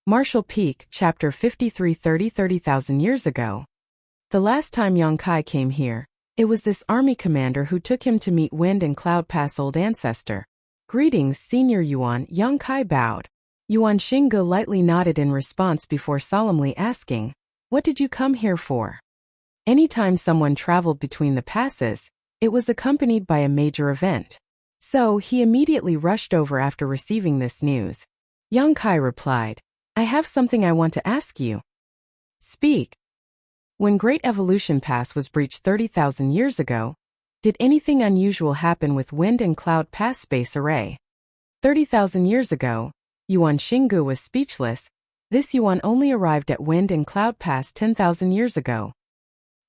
Marshall Peak, Chapter 53 30,000 years ago. The last time Yang Kai came here, it was this army commander who took him to meet Wind and Cloud Pass old ancestor. Greetings, Senior Yuan, Yang Kai bowed. Yuan Xingge lightly nodded in response before solemnly asking, "What did you come here for?" Anytime someone traveled between the passes, it was accompanied by a major event. So he immediately rushed over after receiving this news. Yang Kai replied, "I have something I want to ask you." "Speak." When Great Evolution Pass was breached 30,000 years ago, did anything unusual happen with Wind and Cloud Pass space array? 30,000 years ago, Yuan Xingge was speechless. This Yuan only arrived at Wind and Cloud Pass 10,000 years ago.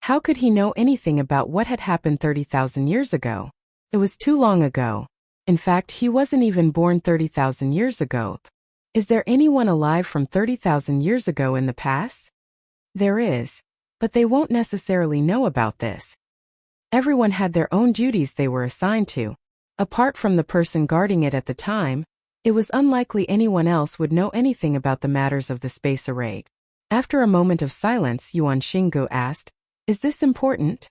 How could he know anything about what had happened 30,000 years ago? It was too long ago. In fact, he wasn't even born 30,000 years ago. Is there anyone alive from 30,000 years ago in the pass? There is. But they won't necessarily know about this. Everyone had their own duties they were assigned to. Apart from the person guarding it at the time, it was unlikely anyone else would know anything about the matters of the space array. After a moment of silence, Yuan Xingge asked, "Is this important?"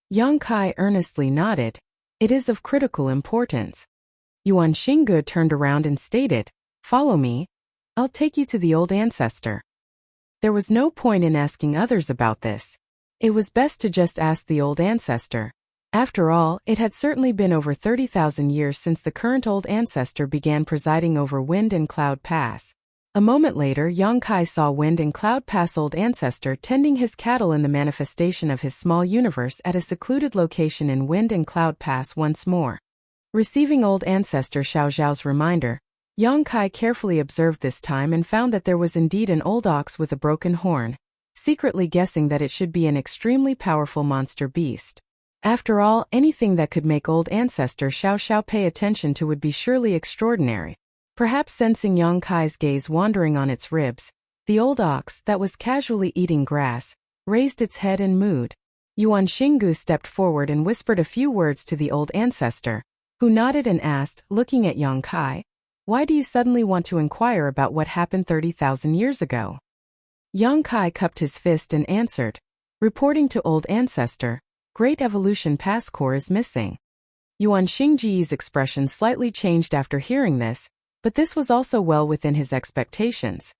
Yang Kai earnestly nodded. "It is of critical importance." Yuan Xingge turned around and stated, "Follow me. I'll take you to the old ancestor." There was no point in asking others about this. It was best to just ask the old ancestor. After all, it had certainly been over 30,000 years since the current old ancestor began presiding over Wind and Cloud Pass. A moment later, Yang Kai saw Wind and Cloud Pass old ancestor tending his cattle in the manifestation of his small universe at a secluded location in Wind and Cloud Pass once more. Receiving old ancestor Xiao Zhao's reminder, Yang Kai carefully observed this time and found that there was indeed an old ox with a broken horn, secretly guessing that it should be an extremely powerful monster beast. After all, anything that could make old ancestor Xiao Zhao pay attention to would be surely extraordinary. Perhaps sensing Yang Kai's gaze wandering on its ribs, the old ox, that was casually eating grass, raised its head and mooed. Yuan Xingge stepped forward and whispered a few words to the old ancestor, who nodded and asked, looking at Yang Kai, "Why do you suddenly want to inquire about what happened 30,000 years ago?" Yang Kai cupped his fist and answered, "Reporting to old ancestor, Great Evolution Pass core is missing." Yuan Xingji's expression slightly changed after hearing this, but this was also well within his expectations.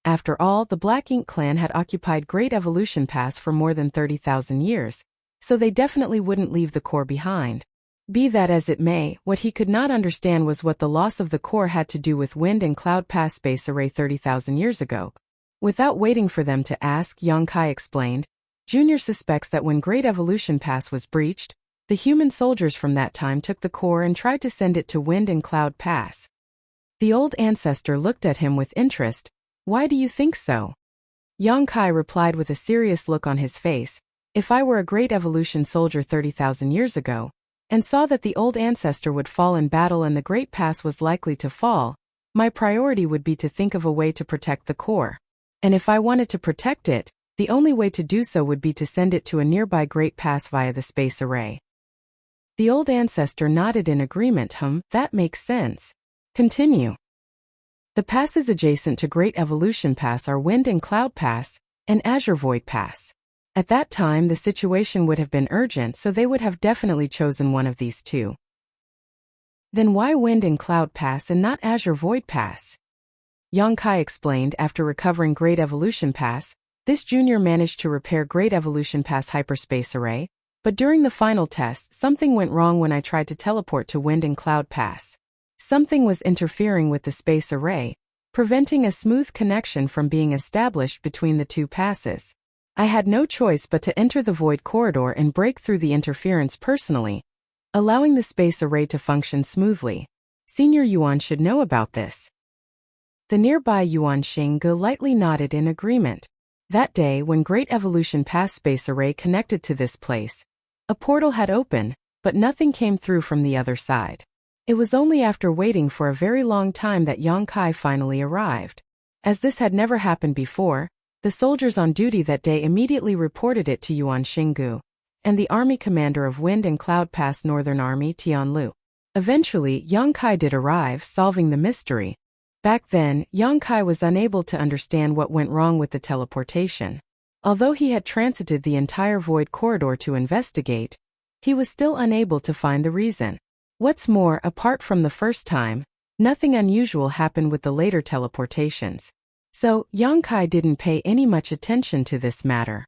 After all, the Black Ink clan had occupied Great Evolution Pass for more than 30,000 years, so they definitely wouldn't leave the core behind. Be that as it may, what he could not understand was what the loss of the core had to do with Wind and Cloud Pass space array 30,000 years ago. Without waiting for them to ask, Yang Kai explained, "Junior suspects that when Great Evolution Pass was breached, the human soldiers from that time took the core and tried to send it to Wind and Cloud Pass." The old ancestor looked at him with interest. "Why do you think so?" Yang Kai replied with a serious look on his face, "If I were a Great Evolution soldier 30,000 years ago, and saw that the old ancestor would fall in battle and the Great Pass was likely to fall, my priority would be to think of a way to protect the core. And if I wanted to protect it, the only way to do so would be to send it to a nearby Great Pass via the space array." The old ancestor nodded in agreement. That makes sense. Continue. The passes adjacent to Great Evolution Pass are Wind and Cloud Pass, and Azure Void Pass. At that time, the situation would have been urgent, so they would have definitely chosen one of these two. Then why Wind and Cloud Pass and not Azure Void Pass? Yang Kai explained. After recovering Great Evolution Pass, this junior managed to repair Great Evolution Pass hyperspace array, but during the final test, something went wrong when I tried to teleport to Wind and Cloud Pass. Something was interfering with the space array, preventing a smooth connection from being established between the two passes. I had no choice but to enter the void corridor and break through the interference personally, allowing the space array to function smoothly. Senior Yuan should know about this. The nearby Yuan Xingge lightly nodded in agreement. That day, when Great Evolution Pass space array connected to this place, a portal had opened, but nothing came through from the other side. It was only after waiting for a very long time that Yang Kai finally arrived. As this had never happened before, the soldiers on duty that day immediately reported it to Yuan Xingge, and the army commander of Wind and Cloud Pass Northern Army, Tianlu. Eventually, Yang Kai did arrive, solving the mystery. Back then, Yongkai was unable to understand what went wrong with the teleportation. Although he had transited the entire void corridor to investigate, he was still unable to find the reason. What's more, apart from the first time, nothing unusual happened with the later teleportations. So, Yongkai didn't pay any much attention to this matter.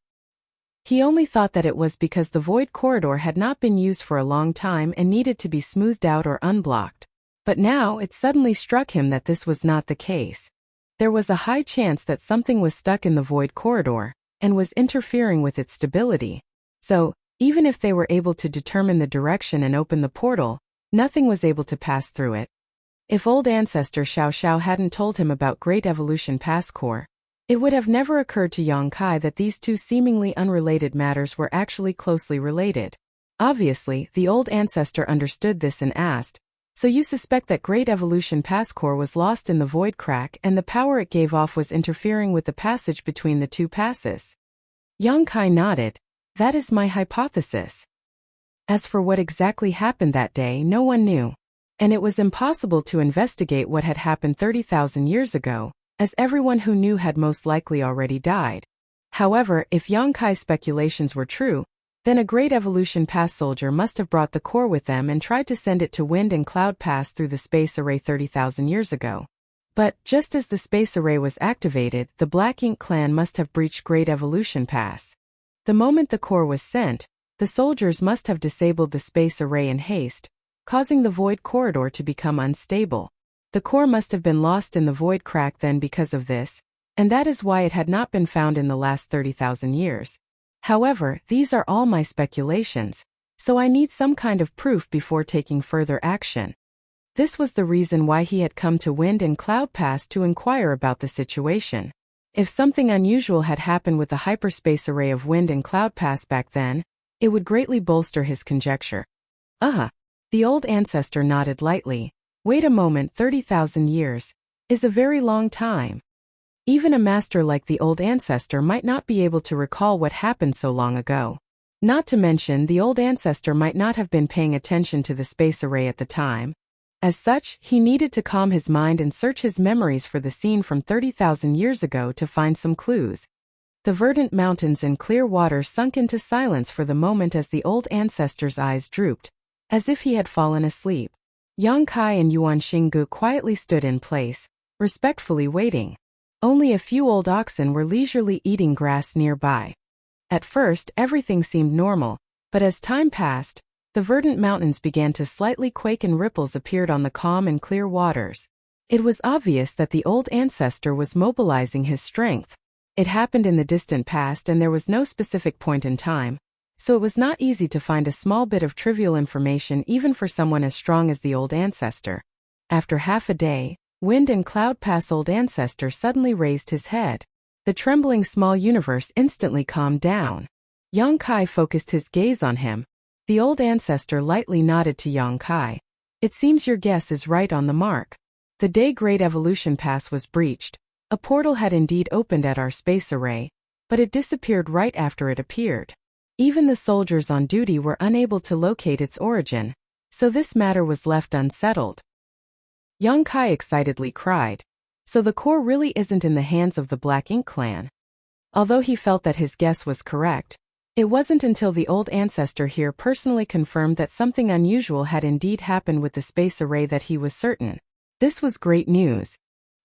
He only thought that it was because the void corridor had not been used for a long time and needed to be smoothed out or unblocked. But now it suddenly struck him that this was not the case. There was a high chance that something was stuck in the void corridor and was interfering with its stability. So, even if they were able to determine the direction and open the portal, nothing was able to pass through it. If old ancestor Xiao Xiao hadn't told him about Great Evolution Pass Core, it would have never occurred to Yongkai that these two seemingly unrelated matters were actually closely related. Obviously, the old ancestor understood this and asked, "So you suspect that Great Evolution Pass Core was lost in the void crack and the power it gave off was interfering with the passage between the two passes?" Yongkai nodded. "That is my hypothesis." As for what exactly happened that day, no one knew. And it was impossible to investigate what had happened 30,000 years ago, as everyone who knew had most likely already died. However, if Yongkai's speculations were true, then a Great Evolution Pass soldier must have brought the core with them and tried to send it to Wind and Cloud Pass through the space array 30,000 years ago. But, just as the space array was activated, the Black Ink clan must have breached Great Evolution Pass. The moment the core was sent, the soldiers must have disabled the space array in haste, causing the void corridor to become unstable. The core must have been lost in the void crack then because of this, and that is why it had not been found in the last 30,000 years. However, these are all my speculations, so I need some kind of proof before taking further action. This was the reason why he had come to Wind and Cloud Pass to inquire about the situation. If something unusual had happened with the hyperspace array of Wind and Cloud Pass back then, it would greatly bolster his conjecture. The old ancestor nodded lightly. Wait a moment, 30,000 years is a very long time. Even a master like the old ancestor might not be able to recall what happened so long ago. Not to mention, the old ancestor might not have been paying attention to the space array at the time. As such, he needed to calm his mind and search his memories for the scene from 30,000 years ago to find some clues. The verdant mountains and clear water sunk into silence for the moment as the old ancestor's eyes drooped, as if he had fallen asleep. Yongkai and Yuan Xinggu quietly stood in place, respectfully waiting. Only a few old oxen were leisurely eating grass nearby. At first, everything seemed normal, but as time passed, the verdant mountains began to slightly quake and ripples appeared on the calm and clear waters. It was obvious that the old ancestor was mobilizing his strength. It happened in the distant past and there was no specific point in time, so it was not easy to find a small bit of trivial information even for someone as strong as the old ancestor. After half a day, Wind and Cloud Pass old ancestor suddenly raised his head. The trembling small universe instantly calmed down. Yongkai focused his gaze on him. The old ancestor lightly nodded to Yongkai. "It seems your guess is right on the mark. The day Great Evolution Pass was breached, a portal had indeed opened at our space array, but it disappeared right after it appeared. Even the soldiers on duty were unable to locate its origin, so this matter was left unsettled." Yongkai excitedly cried. So the core really isn't in the hands of the Black Ink clan. Although he felt that his guess was correct, it wasn't until the old ancestor here personally confirmed that something unusual had indeed happened with the space array that he was certain. This was great news.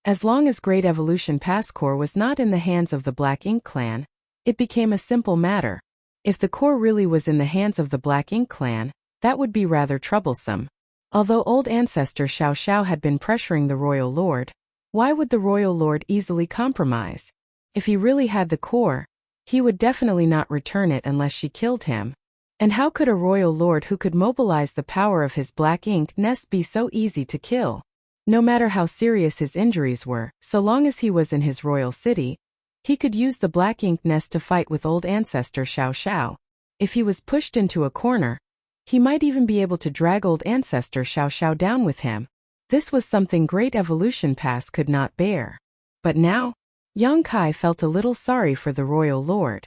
As long as Great Evolution Pass Core was not in the hands of the Black Ink clan, it became a simple matter. If the core really was in the hands of the Black Ink clan, that would be rather troublesome. Although old ancestor Xiao Xiao had been pressuring the royal lord, why would the royal lord easily compromise? If he really had the core, he would definitely not return it unless she killed him. And how could a royal lord who could mobilize the power of his black ink nest be so easy to kill? No matter how serious his injuries were, so long as he was in his royal city, he could use the black ink nest to fight with old ancestor Xiao Xiao. If he was pushed into a corner, he might even be able to drag old ancestor Xiao Xiao down with him. This was something Great Evolution Pass could not bear. But now, Yongkai felt a little sorry for the royal lord.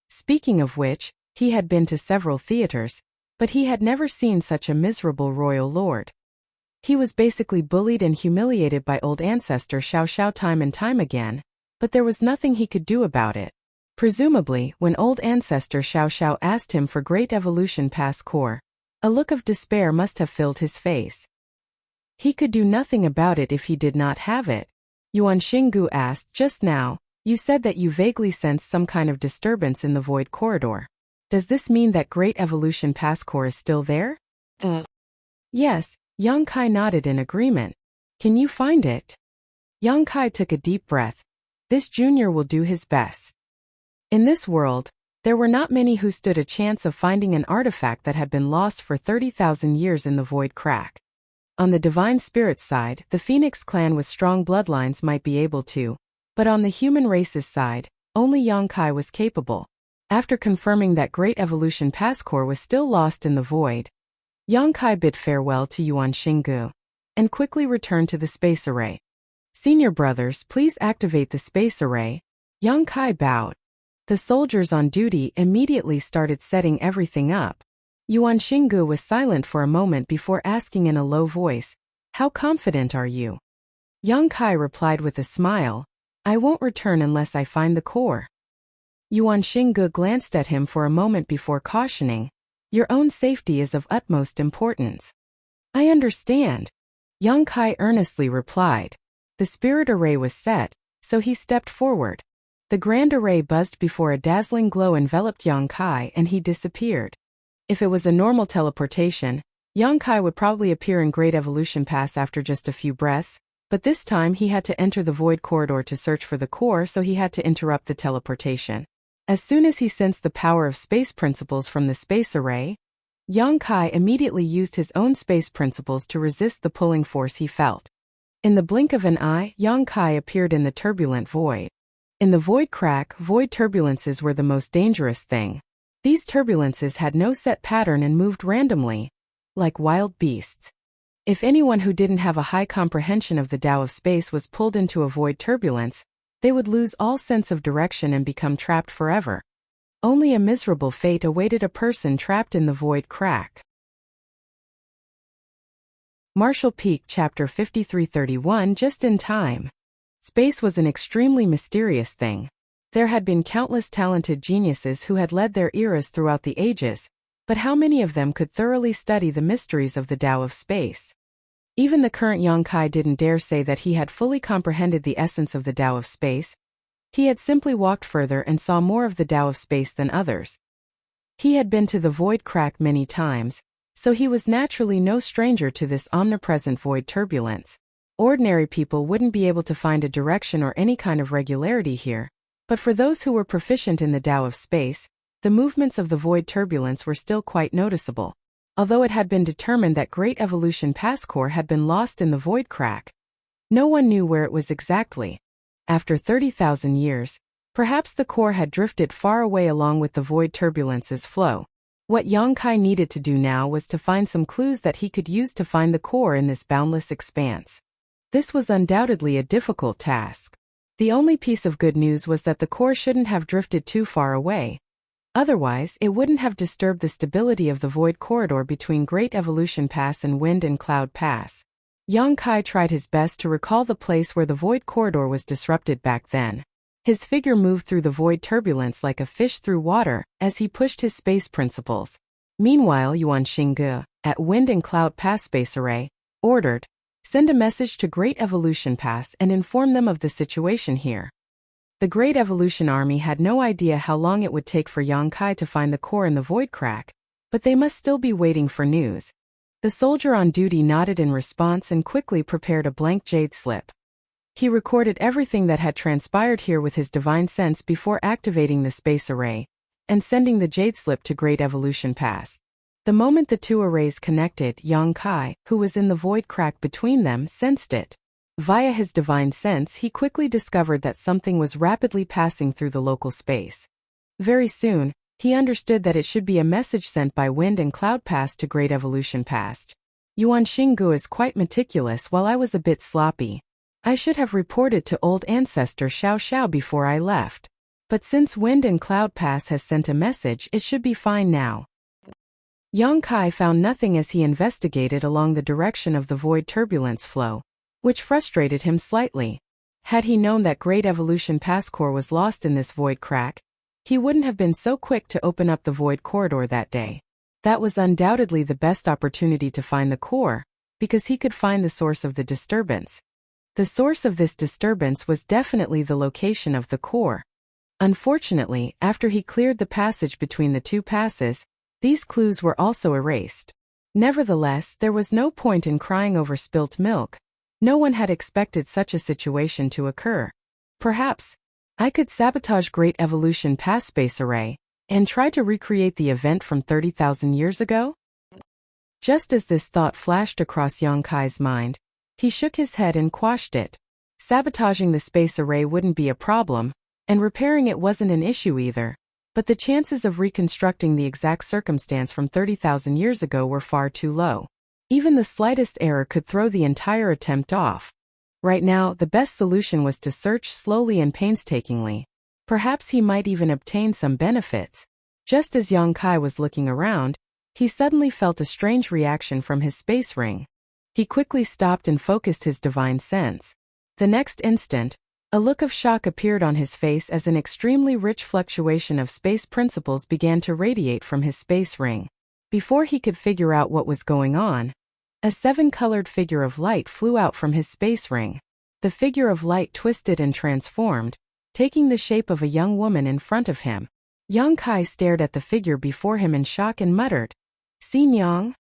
Speaking of which, he had been to several theaters, but he had never seen such a miserable royal lord. He was basically bullied and humiliated by old ancestor Xiao Xiao time and time again, but there was nothing he could do about it. Presumably, when old ancestor Xiao Xiao asked him for Great Evolution Pass core, a look of despair must have filled his face. He could do nothing about it if he did not have it. Yuan Xinggu asked, just now, you said that you vaguely sensed some kind of disturbance in the void corridor. Does this mean that Great Evolution Pass core is still there? Yes, Yang Kai nodded in agreement. Can you find it? Yang Kai took a deep breath. This junior will do his best. In this world, there were not many who stood a chance of finding an artifact that had been lost for 30,000 years in the void crack. On the divine spirit side, the Phoenix clan with strong bloodlines might be able to, but on the human race's side, only Yang Kai was capable. After confirming that Great Evolution Pass core was still lost in the void, Yang Kai bid farewell to Yuan Xinggu and quickly returned to the space array. Senior brothers, please activate the space array. Yang Kai bowed. The soldiers on duty immediately started setting everything up. Yuan Xinggu was silent for a moment before asking in a low voice, "How confident are you?" Yang Kai replied with a smile, "I won't return unless I find the core." Yuan Xinggu glanced at him for a moment before cautioning, "Your own safety is of utmost importance." "I understand," Yang Kai earnestly replied. The spirit array was set, so he stepped forward. The grand array buzzed before a dazzling glow enveloped Yang Kai and he disappeared. If it was a normal teleportation, Yang Kai would probably appear in Great Evolution Pass after just a few breaths, but this time he had to enter the void corridor to search for the core, so he had to interrupt the teleportation. As soon as he sensed the power of space principles from the space array, Yang Kai immediately used his own space principles to resist the pulling force he felt. In the blink of an eye, Yang Kai appeared in the turbulent void. In the void crack, void turbulences were the most dangerous thing. These turbulences had no set pattern and moved randomly, like wild beasts. If anyone who didn't have a high comprehension of the Tao of space was pulled into a void turbulence, they would lose all sense of direction and become trapped forever. Only a miserable fate awaited a person trapped in the void crack. Martial Peak Chapter 5331 Just in time. Space was an extremely mysterious thing. There had been countless talented geniuses who had led their eras throughout the ages, but how many of them could thoroughly study the mysteries of the Tao of space? Even the current Yang Kai didn't dare say that he had fully comprehended the essence of the Tao of space. He had simply walked further and saw more of the Tao of space than others. He had been to the void crack many times, so he was naturally no stranger to this omnipresent void turbulence. Ordinary people wouldn't be able to find a direction or any kind of regularity here, but for those who were proficient in the Tao of space, the movements of the void turbulence were still quite noticeable. Although it had been determined that Great Evolution Pass core had been lost in the void crack, no one knew where it was exactly. After 30,000 years, perhaps the core had drifted far away along with the void turbulence's flow. What Yang Kai needed to do now was to find some clues that he could use to find the core in this boundless expanse. This was undoubtedly a difficult task. The only piece of good news was that the core shouldn't have drifted too far away. Otherwise, it wouldn't have disturbed the stability of the void corridor between Great Evolution Pass and Wind and Cloud Pass. Yang Kai tried his best to recall the place where the void corridor was disrupted back then. His figure moved through the void turbulence like a fish through water as he pushed his space principles. Meanwhile, Yuan Xinggu, at Wind and Cloud Pass Space Array, ordered, "Send a message to Great Evolution Pass and inform them of the situation here." The Great Evolution Army had no idea how long it would take for Yang Kai to find the core in the void crack, but they must still be waiting for news. The soldier on duty nodded in response and quickly prepared a blank jade slip. He recorded everything that had transpired here with his divine sense before activating the space array and sending the jade slip to Great Evolution Pass. The moment the two arrays connected, Yang Kai, who was in the void crack between them, sensed it. Via his divine sense, he quickly discovered that something was rapidly passing through the local space. Very soon, he understood that it should be a message sent by Wind and Cloud Pass to Great Evolution Pass. Yuan Xinggu is quite meticulous while I was a bit sloppy. I should have reported to old ancestor Xiao Xiao before I left. But since Wind and Cloud Pass has sent a message, it should be fine now. Yang Kai found nothing as he investigated along the direction of the void turbulence flow, which frustrated him slightly. Had he known that Great Evolution Pass core was lost in this void crack, he wouldn't have been so quick to open up the void corridor that day. That was undoubtedly the best opportunity to find the core, because he could find the source of the disturbance. The source of this disturbance was definitely the location of the core. Unfortunately, after he cleared the passage between the two passes, these clues were also erased. Nevertheless, there was no point in crying over spilt milk. No one had expected such a situation to occur. Perhaps I could sabotage Great Evolution Pass Space Array and try to recreate the event from 30,000 years ago? Just as this thought flashed across Yang Kai's mind, he shook his head and quashed it. Sabotaging the space array wouldn't be a problem, and repairing it wasn't an issue either. But the chances of reconstructing the exact circumstance from 30,000 years ago were far too low. Even the slightest error could throw the entire attempt off. Right now, the best solution was to search slowly and painstakingly. Perhaps he might even obtain some benefits. Just as Yang Kai was looking around, he suddenly felt a strange reaction from his space ring. He quickly stopped and focused his divine sense. The next instant, a look of shock appeared on his face as an extremely rich fluctuation of space principles began to radiate from his space ring. Before he could figure out what was going on, a seven-colored figure of light flew out from his space ring. The figure of light twisted and transformed, taking the shape of a young woman in front of him. Yang Kai stared at the figure before him in shock and muttered, "Xin Yang?"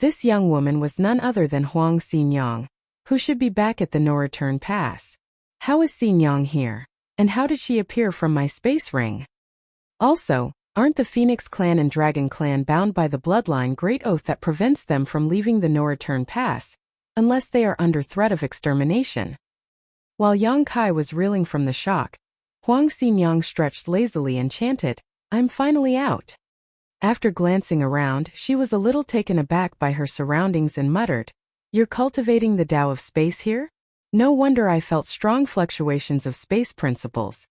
This young woman was none other than Huang Xin Yang, who should be back at the no-return pass. How is Xin Yang here? And how did she appear from my space ring? Also, aren't the Phoenix Clan and Dragon Clan bound by the bloodline great oath that prevents them from leaving the no-return pass, unless they are under threat of extermination? While Yang Kai was reeling from the shock, Huang Xin Yang stretched lazily and chanted, "I'm finally out." After glancing around, she was a little taken aback by her surroundings and muttered, "You're cultivating the Tao of space here? No wonder I felt strong fluctuations of space principles."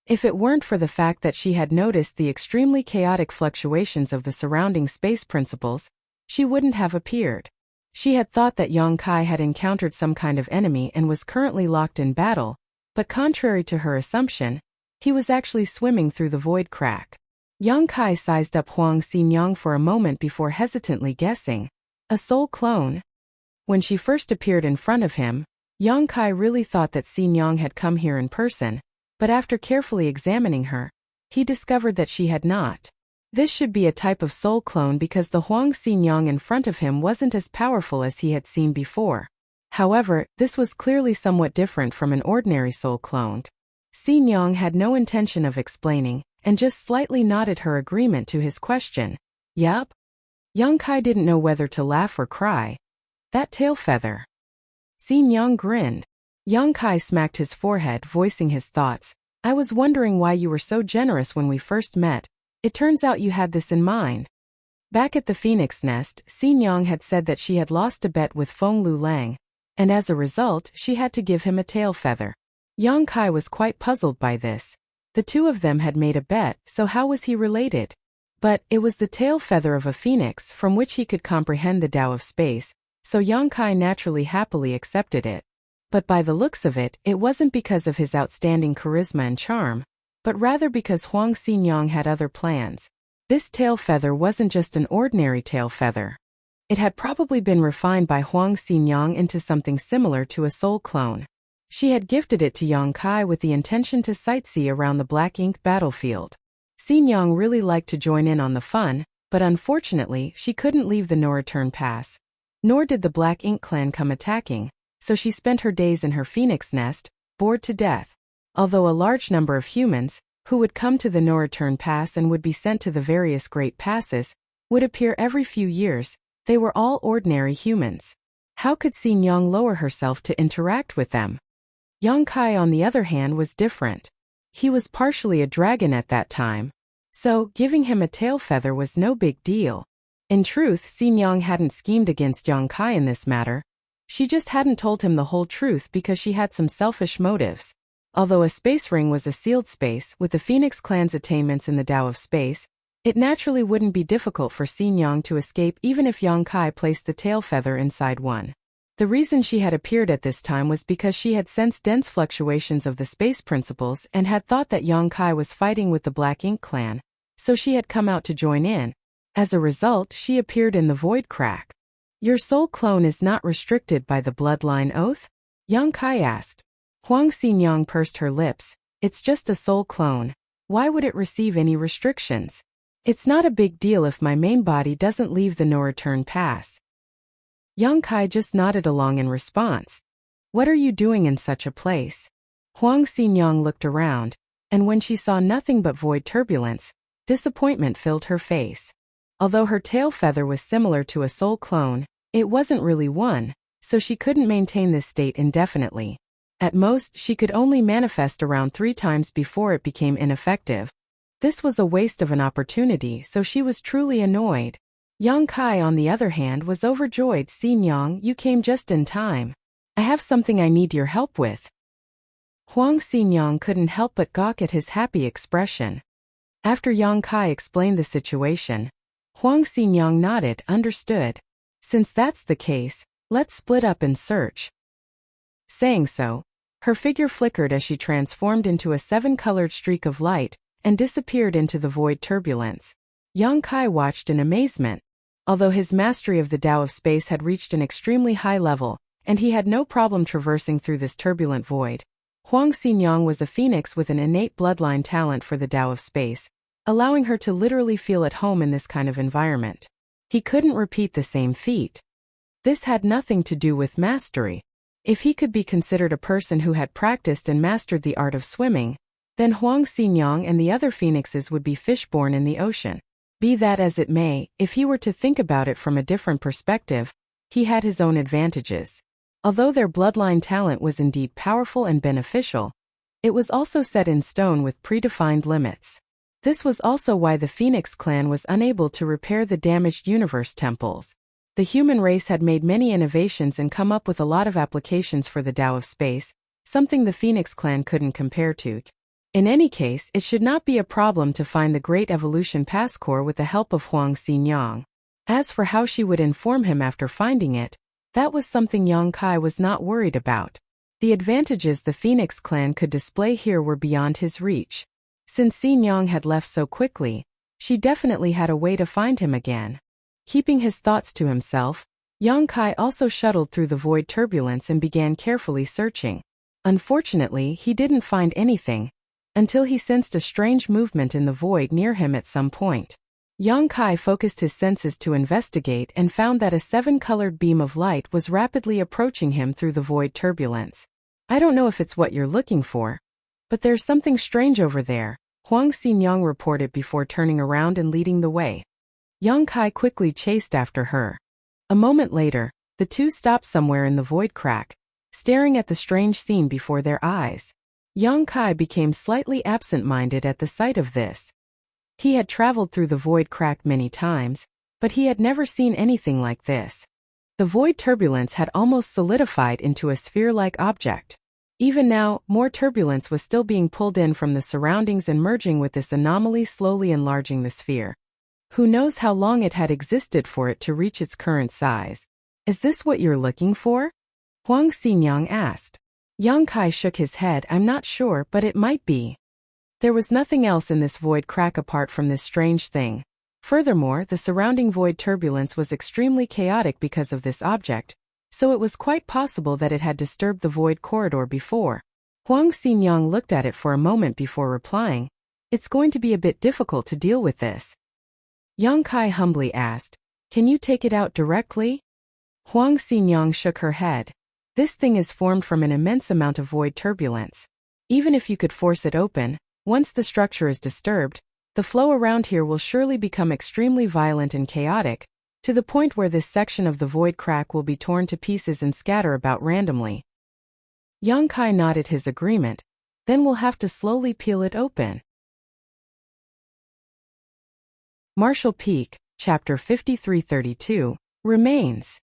If it weren't for the fact that she had noticed the extremely chaotic fluctuations of the surrounding space principles, she wouldn't have appeared. She had thought that Yang Kai had encountered some kind of enemy and was currently locked in battle, but contrary to her assumption, he was actually swimming through the void crack. Yang Kai sized up Huang Xin Yang for a moment before hesitantly guessing, a soul clone? When she first appeared in front of him, Yang Kai really thought that Xin Yang had come here in person, but after carefully examining her, he discovered that she had not. This should be a type of soul clone because the Huang Xin Yang in front of him wasn't as powerful as he had seen before. However, this was clearly somewhat different from an ordinary soul clone. Xin Yang had no intention of explaining, and just slightly nodded her agreement to his question. Yup. Yang Kai didn't know whether to laugh or cry. That tail feather. Xin Yang grinned. Yang Kai smacked his forehead, voicing his thoughts. "I was wondering why you were so generous when we first met. It turns out you had this in mind." Back at the Phoenix Nest, Xin Yang had said that she had lost a bet with Feng Lu Lang, and as a result, she had to give him a tail feather. Yang Kai was quite puzzled by this. The two of them had made a bet, so how was he related? But it was the tail feather of a phoenix from which he could comprehend the Tao of space, so Yang Kai naturally happily accepted it. But by the looks of it, it wasn't because of his outstanding charisma and charm, but rather because Huang Xin Yang had other plans. This tail feather wasn't just an ordinary tail feather. It had probably been refined by Huang Xin Yang into something similar to a soul clone. She had gifted it to Yang Kai with the intention to sightsee around the black ink battlefield. Xin Yang really liked to join in on the fun, but unfortunately she couldn't leave the no-return pass. Nor did the Black Ink Clan come attacking, so she spent her days in her phoenix nest, bored to death. Although a large number of humans, who would come to the no-return pass and would be sent to the various great passes, would appear every few years, they were all ordinary humans. How could Xin Yang lower herself to interact with them? Yang Kai, on the other hand, was different. He was partially a dragon at that time, so giving him a tail feather was no big deal. In truth, Xin Yang hadn't schemed against Yang Kai in this matter. She just hadn't told him the whole truth because she had some selfish motives. Although a space ring was a sealed space with the Phoenix Clan's attainments in the Tao of space, It naturally wouldn't be difficult for Xin Yang to escape even if Yang Kai placed the tail feather inside one. The reason she had appeared at this time was because she had sensed dense fluctuations of the space principles and had thought that Yang Kai was fighting with the Black Ink clan, so she had come out to join in. As a result, she appeared in the void crack. Your soul clone is not restricted by the bloodline oath? Yang Kai asked. Huang Xinyang pursed her lips. It's just a soul clone. Why would it receive any restrictions? It's not a big deal if my main body doesn't leave the no-return pass. Yang Kai just nodded along in response. What are you doing in such a place? Huang Xinyang looked around, and when she saw nothing but void turbulence, disappointment filled her face. Although her tail feather was similar to a soul clone, it wasn't really one, so she couldn't maintain this state indefinitely. At most, she could only manifest around 3 times before it became ineffective. This was a waste of an opportunity, so she was truly annoyed. Yang Kai, on the other hand, was overjoyed. Xin Yang, you came just in time. I have something I need your help with. Huang Xinyang couldn't help but gawk at his happy expression. After Yang Kai explained the situation, Huang Xinyang nodded, understood. Since that's the case, let's split up and search. Saying so, her figure flickered as she transformed into a 7-colored streak of light and disappeared into the void turbulence. Yang Kai watched in amazement. Although his mastery of the Tao of space had reached an extremely high level, and he had no problem traversing through this turbulent void, Huang Xinyang was a phoenix with an innate bloodline talent for the Tao of space, allowing her to literally feel at home in this kind of environment. He couldn't repeat the same feat. This had nothing to do with mastery. If he could be considered a person who had practiced and mastered the art of swimming, then Huang Xinyang and the other phoenixes would be fishborn in the ocean. Be that as it may, if he were to think about it from a different perspective, he had his own advantages. Although their bloodline talent was indeed powerful and beneficial, it was also set in stone with predefined limits. This was also why the Phoenix clan was unable to repair the damaged universe temples. The human race had made many innovations and come up with a lot of applications for the Tao of space, something the Phoenix clan couldn't compare to. In any case, it should not be a problem to find the Great Evolution Passcore with the help of Huang Xinyang. As for how she would inform him after finding it, that was something Yang Kai was not worried about. The advantages the Phoenix clan could display here were beyond his reach. Since Xin Yang had left so quickly, she definitely had a way to find him again. Keeping his thoughts to himself, Yang Kai also shuttled through the void turbulence and began carefully searching. Unfortunately, he didn't find anything, until he sensed a strange movement in the void near him at some point. Yang Kai focused his senses to investigate and found that a 7-colored beam of light was rapidly approaching him through the void turbulence. I don't know if it's what you're looking for, but there's something strange over there, Huang Xinyang reported before turning around and leading the way. Yang Kai quickly chased after her. A moment later, the two stopped somewhere in the void crack, staring at the strange scene before their eyes. Yang Kai became slightly absent-minded at the sight of this. He had traveled through the void crack many times, but he had never seen anything like this. The void turbulence had almost solidified into a sphere-like object. Even now, more turbulence was still being pulled in from the surroundings and merging with this anomaly, slowly enlarging the sphere. Who knows how long it had existed for it to reach its current size? Is this what you're looking for? Huang Xinyang asked. Yang Kai shook his head. I'm not sure, but it might be. There was nothing else in this void crack apart from this strange thing. Furthermore, the surrounding void turbulence was extremely chaotic because of this object, so it was quite possible that it had disturbed the void corridor before. Huang Xinyang looked at it for a moment before replying. It's going to be a bit difficult to deal with this. Yang Kai humbly asked, can you take it out directly? Huang Xinyang shook her head. This thing is formed from an immense amount of void turbulence. Even if you could force it open, once the structure is disturbed, the flow around here will surely become extremely violent and chaotic, to the point where this section of the void crack will be torn to pieces and scatter about randomly. Yang Kai nodded his agreement. Then we'll have to slowly peel it open. Martial Peak, Chapter 5332, Remains.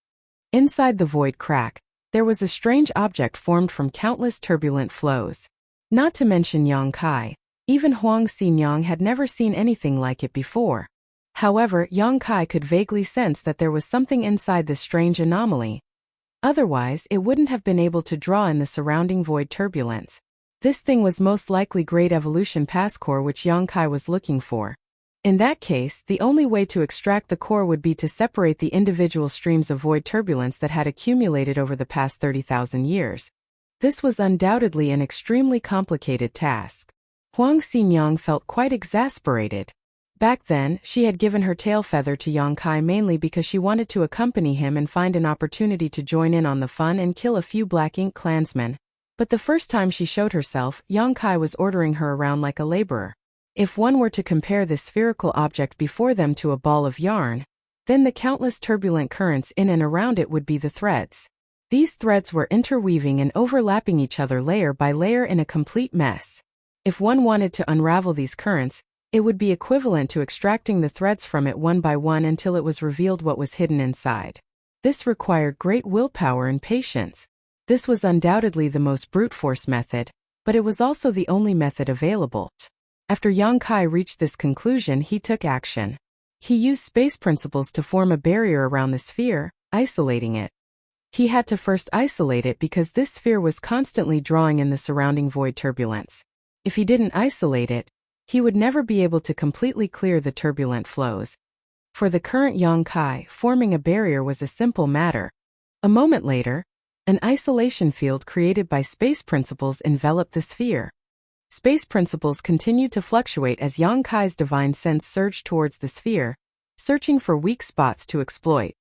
Inside the void crack, there was a strange object formed from countless turbulent flows. Not to mention Yang Kai. Even Huang Xinyang had never seen anything like it before. However, Yang Kai could vaguely sense that there was something inside this strange anomaly. Otherwise, it wouldn't have been able to draw in the surrounding void turbulence. This thing was most likely great evolution pass core which Yang Kai was looking for. In that case, the only way to extract the core would be to separate the individual streams of void turbulence that had accumulated over the past 30,000 years. This was undoubtedly an extremely complicated task. Huang Xinyang felt quite exasperated. Back then, she had given her tail feather to Yang Kai mainly because she wanted to accompany him and find an opportunity to join in on the fun and kill a few Black Ink clansmen. But the first time she showed herself, Yang Kai was ordering her around like a laborer. If one were to compare this spherical object before them to a ball of yarn, then the countless turbulent currents in and around it would be the threads. These threads were interweaving and overlapping each other layer by layer in a complete mess. If one wanted to unravel these currents, it would be equivalent to extracting the threads from it one by one until it was revealed what was hidden inside. This required great willpower and patience. This was undoubtedly the most brute force method, but it was also the only method available. After Yang Kai reached this conclusion, he took action. He used space principles to form a barrier around the sphere, isolating it. He had to first isolate it because this sphere was constantly drawing in the surrounding void turbulence. If he didn't isolate it, he would never be able to completely clear the turbulent flows. For the current Yang Kai, forming a barrier was a simple matter. A moment later, an isolation field created by space principles enveloped the sphere. Space principles continued to fluctuate as Yang Kai's divine sense surged towards the sphere, searching for weak spots to exploit.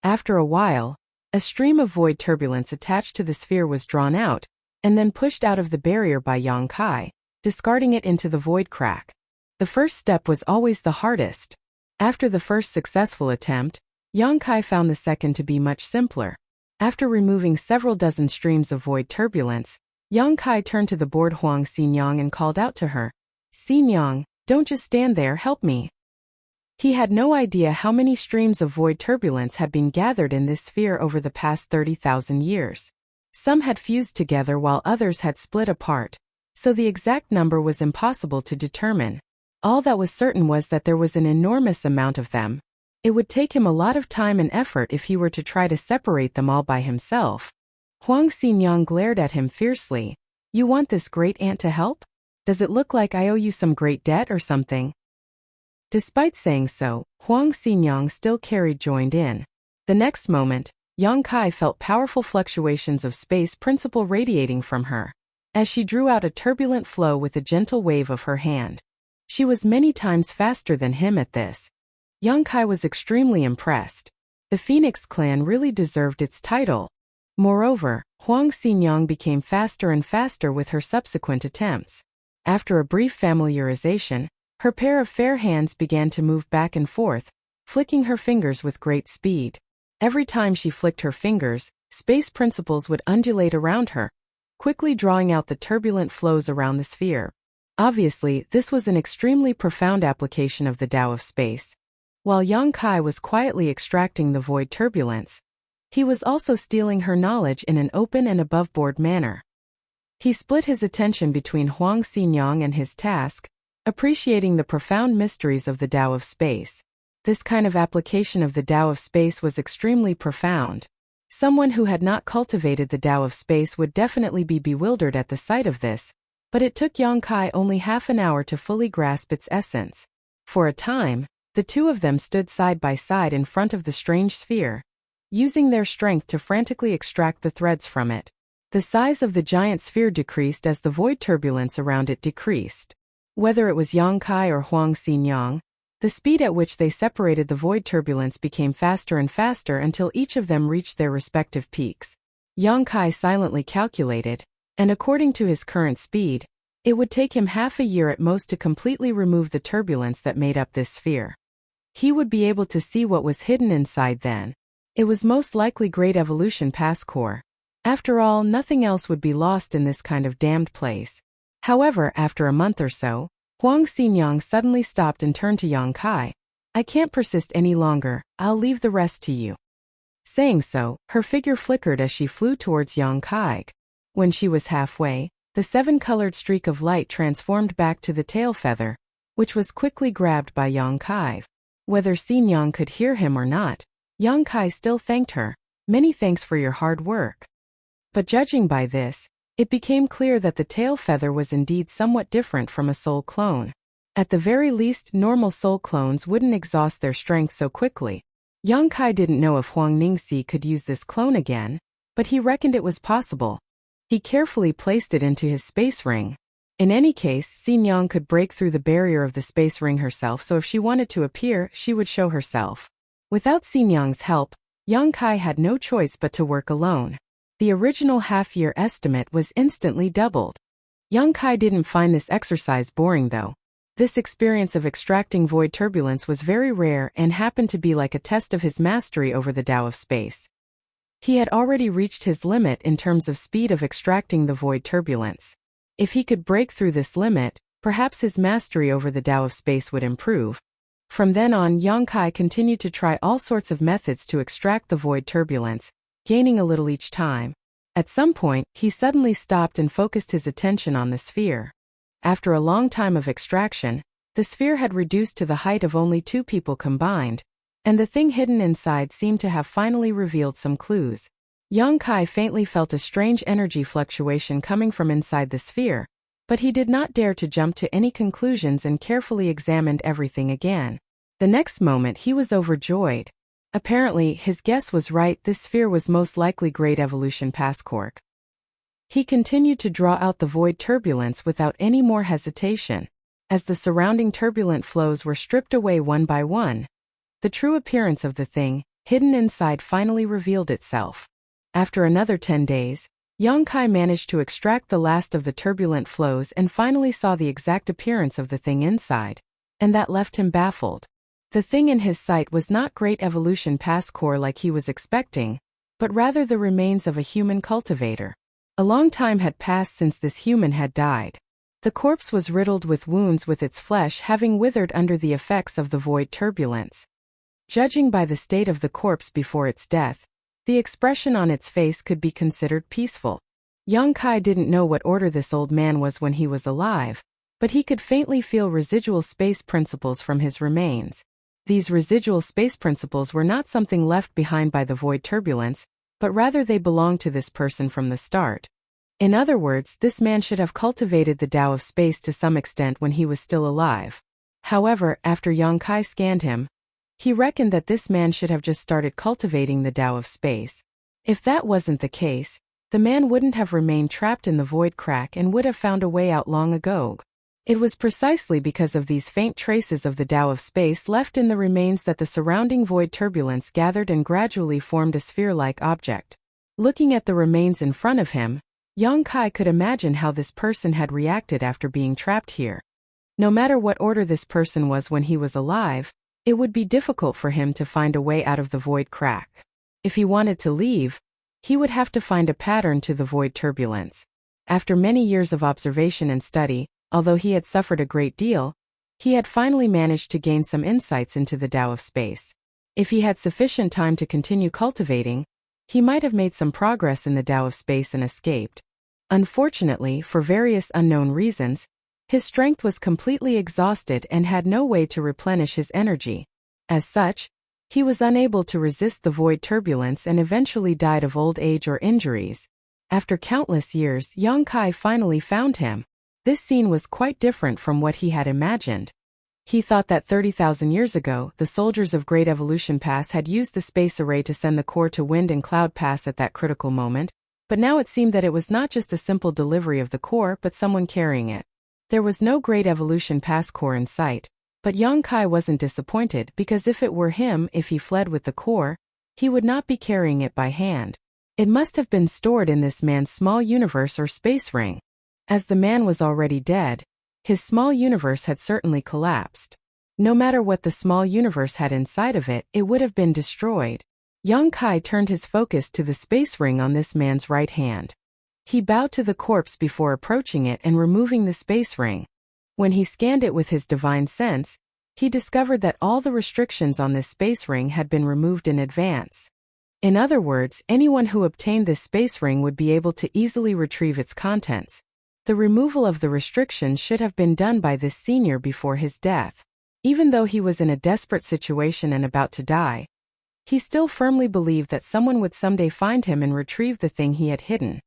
After a while, a stream of void turbulence attached to the sphere was drawn out, and then pushed out of the barrier by Yang Kai, discarding it into the void crack. The first step was always the hardest. After the first successful attempt, Yang Kai found the second to be much simpler. After removing several dozen streams of void turbulence, Yang Kai turned to the bored Huang Xinyang and called out to her, "Xinyang, don't just stand there, help me." He had no idea how many streams of void turbulence had been gathered in this sphere over the past 30,000 years. Some had fused together while others had split apart, so the exact number was impossible to determine. All that was certain was that there was an enormous amount of them. It would take him a lot of time and effort if he were to try to separate them all by himself. Huang Xinyang glared at him fiercely. "You want this great aunt to help? Does it look like I owe you some great debt or something?" Despite saying so, Huang Xinyang still joined in. The next moment, Yang Kai felt powerful fluctuations of space principle radiating from her, as she drew out a turbulent flow with a gentle wave of her hand. She was many times faster than him at this. Yang Kai was extremely impressed. The Phoenix clan really deserved its title. Moreover, Huang Xinyang became faster and faster with her subsequent attempts. After a brief familiarization, her pair of fair hands began to move back and forth, flicking her fingers with great speed. Every time she flicked her fingers, space principles would undulate around her, quickly drawing out the turbulent flows around the sphere. Obviously, this was an extremely profound application of the Tao of space. While Yang Kai was quietly extracting the void turbulence, he was also stealing her knowledge in an open and above-board manner. He split his attention between Huang Xinyang and his task, appreciating the profound mysteries of the Tao of space. This kind of application of the Tao of space was extremely profound. Someone who had not cultivated the Tao of space would definitely be bewildered at the sight of this, but it took Yang Kai only half an hour to fully grasp its essence. For a time, the two of them stood side by side in front of the strange sphere, using their strength to frantically extract the threads from it. The size of the giant sphere decreased as the void turbulence around it decreased. Whether it was Yang Kai or Huang Xinyang, the speed at which they separated the void turbulence became faster and faster until each of them reached their respective peaks. Yang Kai silently calculated, and according to his current speed, it would take him half a year at most to completely remove the turbulence that made up this sphere. He would be able to see what was hidden inside then. It was most likely great evolution pass core. After all, nothing else would be lost in this kind of damned place. However, after a month or so, Huang Xinyang suddenly stopped and turned to Yang Kai. "I can't persist any longer, I'll leave the rest to you." Saying so, her figure flickered as she flew towards Yang Kai. When she was halfway, The seven-colored streak of light transformed back to the tail feather, which was quickly grabbed by Yang Kai. Whether Xin Yang could hear him or not, Yang Kai still thanked her. Many thanks for your hard work. But judging by this, it became clear that the tail feather was indeed somewhat different from a soul clone. At the very least, normal soul clones wouldn't exhaust their strength so quickly. Yang Kai didn't know if Huang Ningxi could use this clone again, but he reckoned it was possible. He carefully placed it into his space ring. In any case, Xin Yang could break through the barrier of the space ring herself, so if she wanted to appear, she would show herself. Without Xin Yang's help, Yang Kai had no choice but to work alone. The original half-year estimate was instantly doubled. Yang Kai didn't find this exercise boring though. This experience of extracting void turbulence was very rare and happened to be like a test of his mastery over the Tao of space. He had already reached his limit in terms of speed of extracting the void turbulence. If he could break through this limit, perhaps his mastery over the Tao of space would improve. From then on, Yang Kai continued to try all sorts of methods to extract the void turbulence, gaining a little each time. At some point, he suddenly stopped and focused his attention on the sphere. After a long time of extraction, the sphere had reduced to the height of only 2 people combined, and the thing hidden inside seemed to have finally revealed some clues. Yang Kai faintly felt a strange energy fluctuation coming from inside the sphere, but he did not dare to jump to any conclusions and carefully examined everything again. The next moment he was overjoyed. Apparently, his guess was right, this sphere was most likely Great Evolution Passcork. He continued to draw out the void turbulence without any more hesitation. As the surrounding turbulent flows were stripped away one by one, the true appearance of the thing, hidden inside, finally revealed itself. After another 10 days, Yang Kai managed to extract the last of the turbulent flows and finally saw the exact appearance of the thing inside, and that left him baffled. The thing in his sight was not Great Evolution Passcork like he was expecting, but rather the remains of a human cultivator. A long time had passed since this human had died. The corpse was riddled with wounds, with its flesh having withered under the effects of the void turbulence. Judging by the state of the corpse before its death, the expression on its face could be considered peaceful. Yang Kai didn't know what order this old man was when he was alive, but he could faintly feel residual space principles from his remains. These residual space principles were not something left behind by the void turbulence, but rather they belonged to this person from the start. In other words, this man should have cultivated the Tao of space to some extent when he was still alive. However, after Yang Kai scanned him, he reckoned that this man should have just started cultivating the Tao of space. If that wasn't the case, the man wouldn't have remained trapped in the void crack and would have found a way out long ago. It was precisely because of these faint traces of the Tao of space left in the remains that the surrounding void turbulence gathered and gradually formed a sphere-like object. Looking at the remains in front of him, Yang Kai could imagine how this person had reacted after being trapped here. No matter what order this person was when he was alive, it would be difficult for him to find a way out of the void crack. If he wanted to leave, he would have to find a pattern to the void turbulence. After many years of observation and study, although he had suffered a great deal, he had finally managed to gain some insights into the Tao of space. If he had sufficient time to continue cultivating, he might have made some progress in the Tao of space and escaped. Unfortunately, for various unknown reasons, his strength was completely exhausted and had no way to replenish his energy. As such, he was unable to resist the void turbulence and eventually died of old age or injuries. After countless years, Yang Kai finally found him. This scene was quite different from what he had imagined. He thought that 30,000 years ago, the soldiers of Great Evolution Pass had used the space array to send the core to Wind and Cloud Pass at that critical moment, but now it seemed that it was not just a simple delivery of the core but someone carrying it. There was no Great Evolution Pass core in sight, but Yang Kai wasn't disappointed because if it were him, if he fled with the core, he would not be carrying it by hand. It must have been stored in this man's small universe or space ring. As the man was already dead, his small universe had certainly collapsed. No matter what the small universe had inside of it, it would have been destroyed. Yang Kai turned his focus to the space ring on this man's right hand. He bowed to the corpse before approaching it and removing the space ring. When he scanned it with his divine sense, he discovered that all the restrictions on this space ring had been removed in advance. In other words, anyone who obtained this space ring would be able to easily retrieve its contents. The removal of the restrictions should have been done by this senior before his death. Even though he was in a desperate situation and about to die, he still firmly believed that someone would someday find him and retrieve the thing he had hidden.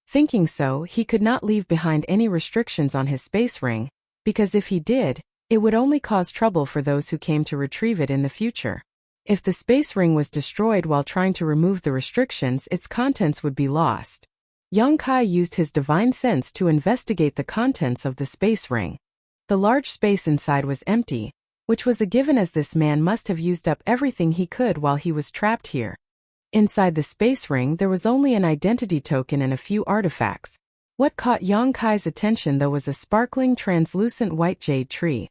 Thinking so, he could not leave behind any restrictions on his space ring, because if he did, it would only cause trouble for those who came to retrieve it in the future. If the space ring was destroyed while trying to remove the restrictions, its contents would be lost. Yang Kai used his divine sense to investigate the contents of the space ring. The large space inside was empty, which was a given as this man must have used up everything he could while he was trapped here. Inside the space ring there was only an identity token and a few artifacts. What caught Yang Kai's attention though was a sparkling translucent white jade tree.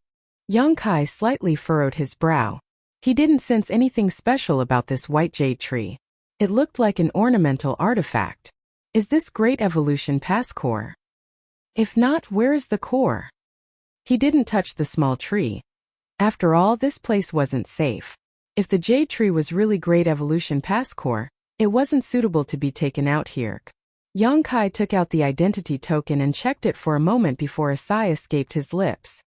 Yang Kai slightly furrowed his brow. He didn't sense anything special about this white jade tree. It looked like an ornamental artifact. Is this Great Evolution Pass core? If not, where is the core? He didn't touch the small tree. After all, this place wasn't safe. If the jade tree was really Great Evolution Pass core, it wasn't suitable to be taken out here. Yang Kai took out the identity token and checked it for a moment before a sigh escaped his lips.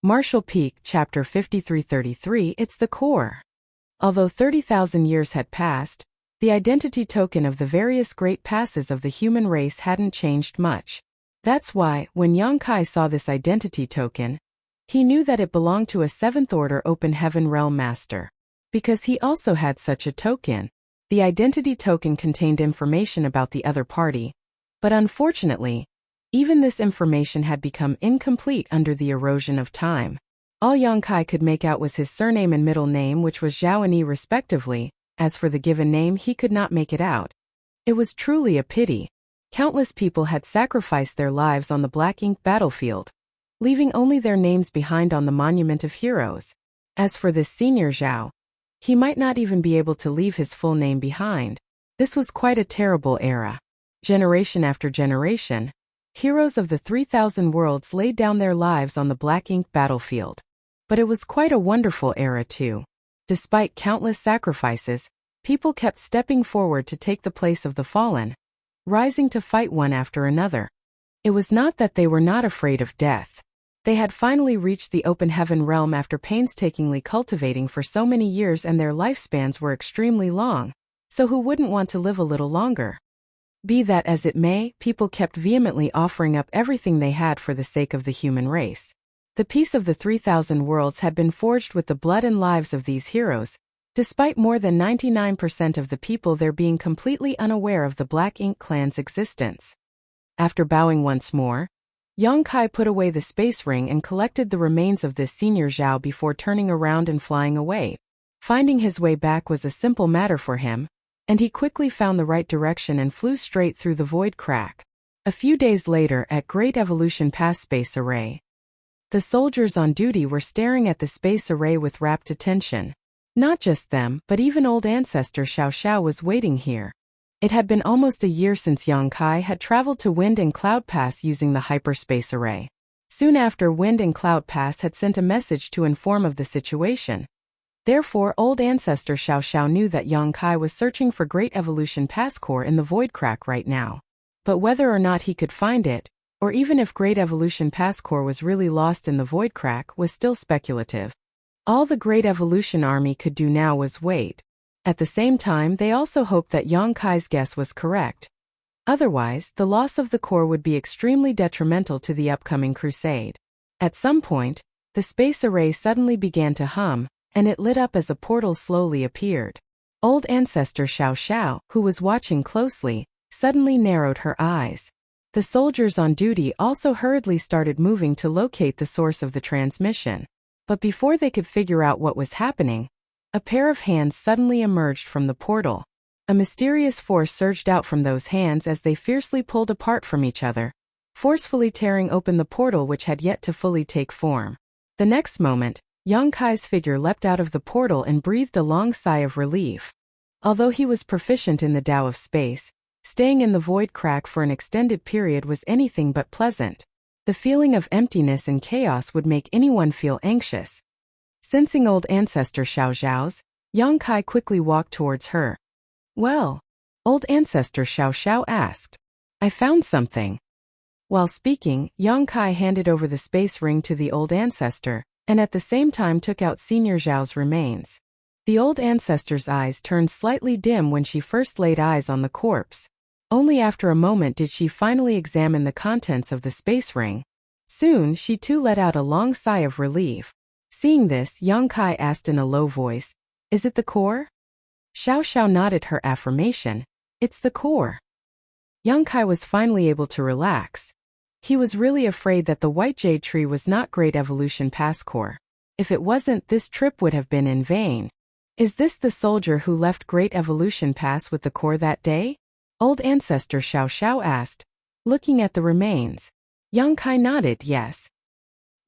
Martial Peak, Chapter 5333. It's the core. Although 30,000 years had passed, the identity token of the various great passes of the human race hadn't changed much. That's why, when Yang Kai saw this identity token, he knew that it belonged to a 7th Order Open Heaven Realm Master. Because he also had such a token. The identity token contained information about the other party. But unfortunately, even this information had become incomplete under the erosion of time. All Yang Kai could make out was his surname and middle name, which was Zhao and Yi respectively. As for the given name, he could not make it out. It was truly a pity. Countless people had sacrificed their lives on the black ink battlefield, leaving only their names behind on the Monument of Heroes. As for this senior Zhao, he might not even be able to leave his full name behind. This was quite a terrible era. Generation after generation, heroes of the 3,000 worlds laid down their lives on the black ink battlefield. But it was quite a wonderful era too. Despite countless sacrifices, people kept stepping forward to take the place of the fallen, rising to fight one after another. It was not that they were not afraid of death. They had finally reached the open heaven realm after painstakingly cultivating for so many years, and their lifespans were extremely long, so who wouldn't want to live a little longer? Be that as it may, people kept vehemently offering up everything they had for the sake of the human race. The peace of the 3,000 worlds had been forged with the blood and lives of these heroes, despite more than 99% of the people there being completely unaware of the Black Ink clan's existence. After bowing once more, Yang Kai put away the space ring and collected the remains of this senior Zhao before turning around and flying away. Finding his way back was a simple matter for him, and he quickly found the right direction and flew straight through the void crack. A few days later, at Great Evolution Pass Space Array, the soldiers on duty were staring at the space array with rapt attention. Not just them, but even old ancestor Xiao Xiao was waiting here. It had been almost a year since Yang Kai had traveled to Wind and Cloud Pass using the hyperspace array. Soon after, Wind and Cloud Pass had sent a message to inform of the situation. Therefore, old ancestor Xiao Xiao knew that Yang Kai was searching for Great Evolution Pass core in the void crack right now. But whether or not he could find it, or even if Great Evolution Pass core was really lost in the void crack, was still speculative. All the Great Evolution Army could do now was wait. At the same time, they also hoped that Yang Kai's guess was correct. Otherwise, the loss of the core would be extremely detrimental to the upcoming crusade. At some point, the space array suddenly began to hum, and it lit up as a portal slowly appeared. Old ancestor Xiao Xiao, who was watching closely, suddenly narrowed her eyes. The soldiers on duty also hurriedly started moving to locate the source of the transmission. But before they could figure out what was happening, a pair of hands suddenly emerged from the portal. A mysterious force surged out from those hands as they fiercely pulled apart from each other, forcefully tearing open the portal which had yet to fully take form. The next moment, Yang Kai's figure leapt out of the portal and breathed a long sigh of relief. Although he was proficient in the Tao of space, staying in the void crack for an extended period was anything but pleasant. The feeling of emptiness and chaos would make anyone feel anxious. Sensing old ancestor Xiao Xiao's, Yang Kai quickly walked towards her. "Well?" old ancestor Xiao Xiao asked. I found something. While speaking, Yongkai handed over the space ring to the old ancestor, and at the same time took out Senior Zhao's remains. The old ancestor's eyes turned slightly dim when she first laid eyes on the corpse. Only after a moment did she finally examine the contents of the space ring. Soon, she too let out a long sigh of relief. Seeing this, Yongkai asked in a low voice, "Is it the core?" Xiao Xiao nodded her affirmation. "It's the core." Yongkai was finally able to relax. He was really afraid that the white jade tree was not Great Evolution Pass core. If it wasn't, this trip would have been in vain. Is this the soldier who left Great Evolution Pass with the core that day? Old Ancestor Xiao Xiao asked, looking at the remains. Yongkai nodded yes.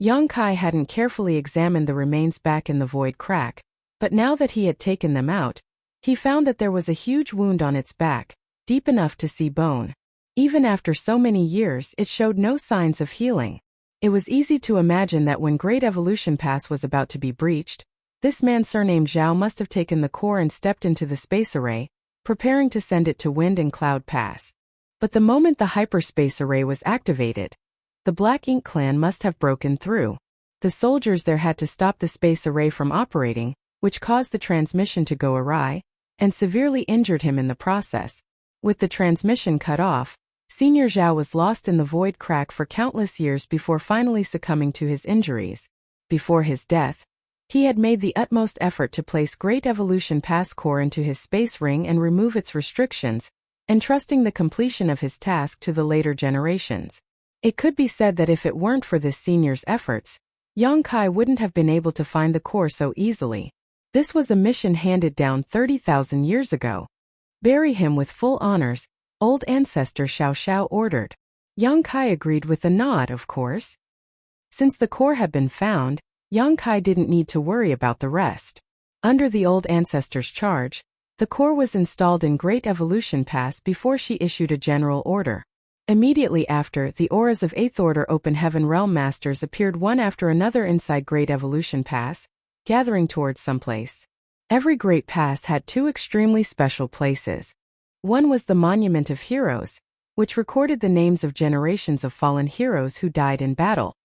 Yongkai hadn't carefully examined the remains back in the void crack, but now that he had taken them out, he found that there was a huge wound on its back, deep enough to see bone. Even after so many years, it showed no signs of healing. It was easy to imagine that when Great Evolution Pass was about to be breached, this man surnamed Zhao must have taken the core and stepped into the space array, preparing to send it to Wind and Cloud Pass. But the moment the hyperspace array was activated, the Black Ink clan must have broken through. The soldiers there had to stop the space array from operating, which caused the transmission to go awry, and severely injured him in the process. With the transmission cut off, Senior Zhao was lost in the void crack for countless years before finally succumbing to his injuries. Before his death, he had made the utmost effort to place Great Evolution Pass core into his space ring and remove its restrictions, entrusting the completion of his task to the later generations. It could be said that if it weren't for this senior's efforts, Yongkai wouldn't have been able to find the core so easily. This was a mission handed down 30,000 years ago. Bury him with full honors, Old Ancestor Xiao Xiao ordered. Yongkai agreed with a nod, of course. Since the core had been found, Yongkai didn't need to worry about the rest. Under the Old Ancestor's charge, the core was installed in Great Evolution Pass before she issued a general order. Immediately after, the auras of 8th Order Open Heaven Realm Masters appeared one after another inside Great Evolution Pass, gathering towards someplace. Every Great Pass had two extremely special places. One was the Monument of Heroes, which recorded the names of generations of fallen heroes who died in battle.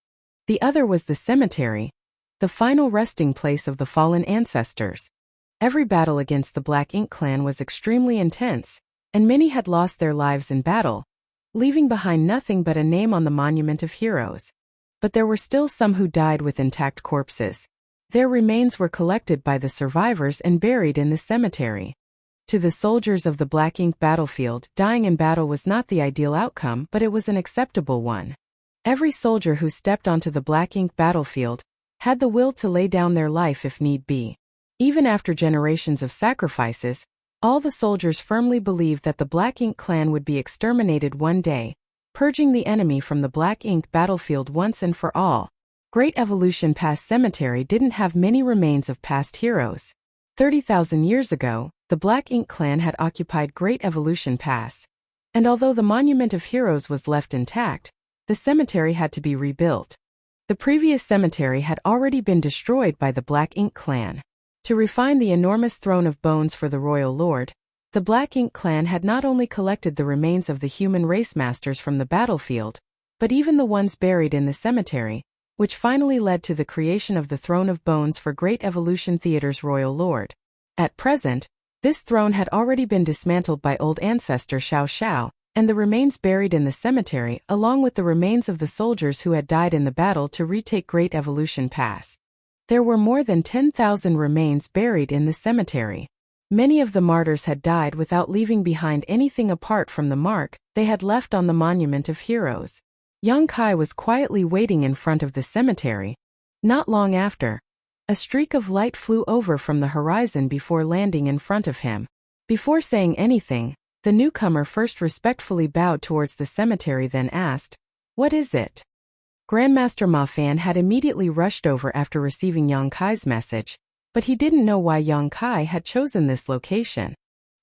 The other was the cemetery, the final resting place of the fallen ancestors. Every battle against the Black Ink clan was extremely intense, and many had lost their lives in battle, leaving behind nothing but a name on the Monument of Heroes. But there were still some who died with intact corpses. Their remains were collected by the survivors and buried in the cemetery. To the soldiers of the Black Ink battlefield, dying in battle was not the ideal outcome, but it was an acceptable one. Every soldier who stepped onto the Black Ink battlefield had the will to lay down their life if need be. Even after generations of sacrifices, all the soldiers firmly believed that the Black Ink clan would be exterminated one day, purging the enemy from the Black Ink battlefield once and for all. Great Evolution Pass Cemetery didn't have many remains of past heroes. 30,000 years ago, the Black Ink clan had occupied Great Evolution Pass. And although the Monument of Heroes was left intact, the cemetery had to be rebuilt. The previous cemetery had already been destroyed by the Black Ink clan. To refine the enormous throne of bones for the royal lord, the Black Ink clan had not only collected the remains of the human race masters from the battlefield, but even the ones buried in the cemetery, which finally led to the creation of the Throne of Bones for Great Evolution Theater's royal lord. At present, this throne had already been dismantled by Old Ancestor Xiao Xiao, and the remains buried in the cemetery along with the remains of the soldiers who had died in the battle to retake Great Evolution Pass. There were more than 10,000 remains buried in the cemetery. Many of the martyrs had died without leaving behind anything apart from the mark they had left on the Monument of Heroes. Yongkai was quietly waiting in front of the cemetery. Not long after, a streak of light flew over from the horizon before landing in front of him. Before saying anything, the newcomer first respectfully bowed towards the cemetery, then asked, "What is it?" Grandmaster Ma Fan had immediately rushed over after receiving Yongkai's message, but he didn't know why Yongkai had chosen this location.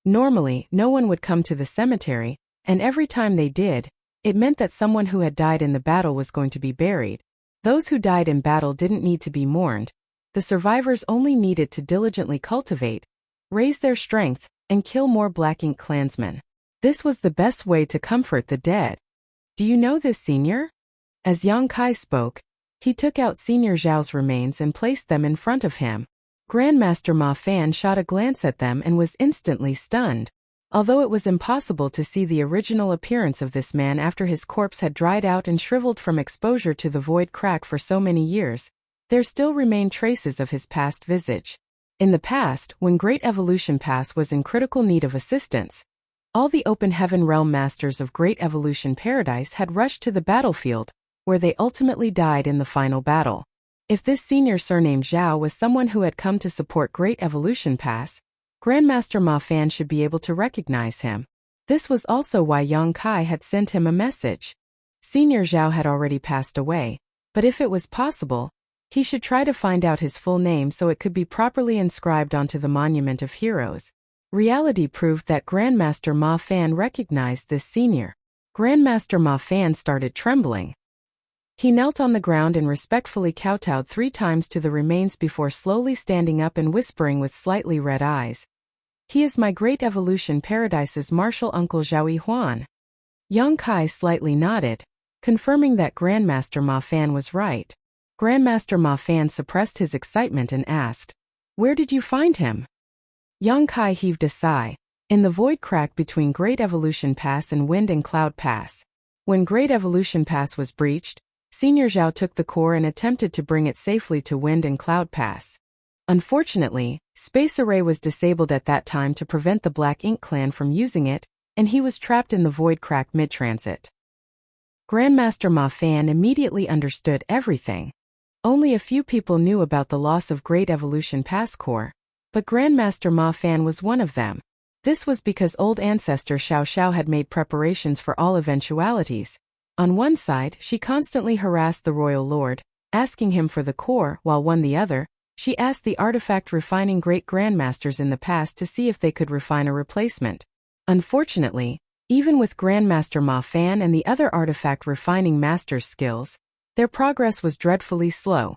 Normally, no one would come to the cemetery, and every time they did, it meant that someone who had died in the battle was going to be buried. Those who died in battle didn't need to be mourned. The survivors only needed to diligently cultivate, raise their strength, and kill more Black Ink clansmen. This was the best way to comfort the dead. Do you know this, Senior? As Yang Kai spoke, he took out Senior Zhao's remains and placed them in front of him. Grandmaster Ma Fan shot a glance at them and was instantly stunned. Although it was impossible to see the original appearance of this man after his corpse had dried out and shriveled from exposure to the void crack for so many years, there still remained traces of his past visage. In the past, when Great Evolution Pass was in critical need of assistance, all the Open Heaven Realm Masters of Great Evolution Paradise had rushed to the battlefield, where they ultimately died in the final battle. If this senior surnamed Zhao was someone who had come to support Great Evolution Pass, Grandmaster Ma Fan should be able to recognize him. This was also why Yang Kai had sent him a message. Senior Zhao had already passed away, but if it was possible, he should try to find out his full name so it could be properly inscribed onto the Monument of Heroes. Reality proved that Grandmaster Ma Fan recognized this senior. Grandmaster Ma Fan started trembling. He knelt on the ground and respectfully kowtowed 3 times to the remains before slowly standing up and whispering with slightly red eyes, "He is my Great Evolution Paradise's martial uncle Zhao Huan." Yang Kai slightly nodded, confirming that Grandmaster Ma Fan was right. Grandmaster Ma Fan suppressed his excitement and asked, "Where did you find him?" Yang Kai heaved a sigh. "In the void crack between Great Evolution Pass and Wind and Cloud Pass. When Great Evolution Pass was breached, Senior Zhao took the core and attempted to bring it safely to Wind and Cloud Pass. Unfortunately, Space Array was disabled at that time to prevent the Black Ink clan from using it, and he was trapped in the void crack mid-transit." Grandmaster Ma Fan immediately understood everything. Only a few people knew about the loss of Great Evolution Pass core, but Grandmaster Ma Fan was one of them. This was because old ancestor Xiao Xiao had made preparations for all eventualities. On one side, she constantly harassed the royal lord, asking him for the core, while on the other, she asked the artifact refining great grandmasters in the past to see if they could refine a replacement. Unfortunately, even with Grandmaster Ma Fan and the other artifact refining masters' skills, their progress was dreadfully slow.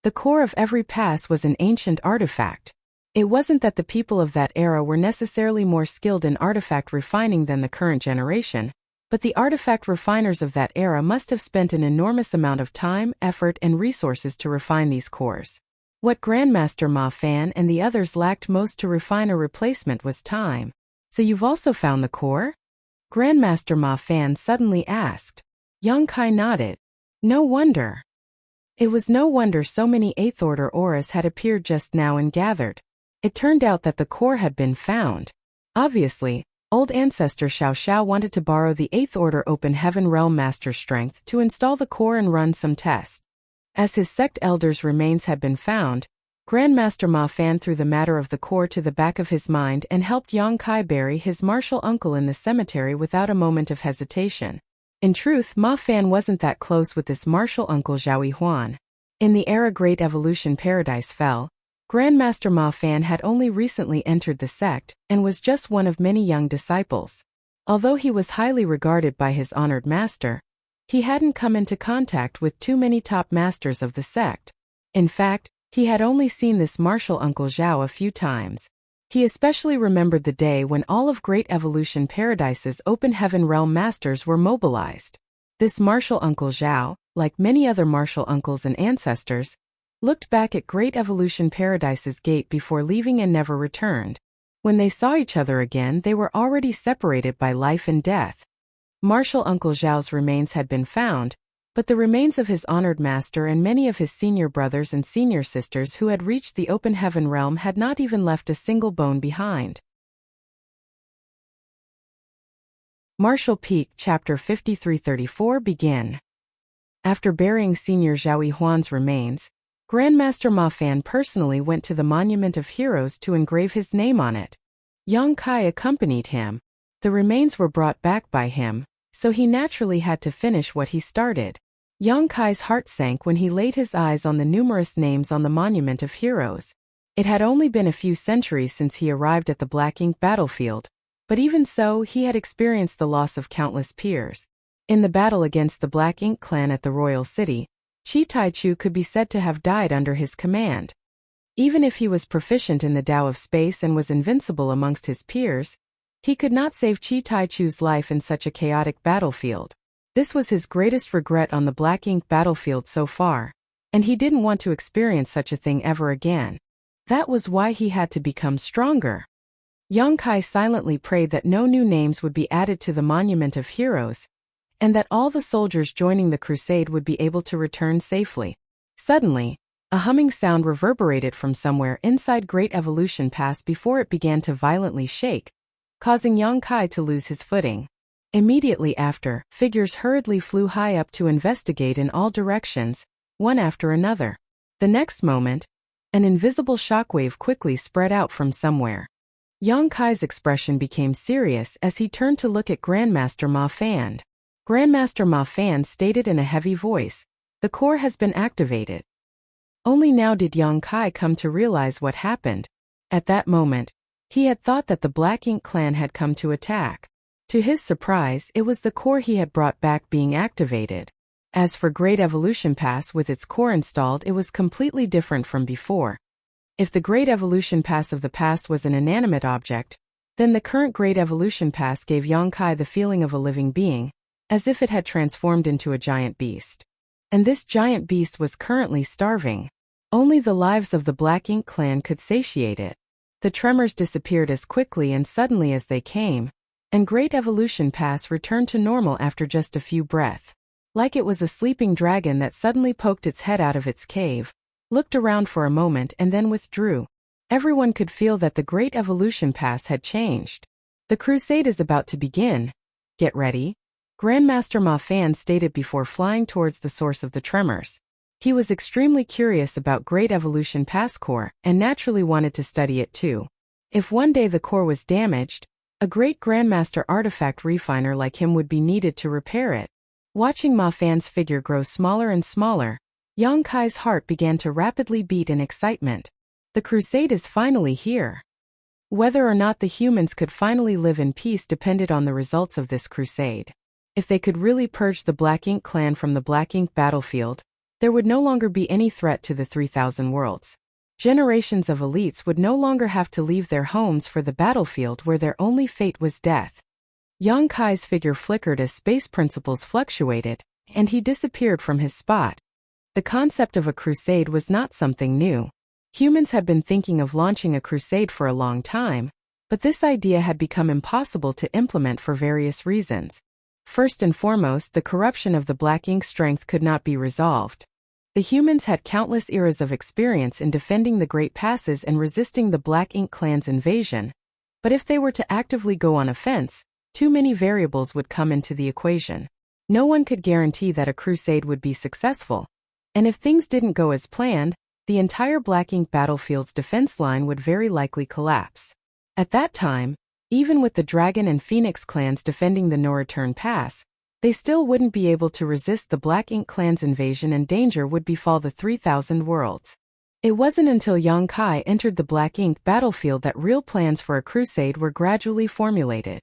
The core of every pass was an ancient artifact. It wasn't that the people of that era were necessarily more skilled in artifact refining than the current generation, but the artifact refiners of that era must have spent an enormous amount of time, effort, and resources to refine these cores. What Grandmaster Ma Fan and the others lacked most to refine a replacement was time. "So you've also found the core?" Grandmaster Ma Fan suddenly asked. Yang Kai nodded. No wonder. It was no wonder so many 8th Order auras had appeared just now and gathered. It turned out that the core had been found. Obviously, old ancestor Xiao Xiao wanted to borrow the 8th Order Open Heaven Realm Master strength to install the core and run some tests. As his sect elder's remains had been found, Grandmaster Ma Fan threw the matter of the core to the back of his mind and helped Yang Kai bury his martial uncle in the cemetery without a moment of hesitation. In truth, Ma Fan wasn't that close with this martial uncle Zhao Huan. In the era Great Evolution Paradise fell, Grandmaster Ma Fan had only recently entered the sect and was just one of many young disciples. Although he was highly regarded by his honored master, he hadn't come into contact with too many top masters of the sect. In fact, he had only seen this martial uncle Zhao a few times. He especially remembered the day when all of Great Evolution Paradise's Open Heaven Realm Masters were mobilized. This martial uncle Zhao, like many other martial uncles and ancestors, looked back at Great Evolution Paradise's gate before leaving and never returned. When they saw each other again, they were already separated by life and death. Martial Uncle Zhao's remains had been found, but the remains of his honored master and many of his senior brothers and senior sisters who had reached the Open Heaven realm had not even left a single bone behind. Martial Peak Chapter 5334 Begin. After burying Senior Zhao Huan's remains, Grandmaster Ma Fan personally went to the Monument of Heroes to engrave his name on it. Yang Kai accompanied him. The remains were brought back by him, so he naturally had to finish what he started. Yang Kai's heart sank when he laid his eyes on the numerous names on the Monument of Heroes. It had only been a few centuries since he arrived at the Black Ink battlefield, but even so he had experienced the loss of countless peers. In the battle against the Black Ink clan at the Royal City, Chi Taichu could be said to have died under his command. Even if he was proficient in the Tao of Space and was invincible amongst his peers, He could not save Chi Taichu's life in such a chaotic battlefield. This was his greatest regret on the Black Ink battlefield so far, and he didn't want to experience such a thing ever again. That was why he had to become stronger. Yang Kai silently prayed that no new names would be added to the Monument of Heroes, and that all the soldiers joining the crusade would be able to return safely. Suddenly, a humming sound reverberated from somewhere inside Great Evolution Pass before it began to violently shake, causing Yang Kai to lose his footing. Immediately after, figures hurriedly flew high up to investigate in all directions, one after another. The next moment, an invisible shockwave quickly spread out from somewhere. Yang Kai's expression became serious as he turned to look at Grandmaster Ma Fan. Grandmaster Ma Fan stated in a heavy voice, "The core has been activated." Only now did Yang Kai come to realize what happened. At that moment, he had thought that the Black Ink clan had come to attack. To his surprise, it was the core he had brought back being activated. As for Great Evolution Pass with its core installed, it was completely different from before. If the Great Evolution Pass of the past was an inanimate object, then the current Great Evolution Pass gave Yang Kai the feeling of a living being, as if it had transformed into a giant beast. And this giant beast was currently starving. Only the lives of the Black Ink clan could satiate it. The tremors disappeared as quickly and suddenly as they came, and Great Evolution Pass returned to normal after just a few breaths. Like it was a sleeping dragon that suddenly poked its head out of its cave, looked around for a moment and then withdrew. Everyone could feel that the Great Evolution Pass had changed. "The crusade is about to begin. Get ready," Grandmaster Ma Fan stated before flying towards the source of the tremors. He was extremely curious about Great Evolution Pass core and naturally wanted to study it too. If one day the core was damaged, a great Grandmaster artifact refiner like him would be needed to repair it. Watching Ma Fan's figure grow smaller and smaller, Yang Kai's heart began to rapidly beat in excitement. The crusade is finally here. Whether or not the humans could finally live in peace depended on the results of this crusade. If they could really purge the Black Ink clan from the Black Ink battlefield, there would no longer be any threat to the 3,000 worlds. Generations of elites would no longer have to leave their homes for the battlefield where their only fate was death. Yang Kai's figure flickered as space principles fluctuated, and he disappeared from his spot. The concept of a crusade was not something new. Humans had been thinking of launching a crusade for a long time, but this idea had become impossible to implement for various reasons. First and foremost, the corruption of the Black Ink strength could not be resolved. The humans had countless eras of experience in defending the Great Passes and resisting the Black Ink clan's invasion, but if they were to actively go on offense, too many variables would come into the equation. No one could guarantee that a crusade would be successful, and if things didn't go as planned, the entire Black Ink battlefield's defense line would very likely collapse. At that time, even with the Dragon and Phoenix clans defending the No-Return Pass, they still wouldn't be able to resist the Black Ink clan's invasion, and danger would befall the 3,000 worlds. It wasn't until Yang Kai entered the Black Ink battlefield that real plans for a crusade were gradually formulated.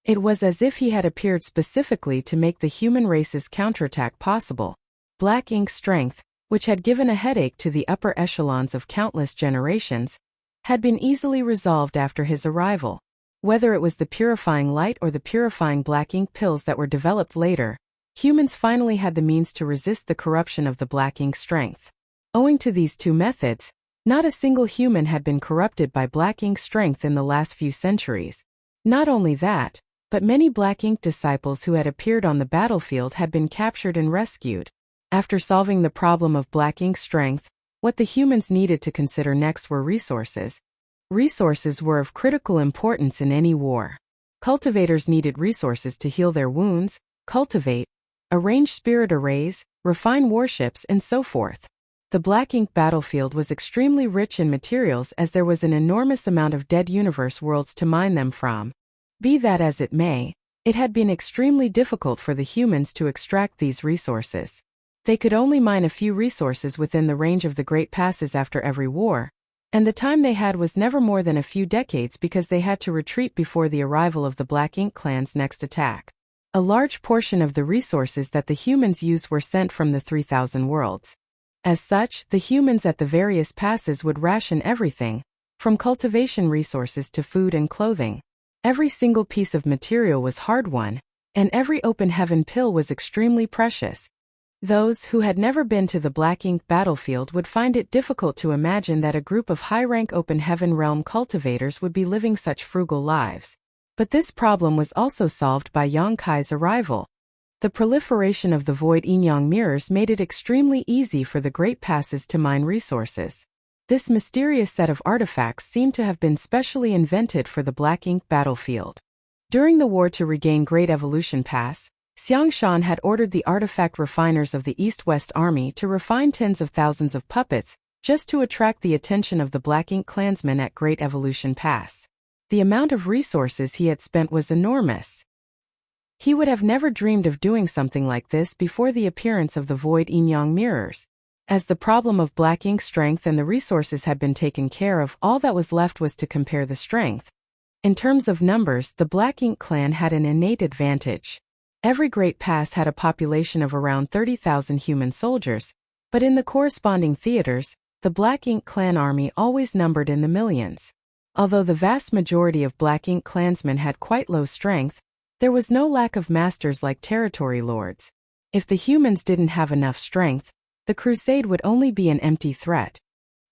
It was as if he had appeared specifically to make the human race's counterattack possible. Black Ink's strength, which had given a headache to the upper echelons of countless generations, had been easily resolved after his arrival. Whether it was the purifying light or the purifying Black Ink pills that were developed later, humans finally had the means to resist the corruption of the Black Ink strength. Owing to these two methods, not a single human had been corrupted by Black Ink strength in the last few centuries. Not only that, but many Black Ink disciples who had appeared on the battlefield had been captured and rescued. After solving the problem of Black Ink strength, what the humans needed to consider next were resources. Resources were of critical importance in any war. Cultivators needed resources to heal their wounds, cultivate, arrange spirit arrays, refine warships, and so forth. The Black Ink battlefield was extremely rich in materials as there was an enormous amount of dead universe worlds to mine them from. Be that as it may, it had been extremely difficult for the humans to extract these resources. They could only mine a few resources within the range of the Great Passes after every war, and the time they had was never more than a few decades because they had to retreat before the arrival of the Black Ink clan's next attack. A large portion of the resources that the humans used were sent from the 3,000 worlds. As such, the humans at the various passes would ration everything, from cultivation resources to food and clothing. Every single piece of material was hard-won, and every open heaven pill was extremely precious. Those who had never been to the black ink battlefield would find it difficult to imagine that a group of high-rank open heaven realm cultivators would be living such frugal lives. But this problem was also solved by Yang Kai's arrival. The proliferation of the void yin-yang mirrors made it extremely easy for the great passes to mine resources. This mysterious set of artifacts seemed to have been specially invented for the black ink battlefield. During the war to regain Great Evolution Pass, Xiang Shan had ordered the artifact refiners of the East-West Army to refine tens of thousands of puppets, just to attract the attention of the Black Ink clansmen at Great Evolution Pass. The amount of resources he had spent was enormous. He would have never dreamed of doing something like this before the appearance of the void yin-yang mirrors. As the problem of black ink strength and the resources had been taken care of, all that was left was to compare the strength. In terms of numbers, the Black Ink clan had an innate advantage. Every great pass had a population of around 30,000 human soldiers, but in the corresponding theaters, the Black Ink clan army always numbered in the millions. Although the vast majority of Black Ink clansmen had quite low strength, there was no lack of masters like territory lords. If the humans didn't have enough strength, the crusade would only be an empty threat.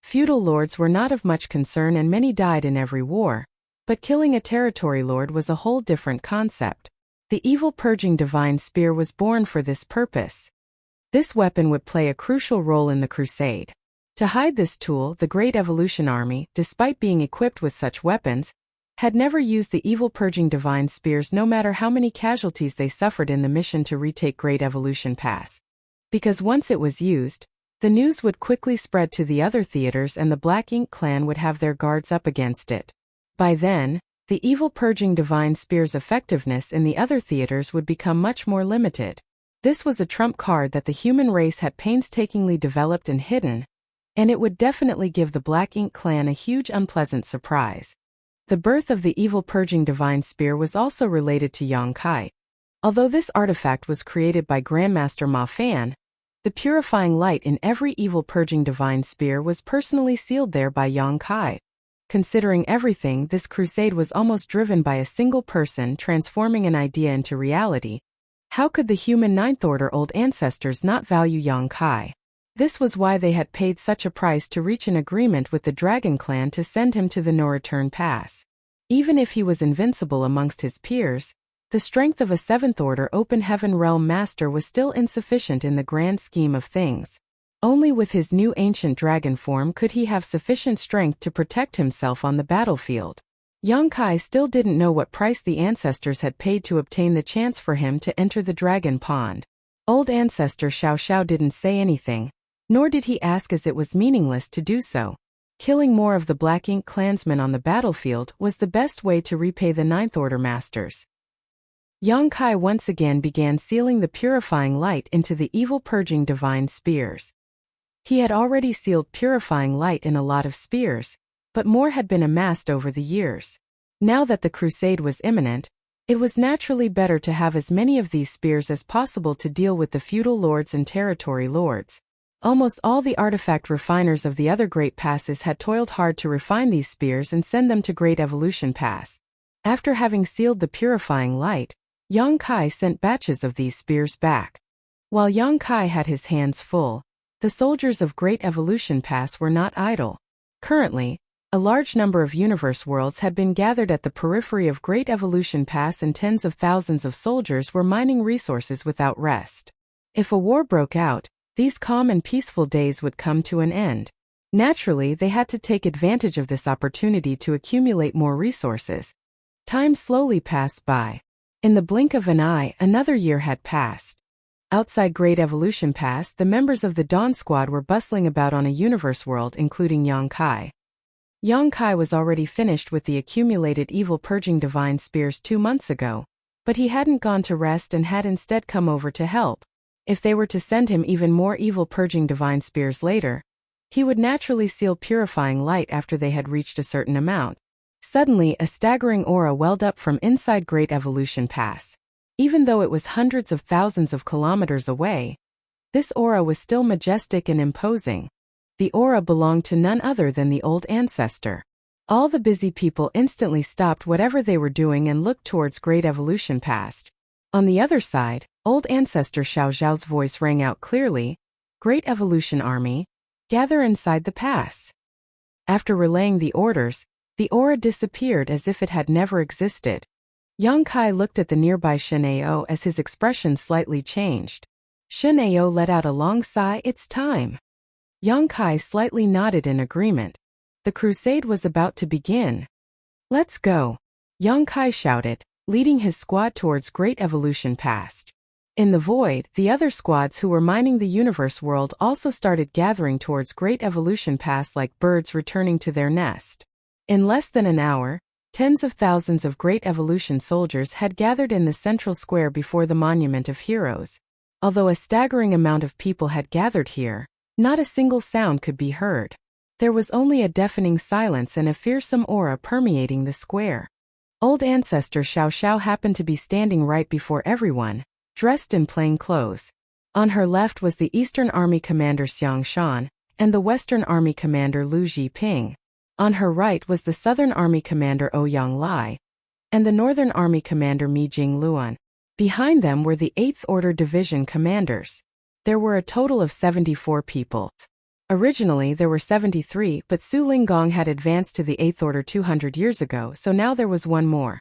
Feudal lords were not of much concern and many died in every war, but killing a territory lord was a whole different concept. The evil purging divine spear was born for this purpose. This weapon would play a crucial role in the crusade. To hide this tool, the Great Evolution Army, despite being equipped with such weapons, had never used the evil purging divine spears no matter how many casualties they suffered in the mission to retake Great Evolution Pass. Because once it was used, the news would quickly spread to the other theaters and the Black Ink clan would have their guards up against it. By then, the evil purging divine spear's effectiveness in the other theaters would become much more limited. This was a trump card that the human race had painstakingly developed and hidden, and it would definitely give the Black Ink clan a huge unpleasant surprise. The birth of the evil purging divine spear was also related to Yang Kai. Although this artifact was created by Grandmaster Ma Fan, the purifying light in every evil purging divine spear was personally sealed there by Yang Kai. Considering everything, this crusade was almost driven by a single person transforming an idea into reality. How could the human Ninth Order old ancestors not value Yang Kai? This was why they had paid such a price to reach an agreement with the Dragon Clan to send him to the no-return pass. Even if he was invincible amongst his peers, the strength of a Seventh Order Open Heaven Realm Master was still insufficient in the grand scheme of things. Only with his new ancient dragon form could he have sufficient strength to protect himself on the battlefield. Yang Kai still didn't know what price the ancestors had paid to obtain the chance for him to enter the dragon pond. Old ancestor Xiao Xiao didn't say anything, nor did he ask as it was meaningless to do so. Killing more of the Black Ink clansmen on the battlefield was the best way to repay the Ninth Order masters. Yang Kai once again began sealing the purifying light into the evil purging divine spears. He had already sealed purifying light in a lot of spears, but more had been amassed over the years. Now that the crusade was imminent, it was naturally better to have as many of these spears as possible to deal with the feudal lords and territory lords. Almost all the artifact refiners of the other Great Passes had toiled hard to refine these spears and send them to Great Evolution Pass. After having sealed the purifying light, Yang Kai sent batches of these spears back. While Yang Kai had his hands full, the soldiers of Great Evolution Pass were not idle. Currently, a large number of universe worlds had been gathered at the periphery of Great Evolution Pass and tens of thousands of soldiers were mining resources without rest. If a war broke out, these calm and peaceful days would come to an end. Naturally, they had to take advantage of this opportunity to accumulate more resources. Time slowly passed by. In the blink of an eye, another year had passed. Outside Great Evolution Pass, the members of the Dawn Squad were bustling about on a universe world including Yang Kai. Yang Kai was already finished with the accumulated evil purging divine spears 2 months ago, but he hadn't gone to rest and had instead come over to help. If they were to send him even more evil purging divine spears later, he would naturally seal purifying light after they had reached a certain amount. Suddenly, a staggering aura welled up from inside Great Evolution Pass. Even though it was hundreds of thousands of kilometers away, this aura was still majestic and imposing. The aura belonged to none other than the old ancestor. All the busy people instantly stopped whatever they were doing and looked towards Great Evolution Past. On the other side, old ancestor Xiao Zhao's voice rang out clearly, "Great Evolution Army, gather inside the pass." After relaying the orders, the aura disappeared as if it had never existed. Yang Kai looked at the nearby Shen Ao as his expression slightly changed. Shen Ao let out a long sigh. "It's time." Yang Kai slightly nodded in agreement. The crusade was about to begin. "Let's go," Yang Kai shouted, leading his squad towards Great Evolution Past. In the void, the other squads who were mining the universe world also started gathering towards Great Evolution Past like birds returning to their nest. In less than an hour, tens of thousands of Great Evolution soldiers had gathered in the central square before the Monument of Heroes. Although a staggering amount of people had gathered here, not a single sound could be heard. There was only a deafening silence and a fearsome aura permeating the square. Old ancestor Xiao Xiao happened to be standing right before everyone, dressed in plain clothes. On her left was the Eastern Army Commander Xiang Shan, and the Western Army Commander Lu Zhiping. On her right was the Southern Army Commander Ouyang Lai, and the Northern Army Commander Mi Jing Luan. Behind them were the 8th Order Division commanders. There were a total of 74 people. Originally there were 73, but Su Linggong had advanced to the 8th Order 200 years ago, so now there was one more.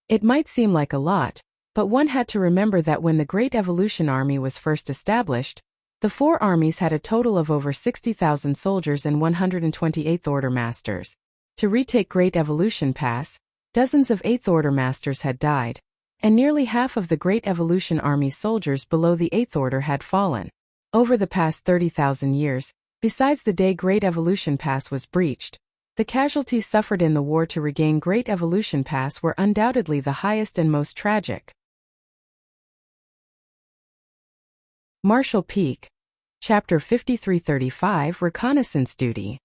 It might seem like a lot, but one had to remember that when the Great Evolution Army was first established, the 4 armies had a total of over 60,000 soldiers and 128th Order Masters. To retake Great Evolution Pass, dozens of 8th Order Masters had died, and nearly half of the Great Evolution Army's soldiers below the 8th Order had fallen. Over the past 30,000 years, besides the day Great Evolution Pass was breached, the casualties suffered in the war to regain Great Evolution Pass were undoubtedly the highest and most tragic. Marshall Peak, Chapter 5335 Reconnaissance Duty.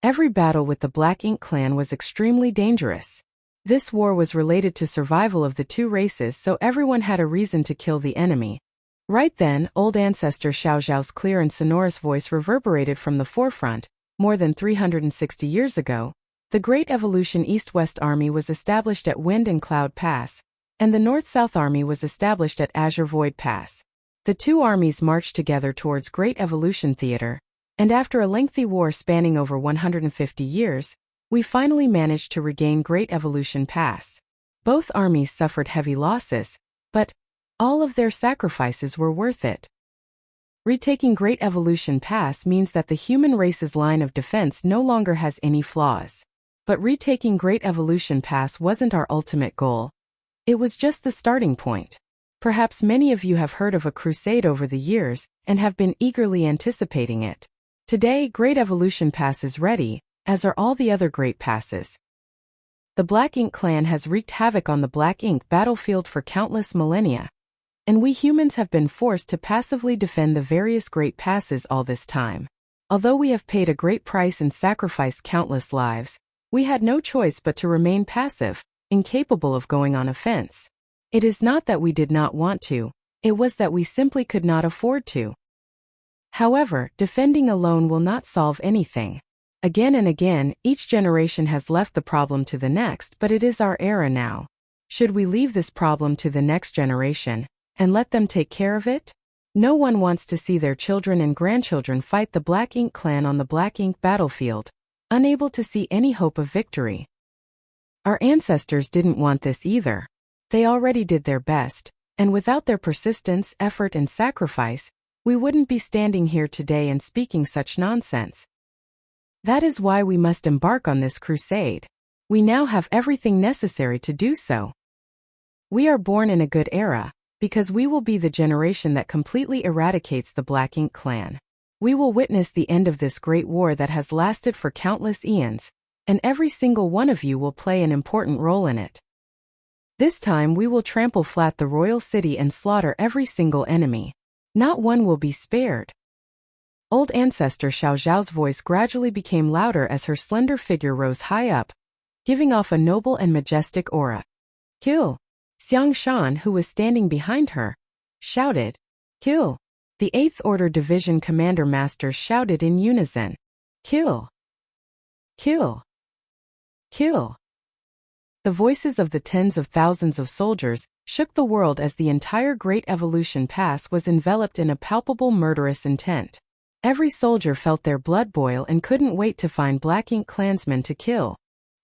Every battle with the Black Ink clan was extremely dangerous. This war was related to survival of the two races, so everyone had a reason to kill the enemy. Right then, old ancestor Xiao Zhao's clear and sonorous voice reverberated from the forefront. More than 360 years ago, the Great Evolution East-West Army was established at Wind and Cloud Pass, and the North-South Army was established at Azure Void Pass. The two armies marched together towards Great Evolution Theater, and after a lengthy war spanning over 150 years, we finally managed to regain Great Evolution Pass. Both armies suffered heavy losses, but all of their sacrifices were worth it. Retaking Great Evolution Pass means that the human race's line of defense no longer has any flaws. But retaking Great Evolution Pass wasn't our ultimate goal. It was just the starting point. Perhaps many of you have heard of a crusade over the years and have been eagerly anticipating it. Today, Great Evolution Pass is ready, as are all the other Great Passes. The Black Ink clan has wreaked havoc on the Black Ink battlefield for countless millennia, and we humans have been forced to passively defend the various Great Passes all this time. Although we have paid a great price and sacrificed countless lives, we had no choice but to remain passive, incapable of going on offense. It is not that we did not want to, it was that we simply could not afford to. However, defending alone will not solve anything. Again and again, each generation has left the problem to the next, but it is our era now. Should we leave this problem to the next generation and let them take care of it? No one wants to see their children and grandchildren fight the Black Ink clan on the Black Ink battlefield, unable to see any hope of victory. Our ancestors didn't want this either. They already did their best, and without their persistence, effort, and sacrifice, we wouldn't be standing here today and speaking such nonsense. That is why we must embark on this crusade. We now have everything necessary to do so. We are born in a good era, because we will be the generation that completely eradicates the Black Ink clan. We will witness the end of this great war that has lasted for countless eons, and every single one of you will play an important role in it. This time we will trample flat the royal city and slaughter every single enemy. Not one will be spared. Old ancestor Xiao Zhao's voice gradually became louder as her slender figure rose high up, giving off a noble and majestic aura. Kill! Xiang Shan, who was standing behind her, shouted. Kill! The 8th Order Division Commander Masters shouted in unison. Kill! Kill! Kill! The voices of the tens of thousands of soldiers shook the world as the entire Great Evolution Pass was enveloped in a palpable murderous intent. Every soldier felt their blood boil and couldn't wait to find Black Ink clansmen to kill.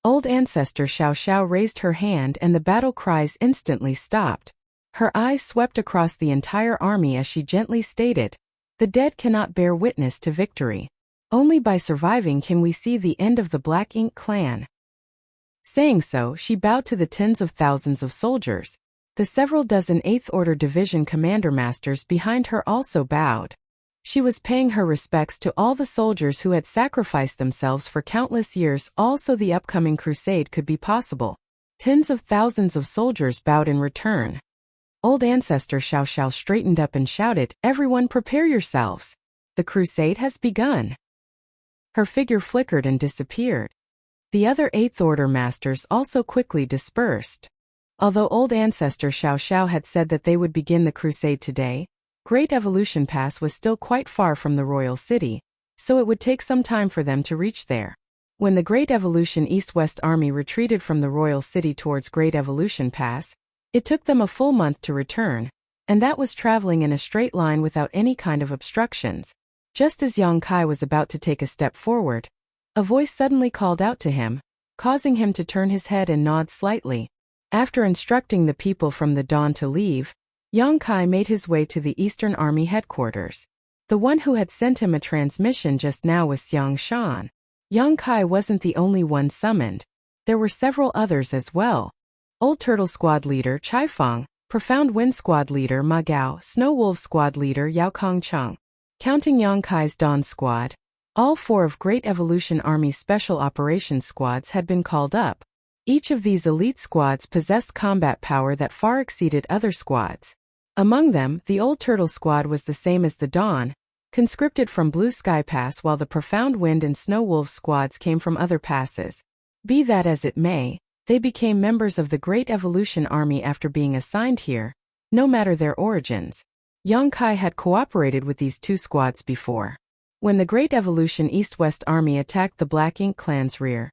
Old Ancestor Xiao Xiao raised her hand and the battle cries instantly stopped. Her eyes swept across the entire army as she gently stated, "The dead cannot bear witness to victory. Only by surviving can we see the end of the Black Ink clan." Saying so, she bowed to the tens of thousands of soldiers. The several dozen 8th Order Division Commander Masters behind her also bowed. She was paying her respects to all the soldiers who had sacrificed themselves for countless years all so the upcoming crusade could be possible. Tens of thousands of soldiers bowed in return. Old Ancestor Xiao Xiao straightened up and shouted, "Everyone prepare yourselves! The crusade has begun!" Her figure flickered and disappeared. The other 8th Order Masters also quickly dispersed. Although Old Ancestor Xiao Xiao had said that they would begin the crusade today, Great Evolution Pass was still quite far from the royal city, so it would take some time for them to reach there. When the Great Evolution East-West Army retreated from the royal city towards Great Evolution Pass, it took them a full month to return, and that was traveling in a straight line without any kind of obstructions. Just as Yang Kai was about to take a step forward, a voice suddenly called out to him, causing him to turn his head and nod slightly. After instructing the people from the dawn to leave, Yang Kai made his way to the Eastern Army headquarters. The one who had sent him a transmission just now was Xiang Shan. Yang Kai wasn't the only one summoned. There were several others as well. Old Turtle Squad Leader Chai Fang, Profound Wind Squad Leader Ma Gao, Snow Wolf Squad Leader Yao Kong Cheng. Counting Yang Kai's Dawn Squad, all 4 of Great Evolution Army's Special Operations Squads had been called up. Each of these elite squads possessed combat power that far exceeded other squads. Among them, the Old Turtle Squad was the same as the Dawn, conscripted from Blue Sky Pass, while the Profound Wind and Snow Wolf squads came from other passes. Be that as it may, they became members of the Great Evolution Army after being assigned here, no matter their origins. Yang Kai had cooperated with these 2 squads before. When the Great Evolution East-West Army attacked the Black Ink clan's rear,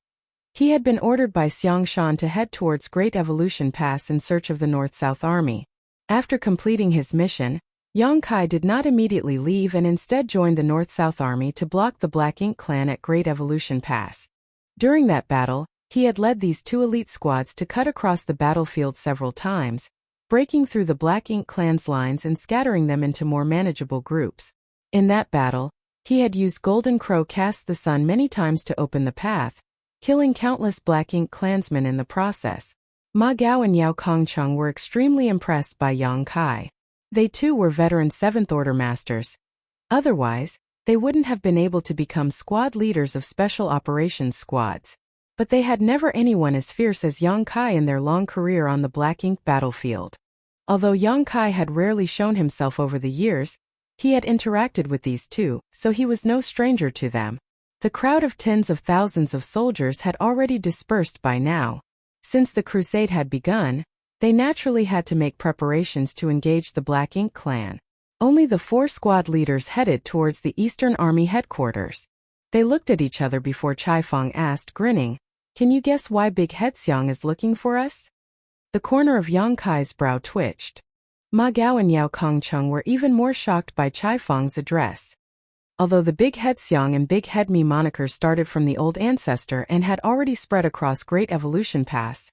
he had been ordered by Xiang Shan to head towards Great Evolution Pass in search of the North-South Army. After completing his mission, Yang Kai did not immediately leave and instead joined the North-South Army to block the Black Ink clan at Great Evolution Pass. During that battle, he had led these 2 elite squads to cut across the battlefield several times, breaking through the Black Ink clan's lines and scattering them into more manageable groups. In that battle, he had used Golden Crow Cast the Sun many times to open the path, killing countless Black Ink clansmen in the process. Ma Gao and Yao Kongcheng were extremely impressed by Yang Kai. They too were veteran 7th Order Masters. Otherwise, they wouldn't have been able to become squad leaders of Special Operations Squads. But they had never anyone as fierce as Yang Kai in their long career on the Black Ink battlefield. Although Yang Kai had rarely shown himself over the years, he had interacted with these 2, so he was no stranger to them. The crowd of tens of thousands of soldiers had already dispersed by now. Since the crusade had begun, they naturally had to make preparations to engage the Black Ink clan. Only the 4 squad leaders headed towards the Eastern Army headquarters. They looked at each other before Chai Fang asked, grinning, "Can you guess why Big Head Xiang is looking for us?" The corner of Yang Kai's brow twitched. Ma Gao and Yao Kongcheng were even more shocked by Chai Fang's address. Although the Big Head Xiang and Big Head Me monikers started from the old ancestor and had already spread across Great Evolution Pass,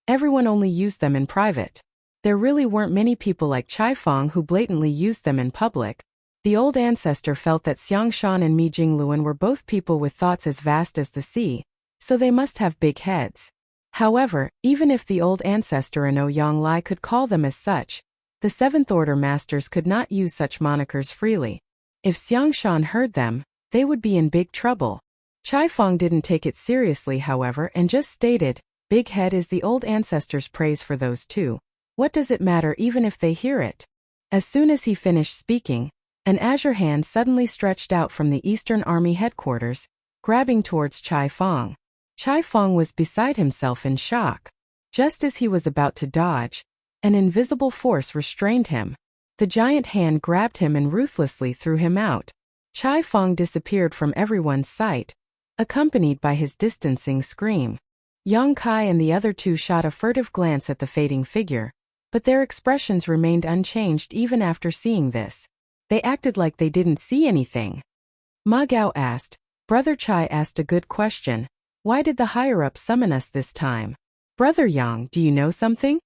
everyone only used them in private. There really weren't many people like Chai Fang who blatantly used them in public. The old ancestor felt that Xiang Shan and Mi Jingluan were both people with thoughts as vast as the sea, so they must have big heads. However, even if the old ancestor and Ouyang Lai could call them as such, the 7th Order Masters could not use such monikers freely. If Xiang Shan heard them, they would be in big trouble. Chai Fang didn't take it seriously, however, and just stated, "Big Head is the old ancestor's praise for those 2. What does it matter even if they hear it?" As soon as he finished speaking, an azure hand suddenly stretched out from the Eastern Army headquarters, grabbing towards Chai Fang. Chai Fang was beside himself in shock. Just as he was about to dodge, an invisible force restrained him. The giant hand grabbed him and ruthlessly threw him out. Chai Fang disappeared from everyone's sight, accompanied by his distancing scream. Yang Kai and the other two shot a furtive glance at the fading figure, but their expressions remained unchanged even after seeing this. They acted like they didn't see anything. Ma Gao asked, Brother Chai asked a good question. Why did the higher-ups summon us this time? Brother Yang, do you know something?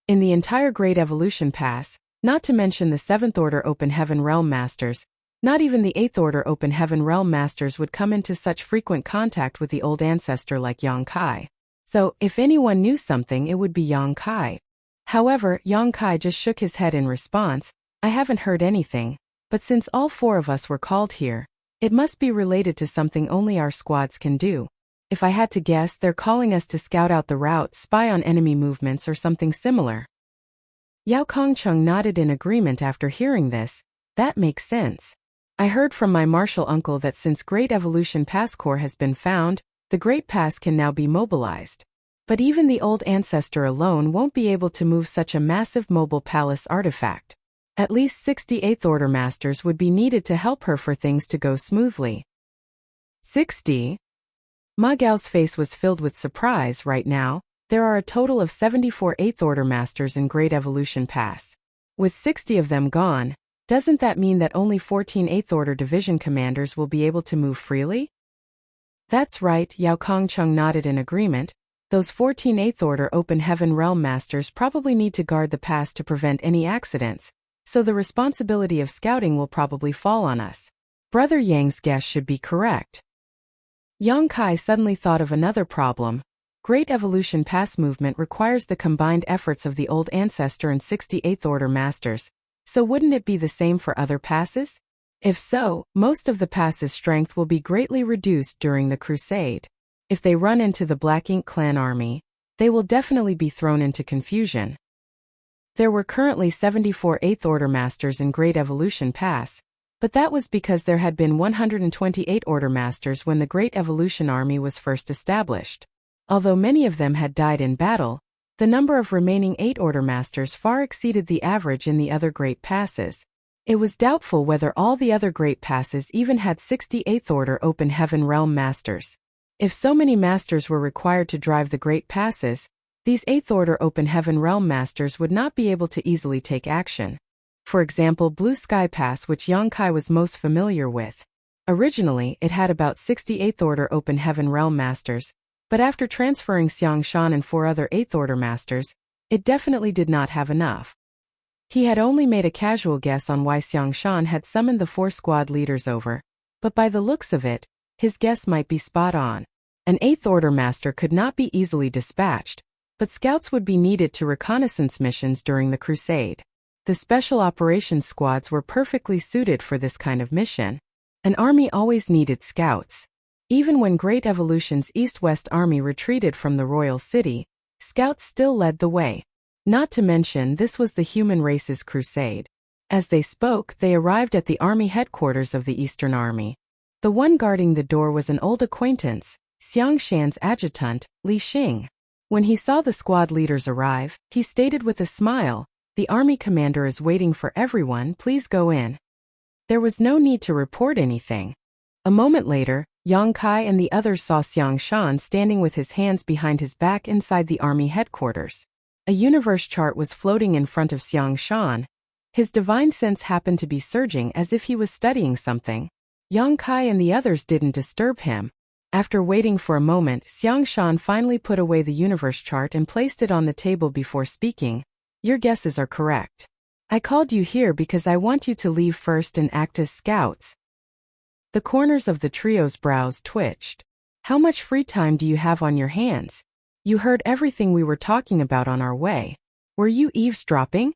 In the entire Great Evolution Pass, not to mention the 7th Order Open Heaven Realm Masters, not even the 8th Order Open Heaven Realm Masters would come into such frequent contact with the old ancestor like Yang Kai. So, if anyone knew something, it would be Yang Kai. However, Yang Kai just shook his head in response. I haven't heard anything, but since all 4 of us were called here, it must be related to something only our squads can do. If I had to guess, they're calling us to scout out the route, spy on enemy movements or something similar. Yao Kongcheng nodded in agreement after hearing this. That makes sense. I heard from my martial uncle that since Great Evolution Pass Core has been found, the Great Pass can now be mobilized. But even the old ancestor alone won't be able to move such a massive mobile palace artifact. At least 68th Order Masters would be needed to help her for things to go smoothly. 60? Ma Gao's face was filled with surprise. Right now, there are a total of 74 8th Order Masters in Great Evolution Pass. With 60 of them gone, doesn't that mean that only 14 8th Order Division Commanders will be able to move freely? That's right, Yao Kongcheng nodded in agreement. Those 14 8th Order Open Heaven Realm Masters probably need to guard the pass to prevent any accidents, so the responsibility of scouting will probably fall on us. Brother Yang's guess should be correct. Yang Kai suddenly thought of another problem. Great Evolution Pass movement requires the combined efforts of the old ancestor and 68th Order Masters, so wouldn't it be the same for other passes? If so, most of the pass's strength will be greatly reduced during the crusade. If they run into the Black Ink clan army, they will definitely be thrown into confusion. There were currently 74 8th Order Masters in Great Evolution Pass, but that was because there had been 128 Order Masters when the Great Evolution Army was first established. Although many of them had died in battle, the number of remaining 8 Order Masters far exceeded the average in the other Great Passes. It was doubtful whether all the other Great Passes even had 68th Order Open Heaven Realm Masters. If so many Masters were required to drive the Great Passes, these 8th Order Open Heaven Realm Masters would not be able to easily take action. For example, Blue Sky Pass, which Yang Kai was most familiar with. Originally, it had about 68th Order Open Heaven Realm Masters, but after transferring Xiang Shan and 4 other 8th Order Masters, it definitely did not have enough. He had only made a casual guess on why Xiang Shan had summoned the 4 squad leaders over, but by the looks of it, his guess might be spot on. An 8th Order Master could not be easily dispatched, but scouts would be needed to reconnaissance missions during the crusade. The special operations squads were perfectly suited for this kind of mission. An army always needed scouts. Even when Great Evolution's East-West Army retreated from the royal city, scouts still led the way. Not to mention, this was the human race's crusade. As they spoke, they arrived at the army headquarters of the Eastern Army. The one guarding the door was an old acquaintance, Xiang Shan's adjutant, Li Xing. When he saw the squad leaders arrive, he stated with a smile, "The army commander is waiting for everyone, please go in." There was no need to report anything. A moment later, Yang Kai and the others saw Xiang Shan standing with his hands behind his back inside the army headquarters. A universe chart was floating in front of Xiang Shan. His divine sense happened to be surging as if he was studying something. Yang Kai and the others didn't disturb him. After waiting for a moment, Xiang Shan finally put away the universe chart and placed it on the table before speaking. Your guesses are correct. I called you here because I want you to leave first and act as scouts. The corners of the trio's brows twitched. How much free time do you have on your hands? You heard everything we were talking about on our way. Were you eavesdropping?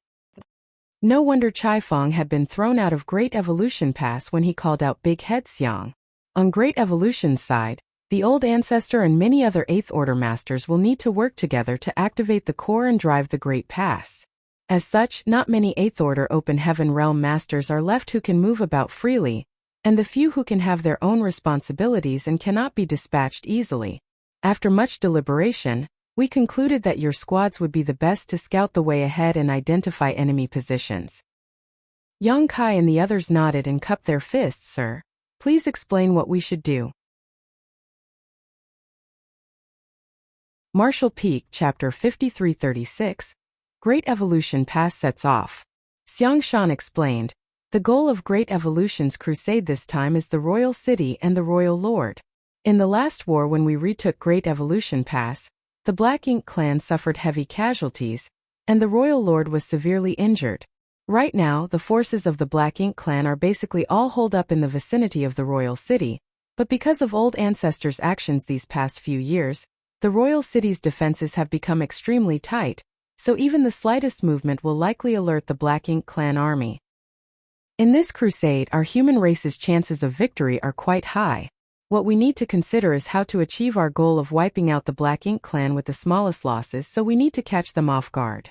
No wonder Chai Fong had been thrown out of Great Evolution Pass when he called out Big Head Xiang. On Great Evolution's side, the old ancestor and many other 8th Order Masters will need to work together to activate the core and drive the Great Pass. As such, not many 8th Order Open Heaven Realm Masters are left who can move about freely, and the few who can have their own responsibilities and cannot be dispatched easily. After much deliberation, we concluded that your squads would be the best to scout the way ahead and identify enemy positions. Yang Kai and the others nodded and cupped their fists. Sir, please explain what we should do. Marshall Peak, Chapter 5336. Great Evolution Pass sets off. Xiangshan explained, the goal of Great Evolution's crusade this time is the Royal City and the Royal Lord. In the last war when we retook Great Evolution Pass, the Black Ink clan suffered heavy casualties, and the Royal Lord was severely injured. Right now, the forces of the Black Ink clan are basically all holed up in the vicinity of the Royal City, but because of old ancestors' actions these past few years, the Royal City's defenses have become extremely tight, so even the slightest movement will likely alert the Black Ink clan army. In this crusade, our human race's chances of victory are quite high. What we need to consider is how to achieve our goal of wiping out the Black Ink clan with the smallest losses, so we need to catch them off guard.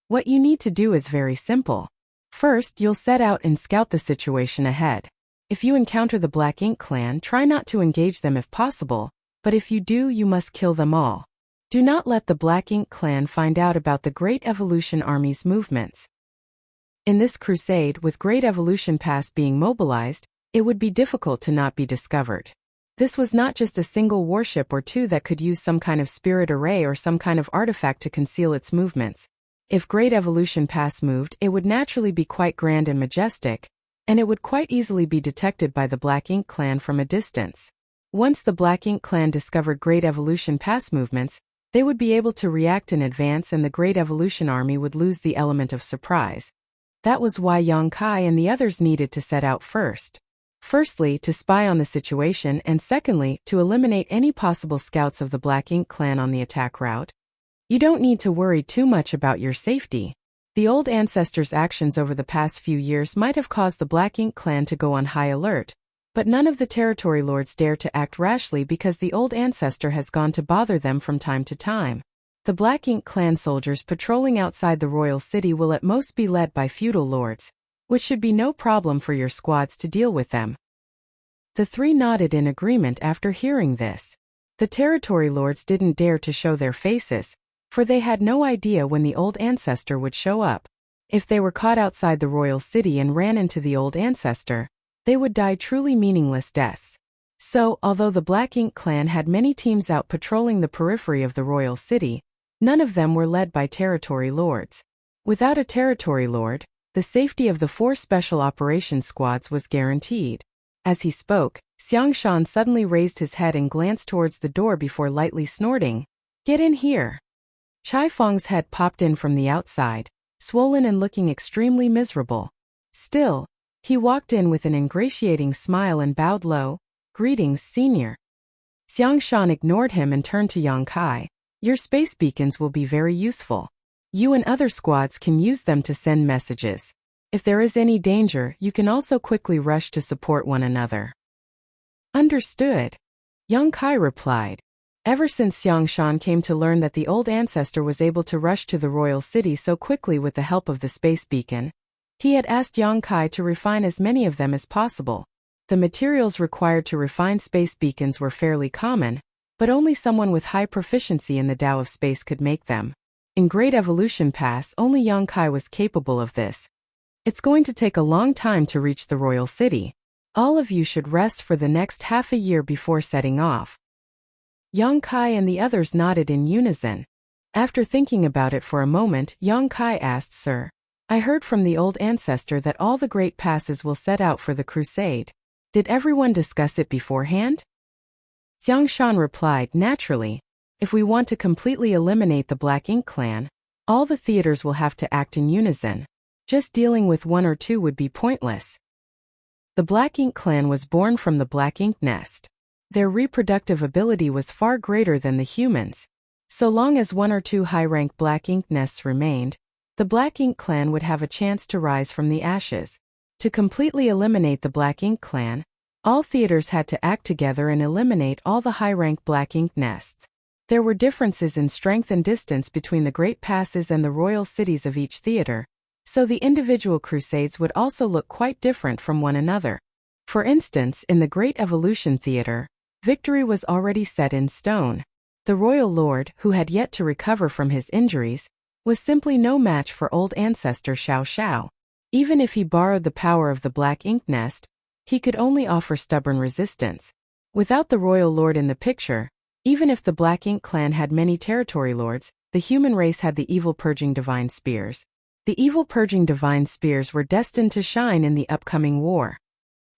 What you need to do is very simple. First, you'll set out and scout the situation ahead. If you encounter the Black Ink clan, try not to engage them if possible, but if you do, you must kill them all. Do not let the Black Ink clan find out about the Great Evolution Army's movements. In this crusade, with Great Evolution Pass being mobilized, it would be difficult to not be discovered. This was not just a single warship or two that could use some kind of spirit array or some kind of artifact to conceal its movements. If Great Evolution Pass moved, it would naturally be quite grand and majestic, and it would quite easily be detected by the Black Ink clan from a distance. Once the Black Ink clan discovered Great Evolution Pass movements, they would be able to react in advance and the Great Evolution Army would lose the element of surprise. That was why Yang Kai and the others needed to set out first. Firstly, to spy on the situation, and secondly, to eliminate any possible scouts of the Black Ink clan on the attack route. You don't need to worry too much about your safety. The old ancestors' actions over the past few years might have caused the Black Ink clan to go on high alert, but none of the territory lords dare to act rashly because the old ancestor has gone to bother them from time to time. The Black Ink clan soldiers patrolling outside the royal city will at most be led by feudal lords, which should be no problem for your squads to deal with them. The three nodded in agreement after hearing this. The territory lords didn't dare to show their faces, for they had no idea when the old ancestor would show up. If they were caught outside the royal city and ran into the old ancestor, they would die truly meaningless deaths. So, although the Black Ink clan had many teams out patrolling the periphery of the royal city, none of them were led by territory lords. Without a territory lord, the safety of the 4 special operations squads was guaranteed. As he spoke, Xiangshan suddenly raised his head and glanced towards the door before lightly snorting, "Get in here." Chai Feng's head popped in from the outside, swollen and looking extremely miserable. Still, he walked in with an ingratiating smile and bowed low, "Greetings, senior." Xiangshan ignored him and turned to Yang Kai. "Your space beacons will be very useful. You and other squads can use them to send messages. If there is any danger, you can also quickly rush to support one another." "Understood," Yang Kai replied. Ever since Xiangshan came to learn that the old ancestor was able to rush to the royal city so quickly with the help of the space beacon, he had asked Yang Kai to refine as many of them as possible. The materials required to refine space beacons were fairly common, but only someone with high proficiency in the Tao of space could make them. In Great Evolution Pass, only Yang Kai was capable of this. It's going to take a long time to reach the royal city. All of you should rest for the next half a year before setting off. Yang Kai and the others nodded in unison. After thinking about it for a moment, Yang Kai asked, "Sir, I heard from the old ancestor that all the great passes will set out for the crusade. Did everyone discuss it beforehand?" Xiangshan replied, "Naturally. If we want to completely eliminate the Black Ink clan, all the theaters will have to act in unison. Just dealing with one or two would be pointless." The Black Ink clan was born from the Black Ink nest. Their reproductive ability was far greater than the humans. So long as one or two high-rank Black Ink nests remained, the Black Ink clan would have a chance to rise from the ashes. To completely eliminate the Black Ink clan, all theaters had to act together and eliminate all the high-rank Black Ink nests. There were differences in strength and distance between the great passes and the royal cities of each theater, so the individual crusades would also look quite different from one another. For instance, in the Great Evolution Theater, victory was already set in stone. The royal lord, who had yet to recover from his injuries, was simply no match for old ancestor Xiao Xiao. Even if he borrowed the power of the Black Ink nest, he could only offer stubborn resistance. Without the royal lord in the picture, Even if the Black Ink clan had many territory lords, the human race had the evil purging divine spears. The evil purging divine spears were destined to shine in the upcoming war.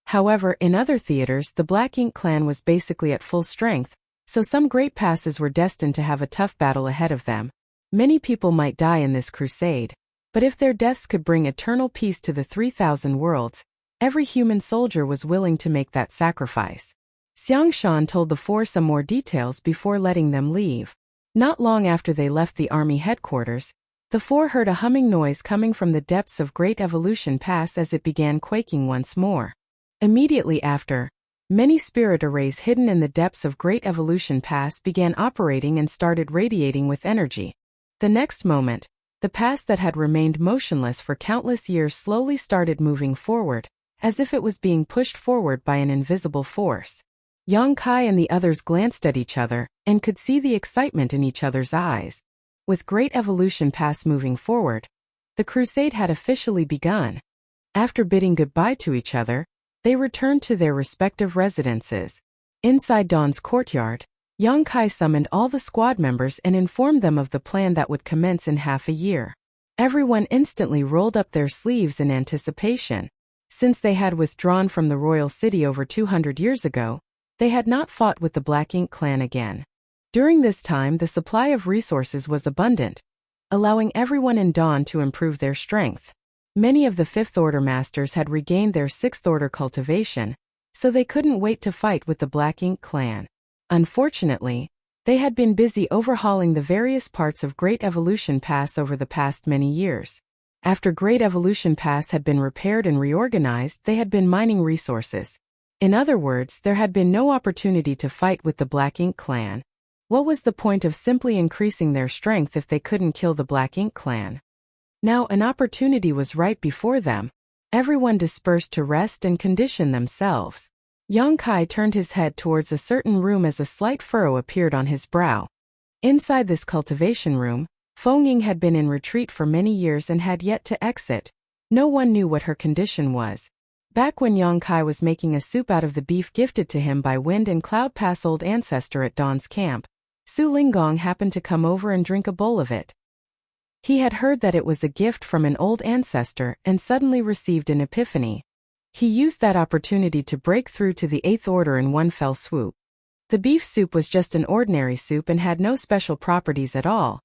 However, in other theaters, the Black Ink clan was basically at full strength, so some great passes were destined to have a tough battle ahead of them. Many people might die in this crusade, but if their deaths could bring eternal peace to the 3,000 worlds, every human soldier was willing to make that sacrifice. Xiang Shan told the four some more details before letting them leave. Not long after they left the army headquarters, the four heard a humming noise coming from the depths of Great Evolution Pass as it began quaking once more. Immediately after, many spirit arrays hidden in the depths of Great Evolution Pass began operating and started radiating with energy. The next moment, the pass that had remained motionless for countless years slowly started moving forward, as if it was being pushed forward by an invisible force. Yang Kai and the others glanced at each other and could see the excitement in each other's eyes. With Great Evolution Pass moving forward, the crusade had officially begun. After bidding goodbye to each other, they returned to their respective residences. Inside Dawn's courtyard, Yang Kai summoned all the squad members and informed them of the plan that would commence in half a year. Everyone instantly rolled up their sleeves in anticipation. Since they had withdrawn from the royal city over 200 years ago, they had not fought with the Black Ink clan again. During this time, the supply of resources was abundant, allowing everyone in Dawn to improve their strength. Many of the Fifth Order masters had regained their Sixth Order cultivation, so they couldn't wait to fight with the Black Ink clan. Unfortunately, they had been busy overhauling the various parts of Great Evolution Pass over the past many years. After Great Evolution Pass had been repaired and reorganized, they had been mining resources. In other words, there had been no opportunity to fight with the Black Ink clan. What was the point of simply increasing their strength if they couldn't kill the Black Ink clan? Now an opportunity was right before them. Everyone dispersed to rest and condition themselves. Yang Kai turned his head towards a certain room as a slight furrow appeared on his brow. Inside this cultivation room, Feng Ying had been in retreat for many years and had yet to exit. No one knew what her condition was. Back when Yang Kai was making a soup out of the beef gifted to him by Wind and Cloud Pass old ancestor at Dawn's camp, Su Linggong happened to come over and drink a bowl of it. He had heard that it was a gift from an old ancestor and suddenly received an epiphany. He used that opportunity to break through to the Eighth Order in one fell swoop. The beef soup was just an ordinary soup and had no special properties at all.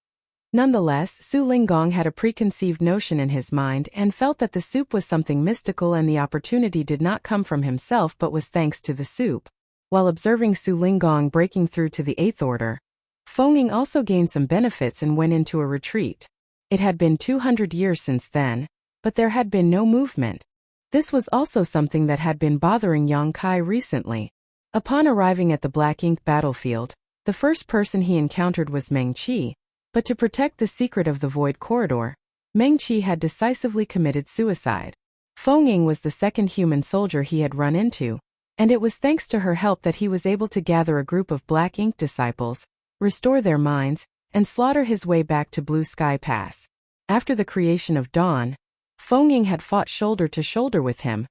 Nonetheless, Su Linggong had a preconceived notion in his mind and felt that the soup was something mystical, and the opportunity did not come from himself but was thanks to the soup. While observing Su Linggong breaking through to the Eighth Order, Feng Ying also gained some benefits and went into a retreat. It had been 200 years since then, but there had been no movement. This was also something that had been bothering Yang Kai recently. Upon arriving at the Black Ink battlefield, the first person he encountered was Meng Qi, but to protect the secret of the Void Corridor, Meng Qi had decisively committed suicide. Feng Ying was the second human soldier he had run into, and it was thanks to her help that he was able to gather a group of Black Ink disciples, restore their minds, and slaughter his way back to Blue Sky Pass. After the creation of Dawn, Feng Ying had fought shoulder to shoulder with him,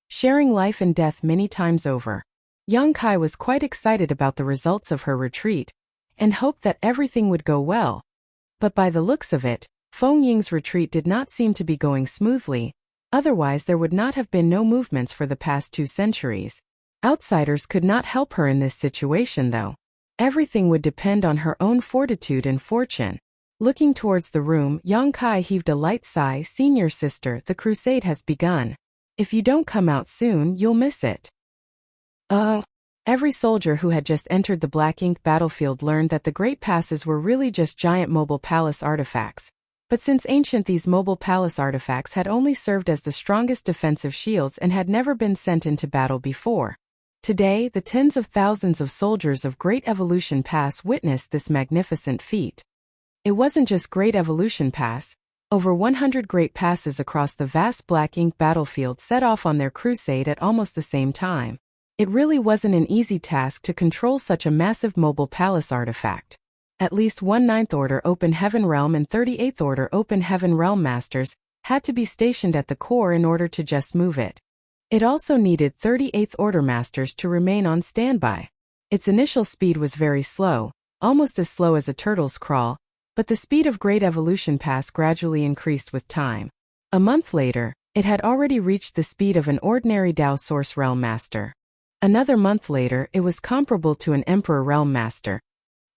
sharing life and death many times over. Yang Kai was quite excited about the results of her retreat, and hoped that everything would go well. But by the looks of it, Feng Ying's retreat did not seem to be going smoothly, otherwise there would not have been no movements for the past 2 centuries. Outsiders could not help her in this situation though. Everything would depend on her own fortitude and fortune. Looking towards the room, Yang Kai heaved a light sigh. "Senior sister, the crusade has begun. If you don't come out soon, you'll miss it." Every soldier who had just entered the Black Ink battlefield learned that the Great Passes were really just giant mobile palace artifacts. But since ancient, these mobile palace artifacts had only served as the strongest defensive shields and had never been sent into battle before. Today, the tens of thousands of soldiers of Great Evolution Pass witnessed this magnificent feat. It wasn't just Great Evolution Pass. Over 100 Great Passes across the vast Black Ink battlefield set off on their crusade at almost the same time. It really wasn't an easy task to control such a massive mobile palace artifact. At least 1 Ninth Order Open Heaven Realm and 38th Order Open Heaven Realm Masters had to be stationed at the core in order to just move it. It also needed 38th Order Masters to remain on standby. Its initial speed was very slow, almost as slow as a turtle's crawl, but the speed of Great Evolution Pass gradually increased with time. A month later, it had already reached the speed of an ordinary Dao Source Realm Master. Another month later, it was comparable to an Emperor Realm Master.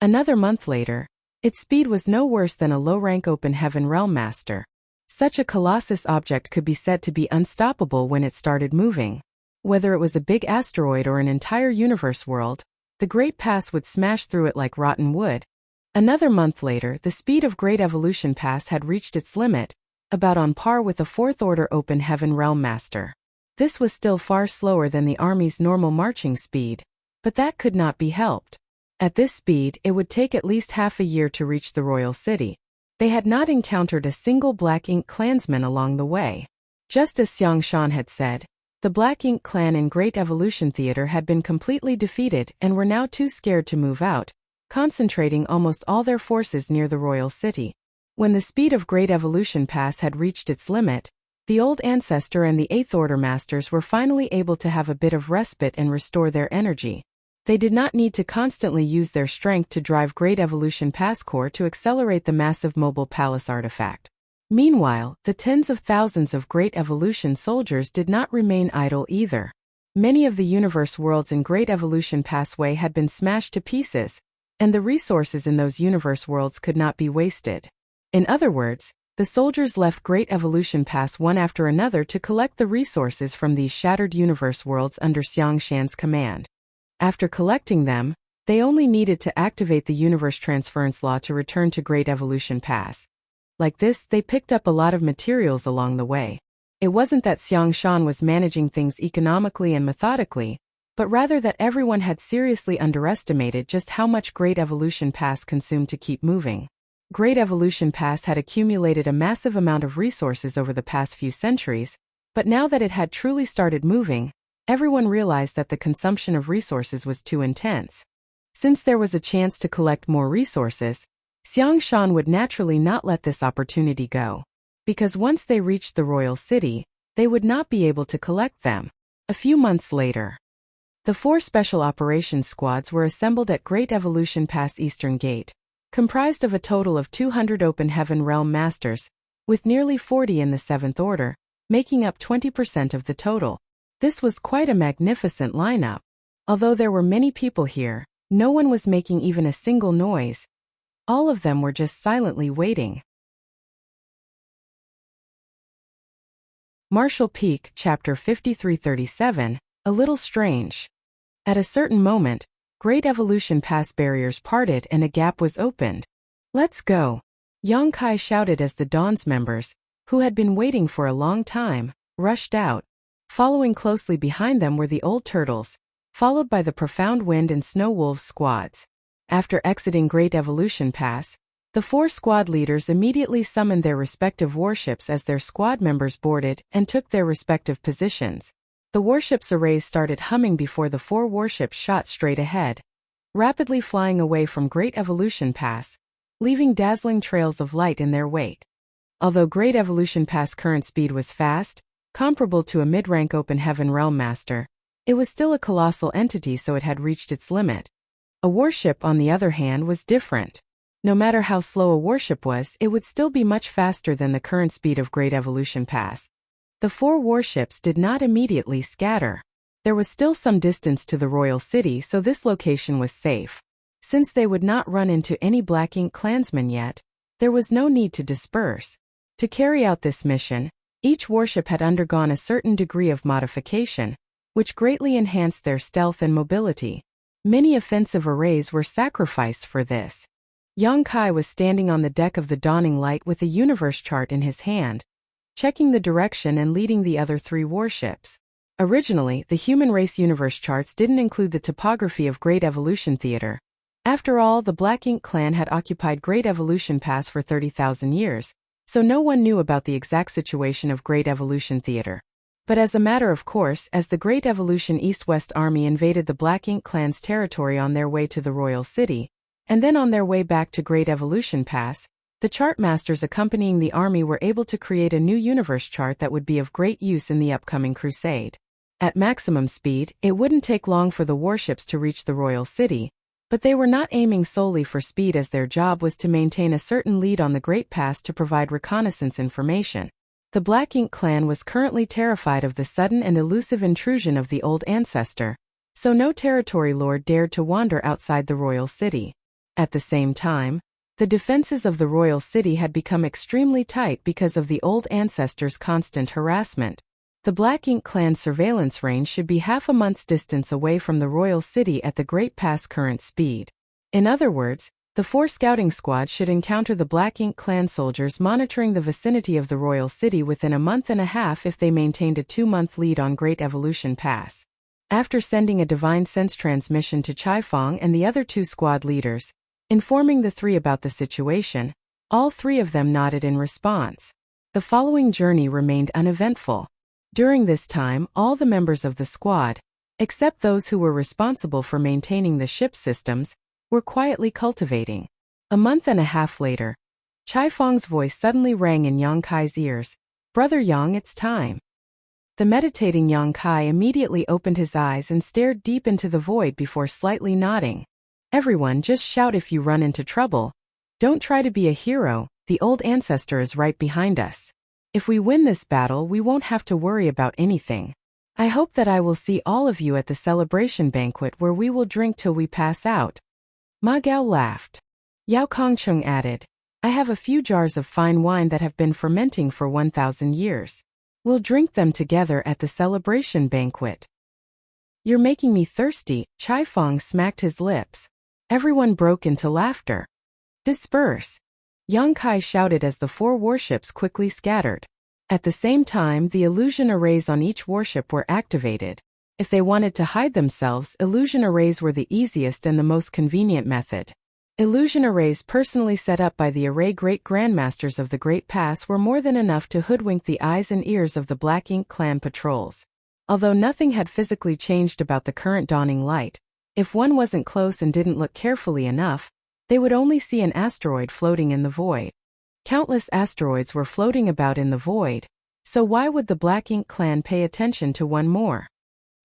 Another month later, its speed was no worse than a low-rank Open Heaven Realm Master. Such a colossus object could be said to be unstoppable when it started moving. Whether it was a big asteroid or an entire universe world, the Great Pass would smash through it like rotten wood. Another month later, the speed of Great Evolution Pass had reached its limit, about on par with a fourth-order Open Heaven Realm Master. This was still far slower than the army's normal marching speed, but that could not be helped. At this speed, it would take at least half a year to reach the royal city. They had not encountered a single Black Ink clansman along the way. Just as Xiang Shan had said, the Black Ink clan in Great Evolution Theater had been completely defeated and were now too scared to move out, concentrating almost all their forces near the royal city. When the speed of Great Evolution Pass had reached its limit, the old ancestor and the Eighth Order Masters were finally able to have a bit of respite and restore their energy. They did not need to constantly use their strength to drive Great Evolution Pass core to accelerate the massive mobile palace artifact. Meanwhile, the tens of thousands of Great Evolution soldiers did not remain idle either. Many of the universe worlds in Great Evolution Passway had been smashed to pieces, and the resources in those universe worlds could not be wasted. In other words, the soldiers left Great Evolution Pass one after another to collect the resources from these shattered universe worlds under Xiang Shan's command. After collecting them, they only needed to activate the universe transference law to return to Great Evolution Pass. Like this, they picked up a lot of materials along the way. It wasn't that Xiang Shan was managing things economically and methodically, but rather that everyone had seriously underestimated just how much Great Evolution Pass consumed to keep moving. Great Evolution Pass had accumulated a massive amount of resources over the past few centuries, but now that it had truly started moving, everyone realized that the consumption of resources was too intense. Since there was a chance to collect more resources, Xiang Shan would naturally not let this opportunity go. Because once they reached the royal city, they would not be able to collect them. A few months later, the 4 special operations squads were assembled at Great Evolution Pass Eastern Gate, comprised of a total of 200 Open Heaven Realm Masters, with nearly 40 in the 7th Order, making up 20% of the total. This was quite a magnificent lineup. Although there were many people here, no one was making even a single noise. All of them were just silently waiting. Martial Peak, Chapter 5337, A Little Strange. At a certain moment, Great Evolution Pass barriers parted and a gap was opened. "Let's go," Yang Kai shouted as the Dawn's members, who had been waiting for a long time, rushed out. Following closely behind them were the Old Turtles, followed by the Profound Wind and Snow Wolves squads. After exiting Great Evolution Pass, the 4 squad leaders immediately summoned their respective warships as their squad members boarded and took their respective positions. The warships' arrays started humming before the 4 warships shot straight ahead, rapidly flying away from Great Evolution Pass, leaving dazzling trails of light in their wake. Although Great Evolution Pass current speed was fast, comparable to a mid-rank Open Heaven Realm Master, it was still a colossal entity, so it had reached its limit. A warship, on the other hand, was different. No matter how slow a warship was, it would still be much faster than the current speed of Great Evolution Pass. The 4 warships did not immediately scatter. There was still some distance to the royal city, so this location was safe. Since they would not run into any Black Ink clansmen yet, there was no need to disperse. To carry out this mission, each warship had undergone a certain degree of modification, which greatly enhanced their stealth and mobility. Many offensive arrays were sacrificed for this. Yang Kai was standing on the deck of the Dawning Light with a universe chart in his hand, checking the direction and leading the other 3 warships. Originally, the human race universe charts didn't include the topography of Great Evolution Theater. After all, the Black Ink clan had occupied Great Evolution Pass for 30,000 years, so no one knew about the exact situation of Great Evolution Theater. But as a matter of course, as the Great Evolution East-West Army invaded the Black Ink clan's territory on their way to the royal city, and then on their way back to Great Evolution Pass, the chart masters accompanying the army were able to create a new universe chart that would be of great use in the upcoming crusade. At maximum speed, it wouldn't take long for the warships to reach the royal city, but they were not aiming solely for speed, as their job was to maintain a certain lead on the Great Pass to provide reconnaissance information. The Black Ink clan was currently terrified of the sudden and elusive intrusion of the old ancestor, so no territory lord dared to wander outside the royal city. At the same time, the defenses of the royal city had become extremely tight because of the old ancestor's constant harassment. The Black Ink clan's surveillance range should be half a month's distance away from the royal city at the Great Pass current speed. In other words, the 4 scouting squads should encounter the Black Ink clan soldiers monitoring the vicinity of the royal city within a month and a half if they maintained a 2-month lead on Great Evolution Pass. After sending a divine sense transmission to Chai Fong and the other 2 squad leaders, informing the 3 about the situation, all 3 of them nodded in response. The following journey remained uneventful. During this time, all the members of the squad, except those who were responsible for maintaining the ship systems, were quietly cultivating. A month and a half later, Chai Fong's voice suddenly rang in Yang Kai's ears. "Brother Yang, it's time." The meditating Yang Kai immediately opened his eyes and stared deep into the void before slightly nodding. "Everyone, just shout if you run into trouble. Don't try to be a hero, the old ancestor is right behind us. If we win this battle, we won't have to worry about anything. I hope that I will see all of you at the celebration banquet where we will drink till we pass out." Ma Gao laughed. Yao Kongcheng added, "I have a few jars of fine wine that have been fermenting for 1,000 years. We'll drink them together at the celebration banquet." "You're making me thirsty," Chai Fong smacked his lips. Everyone broke into laughter. "Disperse!" Yang Kai shouted as the 4 warships quickly scattered. At the same time, the illusion arrays on each warship were activated. If they wanted to hide themselves, illusion arrays were the easiest and the most convenient method. Illusion arrays personally set up by the array great grandmasters of the Great Pass were more than enough to hoodwink the eyes and ears of the Black Ink clan patrols. Although nothing had physically changed about the current dawning light, if one wasn't close and didn't look carefully enough, they would only see an asteroid floating in the void. Countless asteroids were floating about in the void, so why would the Black Ink clan pay attention to one more?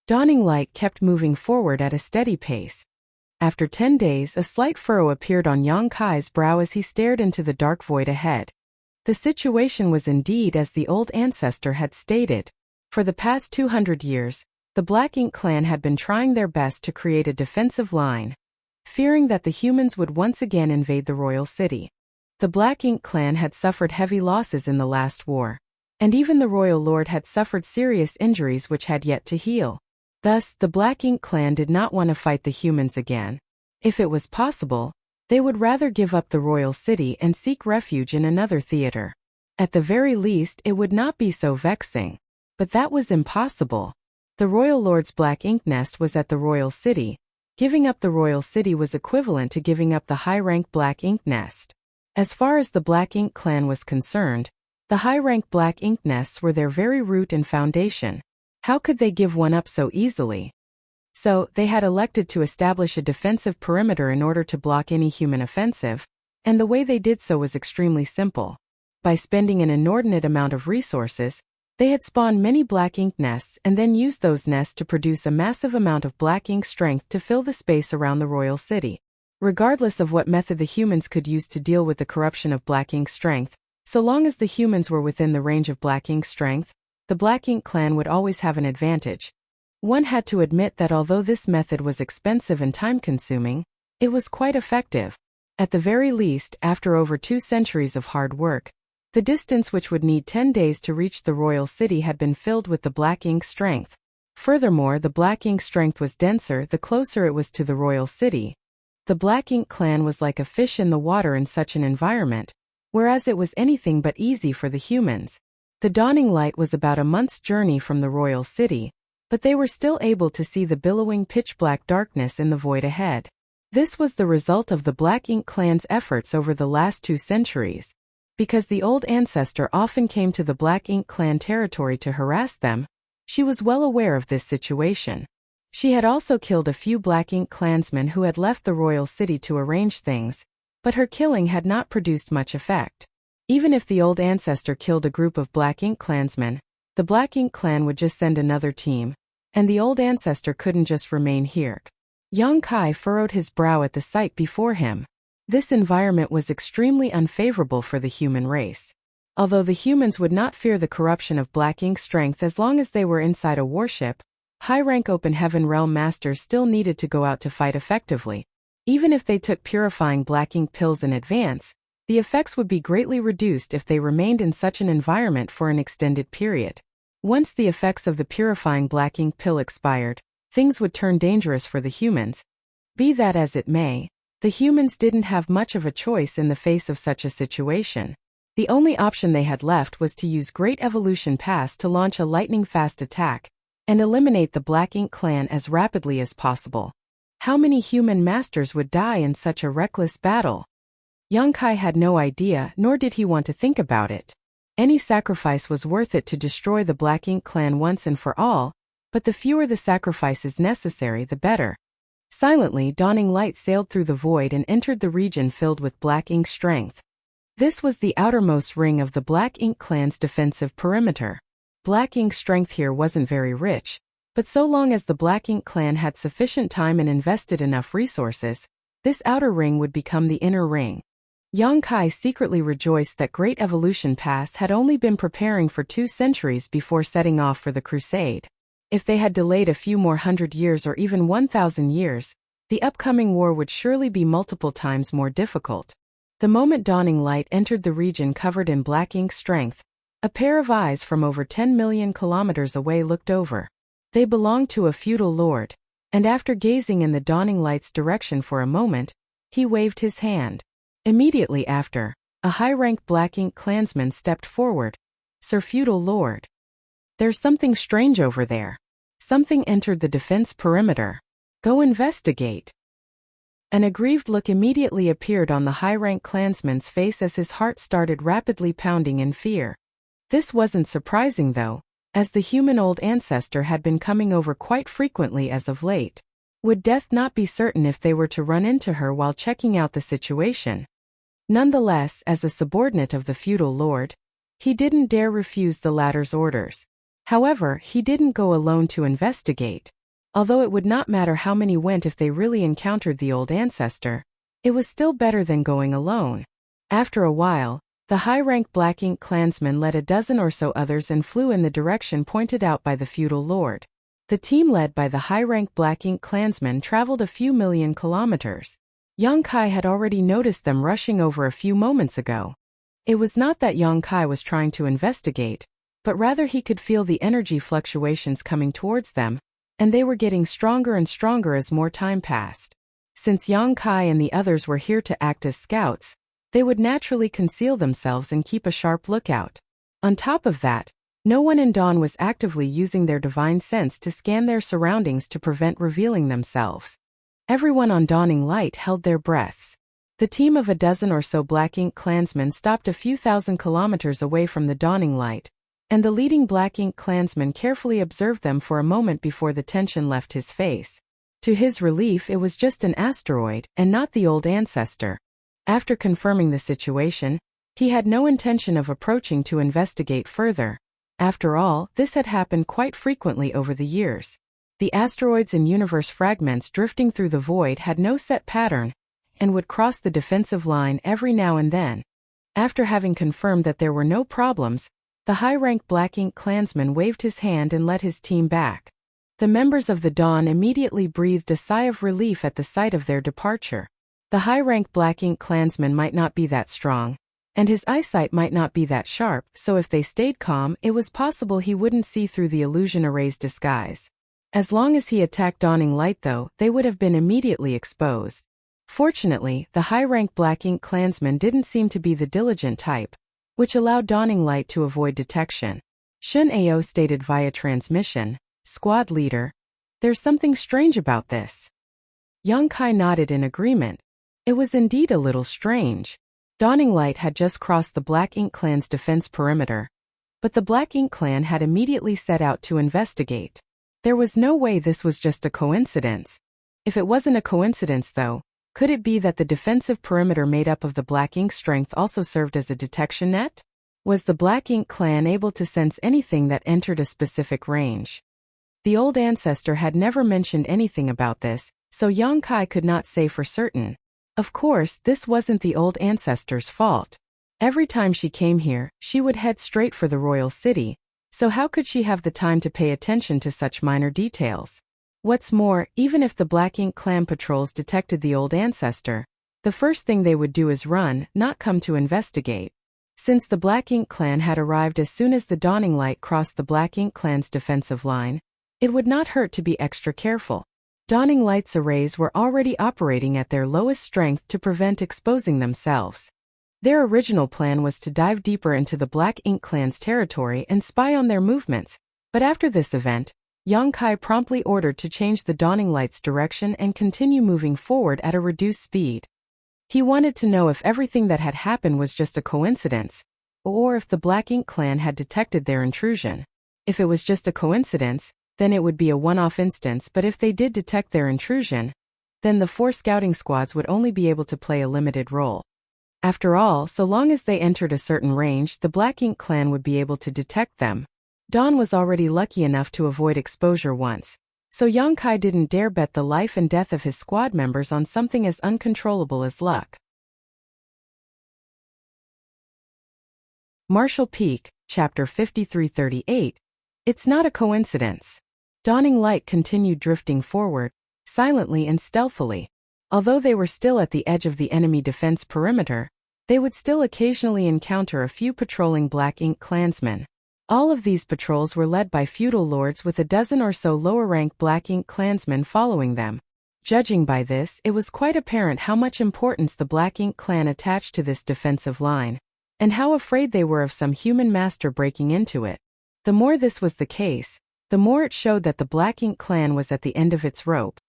Dawning light kept moving forward at a steady pace. After 10 days, a slight furrow appeared on Yang Kai's brow as he stared into the dark void ahead. The situation was indeed as the old ancestor had stated. For the past 200 years, the Black Ink clan had been trying their best to create a defensive line, fearing that the humans would once again invade the royal city. The Black Ink clan had suffered heavy losses in the last war, and even the royal lord had suffered serious injuries which had yet to heal. Thus, the Black Ink clan did not want to fight the humans again. If it was possible, they would rather give up the royal city and seek refuge in another theater. At the very least, it would not be so vexing. But that was impossible. The royal lord's Black Ink nest was at the royal city. Giving up the royal city was equivalent to giving up the high-rank Black Ink nest. As far as the Black Ink clan was concerned, the high-rank Black Ink nests were their very root and foundation. How could they give one up so easily? So, they had elected to establish a defensive perimeter in order to block any human offensive, and the way they did so was extremely simple. By spending an inordinate amount of resources, they had spawned many Black Ink nests and then used those nests to produce a massive amount of Black Ink strength to fill the space around the royal city. Regardless of what method the humans could use to deal with the corruption of Black Ink strength, so long as the humans were within the range of Black Ink strength, the Black Ink clan would always have an advantage. One had to admit that although this method was expensive and time-consuming, it was quite effective. At the very least, after over 2 centuries of hard work, the distance which would need 10 days to reach the royal city had been filled with the Black Ink strength. Furthermore, the Black Ink strength was denser the closer it was to the royal city. The Black Ink clan was like a fish in the water in such an environment, whereas it was anything but easy for the humans. The dawning light was about a month's journey from the royal city, but they were still able to see the billowing pitch-black darkness in the void ahead. This was the result of the Black Ink clan's efforts over the last 2 centuries. Because the old ancestor often came to the Black Ink clan territory to harass them, she was well aware of this situation. She had also killed a few Black Ink clansmen who had left the royal city to arrange things, but her killing had not produced much effect. Even if the old ancestor killed a group of Black Ink clansmen, the Black Ink clan would just send another team, And the old ancestor couldn't just remain here. Young Kai furrowed his brow at the sight before him. This environment was extremely unfavorable for the human race. Although the humans would not fear the corruption of black ink strength as long as they were inside a warship, high-rank open heaven realm masters still needed to go out to fight effectively. Even if they took purifying black ink pills in advance, the effects would be greatly reduced if they remained in such an environment for an extended period. Once the effects of the purifying black ink pill expired, things would turn dangerous for the humans. Be that as it may, the humans didn't have much of a choice in the face of such a situation. The only option they had left was to use Great Evolution Pass to launch a lightning-fast attack and eliminate the Black Ink clan as rapidly as possible. How many human masters would die in such a reckless battle? Young Kai had no idea, nor did he want to think about it. Any sacrifice was worth it to destroy the Black Ink clan once and for all, but the fewer the sacrifices necessary, the better. Silently, dawning light sailed through the void and entered the region filled with black ink strength. This was the outermost ring of the Black Ink clan's defensive perimeter. Black ink strength here wasn't very rich, but so long as the Black Ink clan had sufficient time and invested enough resources, this outer ring would become the inner ring. Yang Kai secretly rejoiced that Great Evolution Pass had only been preparing for 2 centuries before setting off for the crusade. If they had delayed a few more 100 years or even 1,000 years, the upcoming war would surely be multiple times more difficult. The moment dawning light entered the region covered in black ink strength, a pair of eyes from over 10 million kilometers away looked over. They belonged to a feudal lord, and after gazing in the dawning light's direction for a moment, he waved his hand. Immediately after, a high-rank black ink clansman stepped forward. "Sir Feudal Lord. There's something strange over there. Something entered the defense perimeter. Go investigate." An aggrieved look immediately appeared on the high-rank clansman's face as his heart started rapidly pounding in fear. This wasn't surprising though, as the human old ancestor had been coming over quite frequently as of late. Would death not be certain if they were to run into her while checking out the situation? Nonetheless, as a subordinate of the feudal lord, he didn't dare refuse the latter's orders. However, he didn't go alone to investigate. Although it would not matter how many went if they really encountered the old ancestor, it was still better than going alone. After a while, the high-rank Black Ink clansman led a dozen or so others and flew in the direction pointed out by the feudal lord. The team led by the high-rank Black Ink clansman traveled a few million kilometers. Yang Kai had already noticed them rushing over a few moments ago. It was not that Yang Kai was trying to investigate, but rather he could feel the energy fluctuations coming towards them, and they were getting stronger and stronger as more time passed. Since Yang Kai and the others were here to act as scouts, they would naturally conceal themselves and keep a sharp lookout. On top of that, no one in Dawn was actively using their divine sense to scan their surroundings to prevent revealing themselves. Everyone on Dawning Light held their breaths. The team of a dozen or so Black Ink clansmen stopped a few thousand kilometers away from the Dawning Light, and the leading Black Ink clansman carefully observed them for a moment before the tension left his face. To his relief, it was just an asteroid, and not the old ancestor. After confirming the situation, he had no intention of approaching to investigate further. After all, this had happened quite frequently over the years. The asteroids and universe fragments drifting through the void had no set pattern, and would cross the defensive line every now and then. After having confirmed that there were no problems, the high-rank Black Ink clansman waved his hand and led his team back. The members of the Dawn immediately breathed a sigh of relief at the sight of their departure. The high-rank Black Ink clansman might not be that strong, and his eyesight might not be that sharp, so if they stayed calm, it was possible he wouldn't see through the illusion array's disguise. As long as he attacked Dawning Light though, they would have been immediately exposed. Fortunately, the high-rank Black Ink clansman didn't seem to be the diligent type, which allowed Dawning Light to avoid detection. Shun Ao stated via transmission, "Squad leader, there's something strange about this." Yang Kai nodded in agreement. It was indeed a little strange. Dawning Light had just crossed the Black Ink clan's defense perimeter, but the Black Ink clan had immediately set out to investigate. There was no way this was just a coincidence. If it wasn't a coincidence though, could it be that the defensive perimeter made up of the Black Ink strength also served as a detection net? Was the Black Ink clan able to sense anything that entered a specific range? The old ancestor had never mentioned anything about this, so Yang Kai could not say for certain. Of course, this wasn't the old ancestor's fault. Every time she came here, she would head straight for the royal city, so how could she have the time to pay attention to such minor details? What's more, even if the Black Ink clan patrols detected the old ancestor, the first thing they would do is run, not come to investigate. Since the Black Ink clan had arrived as soon as the dawning light crossed the Black Ink clan's defensive line, it would not hurt to be extra careful. Dawning light's arrays were already operating at their lowest strength to prevent exposing themselves. Their original plan was to dive deeper into the Black Ink clan's territory and spy on their movements, but after this event, Yang Kai promptly ordered to change the dawning light's direction and continue moving forward at a reduced speed. He wanted to know if everything that had happened was just a coincidence, or if the Black Ink clan had detected their intrusion. If it was just a coincidence, then it would be a one-off instance, but if they did detect their intrusion, then the 4 scouting squads would only be able to play a limited role. After all, so long as they entered a certain range, the Black Ink clan would be able to detect them. Dawn was already lucky enough to avoid exposure once, so Yang Kai didn't dare bet the life and death of his squad members on something as uncontrollable as luck. Marshall Peak, Chapter 5338. It's not a coincidence. Dawning light continued drifting forward, silently and stealthily. Although they were still at the edge of the enemy defense perimeter, they would still occasionally encounter a few patrolling Black Ink clansmen. All of these patrols were led by feudal lords with a dozen or so lower-rank Black Ink clansmen following them. Judging by this, it was quite apparent how much importance the Black Ink clan attached to this defensive line, and how afraid they were of some human master breaking into it. The more this was the case, the more it showed that the Black Ink clan was at the end of its rope.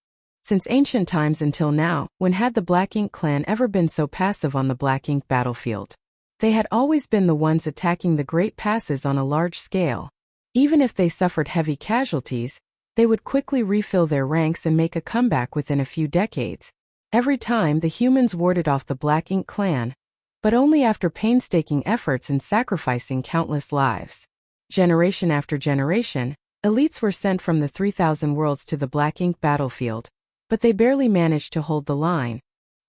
Since ancient times until now, when had the Black Ink clan ever been so passive on the Black Ink battlefield? They had always been the ones attacking the Great Passes on a large scale. Even if they suffered heavy casualties, they would quickly refill their ranks and make a comeback within a few decades. Every time the humans warded off the Black Ink clan, but only after painstaking efforts and sacrificing countless lives. Generation after generation, elites were sent from the 3,000 worlds to the Black Ink battlefield, but they barely managed to hold the line.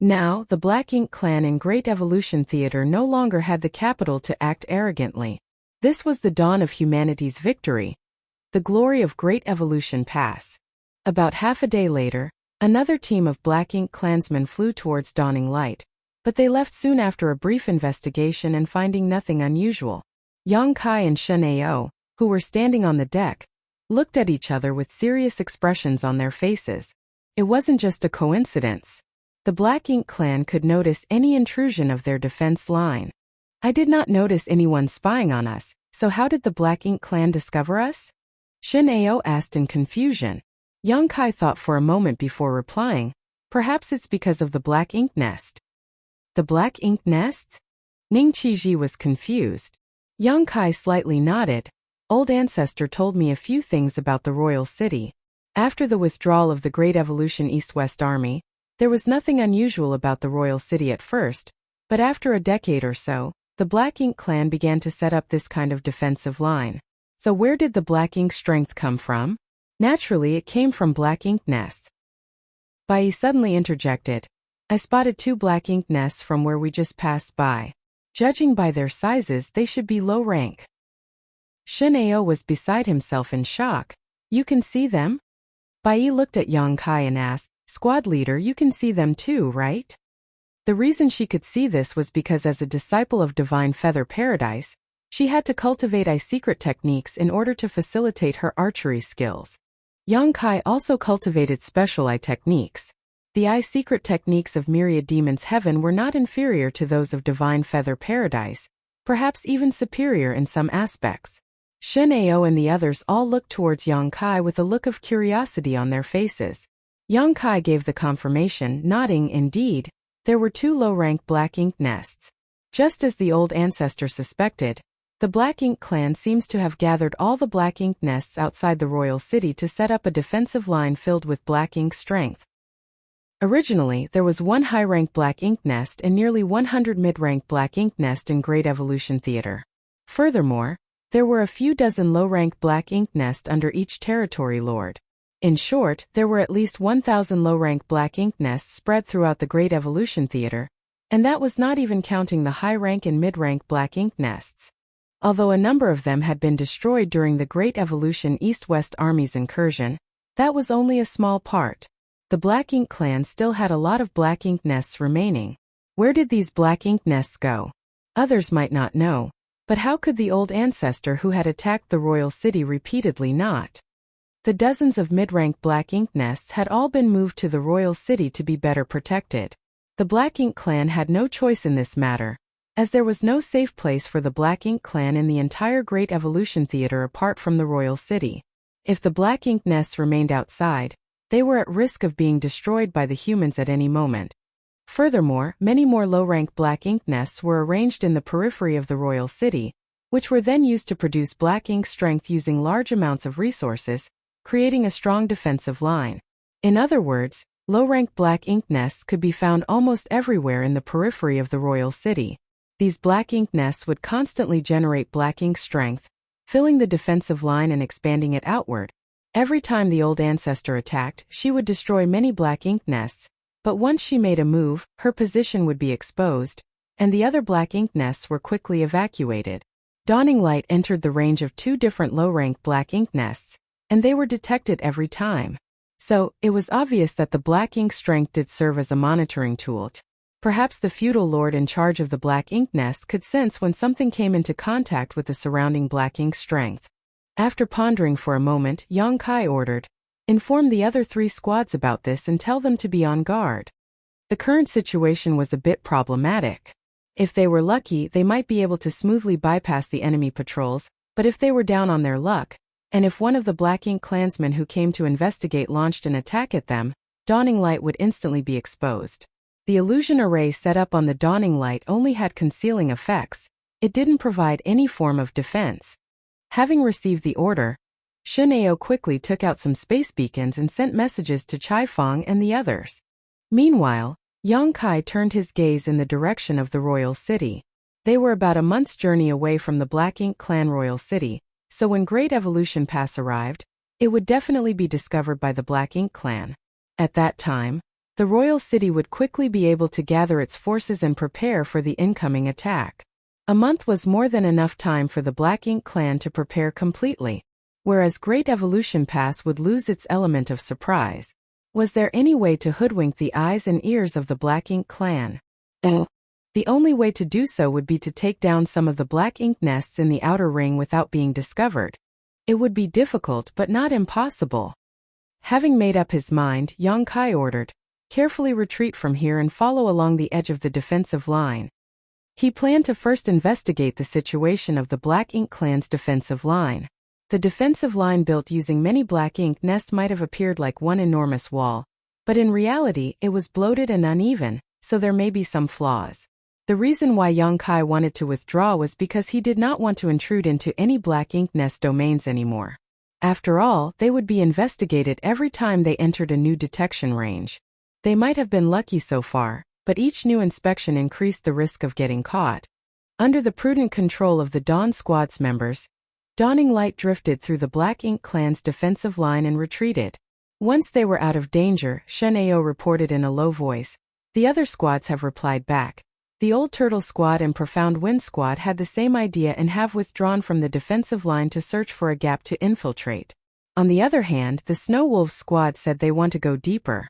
Now, the Black Ink clan in Great Evolution Theater no longer had the capital to act arrogantly. This was the dawn of humanity's victory, the glory of Great Evolution Pass. About half a day later, another team of Black Ink clansmen flew towards Dawning Light, but they left soon after a brief investigation and finding nothing unusual. Yang Kai and Shen Ao, who were standing on the deck, looked at each other with serious expressions on their faces. It wasn't just a coincidence. The Black Ink clan could notice any intrusion of their defense line. I did not notice anyone spying on us, so how did the Black Ink clan discover us? Shen Ao asked in confusion. Yang Kai thought for a moment before replying. Perhaps it's because of the Black Ink nest. The Black Ink nests? Ning Qiji was confused. Yang Kai slightly nodded. Old ancestor told me a few things about the royal city. After the withdrawal of the Great Evolution East-West Army, there was nothing unusual about the royal city at first, but after a decade or so, the Black Ink clan began to set up this kind of defensive line. So where did the Black Ink strength come from? Naturally, it came from Black Ink nests. Bai suddenly interjected. I spotted 2 Black Ink nests from where we just passed by. Judging by their sizes, they should be low rank. Shen Ao was beside himself in shock. You can see them? Bai looked at Yang Kai and asked, Squad leader, you can see them too, right? The reason she could see this was because as a disciple of Divine Feather Paradise, she had to cultivate eye secret techniques in order to facilitate her archery skills. Yang Kai also cultivated special eye techniques. The eye secret techniques of Myriad Demons Heaven were not inferior to those of Divine Feather Paradise, perhaps even superior in some aspects. Shen Ao and the others all looked towards Yang Kai with a look of curiosity on their faces. Yang Kai gave the confirmation, nodding. Indeed, there were 2 low-rank Black Ink nests. Just as the old ancestor suspected, the Black Ink clan seems to have gathered all the Black Ink nests outside the royal city to set up a defensive line filled with Black Ink strength. Originally, there was 1 high-rank Black Ink nest and nearly 100 mid-rank Black Ink nest in Great Evolution Theater. Furthermore, There were a few dozen low-rank black ink nests under each territory lord. In short, there were at least 1,000 low-rank black ink nests spread throughout the Great Evolution Theater, and that was not even counting the high-rank and mid-rank black ink nests. Although a number of them had been destroyed during the Great Evolution East-West Army's incursion, that was only a small part. The Black Ink clan still had a lot of black ink nests remaining. Where did these black ink nests go? Others might not know, but how could the old ancestor who had attacked the royal city repeatedly not? The dozens of mid-rank black ink nests had all been moved to the royal city to be better protected. The Black Ink clan had no choice in this matter, as there was no safe place for the Black Ink clan in the entire Great Evolution Theater apart from the royal city. If the black ink nests remained outside, they were at risk of being destroyed by the humans at any moment. Furthermore, many more low-rank black ink nests were arranged in the periphery of the royal city, which were then used to produce black ink strength using large amounts of resources, creating a strong defensive line. In other words, low-rank black ink nests could be found almost everywhere in the periphery of the royal city. These black ink nests would constantly generate black ink strength, filling the defensive line and expanding it outward. Every time the old ancestor attacked, she would destroy many black ink nests, but once she made a move, her position would be exposed, and the other black ink nests were quickly evacuated. Dawning light entered the range of 2 different low-rank black ink nests, and they were detected every time. So, it was obvious that the black ink strength did serve as a monitoring tool. Perhaps the feudal lord in charge of the black ink nest could sense when something came into contact with the surrounding black ink strength. After pondering for a moment, Yang Kai ordered, "Inform the other 3 squads about this and tell them to be on guard." The current situation was a bit problematic. If they were lucky, they might be able to smoothly bypass the enemy patrols, but if they were down on their luck, and if one of the Black Ink clansmen who came to investigate launched an attack at them, Dawning Light would instantly be exposed. The illusion array set up on the Dawning Light only had concealing effects. It didn't provide any form of defense. Having received the order, Shun Ao quickly took out some space beacons and sent messages to Chai Fong and the others. Meanwhile, Yang Kai turned his gaze in the direction of the royal city. They were about a month's journey away from the Black Ink clan royal city, so when Great Evolution Pass arrived, it would definitely be discovered by the Black Ink clan. At that time, the royal city would quickly be able to gather its forces and prepare for the incoming attack. A month was more than enough time for the Black Ink clan to prepare completely, whereas Great Evolution Pass would lose its element of surprise. Was there any way to hoodwink the eyes and ears of the Black Ink clan? The only way to do so would be to take down some of the black ink nests in the outer ring without being discovered. It would be difficult but not impossible. Having made up his mind, Yang Kai ordered, "Carefully retreat from here and follow along the edge of the defensive line." He planned to first investigate the situation of the Black Ink clan's defensive line. The defensive line built using many black ink nests might have appeared like one enormous wall, but in reality it was bloated and uneven, so there may be some flaws. The reason why Yang Kai wanted to withdraw was because he did not want to intrude into any black ink nest domains anymore. After all, they would be investigated every time they entered a new detection range. They might have been lucky so far, but each new inspection increased the risk of getting caught. Under the prudent control of the Dawn Squad's members, Dawning Light drifted through the Black Ink clan's defensive line and retreated. Once they were out of danger, Shen Ao reported in a low voice. The other squads have replied back. The Old Turtle Squad and Profound Wind Squad had the same idea and have withdrawn from the defensive line to search for a gap to infiltrate. On the other hand, the Snow Wolves Squad said they want to go deeper.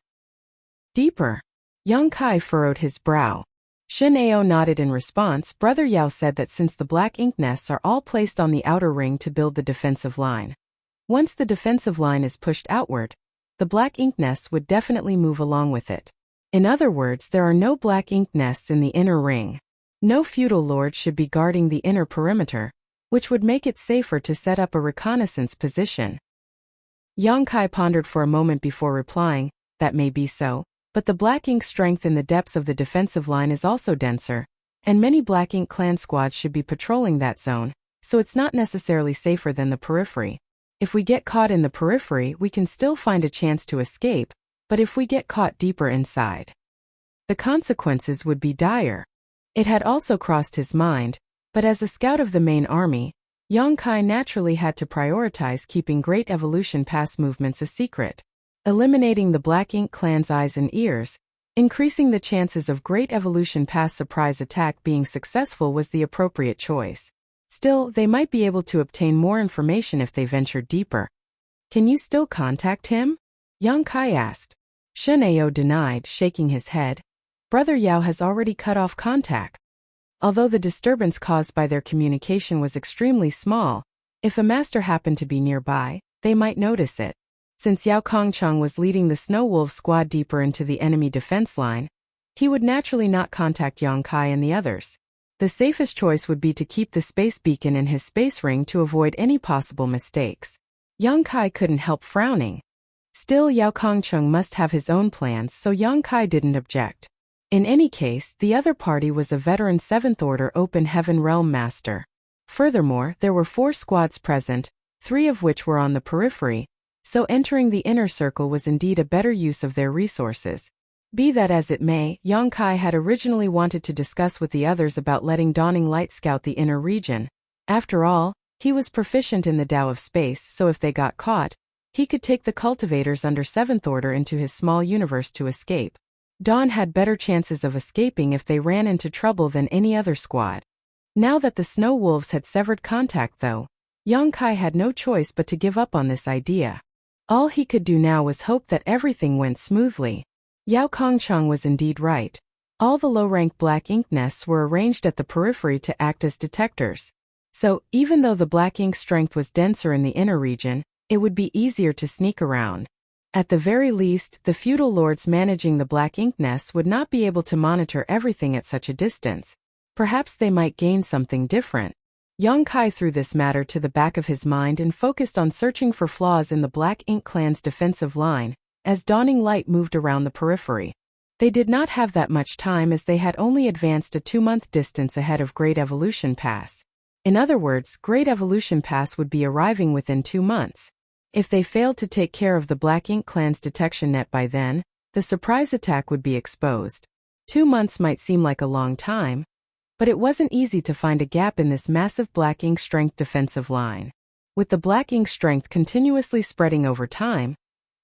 Deeper? Yang Kai furrowed his brow. Shin Ao nodded in response. Brother Yao said that since the black ink nests are all placed on the outer ring to build the defensive line, once the defensive line is pushed outward, the black ink nests would definitely move along with it. In other words, there are no black ink nests in the inner ring. No feudal lord should be guarding the inner perimeter, which would make it safer to set up a reconnaissance position. Yang Kai pondered for a moment before replying, "That may be so, but the black ink strength in the depths of the defensive line is also denser, and many black ink clan squads should be patrolling that zone, so it's not necessarily safer than the periphery. If we get caught in the periphery, we can still find a chance to escape, but if we get caught deeper inside, the consequences would be dire." It had also crossed his mind, but as a scout of the main army, Yongkai naturally had to prioritize keeping Great Evolution Pass movements a secret. Eliminating the Black Ink Clan's eyes and ears, increasing the chances of Great Evolution Pass surprise attack being successful was the appropriate choice. Still, they might be able to obtain more information if they ventured deeper. Can you still contact him? Yongkai asked. Shun Ao denied, shaking his head. Brother Yao has already cut off contact. Although the disturbance caused by their communication was extremely small, if a master happened to be nearby, they might notice it. Since Yao Kongcheng was leading the Snow Wolves squad deeper into the enemy defense line, he would naturally not contact Yongkai and the others. The safest choice would be to keep the space beacon in his space ring to avoid any possible mistakes. Yongkai couldn't help frowning. Still, Yao Kongcheng must have his own plans, so Yongkai didn't object. In any case, the other party was a veteran 7th Order Open Heaven Realm Master. Furthermore, there were 4 squads present, 3 of which were on the periphery, so entering the inner circle was indeed a better use of their resources. Be that as it may, Yongkai had originally wanted to discuss with the others about letting Dawning Light scout the inner region. After all, he was proficient in the Tao of Space, so if they got caught, he could take the cultivators under 7th Order into his small universe to escape. Dawn had better chances of escaping if they ran into trouble than any other squad. Now that the Snow Wolves had severed contact though, Yongkai had no choice but to give up on this idea. All he could do now was hope that everything went smoothly. Yao Kongcheng was indeed right. All the low-rank black ink nests were arranged at the periphery to act as detectors. So, even though the black ink strength was denser in the inner region, it would be easier to sneak around. At the very least, the feudal lords managing the black ink nests would not be able to monitor everything at such a distance. Perhaps they might gain something different. Yongkai threw this matter to the back of his mind and focused on searching for flaws in the Black Ink Clan's defensive line, as Dawning Light moved around the periphery. They did not have that much time as they had only advanced a 2-month distance ahead of Great Evolution Pass. In other words, Great Evolution Pass would be arriving within 2 months. If they failed to take care of the Black Ink Clan's detection net by then, the surprise attack would be exposed. 2 months might seem like a long time, but it wasn't easy to find a gap in this massive black ink strength defensive line. With the black ink strength continuously spreading over time,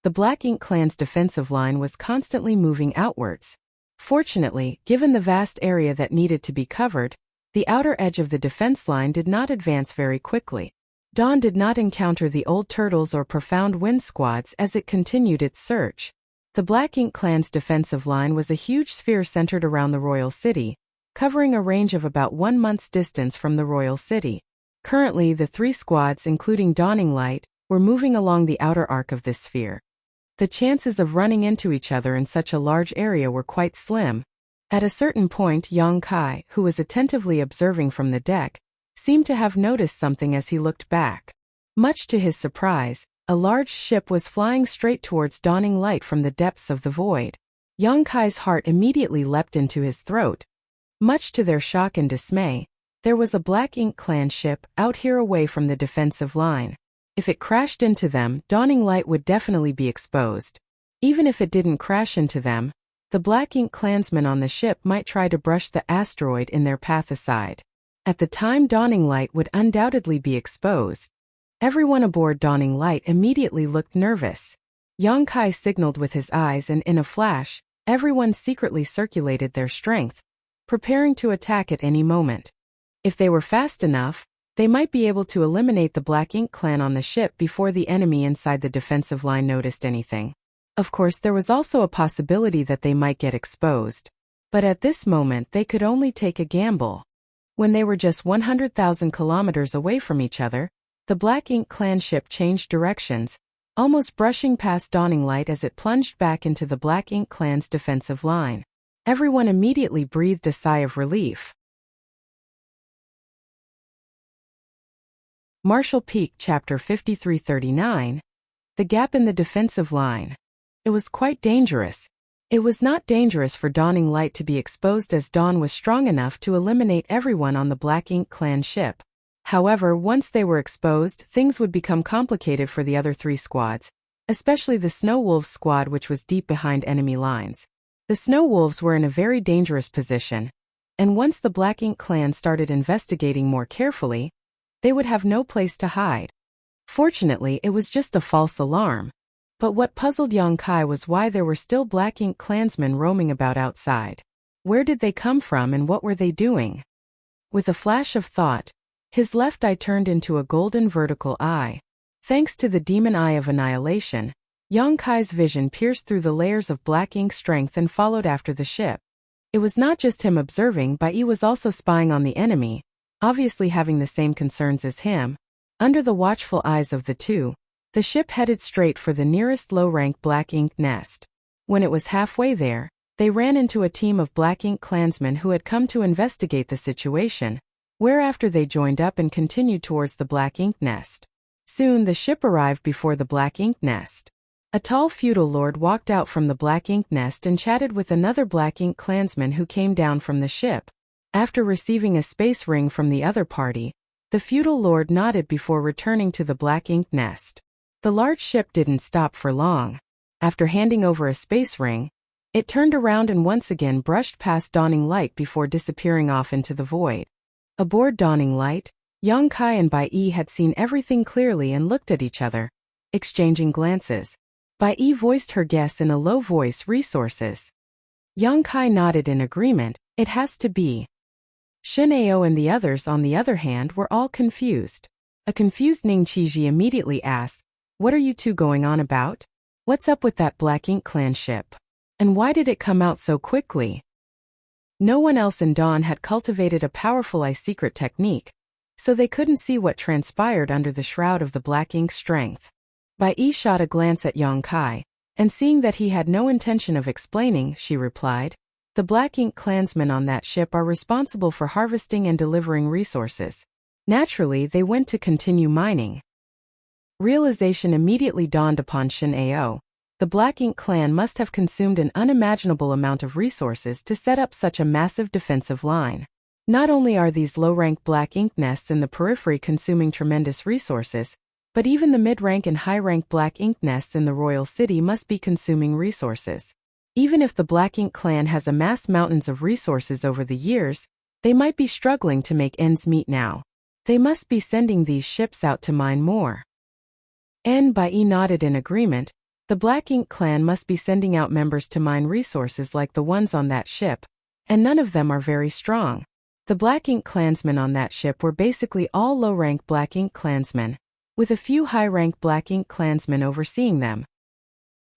the Black Ink Clan's defensive line was constantly moving outwards. Fortunately, given the vast area that needed to be covered, the outer edge of the defense line did not advance very quickly. Dawn did not encounter the Old Turtles or Profound Wind squads as it continued its search. The Black Ink Clan's defensive line was a huge sphere centered around the Royal City, covering a range of about 1 month's distance from the Royal City. Currently, the 3 squads, including Dawning Light, were moving along the outer arc of this sphere. The chances of running into each other in such a large area were quite slim. At a certain point, Yongkai, who was attentively observing from the deck, seemed to have noticed something as he looked back. Much to his surprise, a large ship was flying straight towards Dawning Light from the depths of the void. Yongkai's heart immediately leapt into his throat. Much to their shock and dismay, there was a Black Ink Clan ship out here away from the defensive line. If it crashed into them, Dawning Light would definitely be exposed. Even if it didn't crash into them, the Black Ink Clansmen on the ship might try to brush the asteroid in their path aside. At the time, Dawning Light would undoubtedly be exposed. Everyone aboard Dawning Light immediately looked nervous. Yongkai signaled with his eyes and in a flash, everyone secretly circulated their strength, preparing to attack at any moment. If they were fast enough, they might be able to eliminate the Black Ink Clan on the ship before the enemy inside the defensive line noticed anything. Of course, there was also a possibility that they might get exposed. But at this moment, they could only take a gamble. When they were just 100,000 kilometers away from each other, the Black Ink Clan ship changed directions, almost brushing past Dawning Light as it plunged back into the Black Ink Clan's defensive line. Everyone immediately breathed a sigh of relief. Marshall Peak Chapter 5339. The Gap in the Defensive Line. It was quite dangerous. It was not dangerous for Dawning Light to be exposed as Dawn was strong enough to eliminate everyone on the Black Ink Clan ship. However, once they were exposed, things would become complicated for the other 3 squads, especially the Snow Wolves squad, which was deep behind enemy lines. The Snow Wolves were in a very dangerous position, and once the Black Ink Clan started investigating more carefully, they would have no place to hide. Fortunately, it was just a false alarm. But what puzzled Yong-kai was why there were still Black Ink clansmen roaming about outside. Where did they come from and what were they doing? With a flash of thought, his left eye turned into a golden vertical eye. Thanks to the demon eye of annihilation, Yong-kai's vision pierced through the layers of Black Ink strength and followed after the ship. It was not just him observing, Bai Yi was also spying on the enemy, obviously having the same concerns as him. Under the watchful eyes of the two, the ship headed straight for the nearest low-rank Black Ink nest. When it was halfway there, they ran into a team of Black Ink clansmen who had come to investigate the situation, whereafter they joined up and continued towards the Black Ink nest. Soon the ship arrived before the Black Ink nest. A tall feudal lord walked out from the Black Ink nest and chatted with another Black Ink clansman who came down from the ship. After receiving a space ring from the other party, the feudal lord nodded before returning to the Black Ink nest. The large ship didn't stop for long. After handing over a space ring, it turned around and once again brushed past Dawning Light before disappearing off into the void. Aboard Dawning Light, Yong-kai and Bai Yi had seen everything clearly and looked at each other, exchanging glances. Bai Yi voiced her guess in a low voice, resources. Yong-kai nodded in agreement, it has to be. Shin Ao and the others on the other hand were all confused. A confused Ning Qiji immediately asked, "What are you two going on about? What's up with that Black Ink clan ship? And why did it come out so quickly?" No one else in Dawn had cultivated a powerful eye secret technique, so they couldn't see what transpired under the shroud of the Black Ink strength. Bai Yi shot a glance at Yong-kai, and seeing that he had no intention of explaining, she replied, "The Black Ink clansmen on that ship are responsible for harvesting and delivering resources. Naturally, they went to continue mining." Realization immediately dawned upon Shin Ao. The Black Ink clan must have consumed an unimaginable amount of resources to set up such a massive defensive line. Not only are these low-rank Black Ink nests in the periphery consuming tremendous resources, but even the mid-rank and high-rank Black Ink nests in the royal city must be consuming resources. Even if the Black Ink clan has amassed mountains of resources over the years, they might be struggling to make ends meet now. They must be sending these ships out to mine more. Bai Yi nodded in agreement. The Black Ink clan must be sending out members to mine resources like the ones on that ship, and none of them are very strong. The Black Ink clansmen on that ship were basically all low-rank Black Ink clansmen, with a few high-rank Black Ink clansmen overseeing them.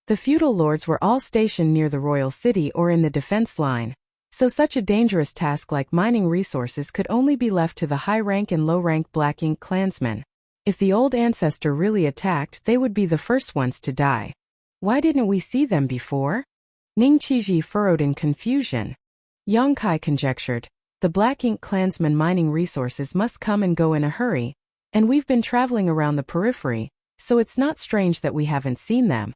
The feudal lords were all stationed near the royal city or in the defense line, so such a dangerous task like mining resources could only be left to the high-rank and low-rank Black Ink clansmen. If the old ancestor really attacked, they would be the first ones to die. Why didn't we see them before? Ning Qiji furrowed in confusion. Yong-kai conjectured, the Black Ink clansmen mining resources must come and go in a hurry, and we've been traveling around the periphery, so it's not strange that we haven't seen them.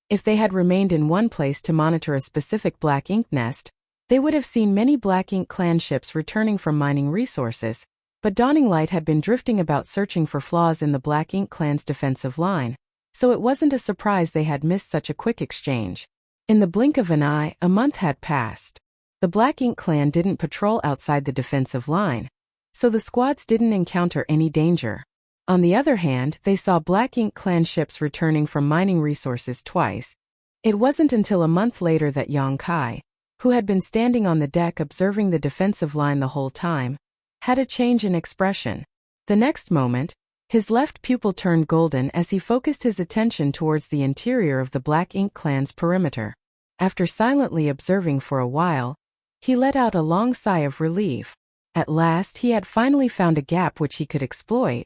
If they had remained in one place to monitor a specific Black Ink nest, they would have seen many Black Ink clan ships returning from mining resources, but Dawning Light had been drifting about searching for flaws in the Black Ink clan's defensive line, so it wasn't a surprise they had missed such a quick exchange. In the blink of an eye, a month had passed. The Black Ink clan didn't patrol outside the defensive line, so the squads didn't encounter any danger. On the other hand, they saw Black Ink clan ships returning from mining resources twice. It wasn't until a month later that Yong-kai, who had been standing on the deck observing the defensive line the whole time, had a change in expression. The next moment, his left pupil turned golden as he focused his attention towards the interior of the Black Ink clan's perimeter. After silently observing for a while, he let out a long sigh of relief. At last he had finally found a gap which he could exploit.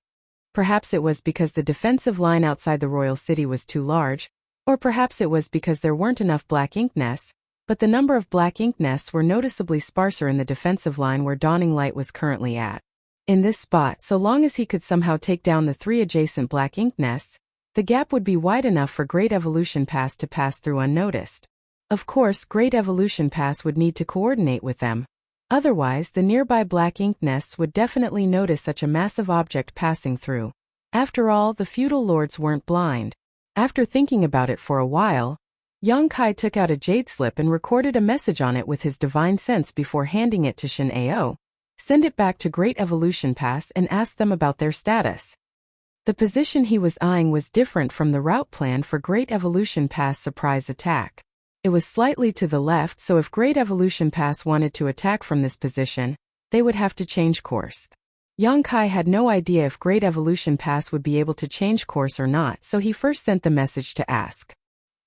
Perhaps it was because the defensive line outside the royal city was too large, or perhaps it was because there weren't enough Black Ink nests, but the number of Black Ink nests were noticeably sparser in the defensive line where Dawning Light was currently at. In this spot, so long as he could somehow take down the 3 adjacent Black Ink nests, the gap would be wide enough for Great Evolution Pass to pass through unnoticed. Of course, Great Evolution Pass would need to coordinate with them. Otherwise, the nearby Black Ink nests would definitely notice such a massive object passing through. After all, the feudal lords weren't blind. After thinking about it for a while, Yong-kai took out a jade slip and recorded a message on it with his divine sense before handing it to Shin Ao. Send it back to Great Evolution Pass and ask them about their status. The position he was eyeing was different from the route planned for Great Evolution Pass surprise attack. It was slightly to the left, so if Great Evolution Pass wanted to attack from this position, they would have to change course. Yang Kai had no idea if Great Evolution Pass would be able to change course or not, so he first sent the message to ask.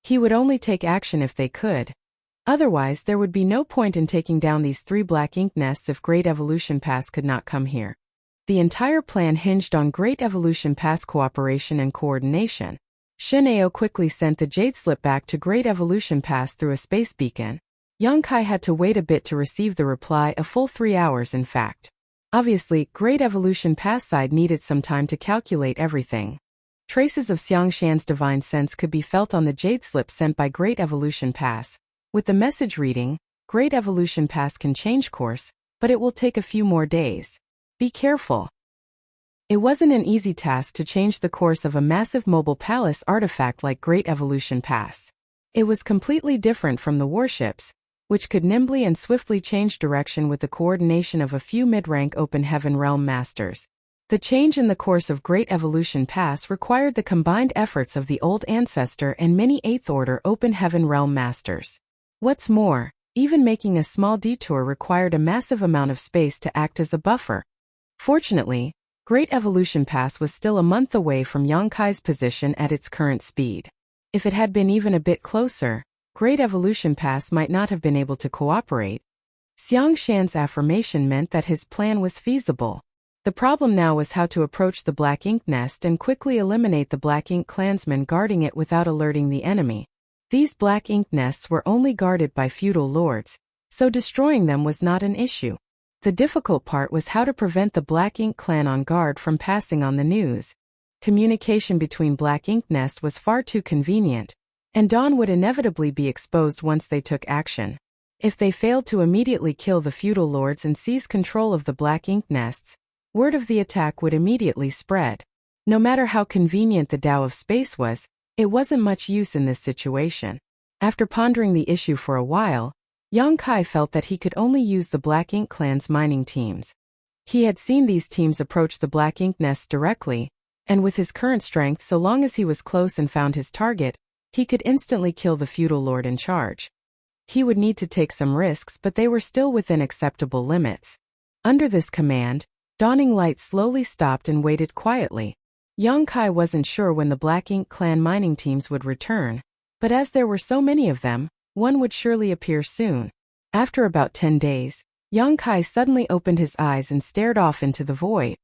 He would only take action if they could. Otherwise, there would be no point in taking down these 3 black ink nests if Great Evolution Pass could not come here. The entire plan hinged on Great Evolution Pass cooperation and coordination. Shin Ao quickly sent the jade slip back to Great Evolution Pass through a space beacon. Yang Kai had to wait a bit to receive the reply, a full 3 hours in fact. Obviously, Great Evolution Pass side needed some time to calculate everything. Traces of Xiang Shan's divine sense could be felt on the jade slip sent by Great Evolution Pass, with the message reading, Great Evolution Pass can change course, but it will take a few more days. Be careful. It wasn't an easy task to change the course of a massive mobile palace artifact like Great Evolution Pass. It was completely different from the warships, which could nimbly and swiftly change direction with the coordination of a few mid-rank Open Heaven Realm masters. The change in the course of Great Evolution Pass required the combined efforts of the Old Ancestor and many 8th Order Open Heaven Realm masters. What's more, even making a small detour required a massive amount of space to act as a buffer. Fortunately, Great Evolution Pass was still a month away from Yang Kai's position at its current speed. If it had been even a bit closer, Great Evolution Pass might not have been able to cooperate. Xiang Shan's affirmation meant that his plan was feasible. The problem now was how to approach the Black Ink Nest and quickly eliminate the Black Ink clansmen guarding it without alerting the enemy. These Black Ink Nests were only guarded by feudal lords, so destroying them was not an issue. The difficult part was how to prevent the Black Ink clan on guard from passing on the news. Communication between Black Ink Nest was far too convenient, and Dawn would inevitably be exposed once they took action. If they failed to immediately kill the feudal lords and seize control of the Black Ink Nests, word of the attack would immediately spread. No matter how convenient the Tao of Space was, it wasn't much use in this situation. After pondering the issue for a while, Yang Kai felt that he could only use the Black Ink clan's mining teams. He had seen these teams approach the Black Ink Nests directly, and with his current strength, so long as he was close and found his target, he could instantly kill the feudal lord in charge. He would need to take some risks, but they were still within acceptable limits. Under this command, Dawning Light slowly stopped and waited quietly. Yang Kai wasn't sure when the Black Ink clan mining teams would return, but as there were so many of them, one would surely appear soon. After about 10 days, Yang Kai suddenly opened his eyes and stared off into the void.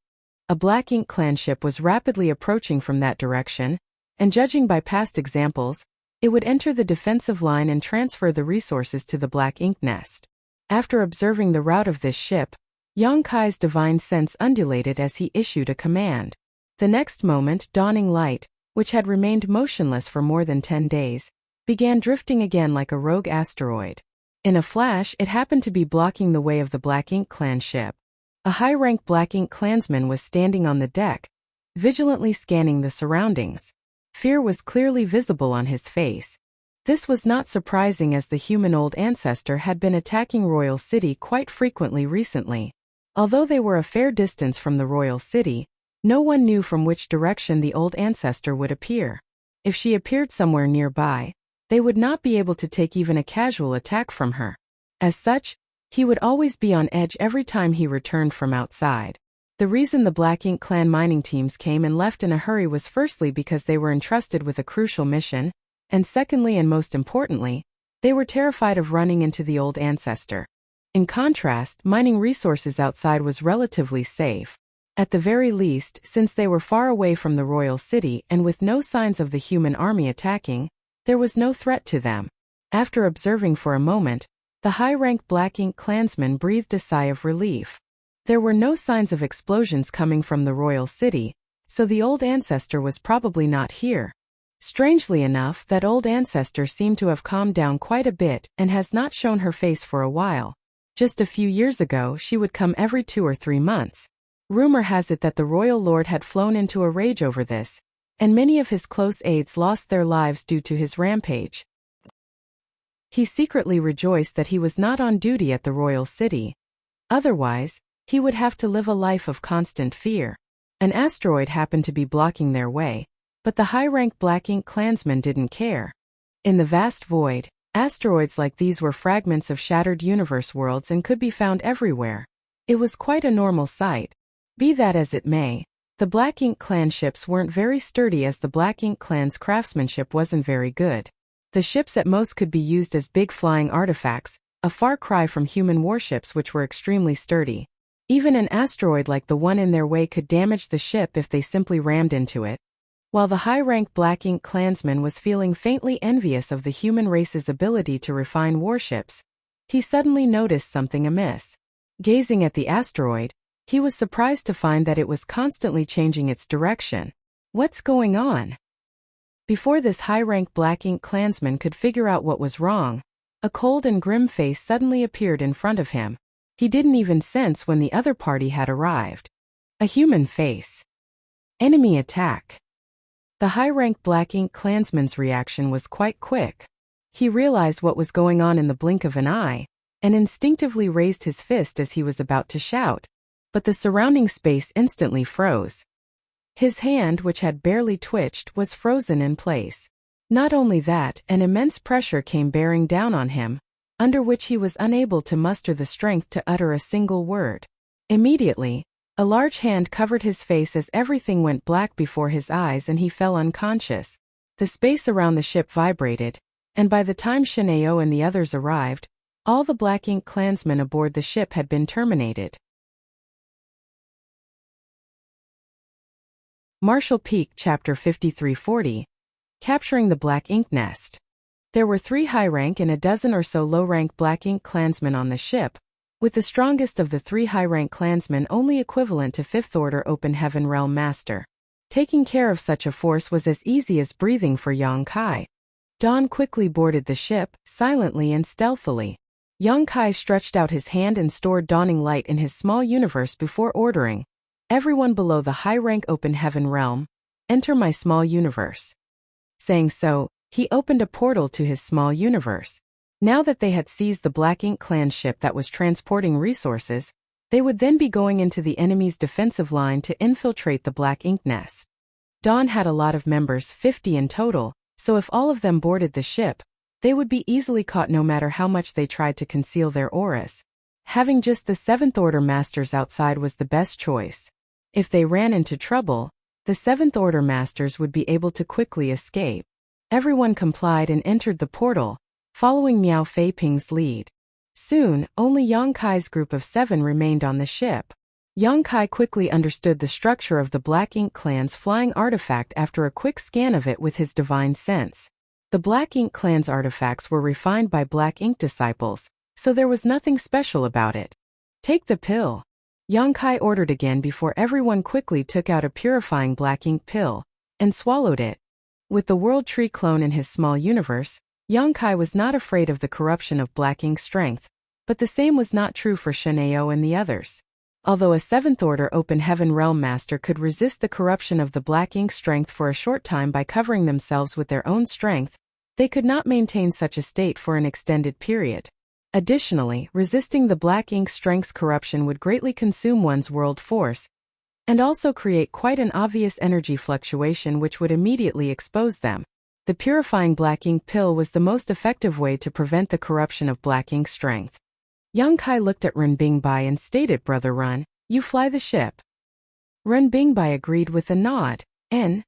A Black Ink clan ship was rapidly approaching from that direction, and judging by past examples, it would enter the defensive line and transfer the resources to the Black Ink Nest. After observing the route of this ship, Yang Kai's divine sense undulated as he issued a command. The next moment, Dawning Light, which had remained motionless for more than 10 days, began drifting again like a rogue asteroid. In a flash, it happened to be blocking the way of the Black Ink clan ship. A high-ranked Black Ink clansman was standing on the deck, vigilantly scanning the surroundings. Fear was clearly visible on his face. This was not surprising as the human Old Ancestor had been attacking Royal City quite frequently recently. Although they were a fair distance from the Royal City, no one knew from which direction the Old Ancestor would appear. If she appeared somewhere nearby, they would not be able to take even a casual attack from her. As such, he would always be on edge every time he returned from outside. The reason the Black Ink clan mining teams came and left in a hurry was firstly because they were entrusted with a crucial mission, and secondly and most importantly, they were terrified of running into the Old Ancestor. In contrast, mining resources outside was relatively safe. At the very least, since they were far away from the Royal City and with no signs of the human army attacking, there was no threat to them. After observing for a moment, the high-ranked Black Ink clansman breathed a sigh of relief. There were no signs of explosions coming from the Royal City, so the Old Ancestor was probably not here. Strangely enough, that Old Ancestor seemed to have calmed down quite a bit and has not shown her face for a while. Just a few years ago, she would come every 2 or 3 months. Rumor has it that the Royal Lord had flown into a rage over this, and many of his close aides lost their lives due to his rampage. He secretly rejoiced that he was not on duty at the Royal City. Otherwise, he would have to live a life of constant fear. An asteroid happened to be blocking their way, but the high-rank Black Ink clansmen didn't care. In the vast void, asteroids like these were fragments of shattered universe worlds and could be found everywhere. It was quite a normal sight. Be that as it may, the Black Ink clan ships weren't very sturdy as the Black Ink clan's craftsmanship wasn't very good. The ships at most could be used as big flying artifacts, a far cry from human warships which were extremely sturdy. Even an asteroid like the one in their way could damage the ship if they simply rammed into it. While the high-rank Black Ink clansman was feeling faintly envious of the human race's ability to refine warships, he suddenly noticed something amiss. Gazing at the asteroid, he was surprised to find that it was constantly changing its direction. What's going on? Before this high-rank Black Ink clansman could figure out what was wrong, a cold and grim face suddenly appeared in front of him. He didn't even sense when the other party had arrived. A human face. Enemy attack. The high-rank Black Ink clansman's reaction was quite quick. He realized what was going on in the blink of an eye, and instinctively raised his fist as he was about to shout, but the surrounding space instantly froze. His hand, which had barely twitched, was frozen in place. Not only that, an immense pressure came bearing down on him, under which he was unable to muster the strength to utter a single word. Immediately, a large hand covered his face as everything went black before his eyes and he fell unconscious. The space around the ship vibrated, and by the time Shineo and the others arrived, all the Black Ink clansmen aboard the ship had been terminated. Marshall Peak Chapter 5340. Capturing the Black Ink Nest. There were 3 high-rank and a dozen or so low-rank Black Ink clansmen on the ship, with the strongest of the 3 high-rank clansmen only equivalent to 5th Order Open Heaven Realm Master. Taking care of such a force was as easy as breathing for Yang Kai. Dawn quickly boarded the ship, silently and stealthily. Yang Kai stretched out his hand and stored dawning light in his small universe before ordering, "Everyone below the high-rank Open Heaven Realm, enter my small universe." Saying so, he opened a portal to his small universe. Now that they had seized the Black Ink clan ship that was transporting resources, they would then be going into the enemy's defensive line to infiltrate the Black Ink nest. Dawn had a lot of members, 50 in total, so if all of them boarded the ship, they would be easily caught no matter how much they tried to conceal their auras. Having just the 7th Order Masters outside was the best choice. If they ran into trouble, the 7th Order Masters would be able to quickly escape. Everyone complied and entered the portal, following Miao Fei Ping's lead. Soon, only Yang Kai's group of 7 remained on the ship. Yang Kai quickly understood the structure of the Black Ink clan's flying artifact after a quick scan of it with his divine sense. The Black Ink clan's artifacts were refined by Black Ink disciples, so there was nothing special about it. "Take the pill," Yang Kai ordered again before everyone quickly took out a purifying Black Ink pill and swallowed it. With the World Tree clone in his small universe, Yang Kai was not afraid of the corruption of Black Ink's strength, but the same was not true for Shineo and the others. Although a 7th Order Open Heaven Realm Master could resist the corruption of the Black Ink strength for a short time by covering themselves with their own strength, they could not maintain such a state for an extended period. Additionally, resisting the Black Ink strength's corruption would greatly consume one's world force, and also create quite an obvious energy fluctuation which would immediately expose them. The purifying Black Ink pill was the most effective way to prevent the corruption of Black Ink strength. Yang Kai looked at Ren Bingbai and stated, "Brother Ren, you fly the ship." Ren Bingbai agreed with a nod, and,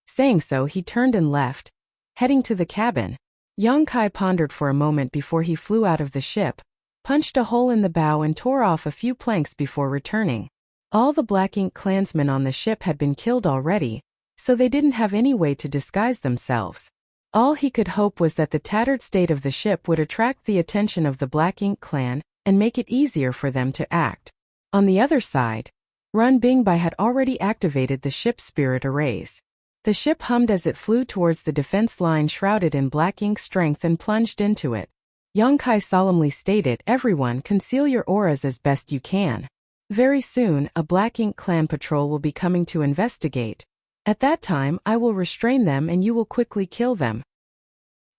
saying so, he turned and left, heading to the cabin. Yang Kai pondered for a moment before he flew out of the ship, punched a hole in the bow and tore off a few planks before returning. All the Black Ink clansmen on the ship had been killed already, so they didn't have any way to disguise themselves. All he could hope was that the tattered state of the ship would attract the attention of the Black Ink clan and make it easier for them to act. On the other side, Ren Bingbai had already activated the ship's spirit arrays. The ship hummed as it flew towards the defense line shrouded in Black Ink strength and plunged into it. Yang Kai solemnly stated, "Everyone, conceal your auras as best you can. Very soon, a Black Ink clan patrol will be coming to investigate. At that time, I will restrain them and you will quickly kill them."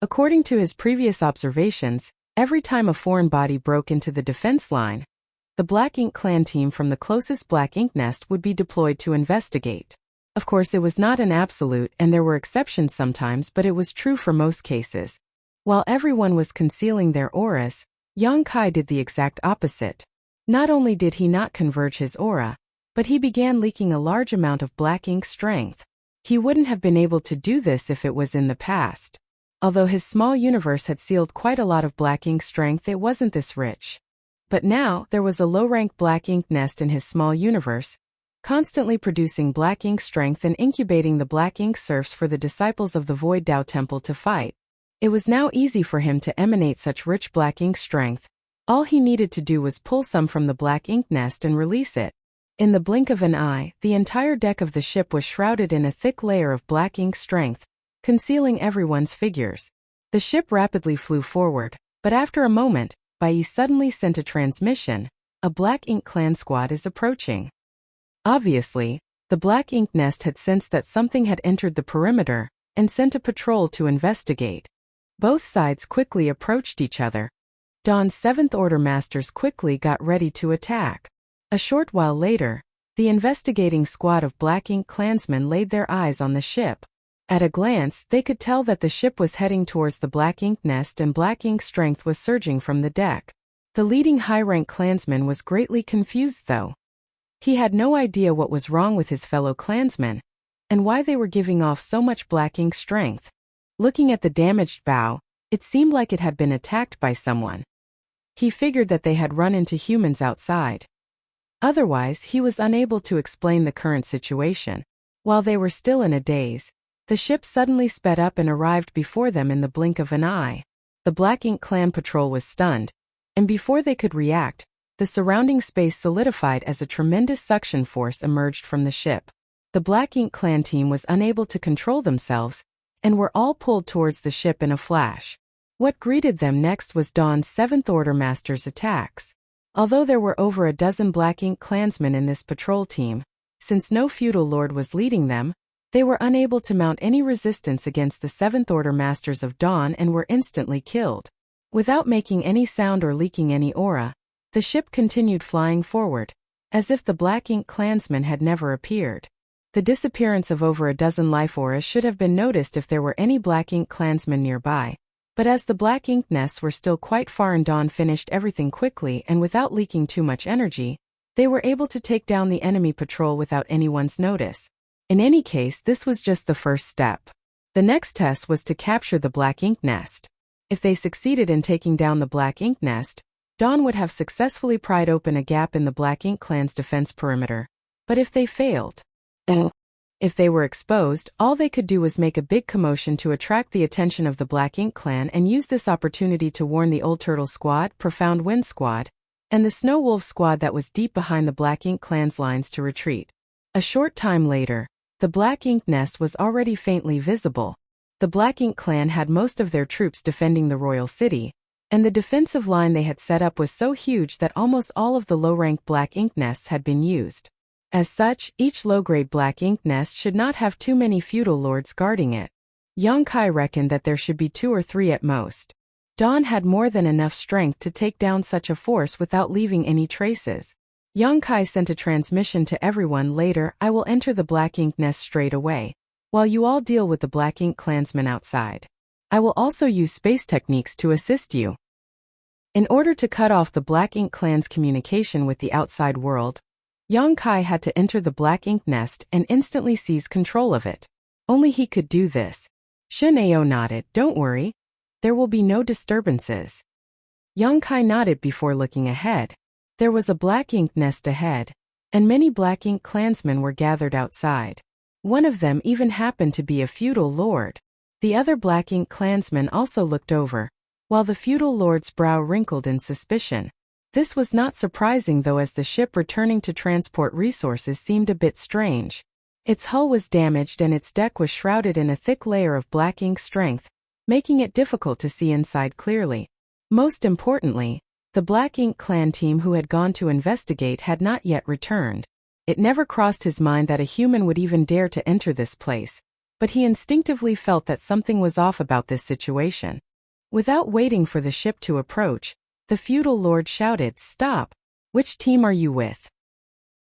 According to his previous observations, every time a foreign body broke into the defense line, the Black Ink Clan team from the closest black ink nest would be deployed to investigate. Of course, it was not an absolute and there were exceptions sometimes, but it was true for most cases. While everyone was concealing their auras, Yang Kai did the exact opposite. Not only did he not converge his aura, but he began leaking a large amount of black ink strength. He wouldn't have been able to do this if it was in the past. Although his small universe had sealed quite a lot of black ink strength, it wasn't this rich. But now, there was a low-rank black ink nest in his small universe, constantly producing black ink strength and incubating the black ink serfs for the disciples of the Void Dao Temple to fight. It was now easy for him to emanate such rich black ink strength. All he needed to do was pull some from the black ink nest and release it. In the blink of an eye, the entire deck of the ship was shrouded in a thick layer of black ink strength, concealing everyone's figures. The ship rapidly flew forward, but after a moment, Bai suddenly sent a transmission. A Black Ink Clan squad is approaching. Obviously, the Black Ink Nest had sensed that something had entered the perimeter, and sent a patrol to investigate. Both sides quickly approached each other. Dawn's 7th Order Masters quickly got ready to attack. A short while later, the investigating squad of Black Ink Clansmen laid their eyes on the ship. At a glance, they could tell that the ship was heading towards the Black Ink Nest and black ink strength was surging from the deck. The leading high-rank clansman was greatly confused though. He had no idea what was wrong with his fellow clansmen, and why they were giving off so much black ink strength. Looking at the damaged bow, it seemed like it had been attacked by someone. He figured that they had run into humans outside. Otherwise, he was unable to explain the current situation. While they were still in a daze, the ship suddenly sped up and arrived before them in the blink of an eye. The Black Ink Clan patrol was stunned, and before they could react, the surrounding space solidified as a tremendous suction force emerged from the ship. The Black Ink Clan team was unable to control themselves, and were all pulled towards the ship in a flash. What greeted them next was Dawn's 7th Order Master's attacks. Although there were over a dozen Black Ink Clansmen in this patrol team, since no feudal lord was leading them, they were unable to mount any resistance against the 7th Order Masters of Dawn and were instantly killed. Without making any sound or leaking any aura, the ship continued flying forward, as if the Black Ink Clansmen had never appeared. The disappearance of over a dozen life auras should have been noticed if there were any Black Ink Clansmen nearby. But as the black ink nests were still quite far and Dawn finished everything quickly and without leaking too much energy, they were able to take down the enemy patrol without anyone's notice. In any case, this was just the first step. The next test was to capture the black ink nest. If they succeeded in taking down the black ink nest, Dawn would have successfully pried open a gap in the Black Ink Clan's defense perimeter. But if they failed, if they were exposed, all they could do was make a big commotion to attract the attention of the Black Ink Clan and use this opportunity to warn the Old Turtle Squad, Profound Wind Squad, and the Snow Wolf Squad that was deep behind the Black Ink Clan's lines to retreat. A short time later, the Black Ink Nest was already faintly visible. The Black Ink Clan had most of their troops defending the royal city, and the defensive line they had set up was so huge that almost all of the low-ranked Black Ink Nests had been used. As such, each low-grade Black Ink Nest should not have too many feudal lords guarding it. Yang Kai reckoned that there should be 2 or 3 at most. Dawn had more than enough strength to take down such a force without leaving any traces. Yang Kai sent a transmission to everyone later. I will enter the Black Ink Nest straight away, while you all deal with the Black Ink Clansmen outside. I will also use space techniques to assist you. In order to cut off the Black Ink Clan's communication with the outside world, Yang Kai had to enter the Black Ink Nest and instantly seize control of it. Only he could do this. Shun Ao nodded. Don't worry. There will be no disturbances. Yang Kai nodded before looking ahead. There was a Black Ink Nest ahead, and many Black Ink Clansmen were gathered outside. One of them even happened to be a feudal lord. The other Black Ink Clansmen also looked over, while the feudal lord's brow wrinkled in suspicion. This was not surprising though, as the ship returning to transport resources seemed a bit strange. Its hull was damaged and its deck was shrouded in a thick layer of black ink strength, making it difficult to see inside clearly. Most importantly, the Black Ink Clan team who had gone to investigate had not yet returned. It never crossed his mind that a human would even dare to enter this place, but he instinctively felt that something was off about this situation. Without waiting for the ship to approach, the feudal lord shouted, "Stop! Which team are you with?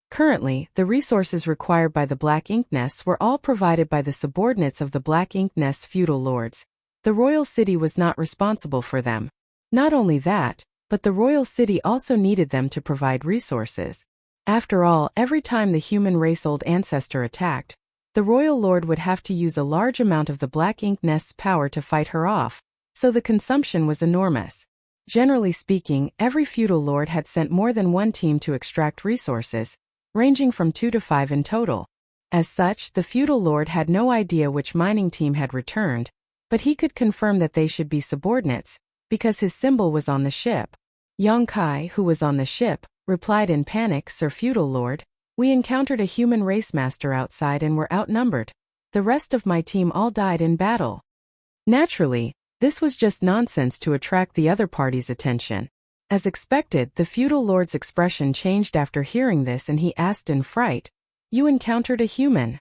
Currently, the resources required by the Black Ink Nests were all provided by the subordinates of the Black Ink Nests feudal lords. The royal city was not responsible for them. Not only that, but the royal city also needed them to provide resources. After all, every time the human race old ancestor attacked, the royal lord would have to use a large amount of the Black Ink Nest's power to fight her off, so the consumption was enormous. Generally speaking, every feudal lord had sent more than one team to extract resources, ranging from 2 to 5 in total. As such, the feudal lord had no idea which mining team had returned, but he could confirm that they should be subordinates, because his symbol was on the ship. Yongkai, who was on the ship, replied in panic, "Sir feudal lord, we encountered a human race master outside and were outnumbered. The rest of my team all died in battle." Naturally, this was just nonsense to attract the other party's attention. As expected, the feudal lord's expression changed after hearing this and he asked in fright, "You encountered a human?"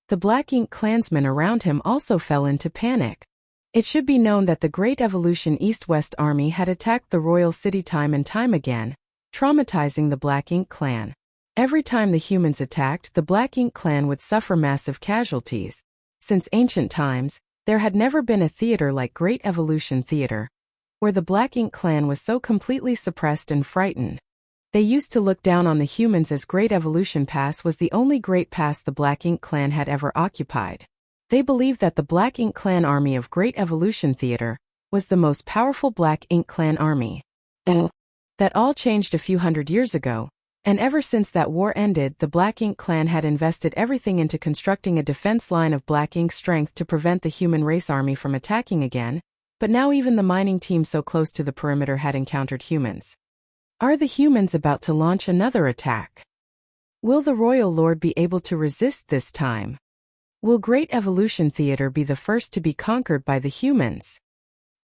The Black Ink clansmen around him also fell into panic. It should be known that the Great Evolution East-West Army had attacked the royal city time and time again, traumatizing the Black Ink clan. Every time the humans attacked, the Black Ink clan would suffer massive casualties. Since ancient times, there had never been a theater like Great Evolution Theater, where the Black Ink clan was so completely suppressed and frightened. They used to look down on the humans as Great Evolution Pass was the only great pass the Black Ink clan had ever occupied. They believed that the Black Ink clan army of Great Evolution Theater was the most powerful Black Ink clan army. That all changed a few hundred years ago, and ever since that war ended, the Black Ink clan had invested everything into constructing a defense line of Black Ink strength to prevent the human race army from attacking again. But now even the mining team so close to the perimeter had encountered humans. Are the humans about to launch another attack? Will the royal lord be able to resist this time? Will Great Evolution Theater be the first to be conquered by the humans?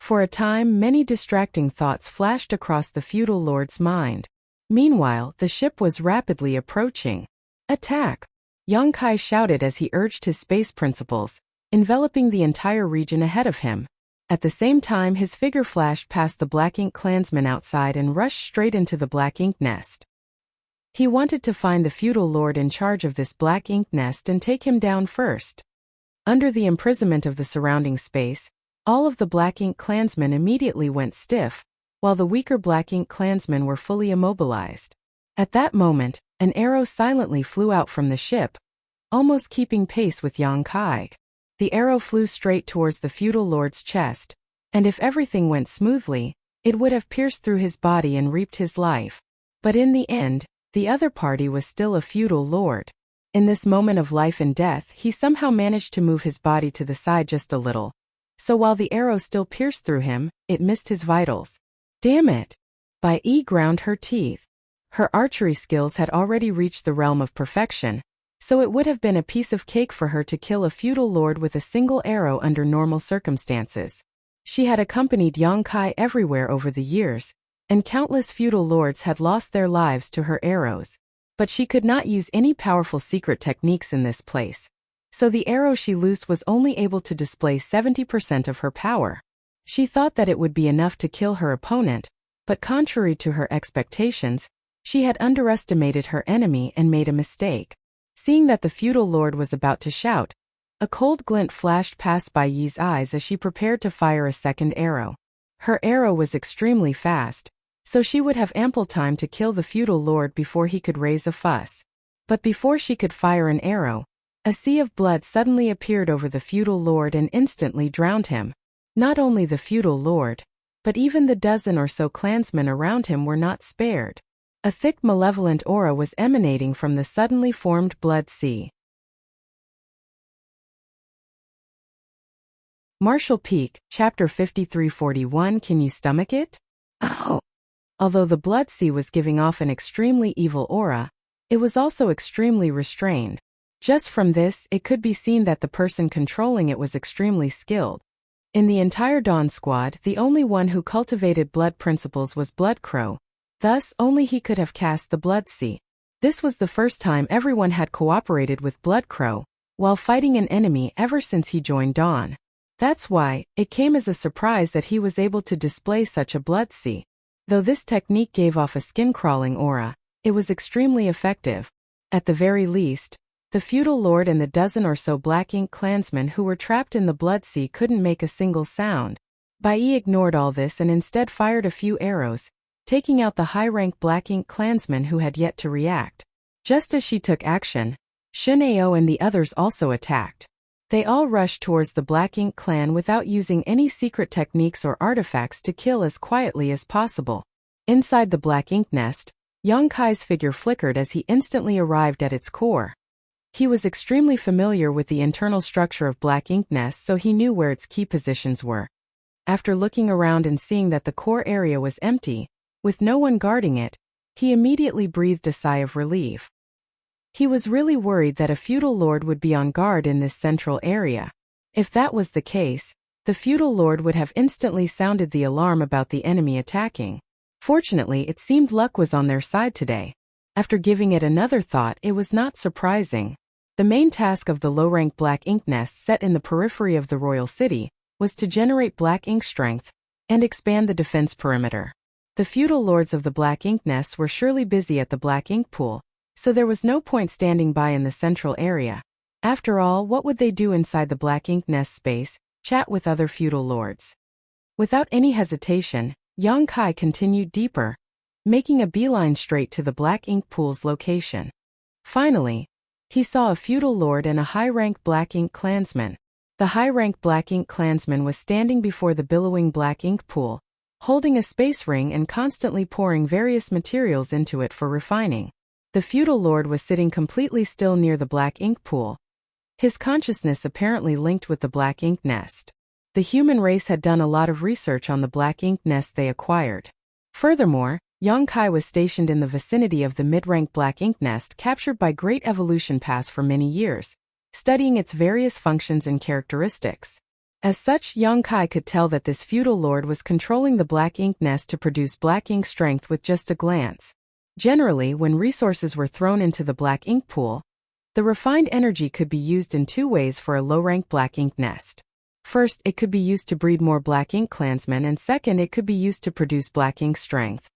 For a time, many distracting thoughts flashed across the feudal lord's mind. Meanwhile, the ship was rapidly approaching. "Attack!" Yongkai shouted as he urged his space principles, enveloping the entire region ahead of him. At the same time, his figure flashed past the Black Ink clansmen outside and rushed straight into the Black Ink Nest. He wanted to find the feudal lord in charge of this Black Ink Nest and take him down first. Under the imprisonment of the surrounding space, all of the Black Ink clansmen immediately went stiff, while the weaker Black Ink clansmen were fully immobilized. At that moment, an arrow silently flew out from the ship, almost keeping pace with Yongkai. The arrow flew straight towards the feudal lord's chest, and if everything went smoothly, it would have pierced through his body and reaped his life. But in the end, the other party was still a feudal lord. In this moment of life and death, he somehow managed to move his body to the side just a little. So while the arrow still pierced through him, it missed his vitals. Damn it! Bai Yi ground her teeth. Her archery skills had already reached the realm of perfection, so it would have been a piece of cake for her to kill a feudal lord with a single arrow under normal circumstances. She had accompanied Yongkai everywhere over the years, and countless feudal lords had lost their lives to her arrows. But she could not use any powerful secret techniques in this place, so the arrow she loosed was only able to display 70% of her power. She thought that it would be enough to kill her opponent, but contrary to her expectations, she had underestimated her enemy and made a mistake. Seeing that the feudal lord was about to shout, a cold glint flashed past Bai Yi's eyes as she prepared to fire a second arrow. Her arrow was extremely fast, so she would have ample time to kill the feudal lord before he could raise a fuss. But before she could fire an arrow, a sea of blood suddenly appeared over the feudal lord and instantly drowned him. Not only the feudal lord, but even the dozen or so clansmen around him were not spared. A thick malevolent aura was emanating from the suddenly formed blood sea. Martial Peak, Chapter 5341. Can you stomach it? Oh! Although the blood sea was giving off an extremely evil aura, it was also extremely restrained. Just from this, it could be seen that the person controlling it was extremely skilled. In the entire Dawn Squad, the only one who cultivated blood principles was Blood Crow. Thus, only he could have cast the Blood Sea. This was the first time everyone had cooperated with Blood Crow while fighting an enemy ever since he joined Dawn. That's why, it came as a surprise that he was able to display such a Blood Sea. Though this technique gave off a skin-crawling aura, it was extremely effective. At the very least, the feudal lord and the dozen or so black ink clansmen who were trapped in the blood sea couldn't make a single sound. Bai ignored all this and instead fired a few arrows, taking out the high-rank black ink clansmen who had yet to react. Just as she took action, Shun Ao and the others also attacked. They all rushed towards the Black Ink clan without using any secret techniques or artifacts to kill as quietly as possible. Inside the Black Ink nest, Yang Kai's figure flickered as he instantly arrived at its core. He was extremely familiar with the internal structure of Black Ink nests, so he knew where its key positions were. After looking around and seeing that the core area was empty, with no one guarding it, he immediately breathed a sigh of relief. He was really worried that a feudal lord would be on guard in this central area. If that was the case, the feudal lord would have instantly sounded the alarm about the enemy attacking. Fortunately, it seemed luck was on their side today. After giving it another thought, it was not surprising. The main task of the low-rank black ink nests set in the periphery of the royal city was to generate black ink strength and expand the defense perimeter. The feudal lords of the black ink nests were surely busy at the black ink pool, so there was no point standing by in the central area. After all, what would they do inside the black ink nest space? Chat with other feudal lords. Without any hesitation, Yang Kai continued deeper, making a beeline straight to the black ink pool's location. Finally, he saw a feudal lord and a high-rank black ink clansman. The high-rank black ink clansman was standing before the billowing black ink pool, holding a space ring and constantly pouring various materials into it for refining. The feudal lord was sitting completely still near the black ink pool, his consciousness apparently linked with the black ink nest. The human race had done a lot of research on the black ink nest they acquired. Furthermore, Yang Kai was stationed in the vicinity of the mid-rank black ink nest captured by Great Evolution Pass for many years, studying its various functions and characteristics. As such, Yang Kai could tell that this feudal lord was controlling the black ink nest to produce black ink strength with just a glance. Generally, when resources were thrown into the black ink pool, the refined energy could be used in two ways for a low-rank black ink nest. First, it could be used to breed more black ink clansmen, and second, it could be used to produce black ink strength.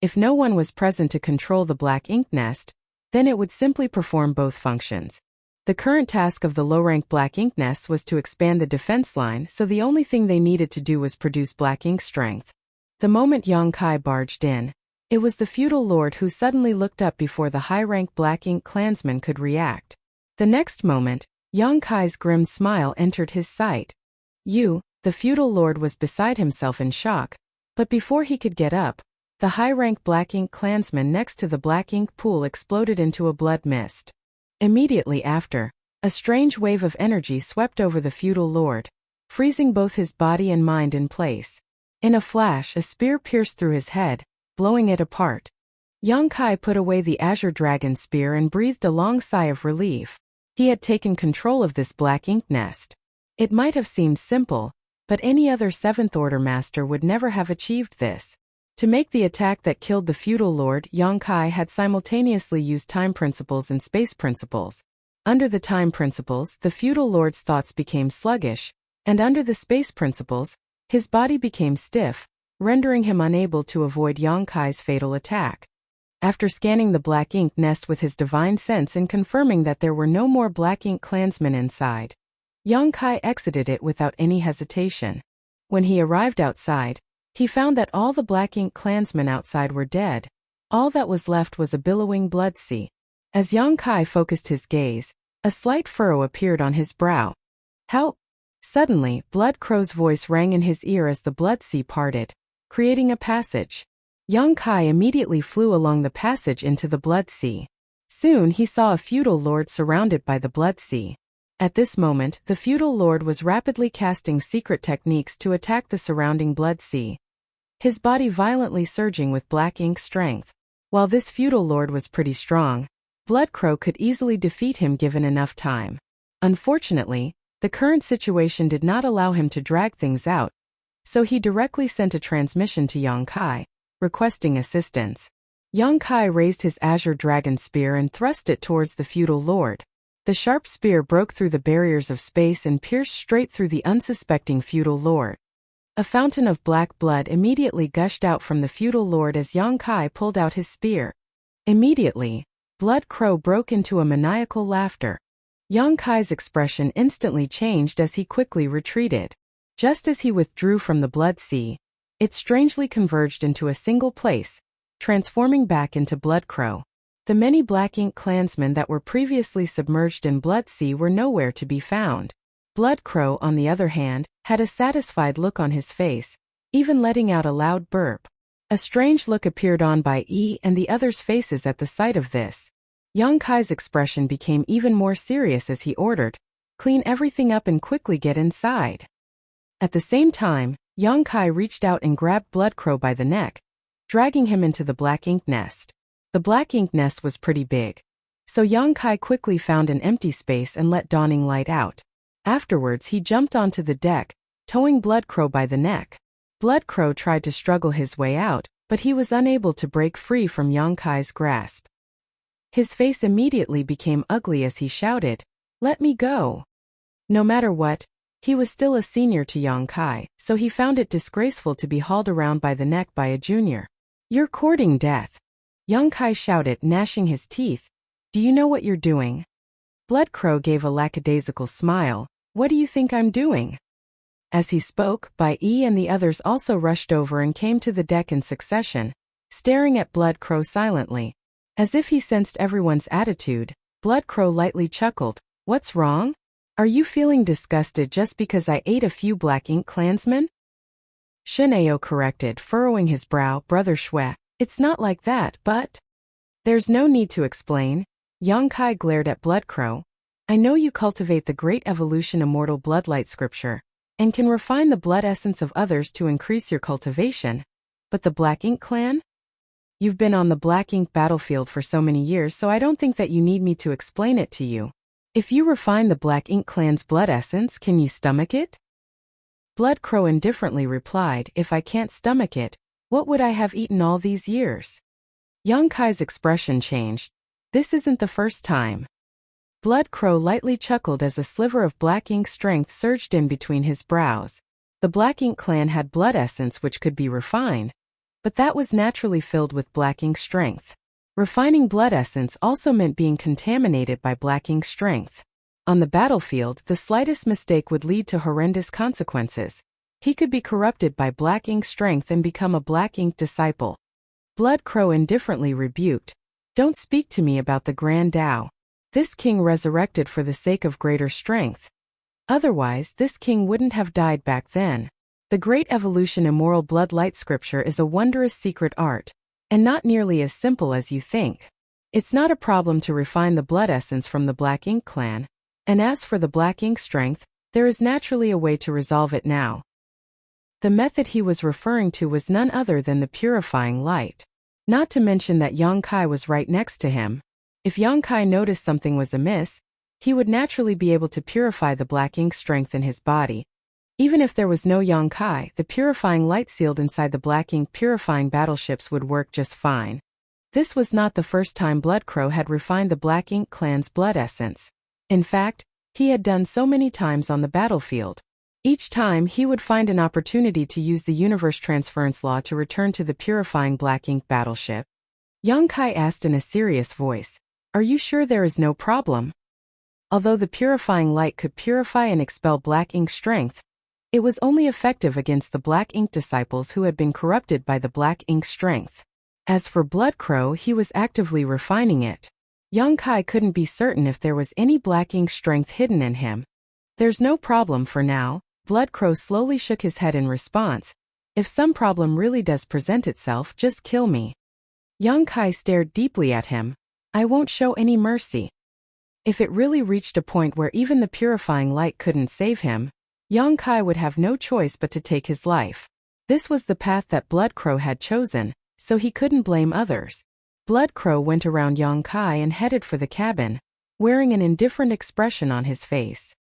If no one was present to control the black ink nest, then it would simply perform both functions. The current task of the low-rank black ink nests was to expand the defense line, so the only thing they needed to do was produce black ink strength. The moment Yang Kai barged in, it was the feudal lord who suddenly looked up before the high-rank black ink clansman could react. The next moment, Yang Kai's grim smile entered his sight. The feudal lord was beside himself in shock, but before he could get up, the high-rank black ink clansman next to the black ink pool exploded into a blood mist. Immediately after, a strange wave of energy swept over the feudal lord, freezing both his body and mind in place. In a flash, a spear pierced through his head, blowing it apart. Yang Kai put away the azure dragon spear and breathed a long sigh of relief. He had taken control of this black ink nest. It might have seemed simple, but any other 7th Order master would never have achieved this. To make the attack that killed the feudal lord, Yang Kai had simultaneously used time principles and space principles. Under the time principles, the feudal lord's thoughts became sluggish, and under the space principles, his body became stiff, rendering him unable to avoid Yang Kai's fatal attack. After scanning the black ink nest with his divine sense and confirming that there were no more black ink clansmen inside, Yang Kai exited it without any hesitation. When he arrived outside, he found that all the black ink clansmen outside were dead. All that was left was a billowing blood sea. As Yang Kai focused his gaze, a slight furrow appeared on his brow. Help! Suddenly, Blood Crow's voice rang in his ear as the blood sea parted, creating a passage. Yang Kai immediately flew along the passage into the blood sea. Soon he saw a feudal lord surrounded by the blood sea. At this moment, the feudal lord was rapidly casting secret techniques to attack the surrounding blood sea, his body violently surging with black ink strength. While this feudal lord was pretty strong, Blood Crow could easily defeat him given enough time. Unfortunately, the current situation did not allow him to drag things out, so he directly sent a transmission to Yang Kai, requesting assistance. Yang Kai raised his azure dragon spear and thrust it towards the feudal lord. The sharp spear broke through the barriers of space and pierced straight through the unsuspecting feudal lord. A fountain of black blood immediately gushed out from the feudal lord as Yong-kai pulled out his spear. Immediately, Blood Crow broke into a maniacal laughter. Yong-kai's expression instantly changed as he quickly retreated. Just as he withdrew from the blood sea, it strangely converged into a single place, transforming back into Blood Crow. The many Black Ink clansmen that were previously submerged in Blood Sea were nowhere to be found. Blood Crow, on the other hand, had a satisfied look on his face, even letting out a loud burp. A strange look appeared on Bai Yi and the others' faces at the sight of this. Yong-kai's expression became even more serious as he ordered, "Clean everything up and quickly get inside." At the same time, Yong-kai reached out and grabbed Blood Crow by the neck, dragging him into the Black Ink nest. The Black Ink nest was pretty big, so Yong-kai quickly found an empty space and let Dawning Light out. Afterwards he jumped onto the deck, towing Blood Crow by the neck. Blood Crow tried to struggle his way out, but he was unable to break free from Yong-kai's grasp. His face immediately became ugly as he shouted, "Let me go!" No matter what, he was still a senior to Yong-kai, so he found it disgraceful to be hauled around by the neck by a junior. "You're courting death!" Yong-kai shouted, gnashing his teeth. "Do you know what you're doing?" Blood Crow gave a lackadaisical smile. "What do you think I'm doing?" As he spoke, Bai Yi and the others also rushed over and came to the deck in succession, staring at Blood Crow silently. As if he sensed everyone's attitude, Blood Crow lightly chuckled. "What's wrong? Are you feeling disgusted just because I ate a few Black Ink clansmen?" Shun'eo corrected, furrowing his brow. "Brother Shui, it's not like that, but—" "There's no need to explain." Yong-kai glared at Blood Crow. "I know you cultivate the great evolution immortal bloodlight scripture, and can refine the blood essence of others to increase your cultivation. But the Black Ink clan? You've been on the Black Ink battlefield for so many years, so I don't think that you need me to explain it to you. If you refine the Black Ink clan's blood essence, can you stomach it?" Blood Crow indifferently replied, "If I can't stomach it, what would I have eaten all these years?" Yong-kai's expression changed. "This isn't the first time." Blood Crow lightly chuckled as a sliver of Black Ink strength surged in between his brows. The Black Ink clan had blood essence which could be refined, but that was naturally filled with Black Ink strength. Refining blood essence also meant being contaminated by Black Ink strength. On the battlefield, the slightest mistake would lead to horrendous consequences. He could be corrupted by Black Ink strength and become a Black Ink disciple. Blood Crow indifferently rebuked, "Don't speak to me about the Grand Tao. This king resurrected for the sake of greater strength. Otherwise, this king wouldn't have died back then. The great evolution immoral blood light scripture is a wondrous secret art, and not nearly as simple as you think. It's not a problem to refine the blood essence from the Black Ink clan, and as for the Black Ink strength, there is naturally a way to resolve it now." The method he was referring to was none other than the purifying light. Not to mention that Yong-kai was right next to him. If Yong-kai noticed something was amiss, he would naturally be able to purify the Black Ink strength in his body. Even if there was no Yong-kai, the purifying light sealed inside the Black Ink purifying battleships would work just fine. This was not the first time Blood Crow had refined the Black Ink clan's blood essence. In fact, he had done so many times on the battlefield. Each time he would find an opportunity to use the universe transference law to return to the purifying Black Ink battleship. Yong-kai asked in a serious voice, "Are you sure there is no problem?" Although the purifying light could purify and expel Black Ink strength, it was only effective against the Black Ink disciples who had been corrupted by the Black Ink strength. As for Blood Crow, he was actively refining it. Yong-kai couldn't be certain if there was any Black Ink strength hidden in him. "There's no problem for now." Blood Crow slowly shook his head in response. "If some problem really does present itself, just kill me." Yong-kai stared deeply at him. "I won't show any mercy." If it really reached a point where even the purifying light couldn't save him, Yong-kai would have no choice but to take his life. This was the path that Blood Crow had chosen, so he couldn't blame others. Blood Crow went around Yong-kai and headed for the cabin, wearing an indifferent expression on his face.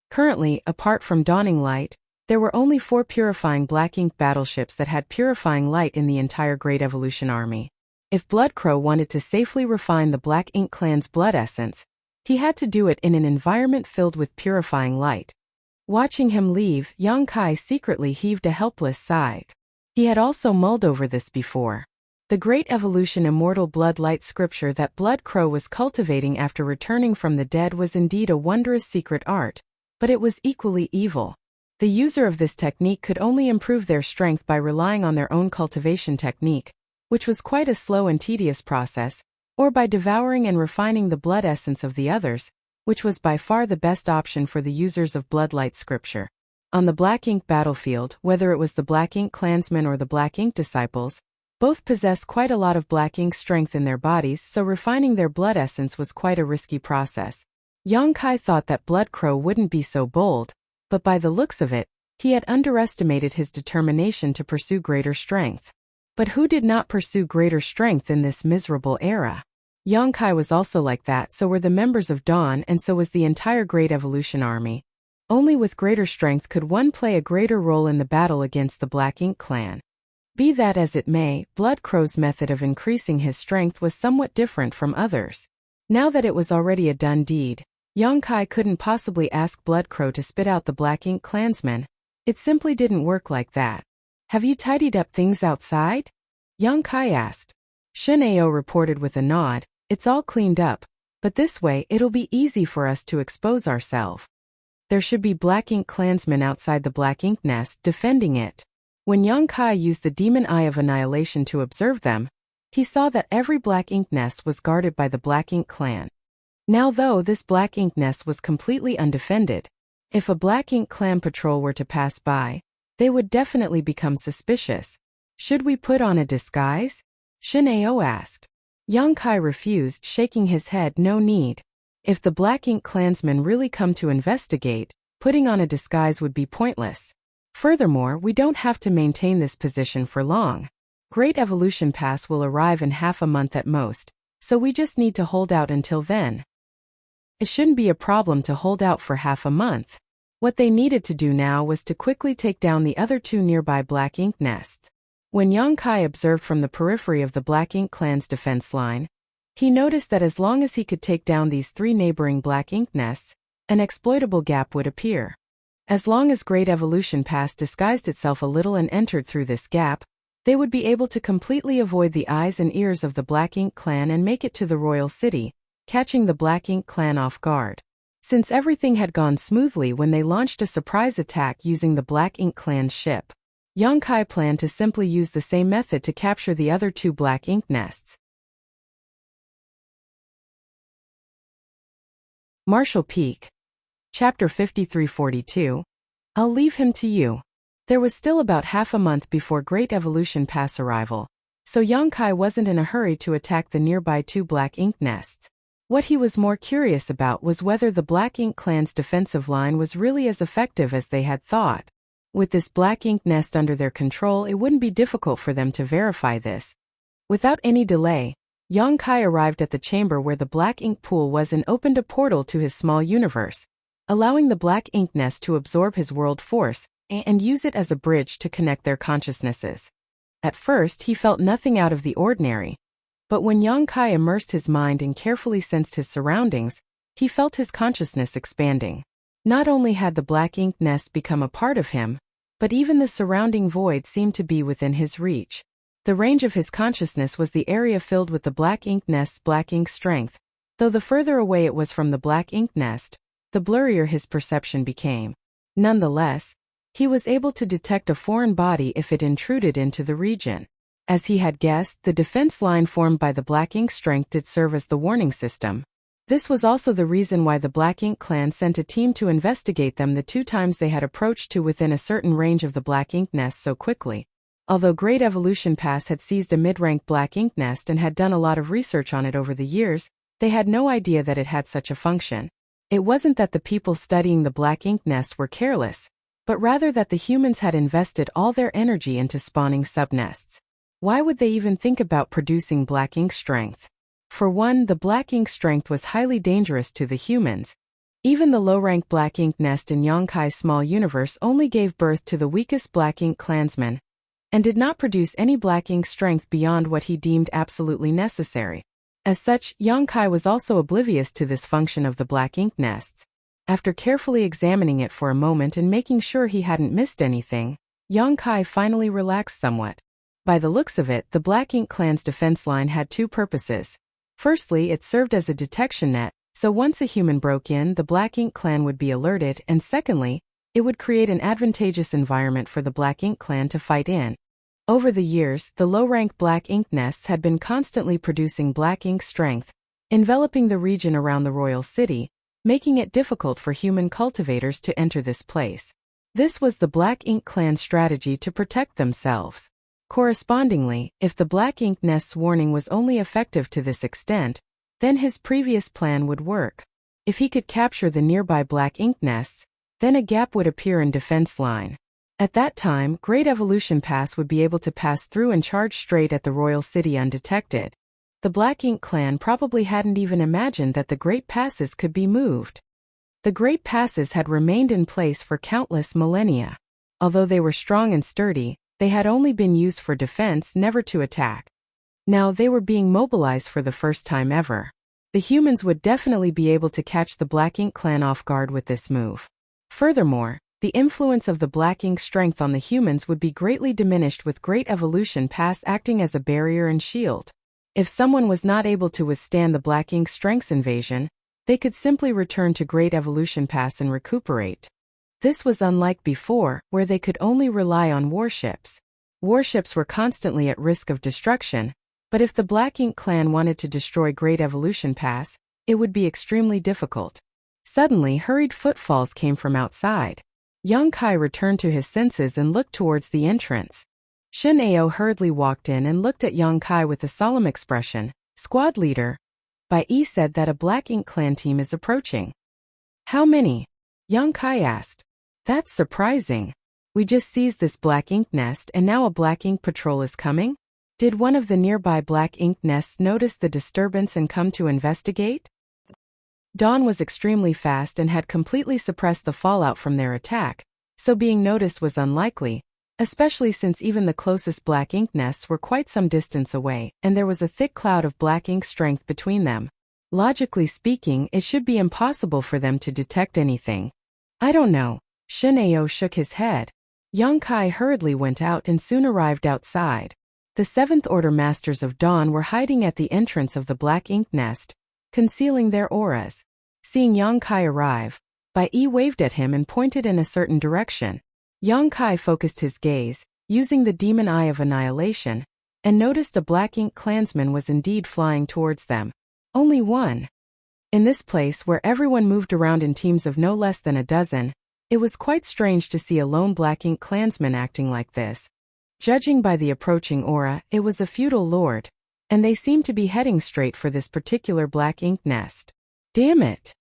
Currently, apart from Dawning Light, there were only 4 purifying Black Ink battleships that had purifying light in the entire Great Evolution Army. If Blood Crow wanted to safely refine the Black Ink clan's blood essence, he had to do it in an environment filled with purifying light. Watching him leave, Yang Kai secretly heaved a helpless sigh. He had also mulled over this before. The great evolution immortal blood light scripture that Blood Crow was cultivating after returning from the dead was indeed a wondrous secret art, but it was equally evil. The user of this technique could only improve their strength by relying on their own cultivation technique, which was quite a slow and tedious process, or by devouring and refining the blood essence of the others, which was by far the best option for the users of Bloodlight Scripture. On the Black Ink battlefield, whether it was the Black Ink clansmen or the Black Ink disciples, both possessed quite a lot of Black Ink strength in their bodies, so refining their blood essence was quite a risky process. Yang Kai thought that Blood Crow wouldn't be so bold, but by the looks of it, he had underestimated his determination to pursue greater strength. But who did not pursue greater strength in this miserable era? Yang Kai was also like that, so were the members of Dawn, and so was the entire Great Evolution Army. Only with greater strength could one play a greater role in the battle against the Black Ink clan. Be that as it may, Blood Crow's method of increasing his strength was somewhat different from others. Now that it was already a done deed, Yang Kai couldn't possibly ask Blood Crow to spit out the Black Ink clansmen. It simply didn't work like that. "Have you tidied up things outside?" Yang Kai asked. Shin Ao reported with a nod, "It's all cleaned up, but this way it'll be easy for us to expose ourselves. There should be Black Ink clansmen outside the Black Ink nest defending it." When Yang Kai used the Demon Eye of Annihilation to observe them, he saw that every Black Ink nest was guarded by the Black Ink clan. Now though this Black Ink nest was completely undefended, if a Black Ink clan patrol were to pass by, they would definitely become suspicious. "Should we put on a disguise?" Shin Ao asked. Yang Kai refused, shaking his head, "No need. If the Black Ink clansmen really come to investigate, putting on a disguise would be pointless. Furthermore, we don't have to maintain this position for long. Great Evolution Pass will arrive in half a month at most, so we just need to hold out until then." It shouldn't be a problem to hold out for half a month. What they needed to do now was to quickly take down the other two nearby Black Ink nests. When Yang Kai observed from the periphery of the Black Ink clan's defense line, he noticed that as long as he could take down these three neighboring Black Ink nests, an exploitable gap would appear. As long as Great Evolution Pass disguised itself a little and entered through this gap, they would be able to completely avoid the eyes and ears of the Black Ink clan and make it to the royal city, catching the Black Ink clan off guard. Since everything had gone smoothly when they launched a surprise attack using the Black Ink clan's ship, Yang Kai planned to simply use the same method to capture the other two Black Ink nests. Marshall Peak. Chapter 5342. I'll leave him to you. There was still about half a month before Great Evolution Pass arrival, so Yang Kai wasn't in a hurry to attack the nearby two Black Ink nests. What he was more curious about was whether the Black Ink clan's defensive line was really as effective as they had thought. With this Black Ink nest under their control, it wouldn't be difficult for them to verify this. Without any delay, Yang Kai arrived at the chamber where the Black Ink pool was and opened a portal to his small universe, allowing the Black Ink nest to absorb his world force and use it as a bridge to connect their consciousnesses. At first, he felt nothing out of the ordinary, but when Yang Kai immersed his mind and carefully sensed his surroundings, he felt his consciousness expanding. Not only had the Black Ink nest become a part of him, but even the surrounding void seemed to be within his reach. The range of his consciousness was the area filled with the Black Ink nest's Black Ink strength, though the further away it was from the Black Ink nest, the blurrier his perception became. Nonetheless, he was able to detect a foreign body if it intruded into the region. As he had guessed, the defense line formed by the Black Ink strength did serve as the warning system. This was also the reason why the Black Ink clan sent a team to investigate them the two times they had approached to within a certain range of the Black Ink nest so quickly. Although Great Evolution Pass had seized a mid-rank Black Ink nest and had done a lot of research on it over the years, they had no idea that it had such a function. It wasn't that the people studying the Black Ink nest were careless, but rather that the humans had invested all their energy into spawning subnests. Why would they even think about producing Black Ink strength? For one, the Black Ink strength was highly dangerous to the humans. Even the low-rank Black Ink nest in Yang Kai's small universe only gave birth to the weakest Black Ink clansmen, and did not produce any Black Ink strength beyond what he deemed absolutely necessary. As such, Yang Kai was also oblivious to this function of the Black Ink nests. After carefully examining it for a moment and making sure he hadn't missed anything, Yang Kai finally relaxed somewhat. By the looks of it, the Black Ink clan's defense line had two purposes. Firstly, it served as a detection net, so once a human broke in, the Black Ink clan would be alerted, and secondly, it would create an advantageous environment for the Black Ink clan to fight in. Over the years, the low-rank Black Ink nests had been constantly producing Black Ink strength, enveloping the region around the royal city, making it difficult for human cultivators to enter this place. This was the Black Ink clan's strategy to protect themselves. Correspondingly, if the Black Ink nest's warning was only effective to this extent, then his previous plan would work. If he could capture the nearby Black Ink nests, then a gap would appear in defense line. At that time, Great Evolution Pass would be able to pass through and charge straight at the royal city undetected. The Black Ink clan probably hadn't even imagined that the Great Passes could be moved. The Great Passes had remained in place for countless millennia. Although they were strong and sturdy, they had only been used for defense, never to attack. Now they were being mobilized for the first time ever. The humans would definitely be able to catch the Black Ink clan off guard with this move. Furthermore, the influence of the Black Ink strength on the humans would be greatly diminished with Great Evolution Pass acting as a barrier and shield. If someone was not able to withstand the Black Ink strength's invasion, they could simply return to Great Evolution Pass and recuperate. This was unlike before, where they could only rely on warships. Warships were constantly at risk of destruction, but if the Black Ink clan wanted to destroy Great Evolution Pass, it would be extremely difficult. Suddenly, hurried footfalls came from outside. Yang Kai returned to his senses and looked towards the entrance. Shin Ao hurriedly walked in and looked at Yang Kai with a solemn expression. Squad leader, Bai Yi said that a Black Ink clan team is approaching. How many? Yang Kai asked. That's surprising. We just seized this Black Ink nest and now a Black Ink patrol is coming? Did one of the nearby Black Ink nests notice the disturbance and come to investigate? Dawn was extremely fast and had completely suppressed the fallout from their attack, so being noticed was unlikely, especially since even the closest Black Ink nests were quite some distance away, and there was a thick cloud of Black Ink strength between them. Logically speaking, it should be impossible for them to detect anything. I don't know. Shin Ao shook his head. Yang Kai hurriedly went out and soon arrived outside. The Seventh Order Masters of Dawn were hiding at the entrance of the Black Ink nest, concealing their auras. Seeing Yang Kai arrive, Bai Yi waved at him and pointed in a certain direction. Yang Kai focused his gaze, using the demon eye of annihilation, and noticed a Black Ink clansman was indeed flying towards them. Only one. In this place where everyone moved around in teams of no less than a dozen, it was quite strange to see a lone Black Ink clansman acting like this. Judging by the approaching aura, it was a feudal lord, and they seemed to be heading straight for this particular Black Ink nest. Damn it!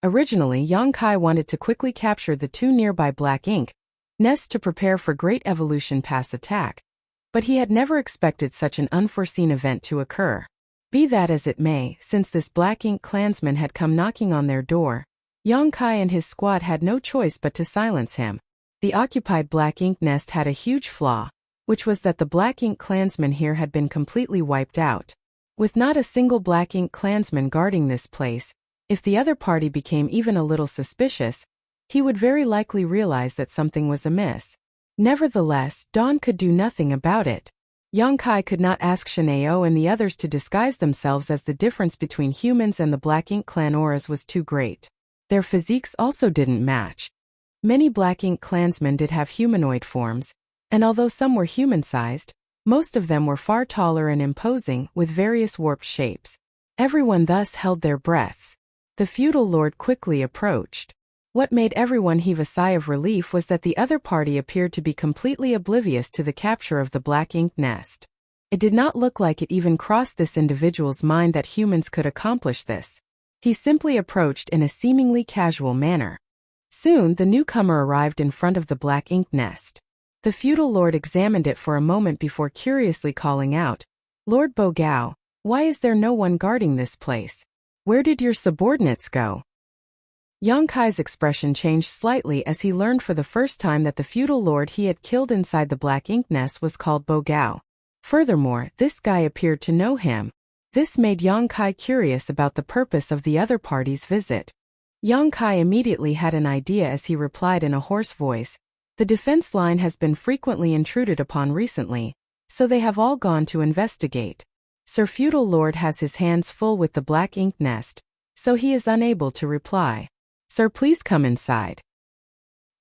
Originally, Yang Kai wanted to quickly capture the two nearby Black Ink nests to prepare for Great Evolution Pass attack, but he had never expected such an unforeseen event to occur. Be that as it may, since this Black Ink clansman had come knocking on their door, Yang Kai and his squad had no choice but to silence him. The occupied Black Ink nest had a huge flaw, which was that the Black Ink clansman here had been completely wiped out. With not a single Black Ink clansman guarding this place, if the other party became even a little suspicious, he would very likely realize that something was amiss. Nevertheless, Dawn could do nothing about it. Yang Kai could not ask Shinao and the others to disguise themselves as the difference between humans and the Black Ink clan auras was too great. Their physiques also didn't match. Many Black Ink clansmen did have humanoid forms, and although some were human-sized, most of them were far taller and imposing, with various warped shapes. Everyone thus held their breaths. The feudal lord quickly approached. What made everyone heave a sigh of relief was that the other party appeared to be completely oblivious to the capture of the Black Ink nest. It did not look like it even crossed this individual's mind that humans could accomplish this. He simply approached in a seemingly casual manner. Soon, the newcomer arrived in front of the Black Ink nest. The feudal lord examined it for a moment before curiously calling out, "Lord Bogao, why is there no one guarding this place? Where did your subordinates go?" Yang Kai's expression changed slightly as he learned for the first time that the feudal lord he had killed inside the Black Ink nest was called Bogao. Furthermore, this guy appeared to know him. This made Yang Kai curious about the purpose of the other party's visit. Yang Kai immediately had an idea as he replied in a hoarse voice, "The defense line has been frequently intruded upon recently, so they have all gone to investigate. Sir Feudal Lord has his hands full with the black ink nest, so he is unable to reply. Sir, please come inside."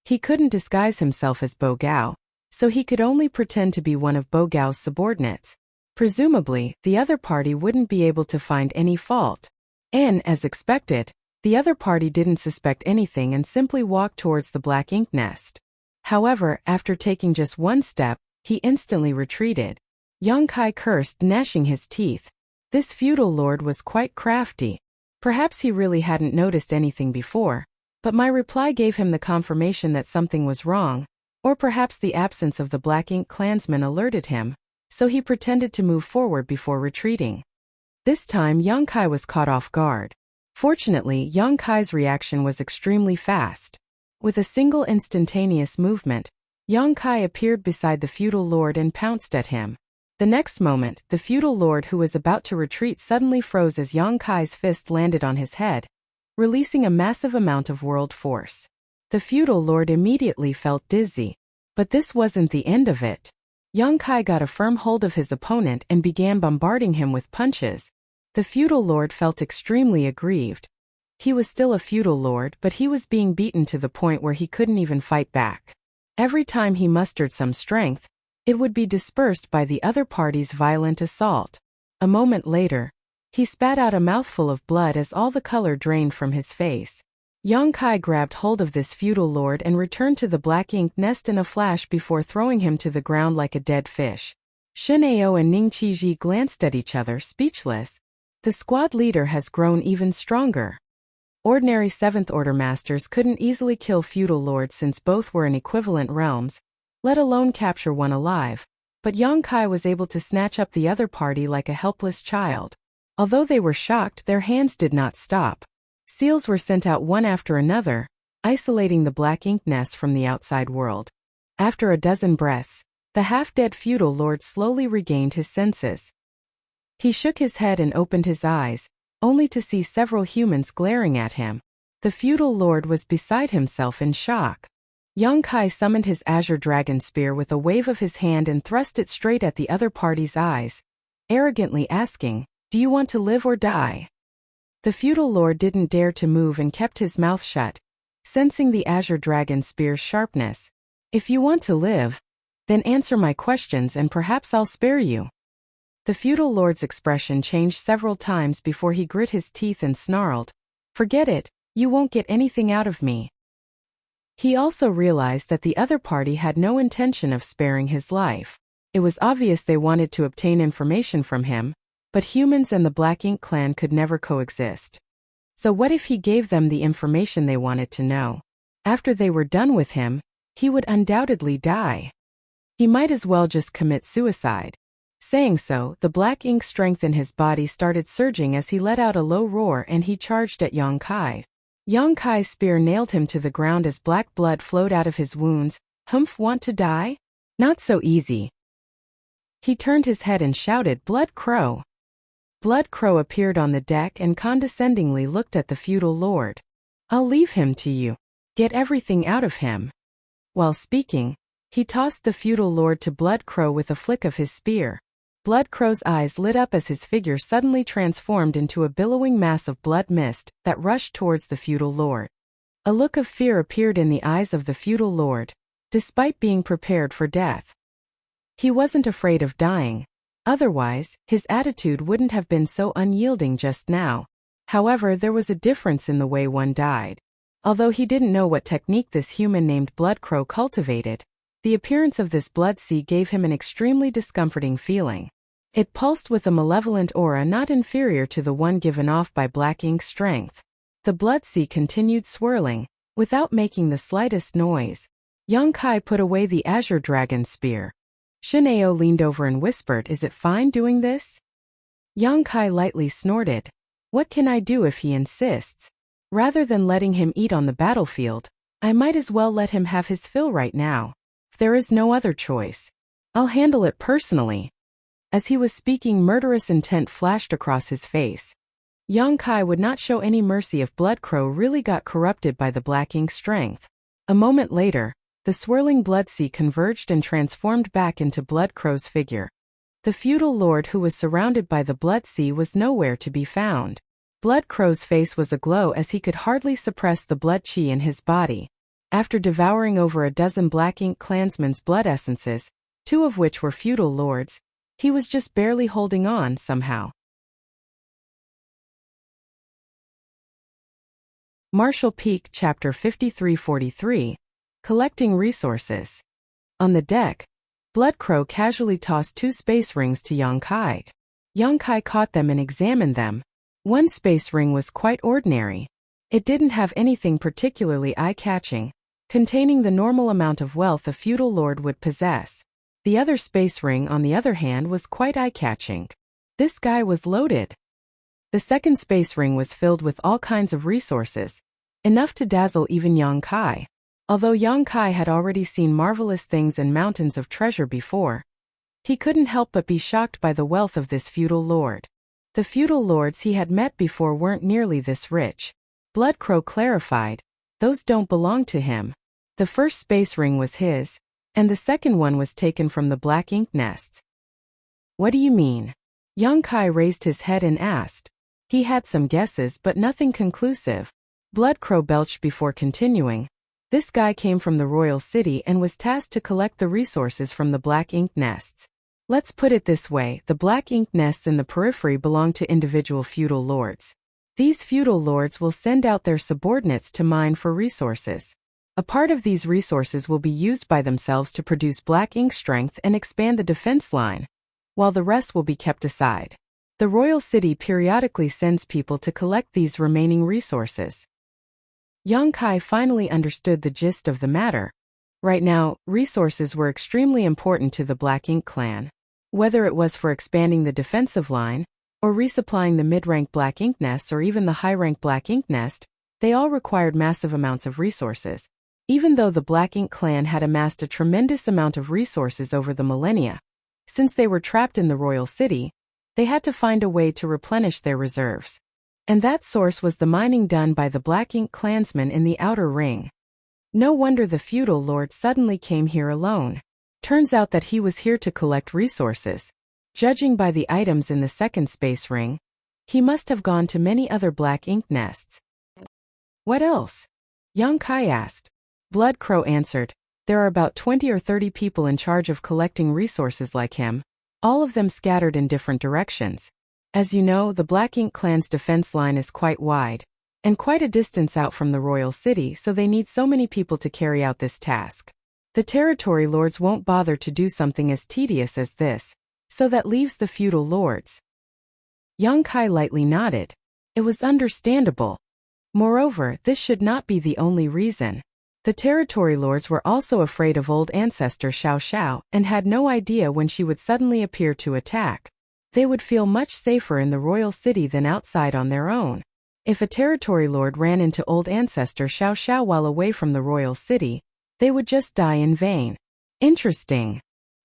He couldn't disguise himself as Bo Gao, so he could only pretend to be one of Bo Gao's subordinates. Presumably, the other party wouldn't be able to find any fault. And, as expected, the other party didn't suspect anything and simply walked towards the black ink nest. However, after taking just one step, he instantly retreated. Yang Kai cursed, gnashing his teeth. This feudal lord was quite crafty. Perhaps he really hadn't noticed anything before, but my reply gave him the confirmation that something was wrong, or perhaps the absence of the black ink clansman alerted him, so he pretended to move forward before retreating. This time Yang Kai was caught off guard. Fortunately, Yang Kai's reaction was extremely fast. With a single instantaneous movement, Yang Kai appeared beside the feudal lord and pounced at him. The next moment, the feudal lord who was about to retreat suddenly froze as Yang Kai's fist landed on his head, releasing a massive amount of world force. The feudal lord immediately felt dizzy. But this wasn't the end of it. Yang Kai got a firm hold of his opponent and began bombarding him with punches. The feudal lord felt extremely aggrieved. He was still a feudal lord, but he was being beaten to the point where he couldn't even fight back. Every time he mustered some strength, it would be dispersed by the other party's violent assault. A moment later, he spat out a mouthful of blood as all the color drained from his face. Yang Kai grabbed hold of this feudal lord and returned to the black ink nest in a flash before throwing him to the ground like a dead fish. Shen Ao and Ning Qiji glanced at each other, speechless. The squad leader has grown even stronger. Ordinary 7th Order masters couldn't easily kill feudal lords since both were in equivalent realms, let alone capture one alive, but Yang Kai was able to snatch up the other party like a helpless child. Although they were shocked, their hands did not stop. Seals were sent out one after another, isolating the black ink nest from the outside world. After a dozen breaths, the half-dead feudal lord slowly regained his senses. He shook his head and opened his eyes, only to see several humans glaring at him. The feudal lord was beside himself in shock. Yang Kai summoned his azure dragon spear with a wave of his hand and thrust it straight at the other party's eyes, arrogantly asking, "Do you want to live or die?" The feudal lord didn't dare to move and kept his mouth shut, sensing the azure dragon spear's sharpness. "If you want to live, then answer my questions and perhaps I'll spare you." The feudal lord's expression changed several times before he grit his teeth and snarled, "Forget it, you won't get anything out of me." He also realized that the other party had no intention of sparing his life. It was obvious they wanted to obtain information from him, but humans and the Black Ink clan could never coexist. So what if he gave them the information they wanted to know? After they were done with him, he would undoubtedly die. He might as well just commit suicide. Saying so, the black ink strength in his body started surging as he let out a low roar and he charged at Yang Kai. Yang Kai's spear nailed him to the ground as black blood flowed out of his wounds. "Humph, want to die? Not so easy." He turned his head and shouted, "Blood Crow!" Blood Crow appeared on the deck and condescendingly looked at the feudal lord. "I'll leave him to you. Get everything out of him." While speaking, he tossed the feudal lord to Blood Crow with a flick of his spear. Blood Crow's eyes lit up as his figure suddenly transformed into a billowing mass of blood mist that rushed towards the feudal lord. A look of fear appeared in the eyes of the feudal lord, despite being prepared for death. He wasn't afraid of dying. Otherwise, his attitude wouldn't have been so unyielding just now. However, there was a difference in the way one died. Although he didn't know what technique this human named Blood Crow cultivated, the appearance of this blood sea gave him an extremely discomforting feeling. It pulsed with a malevolent aura not inferior to the one given off by Black Ink's strength. The blood sea continued swirling, without making the slightest noise. Yang Kai put away the azure dragon spear. Shineo leaned over and whispered, "Is it fine doing this?" Yang Kai lightly snorted. "What can I do if he insists? Rather than letting him eat on the battlefield, I might as well let him have his fill right now. There is no other choice. I'll handle it personally." As he was speaking, murderous intent flashed across his face. Yang Kai would not show any mercy if Blood Crow really got corrupted by the black ink strength. A moment later, the swirling blood sea converged and transformed back into Blood Crow's figure. The feudal lord who was surrounded by the blood sea was nowhere to be found. Blood Crow's face was aglow as he could hardly suppress the blood chi in his body. After devouring over a dozen black ink clansmen's blood essences, 2 of which were feudal lords, he was just barely holding on somehow. Marshall Peak Chapter 5343, Collecting Resources. On the deck, Blood Crow casually tossed 2 space rings to Yang Kai. Yang Kai caught them and examined them. One space ring was quite ordinary. It didn't have anything particularly eye-catching, containing the normal amount of wealth a feudal lord would possess. The other space ring, on the other hand, was quite eye-catching. This guy was loaded. The second space ring was filled with all kinds of resources, enough to dazzle even Yang Kai. Although Yang Kai had already seen marvelous things and mountains of treasure before, he couldn't help but be shocked by the wealth of this feudal lord. The feudal lords he had met before weren't nearly this rich. Blood Crow clarified, those don't belong to him. The first space ring was his, and the second one was taken from the black ink nests. What do you mean? Yang Kai raised his head and asked. He had some guesses but nothing conclusive. Blood Crow belched before continuing. This guy came from the royal city and was tasked to collect the resources from the black ink nests. Let's put it this way, the black ink nests in the periphery belong to individual feudal lords. These feudal lords will send out their subordinates to mine for resources. A part of these resources will be used by themselves to produce black ink strength and expand the defense line, while the rest will be kept aside. The royal city periodically sends people to collect these remaining resources. Yang Kai finally understood the gist of the matter. Right now, resources were extremely important to the Black Ink clan. Whether it was for expanding the defensive line, or resupplying the mid-rank Black Ink nests or even the high-rank Black Ink nest, they all required massive amounts of resources. Even though the Black Ink clan had amassed a tremendous amount of resources over the millennia, since they were trapped in the royal city, they had to find a way to replenish their reserves. And that source was the mining done by the Black Ink clansmen in the outer ring. No wonder the feudal lord suddenly came here alone. Turns out that he was here to collect resources. Judging by the items in the second space ring, he must have gone to many other Black Ink nests. What else? Yang Kai asked. Blood Crow answered, there are about 20 or 30 people in charge of collecting resources like him, all of them scattered in different directions. As you know, the Black Ink clan's defense line is quite wide, and quite a distance out from the royal city, so they need so many people to carry out this task. The territory lords won't bother to do something as tedious as this, so that leaves the feudal lords. Yang Kai lightly nodded. It was understandable. Moreover, this should not be the only reason. The territory lords were also afraid of old ancestor Xiao Xiao and had no idea when she would suddenly appear to attack. They would feel much safer in the royal city than outside on their own. If a territory lord ran into old ancestor Xiao Xiao while away from the royal city, they would just die in vain. Interesting.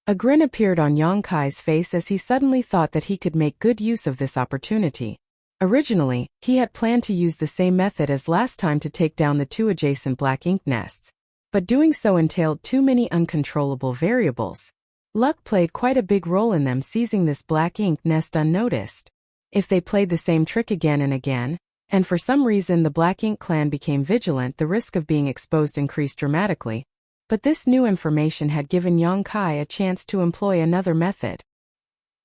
A grin appeared on Yang Kai's face as he suddenly thought that he could make good use of this opportunity. Originally, he had planned to use the same method as last time to take down the 2 adjacent Black Ink nests, but doing so entailed too many uncontrollable variables. Luck played quite a big role in them seizing this Black Ink nest unnoticed. If they played the same trick again and again, and for some reason the Black Ink clan became vigilant, the risk of being exposed increased dramatically. But this new information had given Yang Kai a chance to employ another method.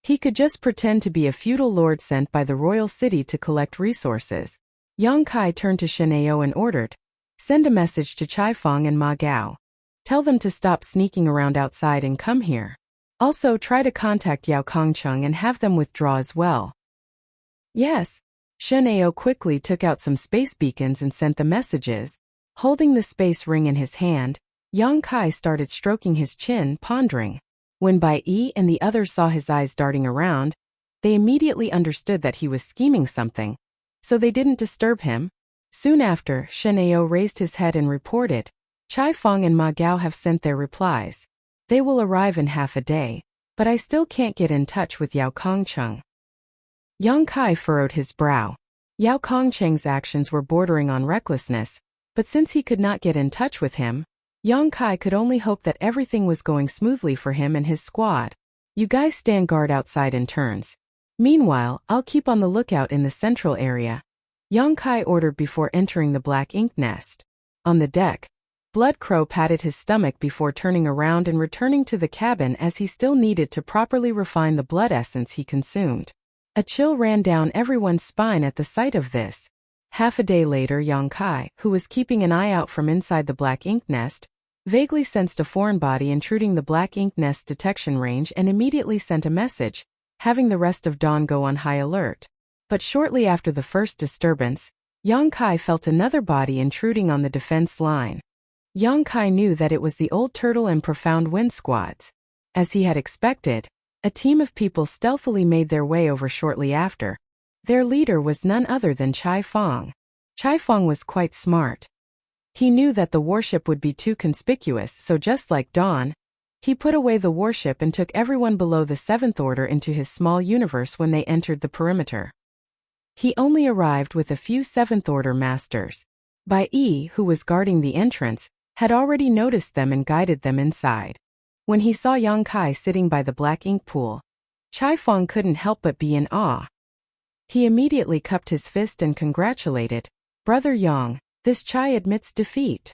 He could just pretend to be a feudal lord sent by the royal city to collect resources. Yang Kai turned to Shenao and ordered, "Send a message to Chai Fong and Ma Gao. Tell them to stop sneaking around outside and come here. Also try to contact Yao Kongcheng and have them withdraw as well." Yes. Shenao quickly took out some space beacons and sent the messages. Holding the space ring in his hand, Yang Kai started stroking his chin, pondering. When Bai Yi and the others saw his eyes darting around, they immediately understood that he was scheming something, so they didn't disturb him. Soon after, Shenao raised his head and reported, "Chai Fong and Ma Gao have sent their replies. They will arrive in half a day, but I still can't get in touch with Yao Kongcheng." Yang Kai furrowed his brow. Yao Kongcheng's actions were bordering on recklessness, but since he could not get in touch with him, Yang Kai could only hope that everything was going smoothly for him and his squad. You guys stand guard outside in turns. Meanwhile, I'll keep on the lookout in the central area, Yang Kai ordered before entering the black ink nest. On the deck, Blood Crow patted his stomach before turning around and returning to the cabin as he still needed to properly refine the blood essence he consumed. A chill ran down everyone's spine at the sight of this. Half a day later, Yang Kai, who was keeping an eye out from inside the black ink nest, vaguely sensed a foreign body intruding the black ink nest's detection range and immediately sent a message, having the rest of Dawn go on high alert. But shortly after the first disturbance, Yang Kai felt another body intruding on the defense line. Yang Kai knew that it was the Old Turtle and Profound Wind squads. As he had expected, a team of people stealthily made their way over shortly after. Their leader was none other than Chai Fong. Chai Fong was quite smart. He knew that the warship would be too conspicuous, so just like Dawn, he put away the warship and took everyone below the Seventh Order into his small universe when they entered the perimeter. He only arrived with a few Seventh Order masters. Bai Yi, who was guarding the entrance, had already noticed them and guided them inside. When he saw Yang Kai sitting by the black ink pool, Chai Fong couldn't help but be in awe. He immediately cupped his fist and congratulated, "Brother Yang, this Chai admits defeat."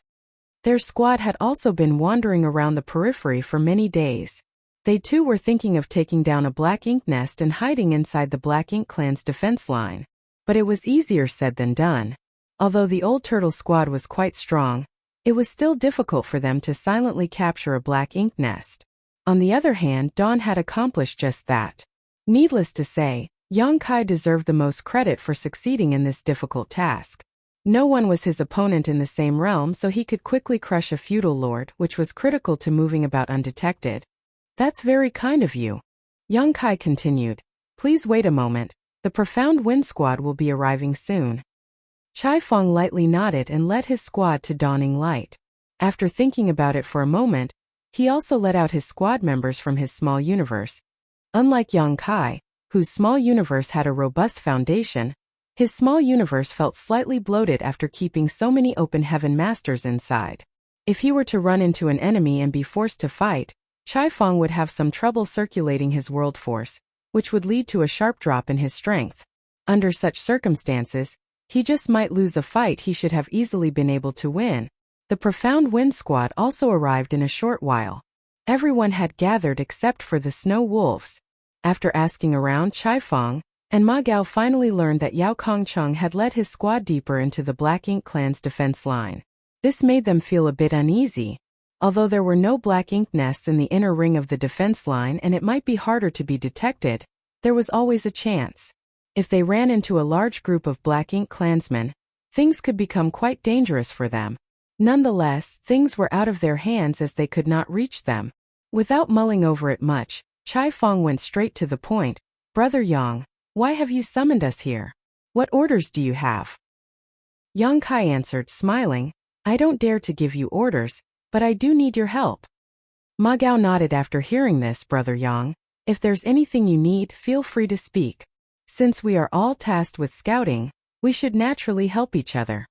Their squad had also been wandering around the periphery for many days. They too were thinking of taking down a black ink nest and hiding inside the Black Ink clan's defense line. But it was easier said than done. Although the Old Turtle squad was quite strong, it was still difficult for them to silently capture a black ink nest. On the other hand, Dawn had accomplished just that. Needless to say, Yang Kai deserved the most credit for succeeding in this difficult task. No one was his opponent in the same realm, so he could quickly crush a feudal lord, which was critical to moving about undetected. "That's very kind of you," Yang Kai continued. "Please wait a moment. The Profound Wind squad will be arriving soon." Chai Fong lightly nodded and led his squad to Dawning Light. After thinking about it for a moment, he also let out his squad members from his small universe. Unlike Yang Kai, whose small universe had a robust foundation, his small universe felt slightly bloated after keeping so many open heaven masters inside. If he were to run into an enemy and be forced to fight, Chai Fong would have some trouble circulating his world force, which would lead to a sharp drop in his strength. Under such circumstances, he just might lose a fight he should have easily been able to win. The Profound Wind squad also arrived in a short while. Everyone had gathered except for the Snow Wolves. After asking around, Chai Fong and Ma Gao finally learned that Yao Kongcheng had led his squad deeper into the Black Ink clan's defense line. This made them feel a bit uneasy. Although there were no black ink nests in the inner ring of the defense line and it might be harder to be detected, there was always a chance. If they ran into a large group of black ink clansmen, things could become quite dangerous for them. Nonetheless, things were out of their hands as they could not reach them. Without mulling over it much, Chai Fong went straight to the point. "Brother Yang, why have you summoned us here? What orders do you have?" Yang Kai answered, smiling, "I don't dare to give you orders, but I do need your help." Ma Gao nodded after hearing this. "Brother Yang, if there's anything you need, feel free to speak. Since we are all tasked with scouting, we should naturally help each other."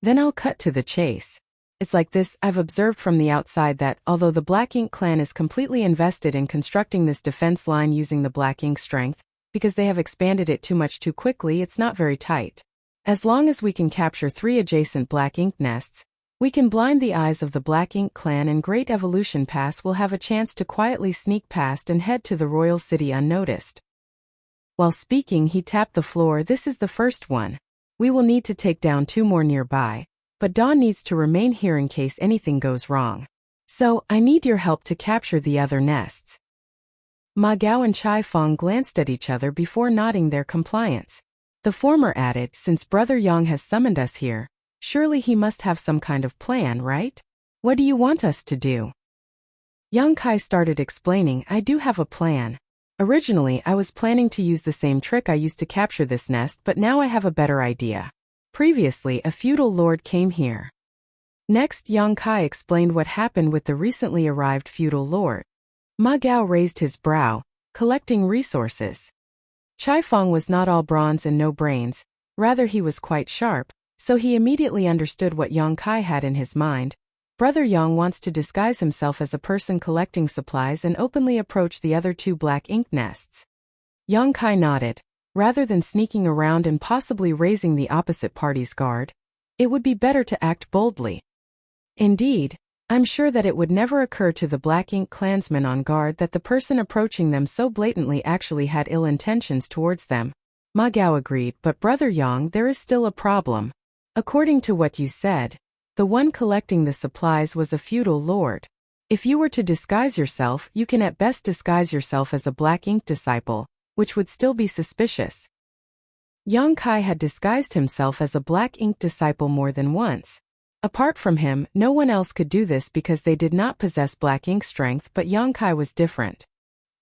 Then I'll cut to the chase. It's like this: I've observed from the outside that, although the Black Ink clan is completely invested in constructing this defense line using the Black Ink strength, because they have expanded it too much too quickly, it's not very tight. As long as we can capture 3 adjacent Black Ink nests, we can blind the eyes of the Black Ink clan and Great Evolution Pass will have a chance to quietly sneak past and head to the royal city unnoticed. While speaking, he tapped the floor. "This is the first one. We will need to take down 2 more nearby, but Dawn needs to remain here in case anything goes wrong. So, I need your help to capture the other nests." Ma Gao and Chai Fong glanced at each other before nodding their compliance. The former added, "Since Brother Yang has summoned us here, surely he must have some kind of plan, right? What do you want us to do?" Yang Kai started explaining, "I do have a plan. Originally, I was planning to use the same trick I used to capture this nest, but now I have a better idea. Previously, a feudal lord came here." Next, Yang Kai explained what happened with the recently arrived feudal lord. Ma Gao raised his brow, collecting resources. Chai Fong was not all bronze and no brains, Rather, he was quite sharp, so he immediately understood what Yang Kai had in his mind. Brother Yang wants to disguise himself as a person collecting supplies and openly approach the other two black ink nests. Yang Kai nodded. Rather than sneaking around and possibly raising the opposite party's guard, it would be better to act boldly. Indeed, I'm sure that it would never occur to the Black Ink clansmen on guard that the person approaching them so blatantly actually had ill intentions towards them. Ma Gao agreed, but Brother Yang, there is still a problem. According to what you said, the one collecting the supplies was a feudal lord. If you were to disguise yourself, you can at best disguise yourself as a Black Ink disciple, which would still be suspicious. Yang Kai had disguised himself as a Black Ink disciple more than once. Apart from him, no one else could do this because they did not possess Black Ink strength, but Yang Kai was different.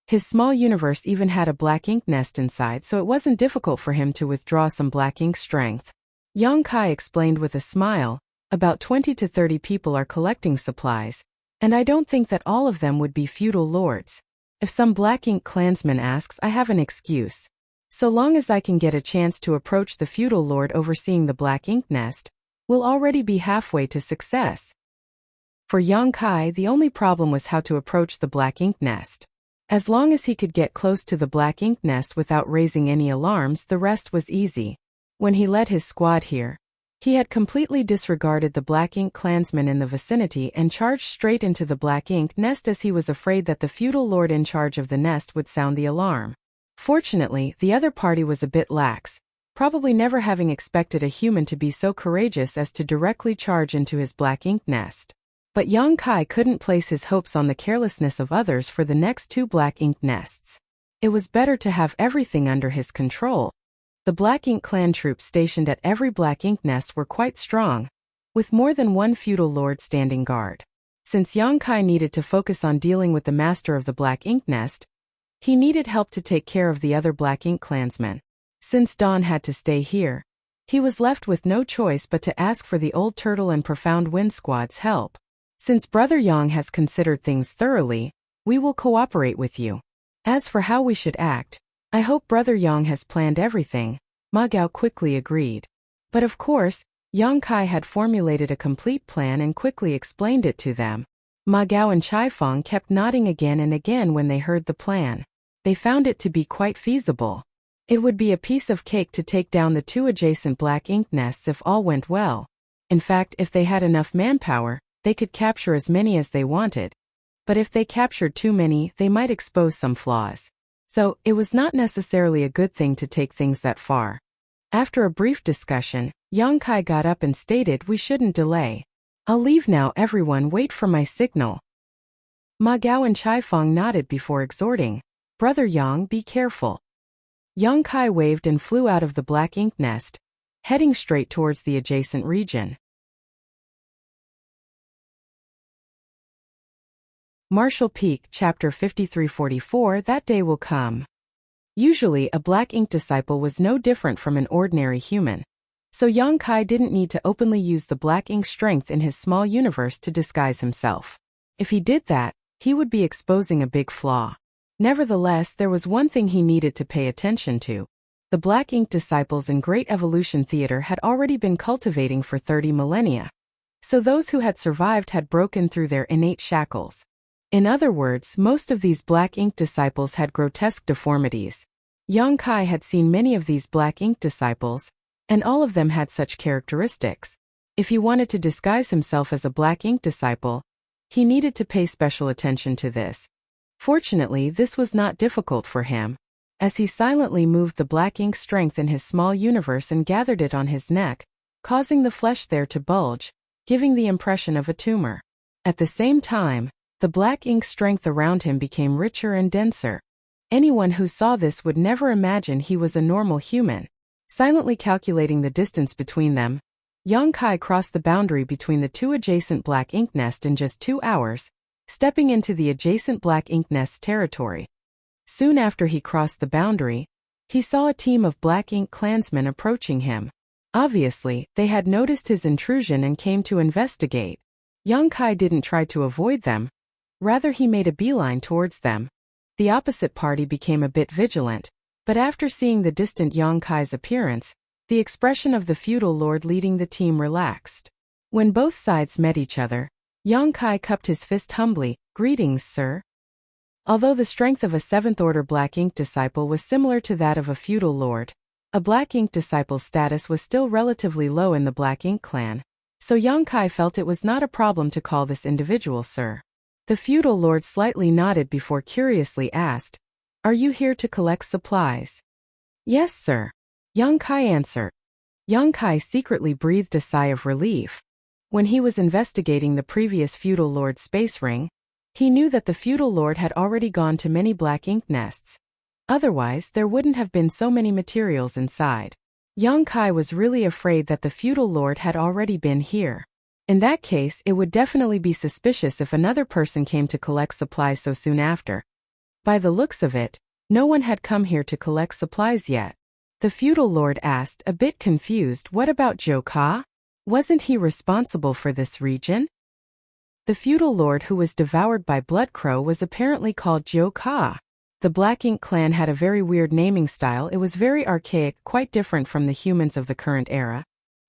His small universe even had a Black Ink nest inside, so it wasn't difficult for him to withdraw some Black Ink strength. Yang Kai explained with a smile, about 20 to 30 people are collecting supplies, and I don't think that all of them would be feudal lords. If some Black Ink clansman asks, I have an excuse. So long as I can get a chance to approach the feudal lord overseeing the Black Ink nest, we'll already be halfway to success. For Yang Kai, the only problem was how to approach the Black Ink nest. As long as he could get close to the Black Ink nest without raising any alarms, the rest was easy. When he led his squad here, he had completely disregarded the Black Ink clansmen in the vicinity and charged straight into the Black Ink nest as he was afraid that the feudal lord in charge of the nest would sound the alarm. Fortunately, the other party was a bit lax, probably never having expected a human to be so courageous as to directly charge into his Black Ink nest. But Yang Kai couldn't place his hopes on the carelessness of others for the next two Black Ink nests. It was better to have everything under his control. The Black Ink clan troops stationed at every Black Ink nest were quite strong, with more than one feudal lord standing guard. Since Yang Kai needed to focus on dealing with the master of the Black Ink nest, he needed help to take care of the other Black Ink clansmen. Since Dawn had to stay here, he was left with no choice but to ask for the Old Turtle and Profound Wind Squad's help. Since Brother Yang has considered things thoroughly, we will cooperate with you. As for how we should act, I hope Brother Yang has planned everything, Ma Gao quickly agreed. But of course, Yang Kai had formulated a complete plan and quickly explained it to them. Ma Gao and Chai Feng kept nodding again and again when they heard the plan. They found it to be quite feasible. It would be a piece of cake to take down the two adjacent Black Ink nests if all went well. In fact, if they had enough manpower, they could capture as many as they wanted. But if they captured too many, they might expose some flaws. So, it was not necessarily a good thing to take things that far. After a brief discussion, Yang Kai got up and stated, we shouldn't delay. I'll leave now, everyone, wait for my signal. Ma Gao and Chai Feng nodded before exhorting, Brother Yang, be careful. Yang Kai waved and flew out of the Black Ink nest, heading straight towards the adjacent region. Marshall Peak, Chapter 5344. That day will come. Usually, a Black Ink disciple was no different from an ordinary human. So Yang Kai didn't need to openly use the Black Ink strength in his small universe to disguise himself. If he did that, he would be exposing a big flaw. Nevertheless, there was one thing he needed to pay attention to. The Black Ink disciples in Great Evolution Theater had already been cultivating for 30 millennia. So those who had survived had broken through their innate shackles. In other words, most of these Black Ink disciples had grotesque deformities. Yang Kai had seen many of these Black Ink disciples, and all of them had such characteristics. If he wanted to disguise himself as a Black Ink disciple, he needed to pay special attention to this. Fortunately, this was not difficult for him, as he silently moved the Black Ink strength in his small universe and gathered it on his neck, causing the flesh there to bulge, giving the impression of a tumor. At the same time, the Black Ink strength around him became richer and denser. Anyone who saw this would never imagine he was a normal human. Silently calculating the distance between them, Yang Kai crossed the boundary between the two adjacent Black Ink nests in just 2 hours, stepping into the adjacent Black Ink nest's territory. Soon after he crossed the boundary, he saw a team of Black Ink clansmen approaching him. Obviously, they had noticed his intrusion and came to investigate. Yang Kai didn't try to avoid them. Rather, he made a beeline towards them. The opposite party became a bit vigilant, but after seeing the distant Yang Kai's appearance, The expression of the feudal lord leading the team relaxed. When both sides met each other, Yang Kai cupped his fist humbly. "Greetings, sir." Although the strength of a 7th Order Black Ink disciple was similar to that of a feudal lord, a Black Ink disciple's status was still relatively low in the Black Ink clan, so Yang Kai felt it was not a problem to call this individual sir. The feudal lord slightly nodded before curiously asked, "Are you here to collect supplies?" "Yes, sir," Yang Kai answered. Yang Kai secretly breathed a sigh of relief. When he was investigating the previous feudal lord's space ring, he knew that the feudal lord had already gone to many Black Ink nests. Otherwise, there wouldn't have been so many materials inside. Yang Kai was really afraid that the feudal lord had already been here. In that case, it would definitely be suspicious if another person came to collect supplies so soon after. By the looks of it, no one had come here to collect supplies yet. The feudal lord asked, a bit confused, "What about Zhou Ka? Wasn't he responsible for this region?" The feudal lord who was devoured by Blood Crow was apparently called Zhou Ka. The Black Ink clan had a very weird naming style. It was very archaic, quite different from the humans of the current era.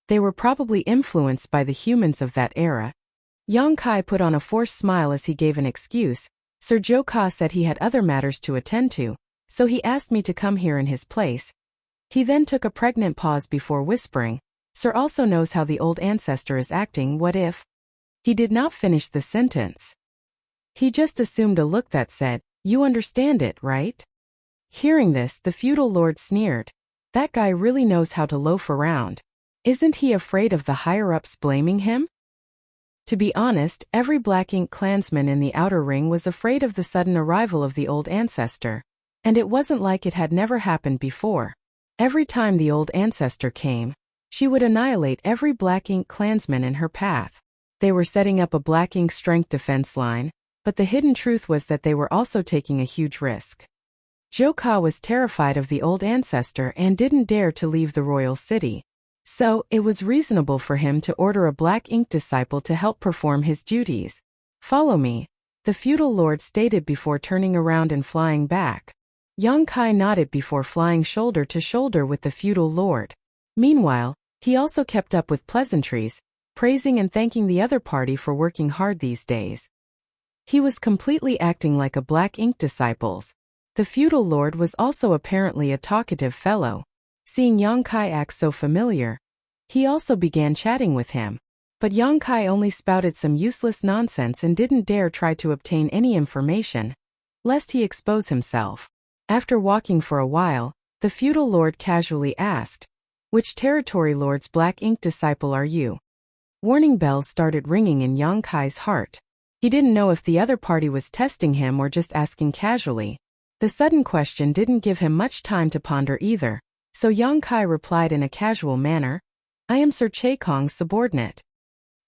They were probably influenced by the humans of that era. Yang Kai put on a forced smile as he gave an excuse. "Sir Zhou Ka said he had other matters to attend to, so he asked me to come here in his place." He then took a pregnant pause before whispering, "Sir also knows how the old ancestor is acting. What if?" He did not finish the sentence. He just assumed a look that said, "You understand it, right?" Hearing this, the feudal lord sneered. That guy really knows how to loaf around. Isn't he afraid of the higher-ups blaming him? To be honest, every Black Ink clansman in the Outer Ring was afraid of the sudden arrival of the old ancestor. And it wasn't like it had never happened before. Every time the old ancestor came, she would annihilate every Black Ink clansman in her path. They were setting up a Black Ink strength defense line, but the hidden truth was that they were also taking a huge risk. Zhou Ka was terrified of the old ancestor and didn't dare to leave the royal city. So, it was reasonable for him to order a Black Ink disciple to help perform his duties. "Follow me," the feudal lord stated before turning around and flying back. Yang Kai nodded before flying shoulder to shoulder with the feudal lord. Meanwhile, he also kept up with pleasantries, praising and thanking the other party for working hard these days. He was completely acting like a Black Ink disciple. The feudal lord was also apparently a talkative fellow. Seeing Yang Kai act so familiar, he also began chatting with him. But Yang Kai only spouted some useless nonsense and didn't dare try to obtain any information, lest he expose himself. After walking for a while, the feudal lord casually asked, "Which territory lord's Black Ink disciple are you?" Warning bells started ringing in Yang Kai's heart. He didn't know if the other party was testing him or just asking casually. The sudden question didn't give him much time to ponder either, so Yang Kai replied in a casual manner, "I am Sir Chaekong's subordinate."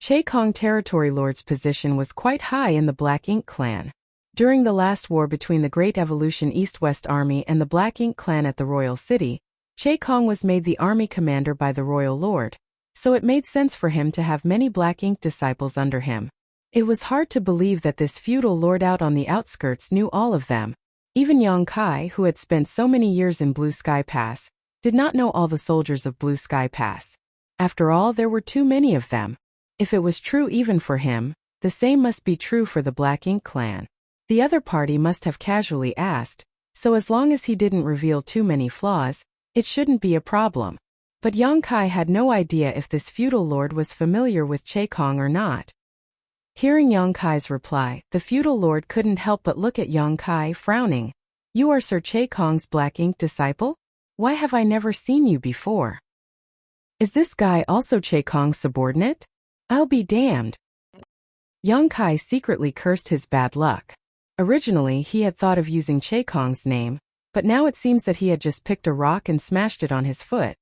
Chaekong territory lord's position was quite high in the Black Ink clan. During the last war between the Great Evolution East-West Army and the Black Ink clan at the Royal City, Chaekong was made the army commander by the Royal Lord, so it made sense for him to have many Black Ink disciples under him. It was hard to believe that this feudal lord out on the outskirts knew all of them. Even Yang Kai, who had spent so many years in Blue Sky Pass, did not know all the soldiers of Blue Sky Pass. After all, there were too many of them. If it was true even for him, the same must be true for the Black Ink clan. The other party must have casually asked, so as long as he didn't reveal too many flaws, it shouldn't be a problem. But Yang Kai had no idea if this feudal lord was familiar with Chaekong or not. Hearing Yang Kai's reply, the feudal lord couldn't help but look at Yang Kai, frowning. "You are Sir Chaekong's Black Ink disciple? Why have I never seen you before? Is this guy also Chaekong's subordinate? I'll be damned." Yang Kai secretly cursed his bad luck. Originally, he had thought of using Chaekong's name, but now it seems that he had just picked a rock and smashed it on his foot.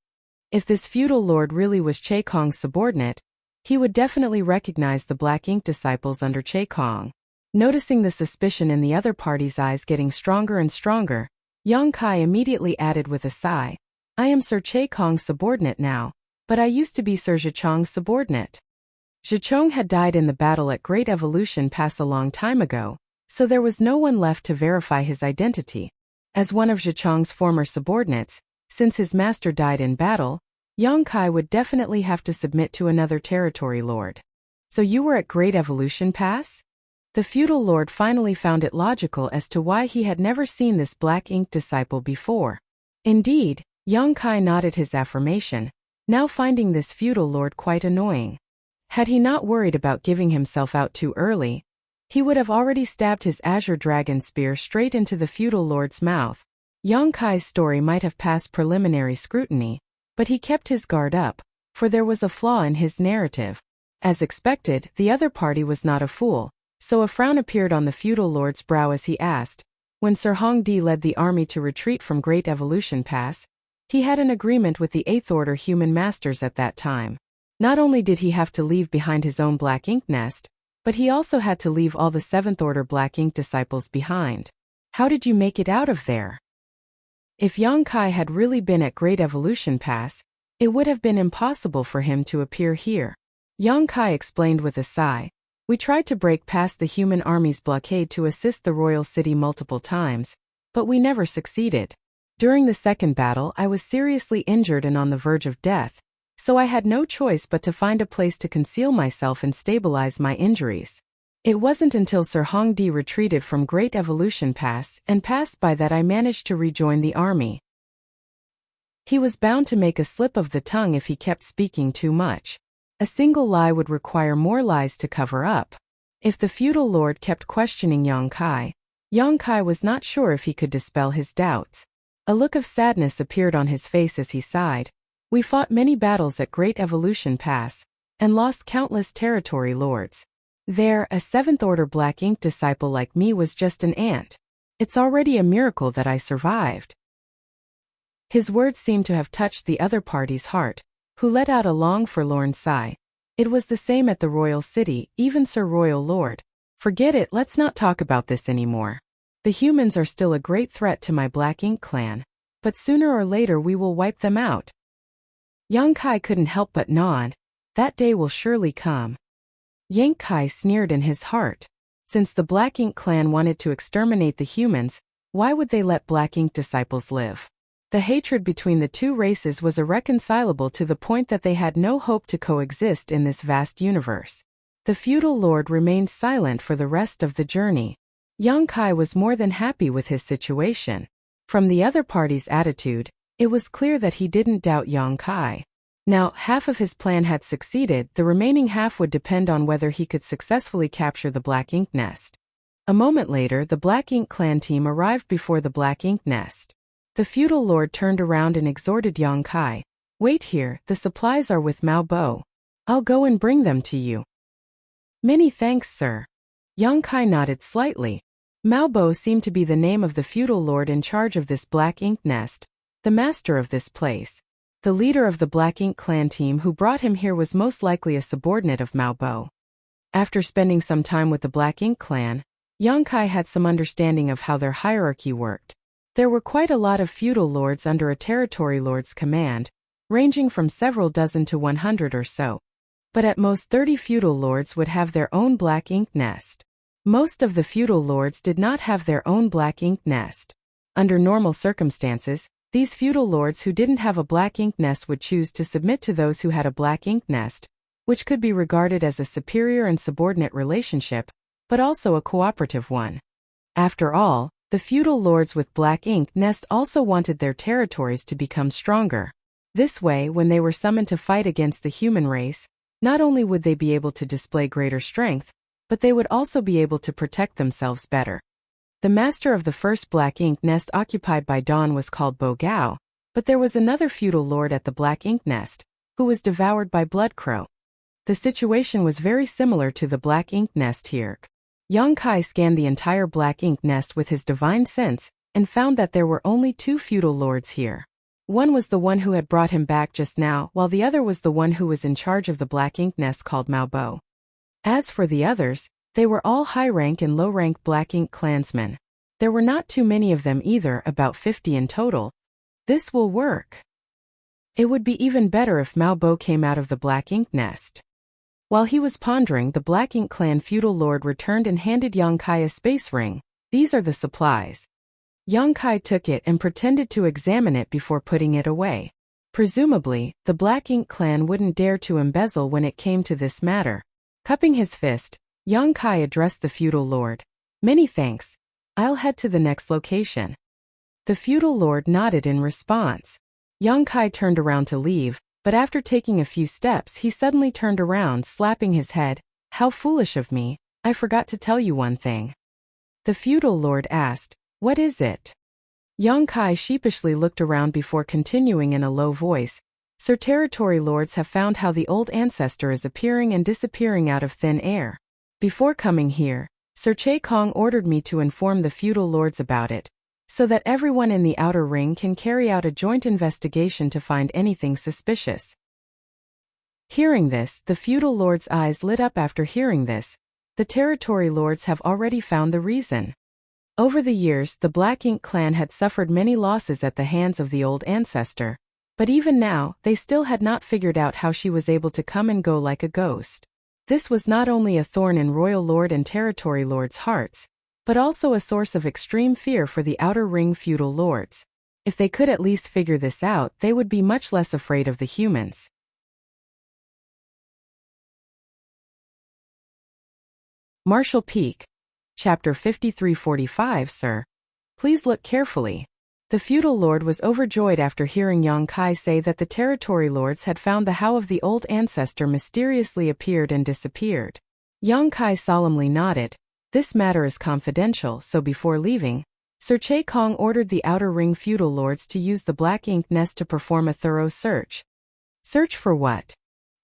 If this feudal lord really was Chaekong's subordinate, he would definitely recognize the Black Ink disciples under Chaekong. Noticing the suspicion in the other party's eyes getting stronger and stronger, Yang Kai immediately added with a sigh, "I am Sir Chaekong's subordinate now, but I used to be Sir Zhichong's subordinate." Zhichong had died in the battle at Great Evolution Pass a long time ago, so there was no one left to verify his identity. As one of Zhichong's former subordinates, since his master died in battle, Yongkai would definitely have to submit to another territory lord. So you were at Great Evolution Pass? The feudal lord finally found it logical as to why he had never seen this black ink disciple before. Indeed, Yongkai nodded his affirmation, now finding this feudal lord quite annoying. Had he not worried about giving himself out too early, he would have already stabbed his azure dragon spear straight into the feudal lord's mouth. Yongkai's story might have passed preliminary scrutiny, but he kept his guard up, for there was a flaw in his narrative. As expected, the other party was not a fool, so a frown appeared on the feudal lord's brow as he asked, when Sir Hongdi led the army to retreat from Great Evolution Pass, he had an agreement with the 8th Order human masters at that time. Not only did he have to leave behind his own black ink nest, but he also had to leave all the 7th Order black ink disciples behind. How did you make it out of there? If Yongkai had really been at Great Evolution Pass, it would have been impossible for him to appear here. Yongkai explained with a sigh, we tried to break past the human army's blockade to assist the royal city multiple times, but we never succeeded. During the second battle I was seriously injured and on the verge of death, so I had no choice but to find a place to conceal myself and stabilize my injuries. It wasn't until Sir Hongdi retreated from Great Evolution Pass and passed by that I managed to rejoin the army. He was bound to make a slip of the tongue if he kept speaking too much. A single lie would require more lies to cover up. If the feudal lord kept questioning Yongkai, Yongkai was not sure if he could dispel his doubts. A look of sadness appeared on his face as he sighed. We fought many battles at Great Evolution Pass, and lost countless territory lords. There, a 7th Order black ink disciple like me was just an ant. It's already a miracle that I survived. His words seemed to have touched the other party's heart, who let out a long forlorn sigh. It was the same at the royal city, even Sir Royal Lord. Forget it, let's not talk about this anymore. The humans are still a great threat to my black ink clan, but sooner or later we will wipe them out. Yongkai couldn't help but nod. That day will surely come. Yongkai sneered in his heart. Since the Black Ink clan wanted to exterminate the humans, why would they let Black Ink disciples live? The hatred between the two races was irreconcilable to the point that they had no hope to coexist in this vast universe. The feudal lord remained silent for the rest of the journey. Yongkai was more than happy with his situation. From the other party's attitude, it was clear that he didn't doubt Yongkai. Now, half of his plan had succeeded, the remaining half would depend on whether he could successfully capture the Black Ink nest. A moment later, the Black Ink clan team arrived before the Black Ink nest. The feudal lord turned around and exhorted Yongkai, "Wait here, the supplies are with Mao Bo. I'll go and bring them to you." "Many thanks, sir." Yongkai nodded slightly. Mao Bo seemed to be the name of the feudal lord in charge of this Black Ink nest, the master of this place. The leader of the Black Ink clan team who brought him here was most likely a subordinate of Mao Bo. After spending some time with the Black Ink clan, Yongkai had some understanding of how their hierarchy worked. There were quite a lot of feudal lords under a territory lord's command, ranging from several dozen to 100 or so. But at most 30 feudal lords would have their own Black Ink nest. Most of the feudal lords did not have their own Black Ink nest. Under normal circumstances, these feudal lords who didn't have a Black Ink nest would choose to submit to those who had a Black Ink nest, which could be regarded as a superior and subordinate relationship, but also a cooperative one. After all, the feudal lords with Black Ink nest also wanted their territories to become stronger. This way, when they were summoned to fight against the human race, not only would they be able to display greater strength, but they would also be able to protect themselves better. The master of the first Black Ink nest occupied by Dawn was called Bo Gao, but there was another feudal lord at the Black Ink nest, who was devoured by Bloodcrow. The situation was very similar to the Black Ink nest here. Yongkai scanned the entire Black Ink nest with his divine sense, and found that there were only 2 feudal lords here. One was the one who had brought him back just now, while the other was the one who was in charge of the Black Ink nest called Mao Bo. As for the others, they were all high-rank and low-rank Black Ink clansmen. There were not too many of them either, about 50 in total. This will work. It would be even better if Mao Bo came out of the Black Ink nest. While he was pondering, the Black Ink clan feudal lord returned and handed Yongkai a space ring. "These are the supplies." Yongkai took it and pretended to examine it before putting it away. Presumably, the Black Ink clan wouldn't dare to embezzle when it came to this matter. Cupping his fist, Yang Kai addressed the feudal lord. "Many thanks. I'll head to the next location." The feudal lord nodded in response. Yang Kai turned around to leave, but after taking a few steps he suddenly turned around, slapping his head. "How foolish of me, I forgot to tell you one thing." The feudal lord asked, "What is it?" Yang Kai sheepishly looked around before continuing in a low voice. "Sir, territory lords have found how the old ancestor is appearing and disappearing out of thin air. Before coming here, Sir Che Kong ordered me to inform the feudal lords about it, so that everyone in the outer ring can carry out a joint investigation to find anything suspicious." Hearing this, the feudal lords' eyes lit up. After hearing this, the territory lords have already found the reason. Over the years, the Black Ink clan had suffered many losses at the hands of the old ancestor, but even now, they still had not figured out how she was able to come and go like a ghost. This was not only a thorn in royal lord and territory lords' hearts, but also a source of extreme fear for the outer ring feudal lords. If they could at least figure this out, they would be much less afraid of the humans. Marshall Peak. Chapter 5345. Sir, please look carefully. The feudal lord was overjoyed after hearing Yang Kai say that the territory lords had found the how of the old ancestor mysteriously appeared and disappeared. Yang Kai solemnly nodded. "This matter is confidential, so before leaving, Sir Che Kong ordered the outer ring feudal lords to use the Black Ink nest to perform a thorough search." "Search for what?"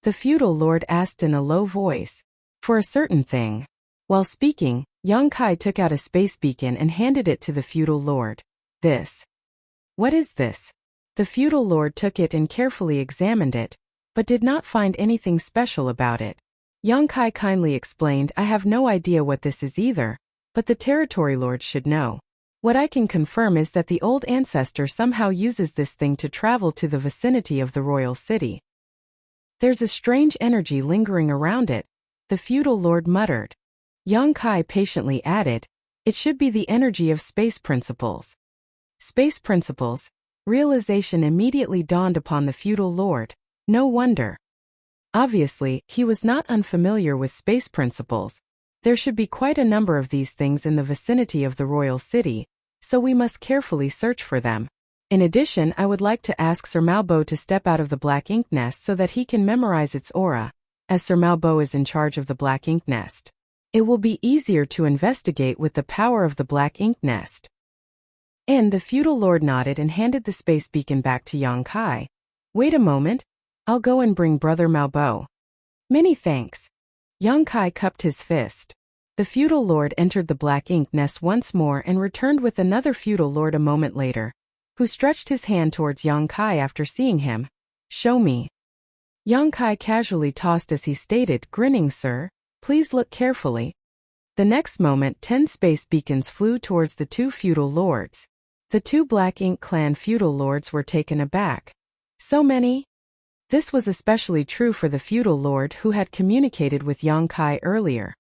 the feudal lord asked in a low voice. "For a certain thing." While speaking, Yang Kai took out a space beacon and handed it to the feudal lord. "This. What is this?" The feudal lord took it and carefully examined it, but did not find anything special about it. Yang Kai kindly explained, "I have no idea what this is either, but the territory lord should know. What I can confirm is that the old ancestor somehow uses this thing to travel to the vicinity of the royal city. There's a strange energy lingering around it," the feudal lord muttered. Yang Kai patiently added, "It should be the energy of space principles." Space principles? Realization immediately dawned upon the feudal lord. No wonder. Obviously, he was not unfamiliar with space principles. There should be quite a number of these things in the vicinity of the royal city, so we must carefully search for them. In addition, I would like to ask Sir Malbo to step out of the Black Ink nest so that he can memorize its aura, as Sir Malbo is in charge of the Black Ink nest. It will be easier to investigate with the power of the Black Ink nest. And the feudal lord nodded and handed the space beacon back to Yang Kai. "Wait a moment. I'll go and bring Brother Malbo." "Many thanks." Yang Kai cupped his fist. The feudal lord entered the Black Ink nest once more and returned with another feudal lord a moment later, who stretched his hand towards Yang Kai after seeing him. "Show me." Yang Kai casually tossed as he stated, grinning, "Sir, please look carefully." The next moment 10 space beacons flew towards the two feudal lords. The two Black Ink clan feudal lords were taken aback. "So many?" This was especially true for the feudal lord who had communicated with Yang Kai earlier.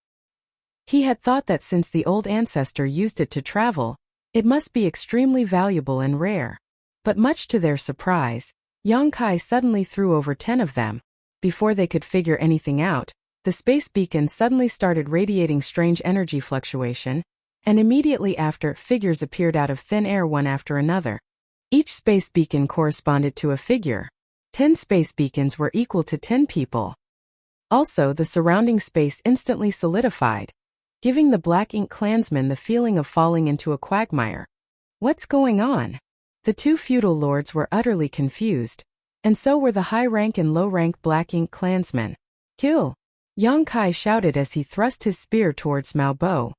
He had thought that since the old ancestor used it to travel, it must be extremely valuable and rare. But much to their surprise, Yang Kai suddenly threw over 10 of them. Before they could figure anything out, the space beacons suddenly started radiating strange energy fluctuation, and immediately after, figures appeared out of thin air one after another. Each space beacon corresponded to a figure. 10 space beacons were equal to 10 people. Also, the surrounding space instantly solidified, giving the Black Ink clansmen the feeling of falling into a quagmire. What's going on? The two feudal lords were utterly confused, and so were the high-rank and low-rank Black Ink clansmen. "Kill!" Yang Kai shouted as he thrust his spear towards Malbo.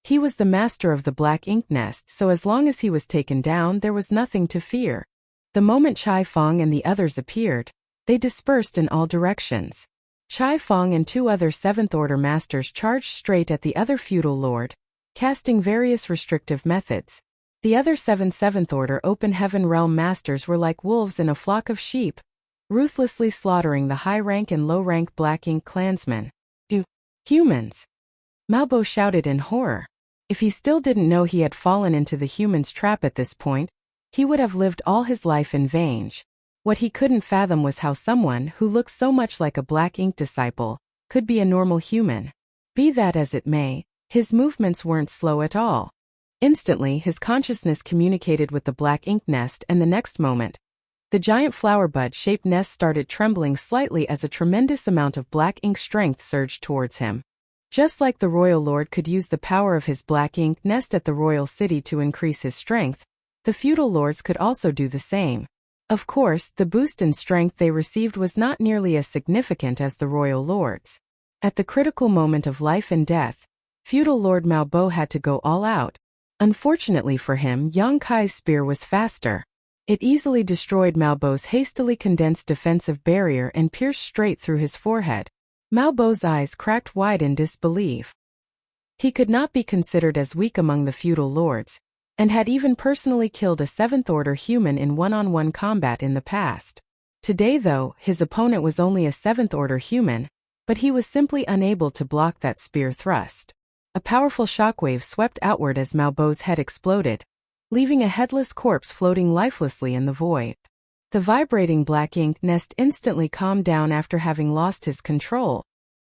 He was the master of the Black Ink nest, so as long as he was taken down, there was nothing to fear. The moment Chai Fong and the others appeared, they dispersed in all directions. Chai Fong and 2 other 7th Order masters charged straight at the other feudal lord, casting various restrictive methods. The other 7th Order Open Heaven Realm masters were like wolves in a flock of sheep, ruthlessly slaughtering the high-rank and low-rank Black Ink clansmen. "You humans!" Malbo shouted in horror. If he still didn't know he had fallen into the humans' trap at this point, he would have lived all his life in vain. What he couldn't fathom was how someone who looked so much like a black ink disciple could be a normal human. Be that as it may, his movements weren't slow at all. Instantly, his consciousness communicated with the black ink nest, and the next moment, the giant flower bud-shaped nest started trembling slightly as a tremendous amount of black ink strength surged towards him. Just like the royal lord could use the power of his black ink nest at the royal city to increase his strength, the feudal lords could also do the same. Of course, the boost in strength they received was not nearly as significant as the royal lords. At the critical moment of life and death, feudal Lord Maobo had to go all out. Unfortunately for him, Yang Kai's spear was faster. It easily destroyed Maobo's hastily condensed defensive barrier and pierced straight through his forehead. Maobo's eyes cracked wide in disbelief. He could not be considered as weak among the feudal lords, and had even personally killed a seventh-order human in one-on-one combat in the past. Today, though, his opponent was only a seventh-order human, but he was simply unable to block that spear thrust. A powerful shockwave swept outward as Maobo's head exploded, leaving a headless corpse floating lifelessly in the void. The vibrating black ink nest instantly calmed down after having lost his control.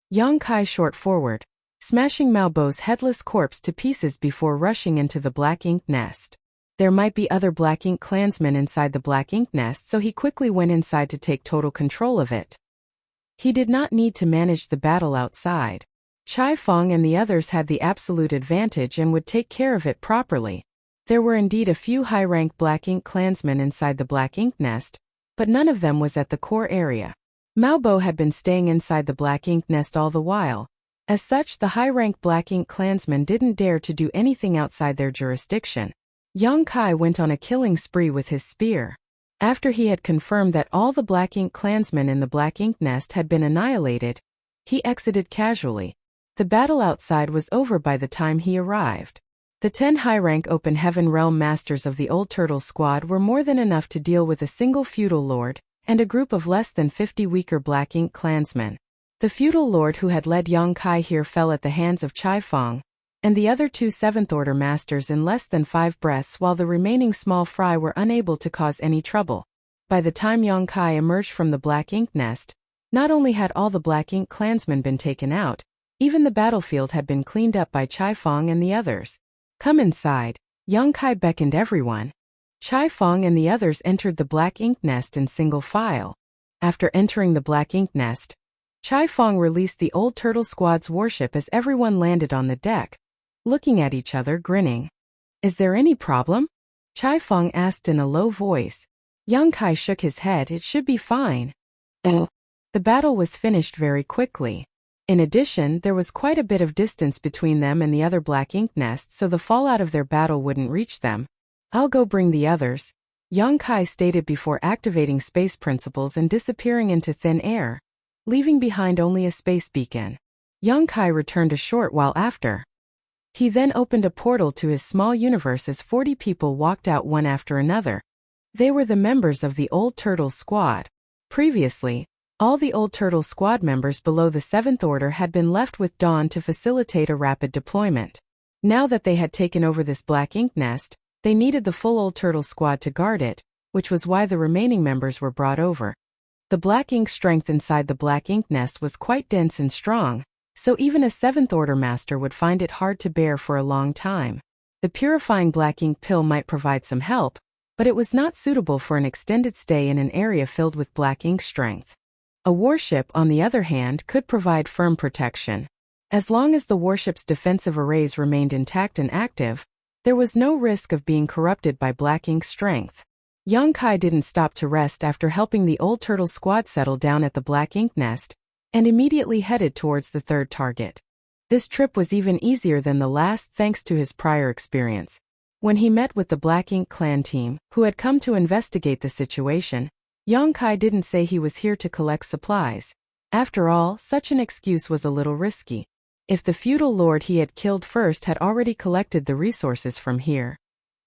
Yang Kai shot forward, smashing Maobo's headless corpse to pieces before rushing into the black ink nest. There might be other black ink clansmen inside the black ink nest, so he quickly went inside to take total control of it. He did not need to manage the battle outside. Chai Fong and the others had the absolute advantage and would take care of it properly. There were indeed a few high-rank black ink clansmen inside the black ink nest, but none of them was at the core area. Maobo had been staying inside the black ink nest all the while. As such, the high-rank black ink clansmen didn't dare to do anything outside their jurisdiction. Yang Kai went on a killing spree with his spear. After he had confirmed that all the black ink clansmen in the black ink nest had been annihilated, he exited casually. The battle outside was over by the time he arrived. The 10 high-rank Open Heaven Realm Masters of the Old Turtle Squad were more than enough to deal with a single feudal lord and a group of less than 50 weaker black ink clansmen. The feudal lord who had led Yang Kai here fell at the hands of Chai Fong, and the other 2 seventh-order masters in less than 5 breaths, while the remaining small fry were unable to cause any trouble. By the time Yang Kai emerged from the black ink nest, not only had all the black ink clansmen been taken out, even the battlefield had been cleaned up by Chai Fong and the others. "Come inside," Yang Kai beckoned everyone. Chai Fong and the others entered the black ink nest in single file. After entering the black ink nest, Chai Fong released the Old Turtle Squad's warship as everyone landed on the deck, looking at each other grinning. "Is there any problem?" Chai Fong asked in a low voice. Yang Kai shook his head. "It should be fine." Oh. The battle was finished very quickly. In addition, there was quite a bit of distance between them and the other black ink nests, so the fallout of their battle wouldn't reach them. "I'll go bring the others," Yang Kai stated before activating space principles and disappearing into thin air, leaving behind only a space beacon. Yang Kai returned a short while after. He then opened a portal to his small universe as 40 people walked out one after another. They were the members of the Old Turtle Squad. Previously, all the Old Turtle Squad members below the 7th Order had been left with Dawn to facilitate a rapid deployment. Now that they had taken over this black ink nest, they needed the full Old Turtle Squad to guard it, which was why the remaining members were brought over. The black ink strength inside the black ink nest was quite dense and strong, so even a 7th Order master would find it hard to bear for a long time. The purifying black ink pill might provide some help, but it was not suitable for an extended stay in an area filled with black ink strength. A warship, on the other hand, could provide firm protection. As long as the warship's defensive arrays remained intact and active, there was no risk of being corrupted by black ink strength. Yang Kai didn't stop to rest after helping the Old Turtle Squad settle down at the black ink nest, and immediately headed towards the third target. This trip was even easier than the last thanks to his prior experience. When he met with the black ink clan team, who had come to investigate the situation, Yang Kai didn't say he was here to collect supplies. After all, such an excuse was a little risky. If the feudal lord he had killed first had already collected the resources from here,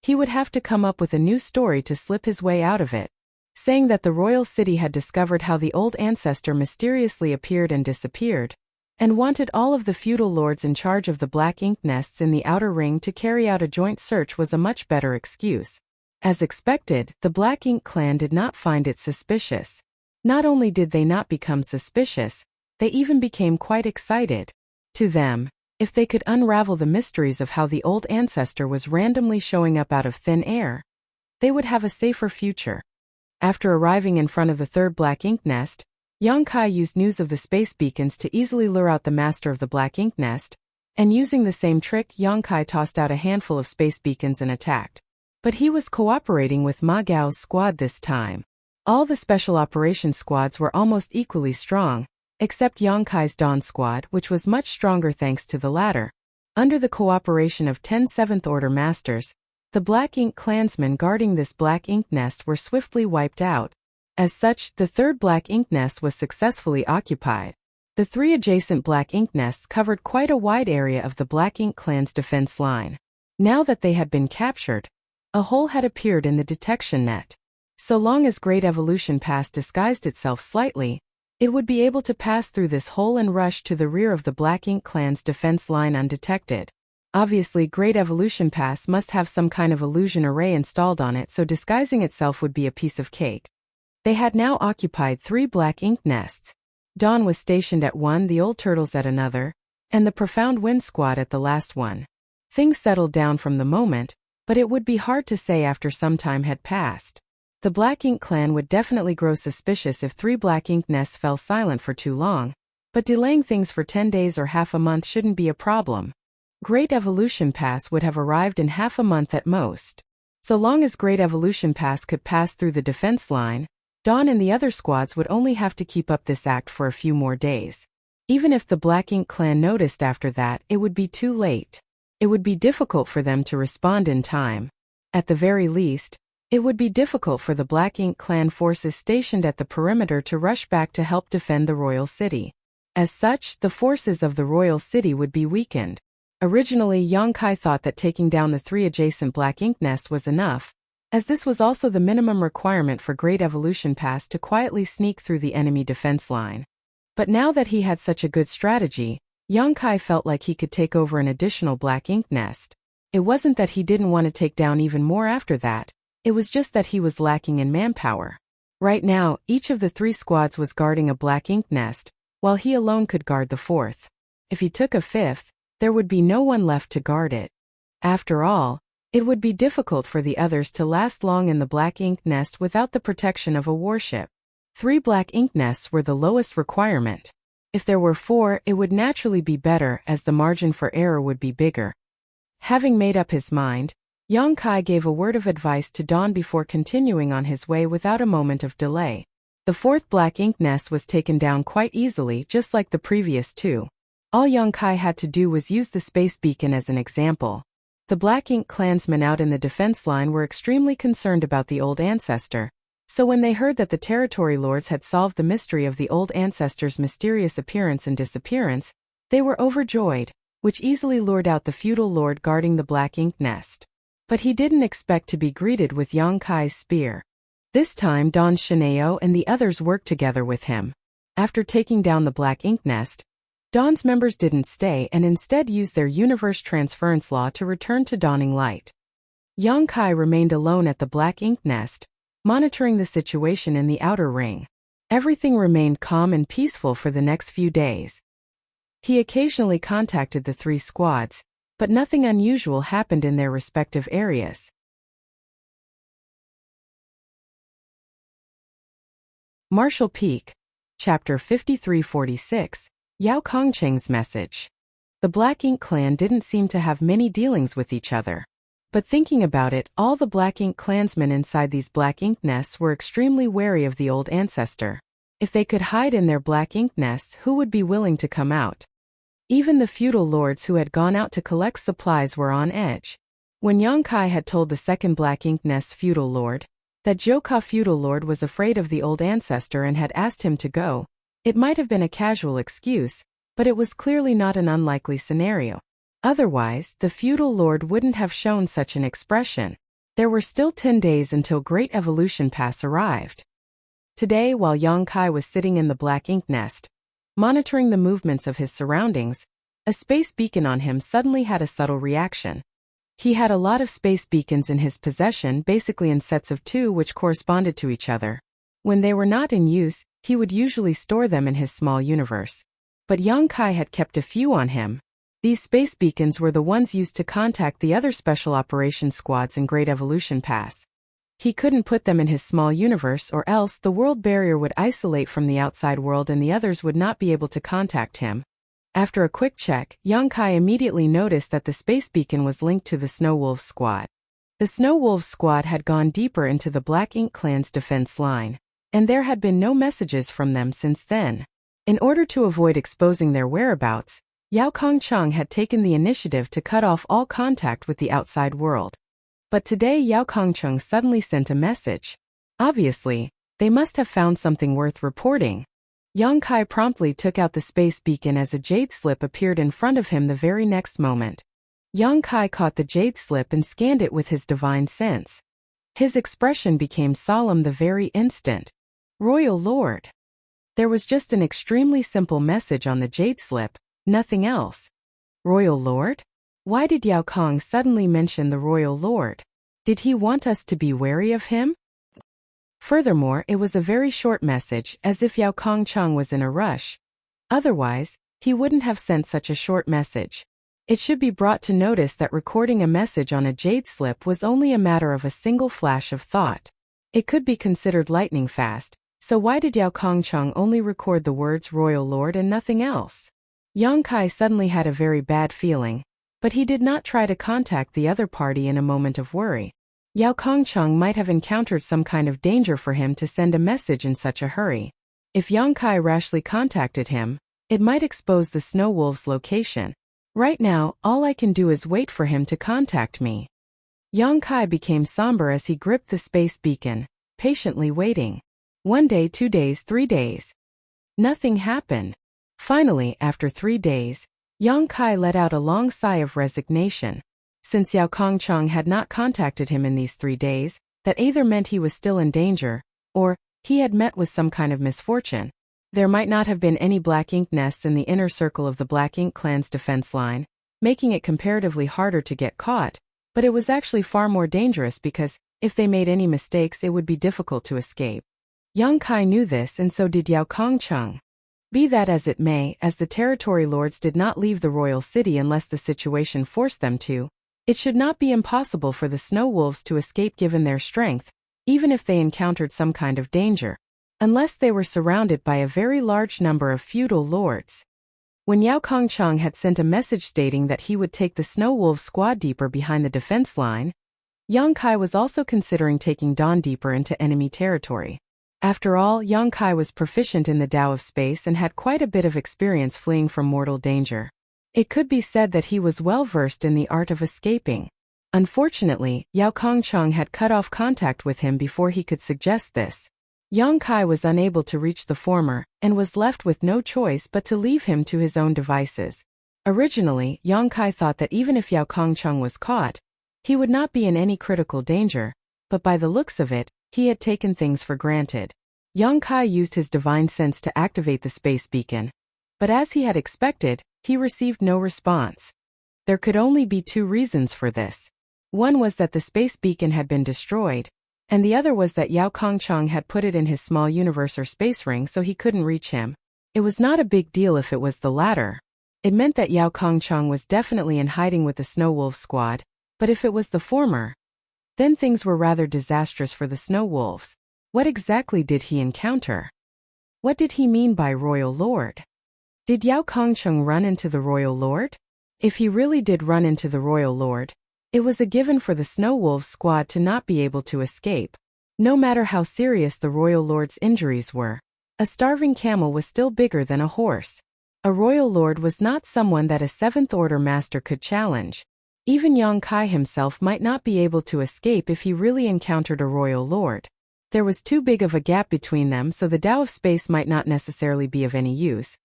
he would have to come up with a new story to slip his way out of it, saying that the royal city had discovered how the old ancestor mysteriously appeared and disappeared, and wanted all of the feudal lords in charge of the black ink nests in the outer ring to carry out a joint search was a much better excuse. As expected, the Black Ink clan did not find it suspicious. Not only did they not become suspicious, they even became quite excited. To them, if they could unravel the mysteries of how the old ancestor was randomly showing up out of thin air, they would have a safer future. After arriving in front of the third Black Ink nest, Yongkai used news of the space beacons to easily lure out the master of the Black Ink nest, and using the same trick, Yongkai tossed out a handful of space beacons and attacked. But he was cooperating with Ma Gao's squad this time. All the special operations squads were almost equally strong, except Yongkai's Dawn squad, which was much stronger thanks to the latter. Under the cooperation of 10 Seventh Order Masters, the Black Ink clansmen guarding this Black Ink nest were swiftly wiped out. As such, the third Black Ink nest was successfully occupied. The 3 adjacent Black Ink nests covered quite a wide area of the Black Ink clan's defense line. Now that they had been captured, a hole had appeared in the detection net. So long as Great Evolution Pass disguised itself slightly, it would be able to pass through this hole and rush to the rear of the Black Ink clan's defense line undetected. Obviously, Great Evolution Pass must have some kind of illusion array installed on it, so disguising itself would be a piece of cake. They had now occupied 3 Black Ink nests. Dawn was stationed at one, the Old Turtles at another, and the Profound Wind Squad at the last one. Things settled down from the moment, but it would be hard to say after some time had passed. The Black Ink clan would definitely grow suspicious if 3 Black Ink nests fell silent for too long, but delaying things for 10 days or half a month shouldn't be a problem. Great Evolution Pass would have arrived in half a month at most. So long as Great Evolution Pass could pass through the defense line, Dawn and the other squads would only have to keep up this act for a few more days. Even if the Black Ink clan noticed after that, it would be too late. It would be difficult for them to respond in time. At the very least, it would be difficult for the Black Ink clan forces stationed at the perimeter to rush back to help defend the royal city. As such, the forces of the royal city would be weakened. Originally, Yongkai thought that taking down the 3 adjacent Black Ink nests was enough, as this was also the minimum requirement for Great Evolution Pass to quietly sneak through the enemy defense line. But now that he had such a good strategy, Yongkai felt like he could take over an additional Black Ink nest. It wasn't that he didn't want to take down even more after that, it was just that he was lacking in manpower. Right now, each of the 3 squads was guarding a Black Ink nest, while he alone could guard the 4th. If he took a 5th, there would be no one left to guard it. After all, it would be difficult for the others to last long in the Black Ink nest without the protection of a warship. 3 Black Ink nests were the lowest requirement. If there were 4, it would naturally be better, as the margin for error would be bigger. Having made up his mind, Yongkai gave a word of advice to Dawn before continuing on his way without a moment of delay. The 4th Black Ink nest was taken down quite easily, just like the previous 2. All Yongkai had to do was use the space beacon as an example. The Black Ink clansmen out in the defense line were extremely concerned about the old ancestor, so when they heard that the territory lords had solved the mystery of the old ancestor's mysterious appearance and disappearance, they were overjoyed, which easily lured out the feudal lord guarding the Black Ink nest. But he didn't expect to be greeted with Yongkai's spear. This time Don Shineo and the others worked together with him. After taking down the Black Ink nest, Dawn's members didn't stay and instead used their universe transference law to return to Dawning Light. Yongkai remained alone at the Black Ink nest, monitoring the situation in the outer ring. Everything remained calm and peaceful for the next few days. He occasionally contacted the 3 squads, but nothing unusual happened in their respective areas. Marshall Peak, Chapter 5346, Yao Kongcheng's Message. The Black Ink clan didn't seem to have many dealings with each other. But thinking about it, all the Black Ink clansmen inside these Black Ink nests were extremely wary of the old ancestor. If they could hide in their Black Ink nests, who would be willing to come out? Even the feudal lords who had gone out to collect supplies were on edge. When Yongkai had told the second Black Ink nest's feudal lord that Joka feudal lord was afraid of the old ancestor and had asked him to go, it might have been a casual excuse, but it was clearly not an unlikely scenario. Otherwise, the feudal lord wouldn't have shown such an expression. There were still 10 days until Great Evolution Pass arrived. Today, while Yongkai was sitting in the Black Ink nest, monitoring the movements of his surroundings, a space beacon on him suddenly had a subtle reaction. He had a lot of space beacons in his possession, basically in sets of 2 which corresponded to each other. When they were not in use, he would usually store them in his small universe. But Yang Kai had kept a few on him. These space beacons were the ones used to contact the other special operations squads in Great Evolution Pass. He couldn't put them in his small universe, or else the world barrier would isolate from the outside world and the others would not be able to contact him. After a quick check, Yang Kai immediately noticed that the space beacon was linked to the Snow Wolves squad. The Snow Wolves squad had gone deeper into the Black Ink clan's defense line, and there had been no messages from them since then. In order to avoid exposing their whereabouts, Yao Kongcheng had taken the initiative to cut off all contact with the outside world. But today Yao Kongcheng suddenly sent a message. Obviously, they must have found something worth reporting. Yang Kai promptly took out the space beacon as a jade slip appeared in front of him the very next moment. Yang Kai caught the jade slip and scanned it with his divine sense. His expression became solemn the very instant. Royal Lord. There was just an extremely simple message on the jade slip, nothing else. Royal Lord? Why did Yao Kong suddenly mention the Royal Lord? Did he want us to be wary of him? Furthermore, it was a very short message, as if Yao Kongcheng was in a rush. Otherwise, he wouldn't have sent such a short message. It should be brought to notice that recording a message on a jade slip was only a matter of a single flash of thought. It could be considered lightning fast, so why did Yao Kongcheng only record the words Royal Lord and nothing else? Yang Kai suddenly had a very bad feeling, but he did not try to contact the other party in a moment of worry. Yao Kongcheng might have encountered some kind of danger for him to send a message in such a hurry. If Yang Kai rashly contacted him, it might expose the Snow Wolves' location. Right now, all I can do is wait for him to contact me. Yang Kai became somber as he gripped the space beacon, patiently waiting. 1 day, 2 days, 3 days. Nothing happened. Finally, after 3 days, Yang Kai let out a long sigh of resignation. Since Yao Kongcheng had not contacted him in these 3 days, that either meant he was still in danger, or he had met with some kind of misfortune. There might not have been any Black Ink nests in the inner circle of the Black Ink clan's defense line, making it comparatively harder to get caught, but it was actually far more dangerous because, if they made any mistakes, it would be difficult to escape. Yang Kai knew this, and so did Yao Kongcheng. Be that as it may, as the territory lords did not leave the royal city unless the situation forced them to, it should not be impossible for the Snow Wolves to escape given their strength, even if they encountered some kind of danger, unless they were surrounded by a very large number of feudal lords. When Yao Kongcheng had sent a message stating that he would take the Snow Wolves squad deeper behind the defense line, Yang Kai was also considering taking Dawn deeper into enemy territory. After all, Yang Kai was proficient in the Tao of space and had quite a bit of experience fleeing from mortal danger. It could be said that he was well versed in the art of escaping. Unfortunately, Yao Kongcheng had cut off contact with him before he could suggest this. Yang Kai was unable to reach the former, and was left with no choice but to leave him to his own devices. Originally, Yang Kai thought that even if Yao Kongcheng was caught, he would not be in any critical danger, but by the looks of it, he had taken things for granted. Yang Kai used his divine sense to activate the space beacon, but as he had expected, he received no response. There could only be 2 reasons for this. One was that the space beacon had been destroyed, and the other was that Yao Kongcheng had put it in his small universe or space ring so he couldn't reach him. It was not a big deal if it was the latter. It meant that Yao Kongcheng was definitely in hiding with the Snow Wolves squad, but if it was the former, then things were rather disastrous for the Snow Wolves. What exactly did he encounter? What did he mean by Royal Lord? Did Yao Kongcheng run into the Royal Lord? If he really did run into the Royal Lord, it was a given for the Snow Wolves squad to not be able to escape. No matter how serious the Royal Lord's injuries were, a starving camel was still bigger than a horse. A Royal Lord was not someone that a 7th Order master could challenge. Even Yang Kai himself might not be able to escape if he really encountered a Royal Lord. There was too big of a gap between them, so the Tao of space might not necessarily be of any use.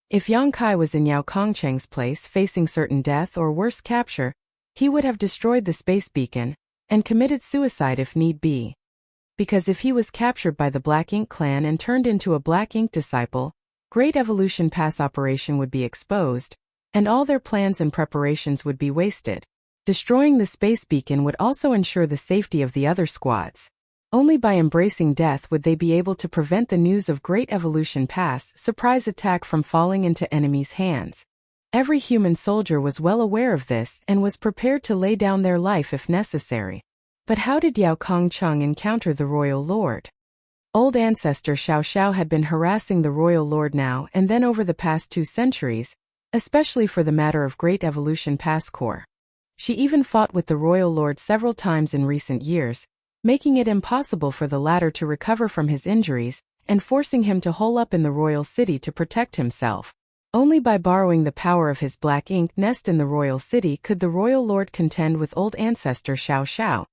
If Yang Kai was in Yao Kongcheng's place facing certain death or worse capture, he would have destroyed the space beacon, and committed suicide if need be. Because if he was captured by the Black Ink clan and turned into a Black Ink disciple, Great Evolution Pass operation would be exposed, and all their plans and preparations would be wasted. Destroying the space beacon would also ensure the safety of the other squads. Only by embracing death would they be able to prevent the news of Great Evolution Pass surprise attack from falling into enemies' hands. Every human soldier was well aware of this and was prepared to lay down their life if necessary. But how did Yao Kongcheng encounter the Royal Lord? Old ancestor Xiao Xiao had been harassing the Royal Lord now and then over the past 2 centuries, especially for the matter of Great Evolution Pass Core. She even fought with the Royal Lord several times in recent years, making it impossible for the latter to recover from his injuries and forcing him to hole up in the royal city to protect himself. Only by borrowing the power of his black ink nest in the royal city could the Royal Lord contend with old ancestor Xiao Xiao.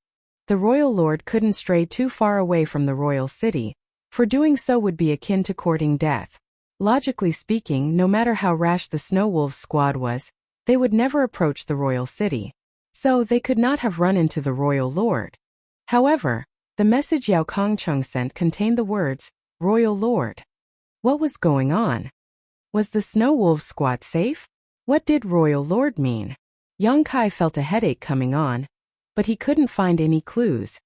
The Royal Lord couldn't stray too far away from the royal city, for doing so would be akin to courting death. Logically speaking, no matter how rash the Snow Wolves squad was, they would never approach the royal city. So they could not have run into the Royal Lord. However, the message Yao Kongcheng sent contained the words, Royal Lord. What was going on? Was the Snow Wolves squad safe? What did Royal Lord mean? Yang Kai felt a headache coming on, but he couldn't find any clues.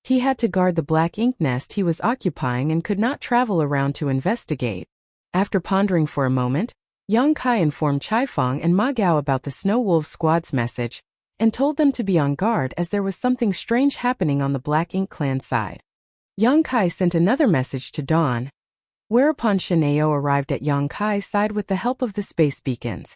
He had to guard the black ink nest he was occupying and could not travel around to investigate. After pondering for a moment, Yang Kai informed Chaifeng and Ma Gao about the Snow Wolves squad's message and told them to be on guard as there was something strange happening on the Black Ink clan side. Yang Kai sent another message to Dawn, whereupon Shen Ao arrived at Yang Kai's side with the help of the space beacons.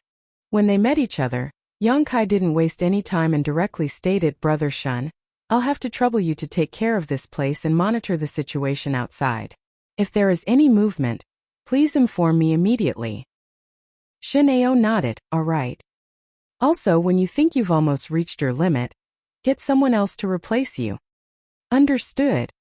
When they met each other, Yang Kai didn't waste any time and directly stated, Brother Shen, I'll have to trouble you to take care of this place and monitor the situation outside. If there is any movement, please inform me immediately. Shen Ao nodded, all right. Also, when you think you've almost reached your limit, get someone else to replace you. Understood.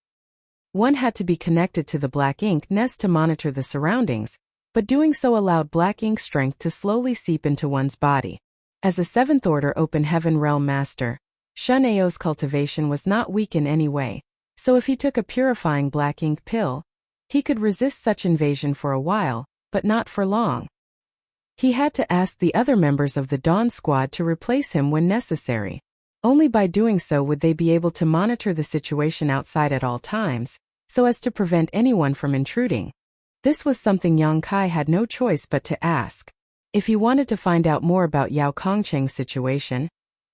One had to be connected to the black ink nest to monitor the surroundings, but doing so allowed black ink strength to slowly seep into one's body. As a 7th Order Open Heaven Realm Master, Shen Ao's cultivation was not weak in any way, so if he took a purifying black ink pill, he could resist such invasion for a while, but not for long. He had to ask the other members of the Dawn Squad to replace him when necessary. Only by doing so would they be able to monitor the situation outside at all times, so as to prevent anyone from intruding. This was something Yang Kai had no choice but to ask. If he wanted to find out more about Yao Kongcheng's situation,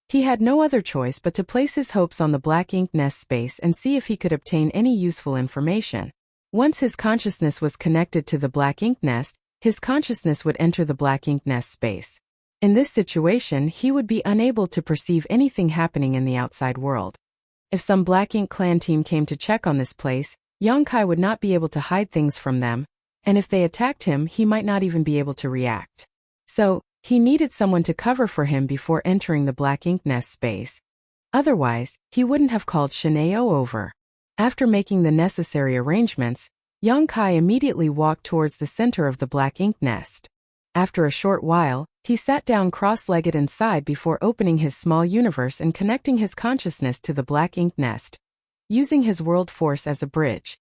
he had no other choice but to place his hopes on the black ink nest space and see if he could obtain any useful information. Once his consciousness was connected to the black ink nest, his consciousness would enter the black ink nest space. In this situation, he would be unable to perceive anything happening in the outside world. If some black ink clan team came to check on this place, Yang Kai would not be able to hide things from them, and if they attacked him, he might not even be able to react. So, he needed someone to cover for him before entering the black ink nest space. Otherwise, he wouldn't have called Shen Ao over. After making the necessary arrangements, Yang Kai immediately walked towards the center of the black ink nest. After a short while, he sat down cross-legged and sighed before opening his small universe and connecting his consciousness to the black ink nest, using his world force as a bridge.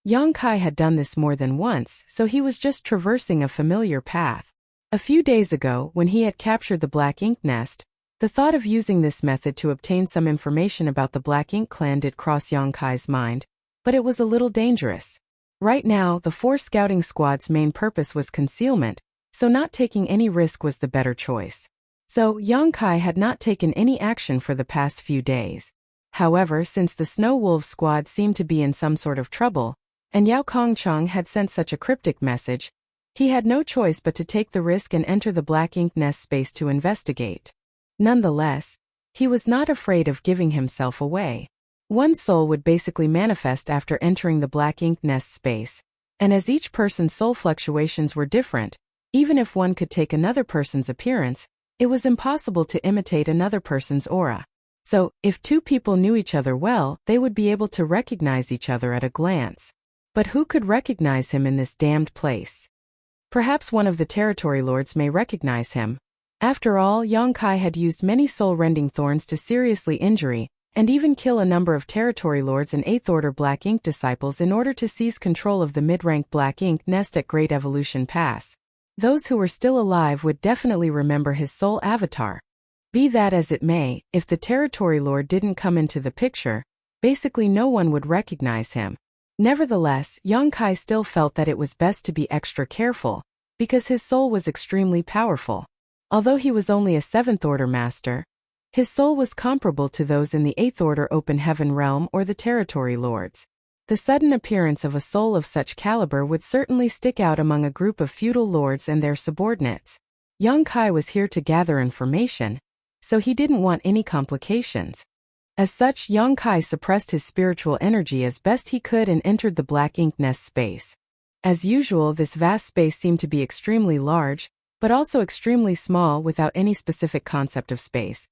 Yang Kai had done this more than once, so he was just traversing a familiar path. A few days ago, when he had captured the black ink nest, the thought of using this method to obtain some information about the Black Ink clan did cross Yang Kai's mind, but it was a little dangerous. Right now, the 4 scouting squad's main purpose was concealment, so not taking any risk was the better choice. So, Yang Kai had not taken any action for the past few days. However, since the Snow Wolves squad seemed to be in some sort of trouble, and Yao Kongcheng had sent such a cryptic message, he had no choice but to take the risk and enter the black ink nest space to investigate. Nonetheless, he was not afraid of giving himself away. One soul would basically manifest after entering the black ink nest space, and as each person's soul fluctuations were different, even if one could take another person's appearance, it was impossible to imitate another person's aura. So, if 2 people knew each other well, they would be able to recognize each other at a glance. But who could recognize him in this damned place? Perhaps one of the territory lords may recognize him. After all, Yang Kai had used many soul-rending thorns to seriously injure and even kill a number of territory lords and 8th Order Black Ink disciples in order to seize control of the mid-rank Black Ink nest at Great Evolution Pass. Those who were still alive would definitely remember his soul avatar. Be that as it may, if the territory lord didn't come into the picture, basically no one would recognize him. Nevertheless, Yongkai still felt that it was best to be extra careful, because his soul was extremely powerful. Although he was only a 7th order master, his soul was comparable to those in the 8th order open heaven realm or the territory lords. The sudden appearance of a soul of such caliber would certainly stick out among a group of feudal lords and their subordinates. Yongkai was here to gather information, so he didn't want any complications. As such, Yongkai suppressed his spiritual energy as best he could and entered the black ink nest space. As usual, this vast space seemed to be extremely large, but also extremely small without any specific concept of space.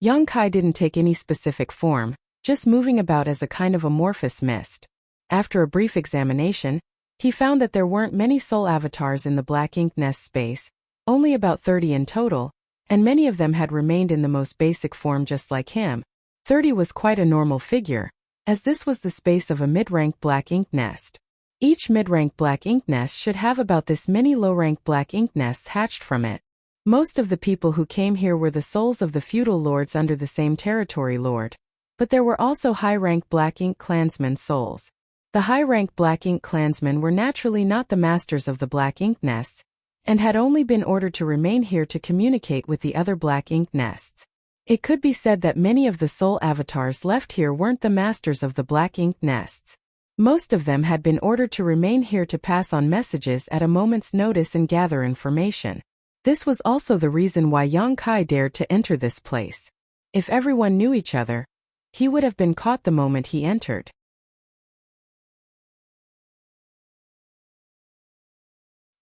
Yongkai didn't take any specific form, just moving about as a kind of amorphous mist. After a brief examination, he found that there weren't many soul avatars in the black ink nest space, only about 30 in total, and many of them had remained in the most basic form just like him. 30 was quite a normal figure, as this was the space of a mid-rank black ink nest. Each mid-rank black ink nest should have about this many low-rank black ink nests hatched from it. Most of the people who came here were the souls of the feudal lords under the same territory lord. But there were also high-rank black ink clansmen souls. The high-rank black ink clansmen were naturally not the masters of the black ink nests, and had only been ordered to remain here to communicate with the other black ink nests. It could be said that many of the soul avatars left here weren't the masters of the black ink nests. Most of them had been ordered to remain here to pass on messages at a moment's notice and gather information. This was also the reason why Yongkai dared to enter this place. If everyone knew each other, he would have been caught the moment he entered.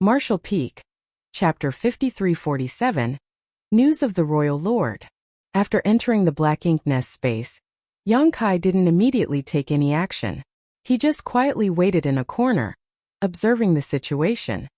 Martial Peak, Chapter 5347, News of the Royal Lord. After entering the black ink nest space, Yongkai didn't immediately take any action. He just quietly waited in a corner, observing the situation.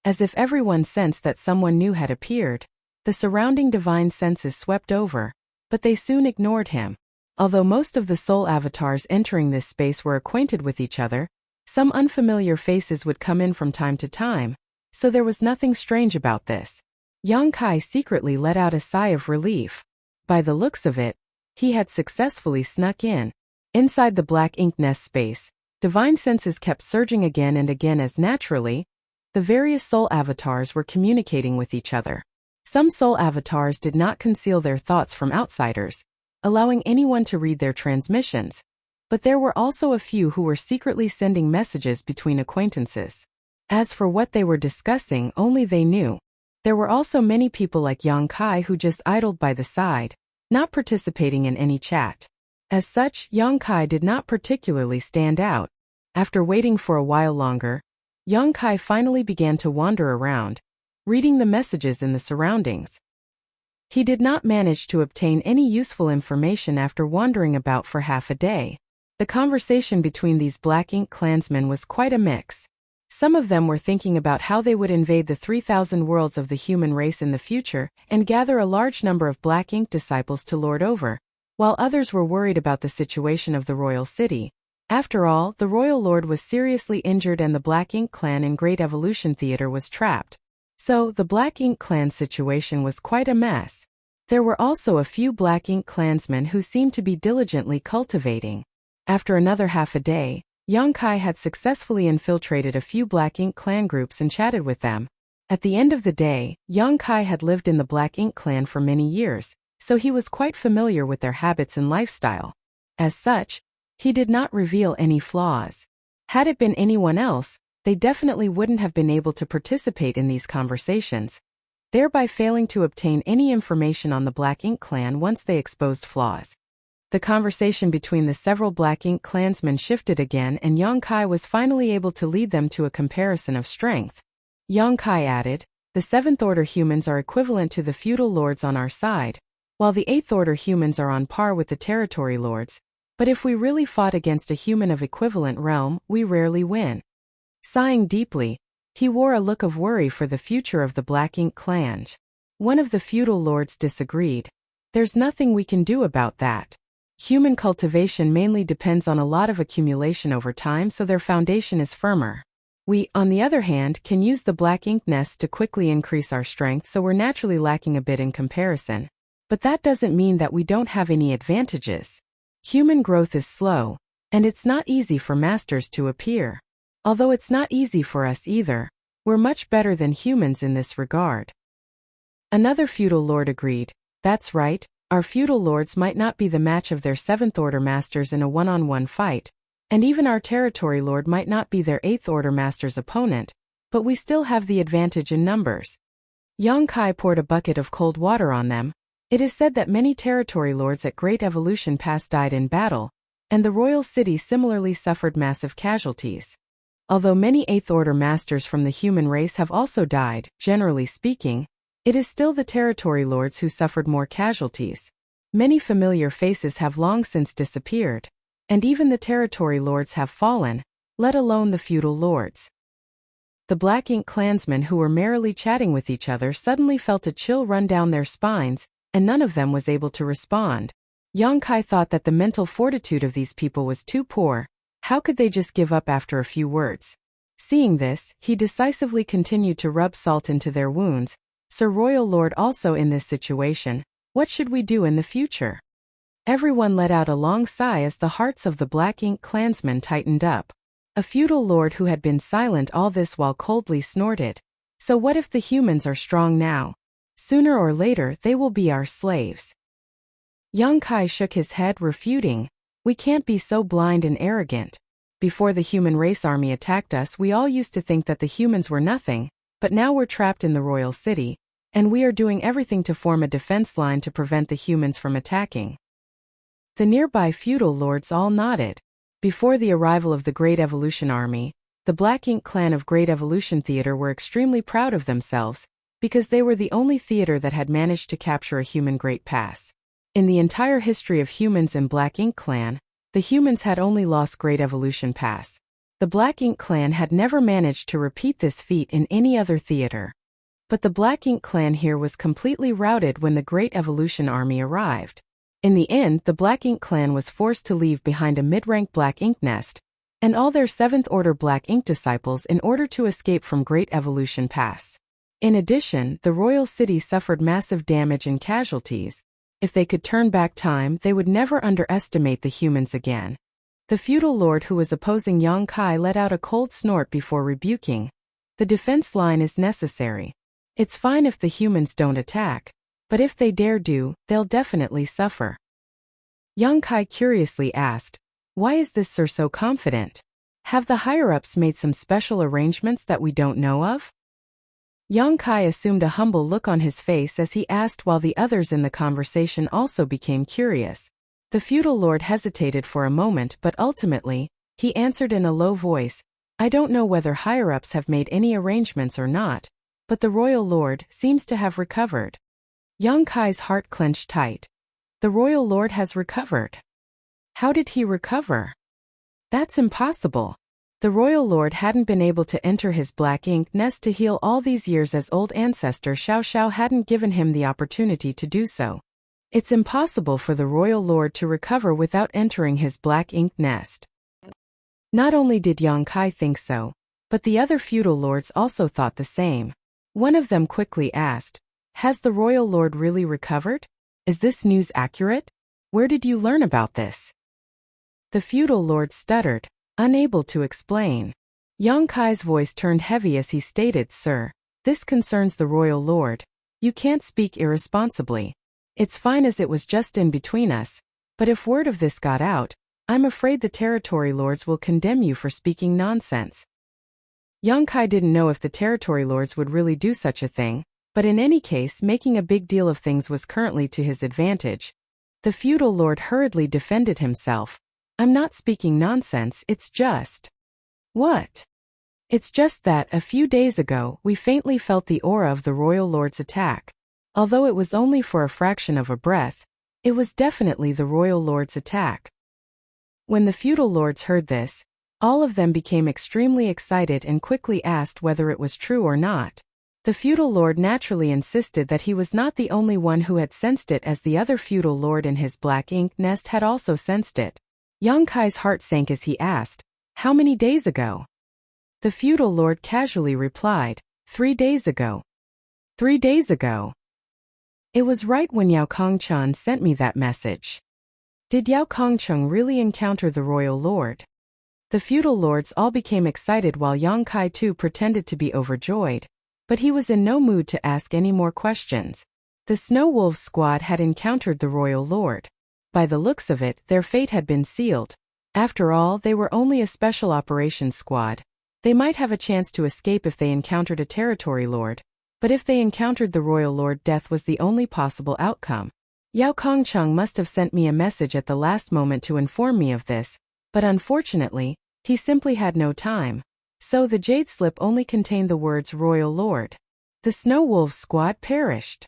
As if everyone sensed that someone new had appeared, the surrounding divine senses swept over, but they soon ignored him. Although most of the soul avatars entering this space were acquainted with each other, some unfamiliar faces would come in from time to time, so there was nothing strange about this. Yongkai secretly let out a sigh of relief. By the looks of it, he had successfully snuck in. Inside the black ink nest space, divine senses kept surging again and again as naturally, the various soul avatars were communicating with each other. Some soul avatars did not conceal their thoughts from outsiders, allowing anyone to read their transmissions. But there were also a few who were secretly sending messages between acquaintances. As for what they were discussing, only they knew. There were also many people like Yongkai who just idled by the side, not participating in any chat. As such, Yongkai did not particularly stand out. After waiting for a while longer, Yongkai finally began to wander around, reading the messages in the surroundings. He did not manage to obtain any useful information after wandering about for half a day. The conversation between these black ink clansmen was quite a mix. Some of them were thinking about how they would invade the 3,000 worlds of the human race in the future and gather a large number of black ink disciples to lord over, while others were worried about the situation of the royal city. After all, the royal lord was seriously injured and the black ink clan in Great Evolution Theater was trapped. So, the black ink clan situation was quite a mess. There were also a few black ink clansmen who seemed to be diligently cultivating. After another half a day, Yongkai had successfully infiltrated a few black ink clan groups and chatted with them. At the end of the day, Yongkai had lived in the black ink clan for many years, so he was quite familiar with their habits and lifestyle. As such, he did not reveal any flaws. Had it been anyone else, they definitely wouldn't have been able to participate in these conversations, thereby failing to obtain any information on the black ink clan once they exposed flaws. The conversation between the several black ink clansmen shifted again and Yongkai was finally able to lead them to a comparison of strength. Yongkai added, "The 7th order humans are equivalent to the feudal lords on our side, while the 8th order humans are on par with the territory lords, but if we really fought against a human of equivalent realm, we rarely win." Sighing deeply, he wore a look of worry for the future of the black ink clan. One of the feudal lords disagreed. "There's nothing we can do about that. Human cultivation mainly depends on a lot of accumulation over time, so their foundation is firmer. We, on the other hand, can use the black ink nest to quickly increase our strength, so we're naturally lacking a bit in comparison." But that doesn't mean that we don't have any advantages. Human growth is slow, and it's not easy for masters to appear. Although it's not easy for us either, we're much better than humans in this regard. Another feudal lord agreed. That's right, our feudal lords might not be the match of their 7th order masters in a one-on-one fight, and even our territory lord might not be their 8th order master's opponent, but we still have the advantage in numbers. Yang Kai poured a bucket of cold water on them. It is said that many territory lords at Great Evolution Pass died in battle, and the royal city similarly suffered massive casualties. Although many 8th order masters from the human race have also died, generally speaking, it is still the territory lords who suffered more casualties. Many familiar faces have long since disappeared, and even the territory lords have fallen, let alone the feudal lords. The Black Ink clansmen who were merrily chatting with each other suddenly felt a chill run down their spines, and none of them was able to respond. Yang Kai thought that the mental fortitude of these people was too poor. How could they just give up after a few words? Seeing this, he decisively continued to rub salt into their wounds. Sir Royal Lord, also in this situation, what should we do in the future? Everyone let out a long sigh as the hearts of the Black Ink clansmen tightened up. A feudal lord who had been silent all this while coldly snorted. So what if the humans are strong now? Sooner or later they will be our slaves. Yang Kai shook his head, refuting. We can't be so blind and arrogant. Before the human race army attacked us, we all used to think that the humans were nothing, but now we're trapped in the royal city, and we are doing everything to form a defense line to prevent the humans from attacking. The nearby feudal lords all nodded. Before the arrival of the Great Evolution Army, the Black Ink clan of Great Evolution Theater were extremely proud of themselves, because they were the only theater that had managed to capture a human Great Pass. In the entire history of humans in Black Ink clan, the humans had only lost Great Evolution Pass. The Black Ink clan had never managed to repeat this feat in any other theater. But the Black Ink clan here was completely routed when the Great Evolution Army arrived. In the end, the Black Ink clan was forced to leave behind a mid-rank Black Ink nest, and all their 7th order Black Ink disciples in order to escape from Great Evolution Pass. In addition, the royal city suffered massive damage and casualties. If they could turn back time, they would never underestimate the humans again. The feudal lord who was opposing Yang Kai let out a cold snort before rebuking. The defense line is necessary. It's fine if the humans don't attack, but if they dare do, they'll definitely suffer. Yang Kai curiously asked, why is this sir so confident? Have the higher-ups made some special arrangements that we don't know of? Yang Kai assumed a humble look on his face as he asked, while the others in the conversation also became curious. The feudal lord hesitated for a moment, but ultimately, he answered in a low voice, I don't know whether higher-ups have made any arrangements or not, but the royal lord seems to have recovered. Yang Kai's heart clenched tight. The royal lord has recovered. How did he recover? That's impossible. The royal lord hadn't been able to enter his Black Ink nest to heal all these years, as old ancestor Xiao Xiao hadn't given him the opportunity to do so. It's impossible for the royal lord to recover without entering his Black Ink nest. Not only did Yang Kai think so, but the other feudal lords also thought the same. One of them quickly asked, has the royal lord really recovered? Is this news accurate? Where did you learn about this? The feudal lord stuttered, unable to explain. Yang Kai's voice turned heavy as he stated, Sir, this concerns the royal lord. You can't speak irresponsibly. It's fine as it was just in between us, but if word of this got out, I'm afraid the territory lords will condemn you for speaking nonsense. Yang Kai didn't know if the territory lords would really do such a thing, but in any case, making a big deal of things was currently to his advantage. The feudal lord hurriedly defended himself. I'm not speaking nonsense, it's just… What? It's just that, a few days ago, we faintly felt the aura of the royal lord's attack. Although it was only for a fraction of a breath, it was definitely the royal lord's attack. When the feudal lords heard this, all of them became extremely excited and quickly asked whether it was true or not. The feudal lord naturally insisted that he was not the only one who had sensed it, as the other feudal lord in his Black Ink nest had also sensed it. Yang Kai's heart sank as he asked, how many days ago? The feudal lord casually replied, 3 days ago. 3 days ago. It was right when Yao Kongchun sent me that message. Did Yao Kongchun really encounter the royal lord? The feudal lords all became excited while Yang Kai too pretended to be overjoyed, but he was in no mood to ask any more questions. The Snow Wolves squad had encountered the royal lord. By the looks of it, their fate had been sealed. After all, they were only a special operations squad. They might have a chance to escape if they encountered a territory lord, but if they encountered the royal lord, death was the only possible outcome. Yao Kongchun must have sent me a message at the last moment to inform me of this, but unfortunately, he simply had no time. So the jade slip only contained the words royal lord. The Snow Wolves squad perished.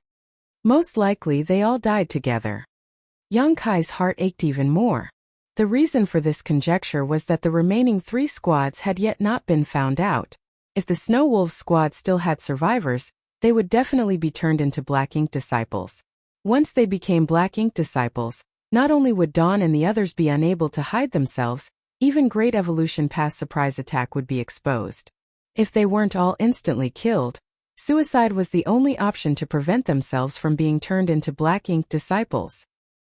Most likely they all died together. Yang Kai's heart ached even more. The reason for this conjecture was that the remaining 3 squads had yet not been found out. If the Snow Wolves squad still had survivors, they would definitely be turned into Black Ink disciples. Once they became Black Ink disciples, not only would Dawn and the others be unable to hide themselves, even Great Evolution Pass surprise attack would be exposed. If they weren't all instantly killed, suicide was the only option to prevent themselves from being turned into Black Ink disciples.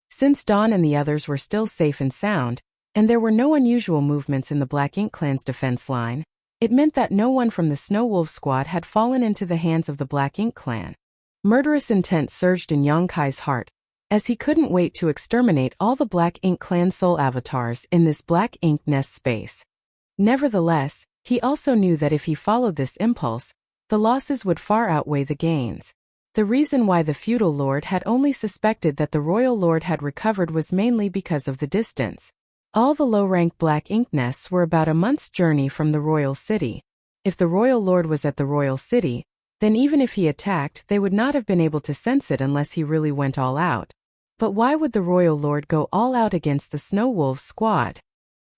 Since Dawn and the others were still safe and sound, and there were no unusual movements in the Black Ink clan's defense line, it meant that no one from the Snow Wolf squad had fallen into the hands of the Black Ink clan. Murderous intent surged in Yang Kai's heart, as he couldn't wait to exterminate all the Black Ink clan soul avatars in this Black Ink nest space. Nevertheless, he also knew that if he followed this impulse, the losses would far outweigh the gains. The reason why the feudal lord had only suspected that the royal lord had recovered was mainly because of the distance. All the low-ranked Black Ink nests were about a month's journey from the royal city. If the royal lord was at the royal city, then even if he attacked, they would not have been able to sense it unless he really went all out. But why would the royal lord go all out against the Snow Wolves squad?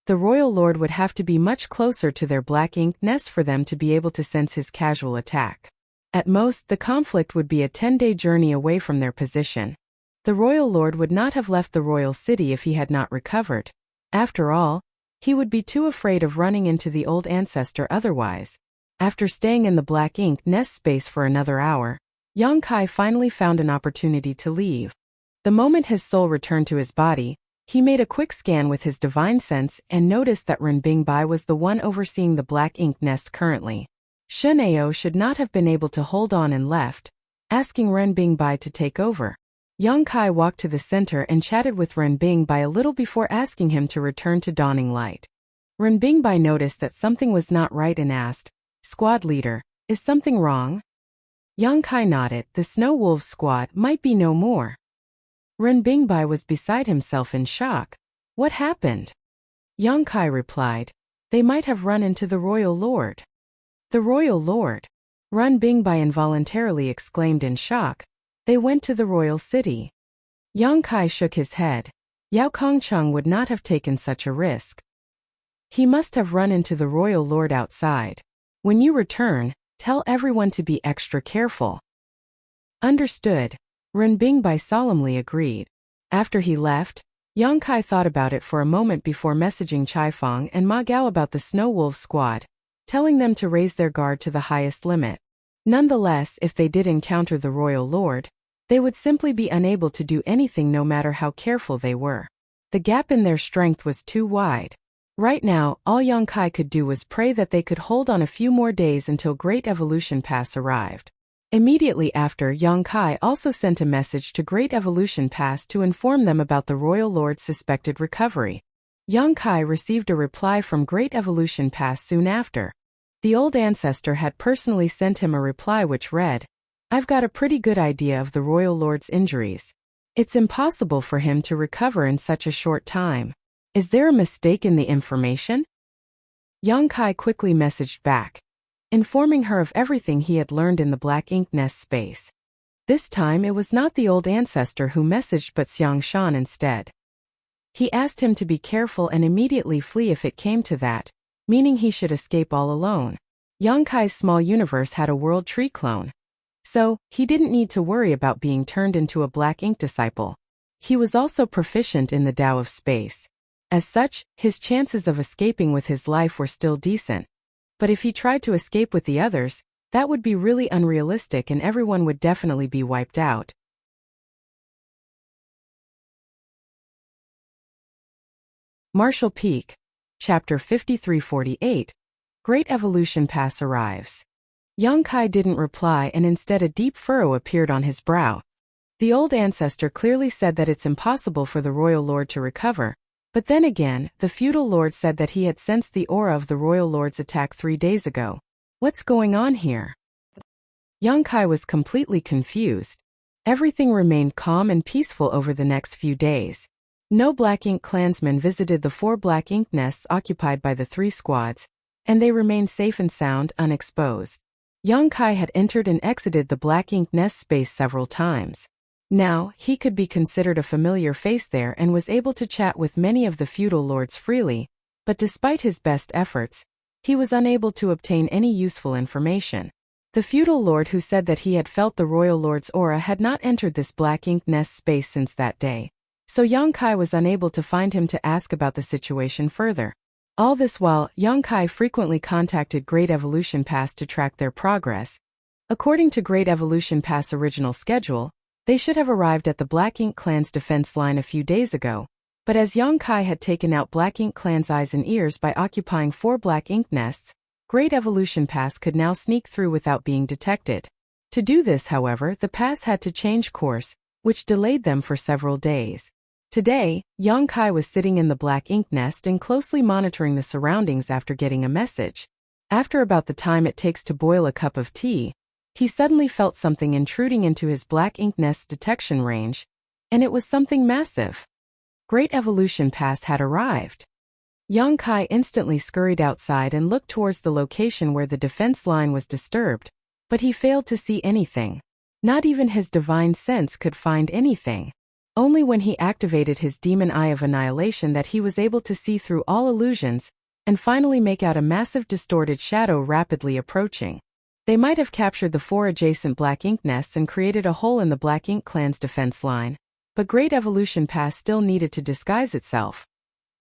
The royal lord would have to be much closer to their Black Ink nest for them to be able to sense his casual attack. At most, the conflict would be a 10-day journey away from their position. The royal lord would not have left the royal city if he had not recovered. After all, he would be too afraid of running into the old ancestor otherwise. After staying in the Black Ink nest space for another hour, Yang Kai finally found an opportunity to leave. The moment his soul returned to his body, he made a quick scan with his divine sense and noticed that Ren Bingbai was the one overseeing the Black Ink nest currently. Shen Ao should not have been able to hold on and left, asking Ren Bingbai to take over. Yang Kai walked to the center and chatted with Ren Bingbai a little before asking him to return to Dawning Light. Ren Bingbai noticed that something was not right and asked, "Squad leader, is something wrong?" Yang Kai nodded. The Snow Wolves squad might be no more. Ren Bingbai was beside himself in shock. What happened? Yang Kai replied, "They might have run into the royal lord." The royal lord? Ren Bingbai involuntarily exclaimed in shock. They went to the royal city. Yang Kai shook his head. Yao Kongchun would not have taken such a risk. He must have run into the royal lord outside. When you return, tell everyone to be extra careful. Understood. Ren Bingbai solemnly agreed. After he left, Yang Kai thought about it for a moment before messaging Chai Fong and Ma Gao about the Snow Wolves squad, telling them to raise their guard to the highest limit. Nonetheless, if they did encounter the royal lord, they would simply be unable to do anything no matter how careful they were. The gap in their strength was too wide. Right now, all Yang Kai could do was pray that they could hold on a few more days until Great Evolution Pass arrived. Immediately after, Yang Kai also sent a message to Great Evolution Pass to inform them about the royal lord's suspected recovery. Yang Kai received a reply from Great Evolution Pass soon after. The old ancestor had personally sent him a reply which read, "I've got a pretty good idea of the royal lord's injuries. It's impossible for him to recover in such a short time. Is there a mistake in the information?" Yang Kai quickly messaged back, informing her of everything he had learned in the Black Ink nest space. This time it was not the old ancestor who messaged but Xiang Shan instead. He asked him to be careful and immediately flee if it came to that, meaning he should escape all alone. Yang Kai's small universe had a world tree clone. So, he didn't need to worry about being turned into a Black Ink disciple. He was also proficient in the Tao of space. As such, his chances of escaping with his life were still decent. But if he tried to escape with the others, that would be really unrealistic and everyone would definitely be wiped out. Marshall Peak. Chapter 5348. Great Evolution Pass arrives. Yang Kai didn't reply, and instead a deep furrow appeared on his brow. The old ancestor clearly said that it's impossible for the royal lord to recover, but then again, the feudal lord said that he had sensed the aura of the royal lord's attack 3 days ago. What's going on here? Yang Kai was completely confused. Everything remained calm and peaceful over the next few days. No Black Ink clansmen visited the 4 Black Ink nests occupied by the 3 squads, and they remained safe and sound, unexposed. Yang Kai had entered and exited the Black Ink nest space several times. Now, he could be considered a familiar face there and was able to chat with many of the feudal lords freely, but despite his best efforts, he was unable to obtain any useful information. The feudal lord who said that he had felt the royal lord's aura had not entered this Black Ink nest space since that day, so Yang Kai was unable to find him to ask about the situation further. All this while, Yang Kai frequently contacted Great Evolution Pass to track their progress. According to Great Evolution Pass' original schedule, they should have arrived at the Black Ink clan's defense line a few days ago, but as Yang Kai had taken out Black Ink clan's eyes and ears by occupying 4 Black Ink nests, Great Evolution Pass could now sneak through without being detected. To do this, however, the pass had to change course, which delayed them for several days. Today, Yang Kai was sitting in the Black Ink nest and closely monitoring the surroundings after getting a message. After about the time it takes to boil a cup of tea, he suddenly felt something intruding into his Black Ink nest's detection range, and it was something massive. Great Evolution Pass had arrived. Yang Kai instantly scurried outside and looked towards the location where the defense line was disturbed, but he failed to see anything. Not even his divine sense could find anything. Only when he activated his demon eye of annihilation that he was able to see through all illusions and finally make out a massive distorted shadow rapidly approaching. They might have captured the 4 adjacent Black Ink nests and created a hole in the Black Ink clan's defense line, but Great Evolution Pass still needed to disguise itself.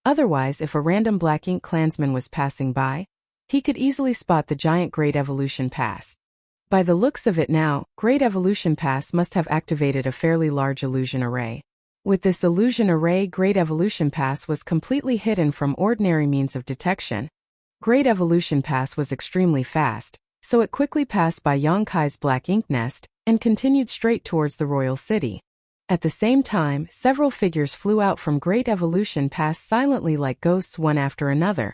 Otherwise, if a random Black Ink clansman was passing by, he could easily spot the giant Great Evolution Pass. By the looks of it now, Great Evolution Pass must have activated a fairly large illusion array. With this illusion array, Great Evolution Pass was completely hidden from ordinary means of detection. Great Evolution Pass was extremely fast, so it quickly passed by Yang Kai's Black Ink nest and continued straight towards the royal city. At the same time, several figures flew out from Great Evolution Pass silently like ghosts one after another.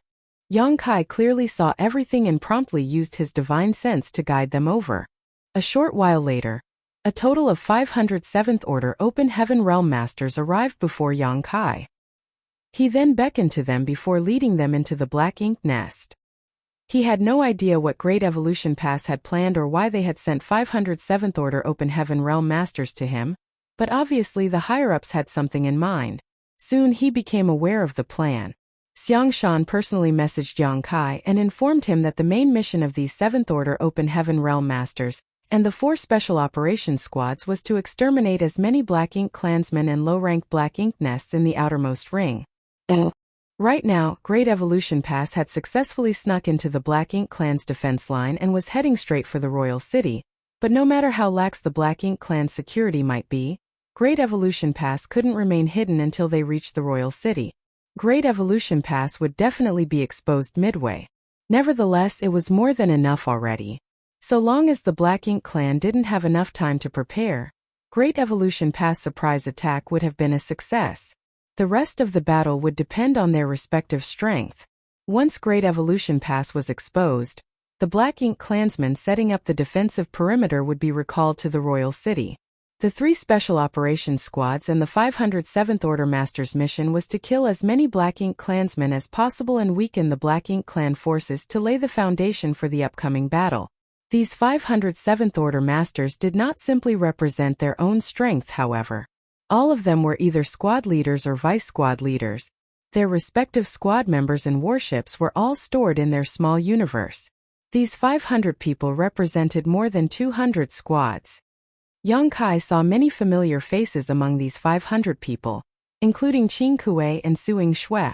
Yang Kai clearly saw everything and promptly used his divine sense to guide them over. A short while later, a total of 500 7th Order Open Heaven Realm Masters arrived before Yang Kai. He then beckoned to them before leading them into the Black Ink nest. He had no idea what Great Evolution Pass had planned or why they had sent 500 7th Order Open Heaven Realm Masters to him, but obviously the higher-ups had something in mind. Soon he became aware of the plan. Xiang Shan personally messaged Yang Kai and informed him that the main mission of these 7th Order Open Heaven Realm Masters and the 4 Special Operations Squads was to exterminate as many Black Ink clansmen and low-rank Black Ink nests in the outermost ring. Right now, Great Evolution Pass had successfully snuck into the Black Ink clan's defense line and was heading straight for the royal city, but no matter how lax the Black Ink clan's security might be, Great Evolution Pass couldn't remain hidden until they reached the royal city. Great Evolution Pass would definitely be exposed midway. Nevertheless, it was more than enough already. So long as the Black Ink clan didn't have enough time to prepare, Great Evolution Pass surprise attack would have been a success. The rest of the battle would depend on their respective strength. Once Great Evolution Pass was exposed, the Black Ink clansmen setting up the defensive perimeter would be recalled to the royal city. The 3 Special Operations Squads and the 500 7th Order Masters' mission was to kill as many Black Ink clansmen as possible and weaken the Black Ink clan forces to lay the foundation for the upcoming battle. These 500 7th Order Masters did not simply represent their own strength, however. All of them were either squad leaders or vice-squad leaders. Their respective squad members and warships were all stored in their small universe. These 500 people represented more than 200 squads. Yang Kai saw many familiar faces among these 500 people, including Qing Kuei and Suing Shui.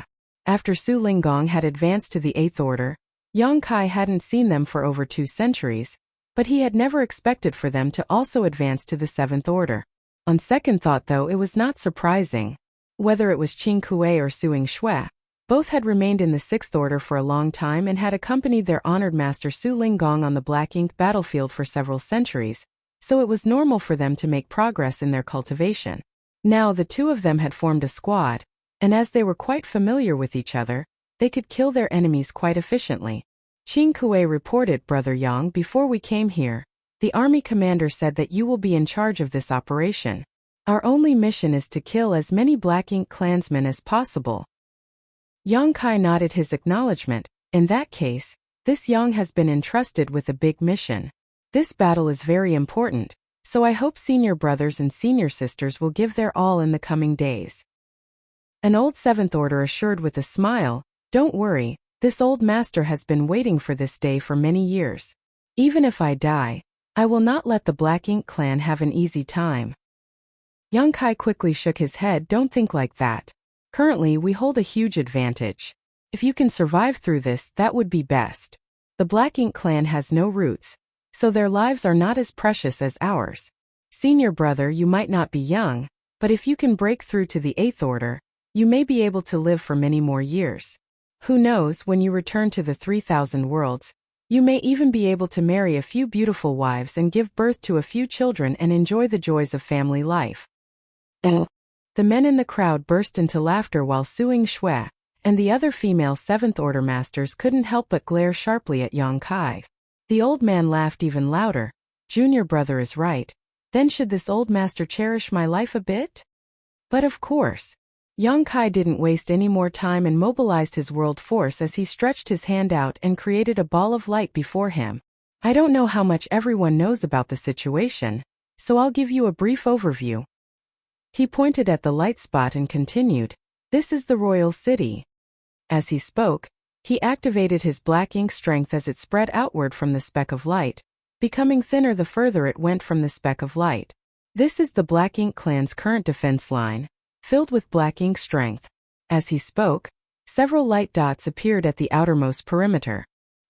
After Su Linggong had advanced to the 8th Order, Yang Kai hadn't seen them for over 2 centuries, but he had never expected for them to also advance to the 7th Order. On second thought though, it was not surprising. Whether it was Qing Kuei or Suing Shui, Both had remained in the Sixth Order for a long time and had accompanied their honored master Su Linggong on the Black Ink battlefield for several centuries, so it was normal for them to make progress in their cultivation. Now the two of them had formed a squad, and as they were quite familiar with each other, they could kill their enemies quite efficiently. Qing Kuei reported, Brother Yang, before we came here, the army commander said that you will be in charge of this operation. Our only mission is to kill as many Black Ink clansmen as possible. Yang Kai nodded his acknowledgement. In that case, this Yang has been entrusted with a big mission. This battle is very important, so I hope senior brothers and senior sisters will give their all in the coming days. An old Seventh Order assured with a smile, don't worry, this old master has been waiting for this day for many years. Even if I die, I will not let the Black Ink clan have an easy time. Yang Kai quickly shook his head. Don't think like that. Currently we hold a huge advantage. If you can survive through this, that would be best. The Black Ink clan has no roots, so their lives are not as precious as ours. Senior brother, you might not be young, but if you can break through to the Eighth Order, you may be able to live for many more years. Who knows, when you return to the 3,000 worlds, you may even be able to marry a few beautiful wives and give birth to a few children and enjoy the joys of family life. The men in the crowd burst into laughter while Suing Shui and the other female Seventh Order masters couldn't help but glare sharply at Yang Kai. The old man laughed even louder. Junior brother is right. Then should this old master cherish my life a bit? But of course. Yang Kai didn't waste any more time and mobilized his world force as he stretched his hand out and created a ball of light before him. I don't know how much everyone knows about the situation, so I'll give you a brief overview. He pointed at the light spot and continued, this is the royal city. As he spoke, he activated his Black Ink strength as it spread outward from the speck of light, becoming thinner the further it went from the speck of light. This is the Black Ink clan's current defense line, filled with Black Ink strength. As he spoke, several light dots appeared at the outermost perimeter.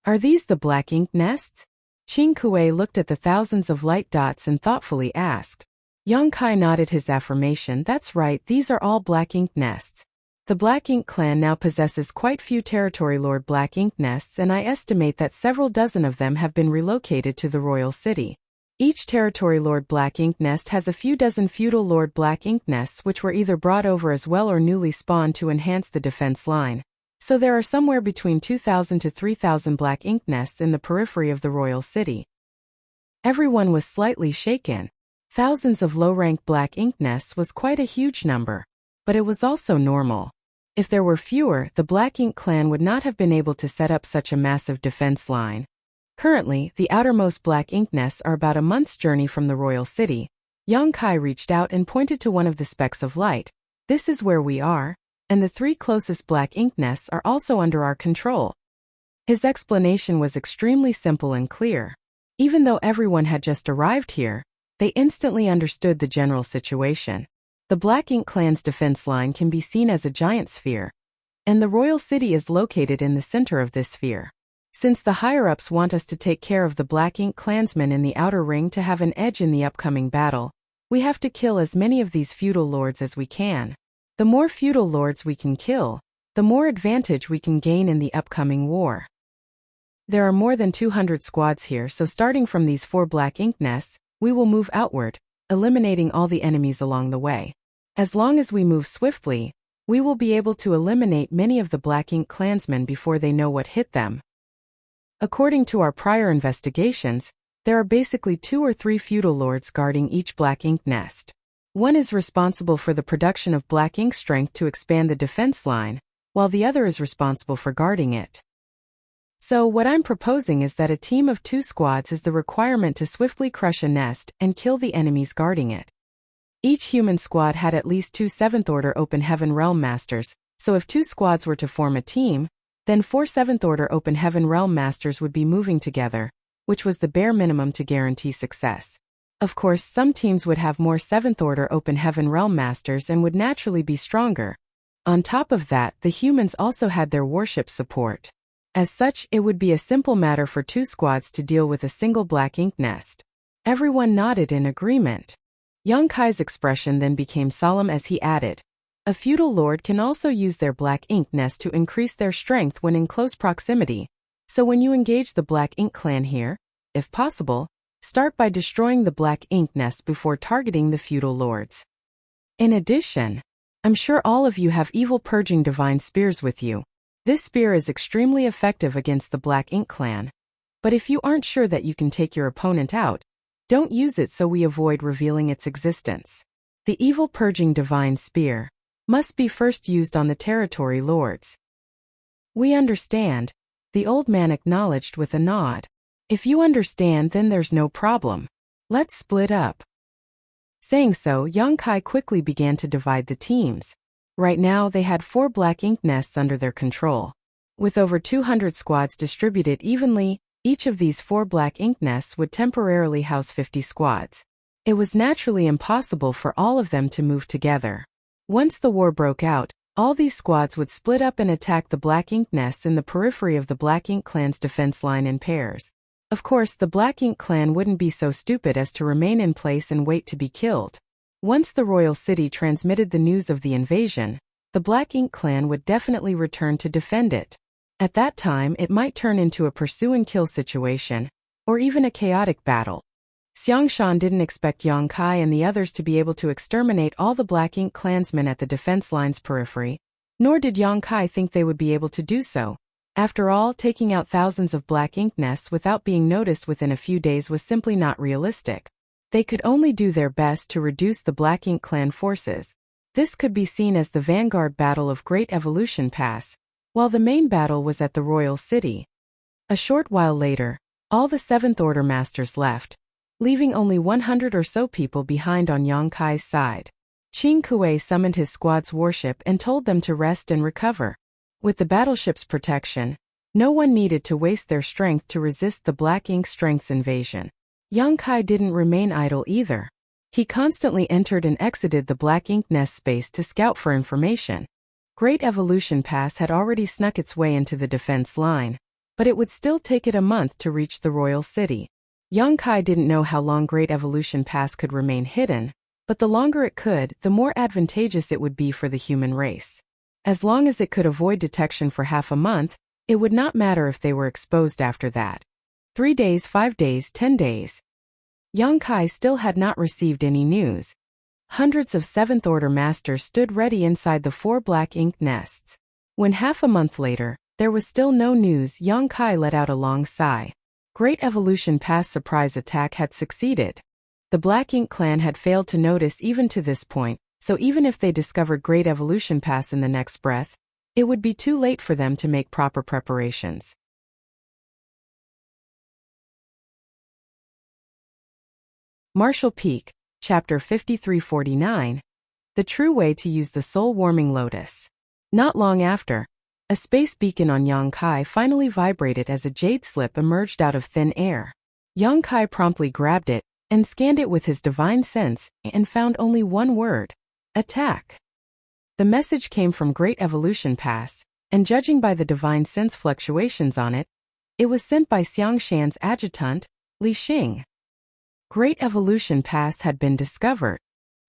Are these the Black Ink nests? Qing Kuei looked at the thousands of light dots and thoughtfully asked. Yang Kai nodded his affirmation. That's right, these are all Black Ink nests. The Black Ink clan now possesses quite few Territory Lord Black Ink nests, and I estimate that several dozen of them have been relocated to the royal city. Each Territory Lord Black Ink nest has a few dozen Feudal Lord Black Ink nests which were either brought over as well or newly spawned to enhance the defense line. So there are somewhere between 2,000 to 3,000 Black Ink nests in the periphery of the royal city. Everyone was slightly shaken. Thousands of low-rank Black Ink nests was quite a huge number. But it was also normal. If there were fewer, the Black Ink clan would not have been able to set up such a massive defense line. Currently, the outermost Black Ink nests are about a month's journey from the royal city. Yang Kai reached out and pointed to one of the specks of light. This is where we are, and the 3 closest Black Ink nests are also under our control. His explanation was extremely simple and clear. Even though everyone had just arrived here, they instantly understood the general situation. The Black Ink clan's defense line can be seen as a giant sphere, and the royal city is located in the center of this sphere. Since the higher-ups want us to take care of the Black Ink clansmen in the outer ring to have an edge in the upcoming battle, we have to kill as many of these feudal lords as we can. The more feudal lords we can kill, the more advantage we can gain in the upcoming war. There are more than 200 squads here, so starting from these 4 Black Ink nests, we will move outward, eliminating all the enemies along the way. As long as we move swiftly, we will be able to eliminate many of the Black Ink clansmen before they know what hit them. According to our prior investigations, there are basically 2 or 3 feudal lords guarding each Black Ink nest. One is responsible for the production of Black Ink strength to expand the defense line, while the other is responsible for guarding it. So what I'm proposing is that a team of 2 squads is the requirement to swiftly crush a nest and kill the enemies guarding it. Each human squad had at least 2 Seventh Order Open Heaven Realm Masters, so if 2 squads were to form a team, then 4 Seventh Order Open Heaven Realm Masters would be moving together, which was the bare minimum to guarantee success. Of course, some teams would have more 7th Order Open Heaven Realm Masters and would naturally be stronger. On top of that, the humans also had their warship support. As such, it would be a simple matter for 2 squads to deal with a single Black Ink nest. Everyone nodded in agreement. Yang Kai's expression then became solemn as he added, A feudal lord can also use their black ink nest to increase their strength when in close proximity. So when you engage the black ink clan here, if possible, start by destroying the black ink nest before targeting the feudal lords. In addition, I'm sure all of you have evil purging divine spears with you. This spear is extremely effective against the black ink clan. But if you aren't sure that you can take your opponent out, don't use it so we avoid revealing its existence. The evil purging divine spear must be first used on the territory lords. We understand, the old man acknowledged with a nod. If you understand, then there's no problem. Let's split up. Saying so, Yang Kai quickly began to divide the teams. Right now they had 4 black ink nests under their control. With over 200 squads distributed evenly, each of these 4 black ink nests would temporarily house 50 squads. It was naturally impossible for all of them to move together. Once the war broke out, all these squads would split up and attack the black ink nests in the periphery of the black ink clan's defense line in pairs. Of course, the black ink clan wouldn't be so stupid as to remain in place and wait to be killed. Once the royal city transmitted the news of the invasion, the black ink clan would definitely return to defend it. At that time, it might turn into a pursue and kill situation, or even a chaotic battle. Xiangshan didn't expect Yang Kai and the others to be able to exterminate all the black ink clansmen at the defense line's periphery, nor did Yang Kai think they would be able to do so. After all, taking out thousands of black ink nests without being noticed within a few days was simply not realistic. They could only do their best to reduce the black ink clan forces. This could be seen as the vanguard battle of Great Evolution Pass, while the main battle was at the royal city. A short while later, all the 7th Order masters left, leaving only 100 or so people behind on Yang Kai's side. Qin Kuei summoned his squad's warship and told them to rest and recover. With the battleship's protection, no one needed to waste their strength to resist the Black Ink Strength's invasion. Yang Kai didn't remain idle either. He constantly entered and exited the Black Ink Nest space to scout for information. Great Evolution Pass had already snuck its way into the defense line, but it would still take it a month to reach the royal city. Yang Kai didn't know how long Great Evolution Pass could remain hidden, but the longer it could, the more advantageous it would be for the human race. As long as it could avoid detection for half a month, it would not matter if they were exposed after that. 3 days, 5 days, 10 days. Yang Kai still had not received any news. Hundreds of 7th Order masters stood ready inside the 4 black ink nests. When half a month later, there was still no news, Yang Kai let out a long sigh. Great Evolution Pass surprise attack had succeeded. The Black Ink clan had failed to notice even to this point, so even if they discovered Great Evolution Pass in the next breath, it would be too late for them to make proper preparations. Martial Peak, Chapter 5349, The True Way to Use the Soul-Warming Lotus. Not long after, a space beacon on Yang Kai finally vibrated as a jade slip emerged out of thin air. Yang Kai promptly grabbed it and scanned it with his divine sense and found only one word: attack. The message came from Great Evolution Pass, and judging by the divine sense fluctuations on it, it was sent by Xiangshan's adjutant, Li Xing. Great Evolution Pass had been discovered.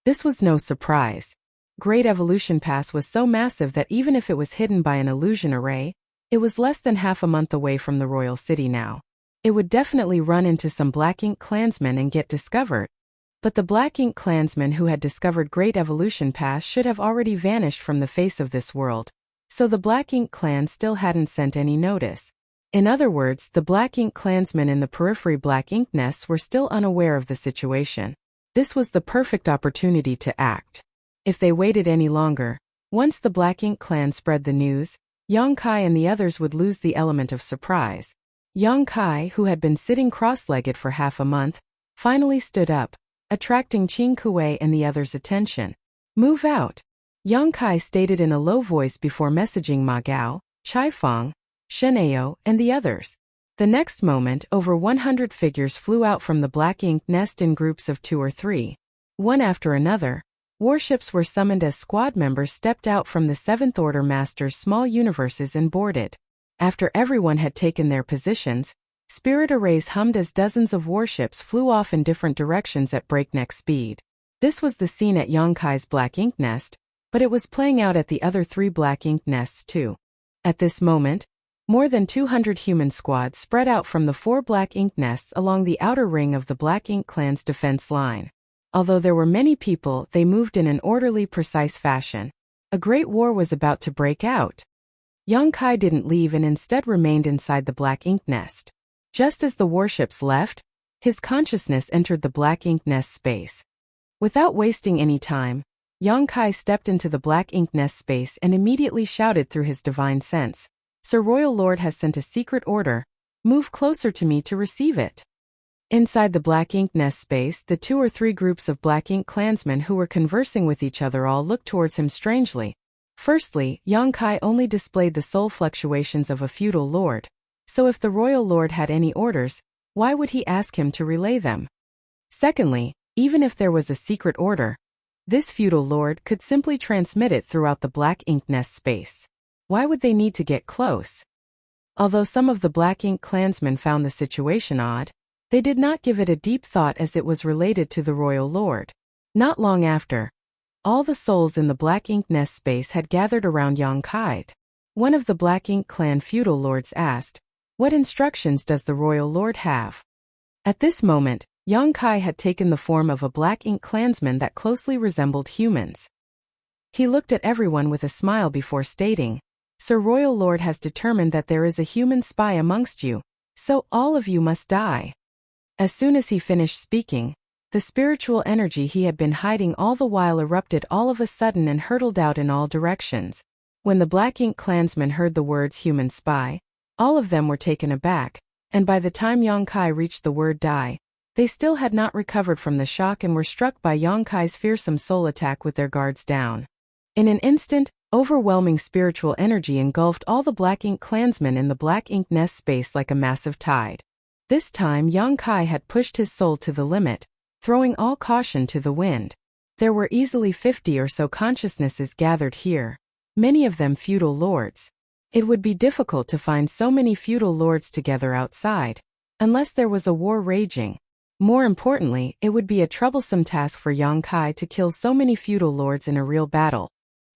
This was no surprise. Great Evolution Pass was so massive that even if it was hidden by an illusion array, it was less than half a month away from the royal city now. It would definitely run into some Black Ink clansmen and get discovered. But the Black Ink clansmen who had discovered Great Evolution Pass should have already vanished from the face of this world, so the Black Ink clan still hadn't sent any notice. In other words, the Black Ink clansmen in the periphery Black Ink nests were still unaware of the situation. This was the perfect opportunity to act. If they waited any longer, once the Black Ink clan spread the news, Yang Kai and the others would lose the element of surprise. Yang Kai, who had been sitting cross-legged for half a month, finally stood up, attracting Qin Kuei and the others' attention. "Move out," Yang Kai stated in a low voice before messaging Ma Gao, Chai Feng, Shen Ao, and the others. The next moment, over 100 figures flew out from the Black Ink nest in groups of 2 or 3. One after another, warships were summoned as squad members stepped out from the 7th Order Master's small universes and boarded. After everyone had taken their positions, spirit arrays hummed as dozens of warships flew off in different directions at breakneck speed. This was the scene at Yang Kai's Black Ink nest, But it was playing out at the other 3 black ink nests too. At this moment, more than 200 human squads spread out from the 4 black ink nests along the outer ring of the Black Ink clan's defense line. Although there were many people, they moved in an orderly, precise fashion. A great war was about to break out. Yong-kai didn't leave and instead remained inside the black ink nest. Just as the warships left, his consciousness entered the black ink nest space. Without wasting any time, Yong-kai stepped into the black ink nest space and immediately shouted through his divine sense, "Sir Royal Lord has sent a secret order. Move closer to me to receive it." Inside the black ink nest space, the 2 or 3 groups of black ink clansmen who were conversing with each other all looked towards him strangely. Firstly, Yong-kai only displayed the soul fluctuations of a feudal lord. So if the royal lord had any orders, why would he ask him to relay them? Secondly, even if there was a secret order, this feudal lord could simply transmit it throughout the black ink nest space. Why would they need to get close? Although some of the black ink clansmen found the situation odd, they did not give it a deep thought as it was related to the royal lord. Not long after, all the souls in the black ink nest space had gathered around Yong-kai. One of the black ink clan feudal lords asked, "What instructions does the royal lord have?" At this moment, Yong-kai had taken the form of a black ink clansman that closely resembled humans. He looked at everyone with a smile before stating, "Sir Royal Lord has determined that there is a human spy amongst you, so all of you must die." As soon as he finished speaking, the spiritual energy he had been hiding all the while erupted all of a sudden and hurtled out in all directions. When the black ink clansmen heard the words human spy, all of them were taken aback, and by the time Yong-kai reached the word die, they still had not recovered from the shock and were struck by Yong-kai's fearsome soul attack with their guards down. In an instant, overwhelming spiritual energy engulfed all the black ink clansmen in the black ink nest space like a massive tide. This time Yong-kai had pushed his soul to the limit, throwing all caution to the wind. There were easily 50 or so consciousnesses gathered here, many of them feudal lords. It would be difficult to find so many feudal lords together outside, unless there was a war raging. More importantly, it would be a troublesome task for Yong-kai to kill so many feudal lords in a real battle.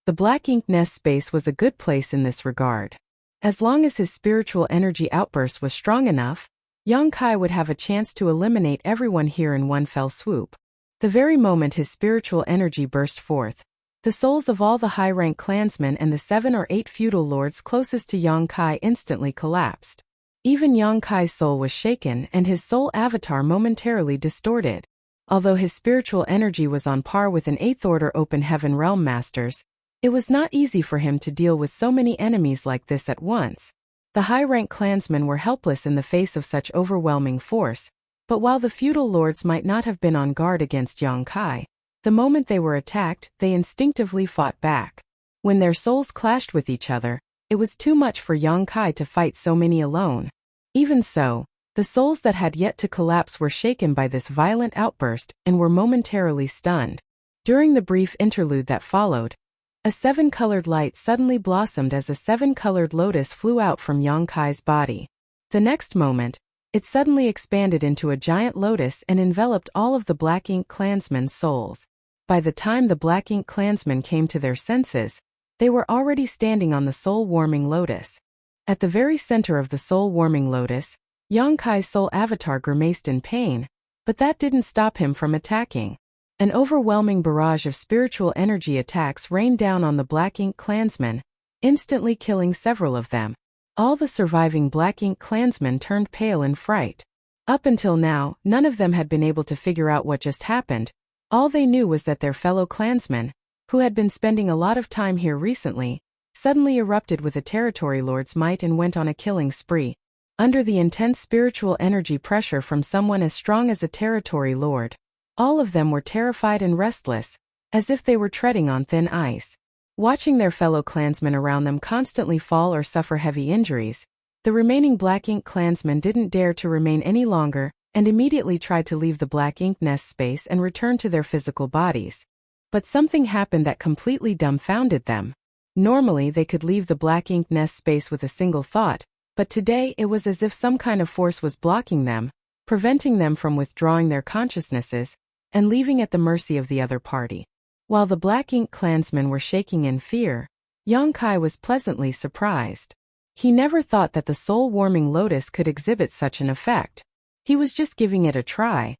The black ink nest space was a good place in this regard. As long as his spiritual energy outburst was strong enough, Yong-kai would have a chance to eliminate everyone here in one fell swoop. The very moment his spiritual energy burst forth, the souls of all the high-rank clansmen and the 7 or 8 feudal lords closest to Yong-kai instantly collapsed. Even Yong-kai's soul was shaken and his soul avatar momentarily distorted. Although his spiritual energy was on par with an 8th Order Open Heaven Realm Masters, it was not easy for him to deal with so many enemies like this at once. The high-rank clansmen were helpless in the face of such overwhelming force, but while the feudal lords might not have been on guard against Yong-kai, the moment they were attacked, they instinctively fought back. When their souls clashed with each other, it was too much for Yong-kai to fight so many alone. Even so, the souls that had yet to collapse were shaken by this violent outburst and were momentarily stunned. During the brief interlude that followed, a 7-colored light suddenly blossomed as a 7-colored lotus flew out from Yong-kai's body. The next moment, it suddenly expanded into a giant lotus and enveloped all of the black ink clansmen's souls. By the time the black ink clansmen came to their senses, they were already standing on the soul-warming lotus. At the very center of the soul-warming lotus, Yong-kai's soul avatar grimaced in pain, but that didn't stop him from attacking. An overwhelming barrage of spiritual energy attacks rained down on the black ink clansmen, instantly killing several of them. All the surviving black ink clansmen turned pale in fright. Up until now, none of them had been able to figure out what just happened. All they knew was that their fellow clansmen, who had been spending a lot of time here recently, suddenly erupted with a territory lord's might and went on a killing spree. Under the intense spiritual energy pressure from someone as strong as a territory lord, all of them were terrified and restless, as if they were treading on thin ice. Watching their fellow clansmen around them constantly fall or suffer heavy injuries, the remaining black ink clansmen didn't dare to remain any longer, and immediately tried to leave the black ink nest space and return to their physical bodies. But something happened that completely dumbfounded them. Normally they could leave the black ink nest space with a single thought, but today it was as if some kind of force was blocking them, preventing them from withdrawing their consciousnesses, and leaving at the mercy of the other party. While the Black Ink clansmen were shaking in fear, Yong-kai was pleasantly surprised. He never thought that the soul-warming lotus could exhibit such an effect. He was just giving it a try,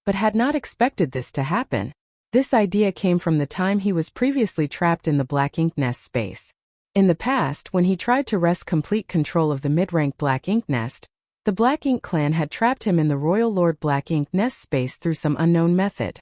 but had not expected this to happen. This idea came from the time he was previously trapped in the Black Ink nest space. In the past, when he tried to wrest complete control of the mid-rank Black Ink nest, the Black Ink clan had trapped him in the Royal Lord Black Ink nest space through some unknown method.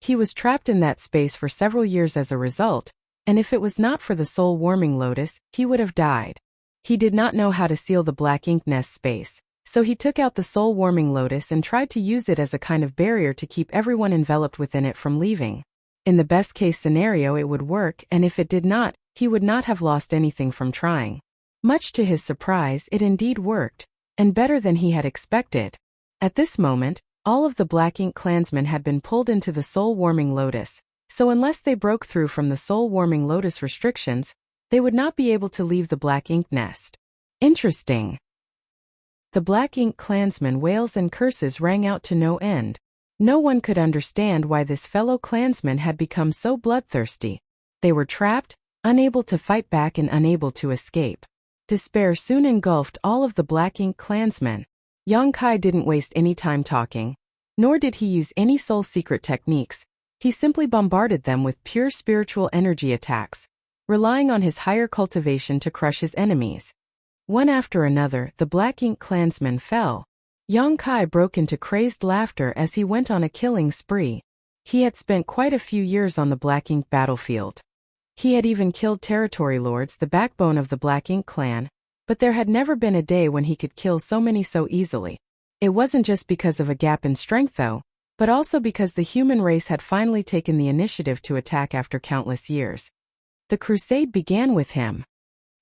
He was trapped in that space for several years as a result, and if it was not for the soul-warming lotus, he would have died. He did not know how to seal the Black Ink nest space, so he took out the soul-warming lotus and tried to use it as a kind of barrier to keep everyone enveloped within it from leaving. In the best-case scenario it would work, and if it did not, he would not have lost anything from trying. Much to his surprise, it indeed worked, and better than he had expected. At this moment, all of the Black Ink clansmen had been pulled into the soul-warming lotus, so unless they broke through from the soul-warming lotus restrictions, they would not be able to leave the Black Ink nest. Interesting. The Black Ink clansmen wails and curses rang out to no end. No one could understand why this fellow clansman had become so bloodthirsty. They were trapped, unable to fight back and unable to escape. Despair soon engulfed all of the Black Ink clansmen. Yong-kai didn't waste any time talking, nor did he use any soul secret techniques. He simply bombarded them with pure spiritual energy attacks, relying on his higher cultivation to crush his enemies. One after another, the Black Ink clansmen fell. Yong-kai broke into crazed laughter as he went on a killing spree. He had spent quite a few years on the Black Ink battlefield. He had even killed territory lords, the backbone of the Black Ink clan, but there had never been a day when he could kill so many so easily. It wasn't just because of a gap in strength though, but also because the human race had finally taken the initiative to attack after countless years. The crusade began with him.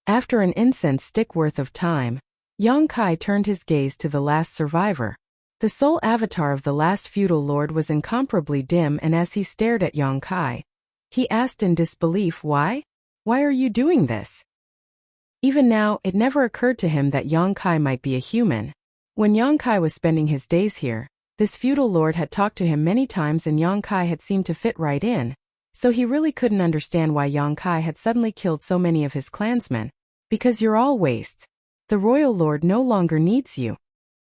After an incense stick worth of time, Yong-kai turned his gaze to the last survivor. The soul avatar of the last feudal lord was incomparably dim, and as he stared at Yong-kai, he asked in disbelief, "Why? Why are you doing this?" Even now, it never occurred to him that Yong-kai might be a human. When Yong-kai was spending his days here, this feudal lord had talked to him many times and Yong-kai had seemed to fit right in, so he really couldn't understand why Yong-kai had suddenly killed so many of his clansmen. "Because you're all wastes. The royal lord no longer needs you."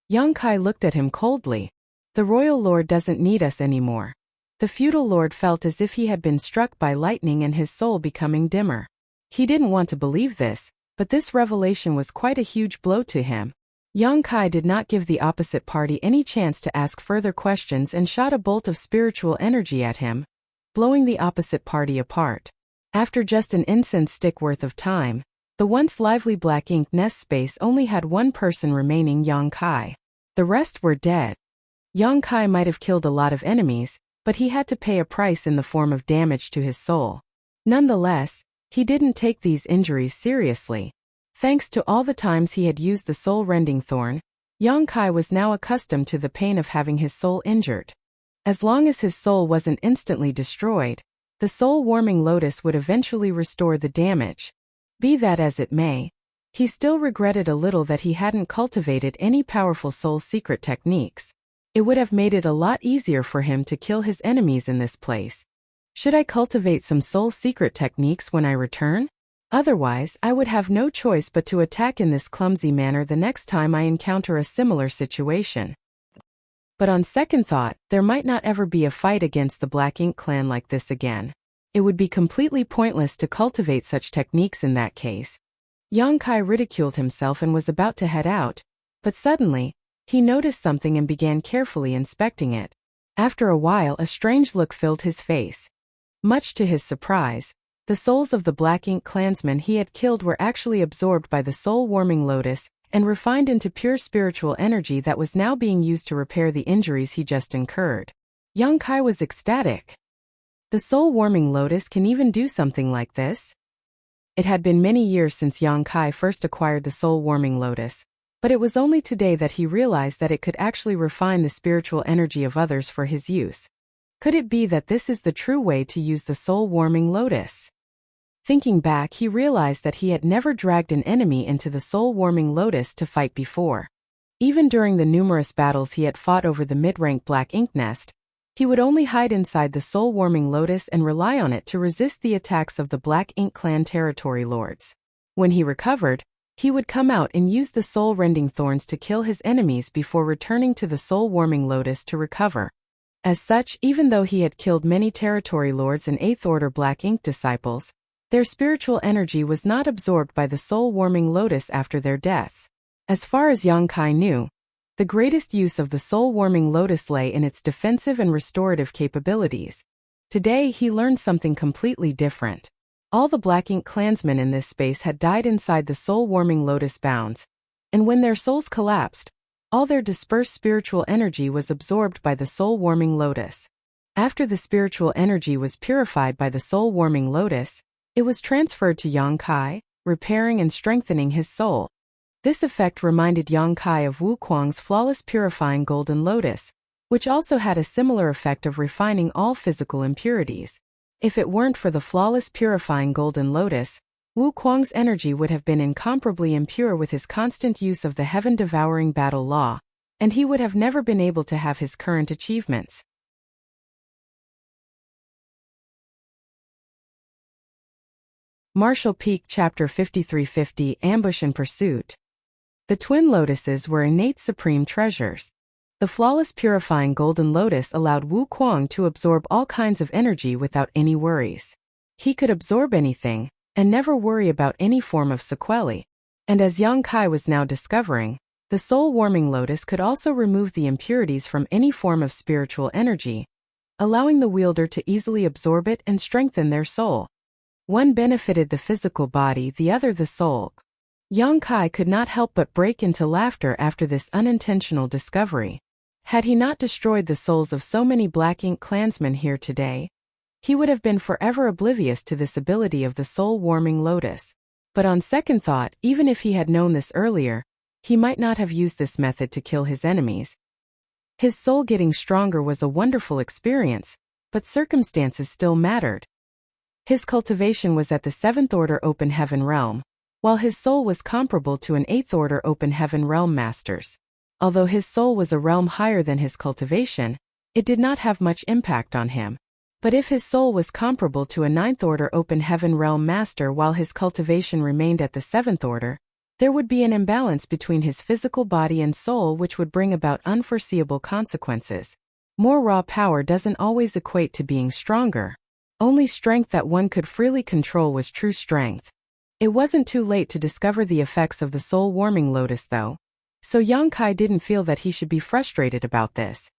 Yong-kai looked at him coldly. "The royal lord doesn't need us anymore." The feudal lord felt as if he had been struck by lightning and his soul becoming dimmer. He didn't want to believe this, but this revelation was quite a huge blow to him. Yong-kai did not give the opposite party any chance to ask further questions and shot a bolt of spiritual energy at him, blowing the opposite party apart. After just an incense stick worth of time, the once lively Black Ink nest space only had one person remaining, Yong-kai. The rest were dead. Yong-kai might have killed a lot of enemies, but he had to pay a price in the form of damage to his soul. Nonetheless, he didn't take these injuries seriously. Thanks to all the times he had used the soul-rending thorn, Yong-kai was now accustomed to the pain of having his soul injured. As long as his soul wasn't instantly destroyed, the soul-warming lotus would eventually restore the damage. Be that as it may, he still regretted a little that he hadn't cultivated any powerful soul secret techniques. It would have made it a lot easier for him to kill his enemies in this place. Should I cultivate some soul secret techniques when I return? Otherwise, I would have no choice but to attack in this clumsy manner the next time I encounter a similar situation. But on second thought, there might not ever be a fight against the Black Ink clan like this again. It would be completely pointless to cultivate such techniques in that case. Yong-kai ridiculed himself and was about to head out, but suddenly, he noticed something and began carefully inspecting it. After a while, a strange look filled his face. Much to his surprise, the souls of the Black Ink clansmen he had killed were actually absorbed by the soul-warming lotus and refined into pure spiritual energy that was now being used to repair the injuries he just incurred. Yong-kai was ecstatic. The soul-warming lotus can even do something like this? It had been many years since Yong-kai first acquired the soul-warming lotus, but it was only today that he realized that it could actually refine the spiritual energy of others for his use. Could it be that this is the true way to use the soul-warming lotus? Thinking back, he realized that he had never dragged an enemy into the soul-warming lotus to fight before. Even during the numerous battles he had fought over the mid-rank Black Ink nest, He would only hide inside the soul-warming lotus and rely on it to resist the attacks of the Black Ink Clan territory lords. When he recovered, he would come out and use the soul-rending thorns to kill his enemies before returning to the soul-warming lotus to recover. As such, even though he had killed many territory lords and 8th Order Black Ink disciples, their spiritual energy was not absorbed by the soul-warming lotus after their deaths. As far as Yang Kai knew, the greatest use of the soul-warming lotus lay in its defensive and restorative capabilities. Today he learned something completely different. All the Black Ink clansmen in this space had died inside the soul-warming lotus bounds, and when their souls collapsed, all their dispersed spiritual energy was absorbed by the soul-warming lotus. After the spiritual energy was purified by the soul-warming lotus, it was transferred to Yang Kai, repairing and strengthening his soul. This effect reminded Yang Kai of Wu Kuang's flawless purifying golden lotus, which also had a similar effect of refining all physical impurities. If it weren't for the flawless purifying golden lotus, Wu Kuang's energy would have been incomparably impure with his constant use of the heaven-devouring battle law, and he would have never been able to have his current achievements. Martial Peak Chapter 5350 Ambush and Pursuit. The twin lotuses were innate supreme treasures. The flawless purifying golden lotus allowed Wu Kuang to absorb all kinds of energy without any worries. He could absorb anything, and never worry about any form of sequelae. And as Yang Kai was now discovering, the soul-warming lotus could also remove the impurities from any form of spiritual energy, allowing the wielder to easily absorb it and strengthen their soul. One benefited the physical body, the other the soul. Yang Kai could not help but break into laughter after this unintentional discovery. Had he not destroyed the souls of so many Black Ink clansmen here today, he would have been forever oblivious to this ability of the soul-warming lotus. But on second thought, even if he had known this earlier, he might not have used this method to kill his enemies. His soul getting stronger was a wonderful experience, but circumstances still mattered. His cultivation was at the 7th Order Open Heaven Realm, while his soul was comparable to an 8th Order Open Heaven Realm Master's. Although his soul was a realm higher than his cultivation, it did not have much impact on him. But if his soul was comparable to a 9th Order Open Heaven Realm Master while his cultivation remained at the 7th Order, there would be an imbalance between his physical body and soul which would bring about unforeseeable consequences. More raw power doesn't always equate to being stronger. Only strength that one could freely control was true strength. It wasn't too late to discover the effects of the soul-warming lotus though, so Yang Kai didn't feel that he should be frustrated about this.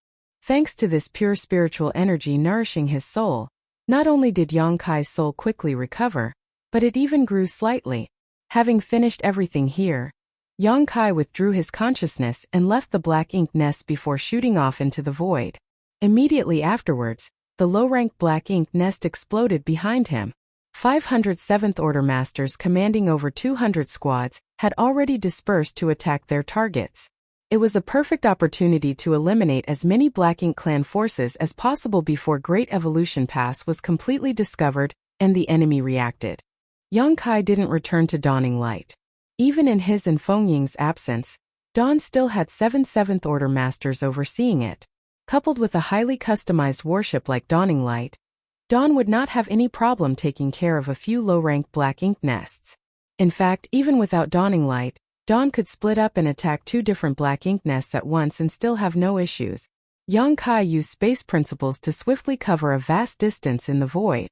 Thanks to this pure spiritual energy nourishing his soul, not only did Yang Kai's soul quickly recover, but it even grew slightly. Having finished everything here, Yang Kai withdrew his consciousness and left the Black Ink nest before shooting off into the void. Immediately afterwards, the low-rank Black Ink nest exploded behind him. 500 7th Order Masters commanding over 200 squads had already dispersed to attack their targets. It was a perfect opportunity to eliminate as many Black Ink clan forces as possible before Great Evolution Pass was completely discovered and the enemy reacted. Yang Kai didn't return to Dawning Light. Even in his and Feng Ying's absence, Dawn still had 7 7th Order Masters overseeing it. Coupled with a highly customized warship like Dawning Light, Dawn would not have any problem taking care of a few low-rank Black Ink nests. In fact, even without Dawning Light, Dawn could split up and attack 2 different Black Ink nests at once and still have no issues. Yang Kai used space principles to swiftly cover a vast distance in the void.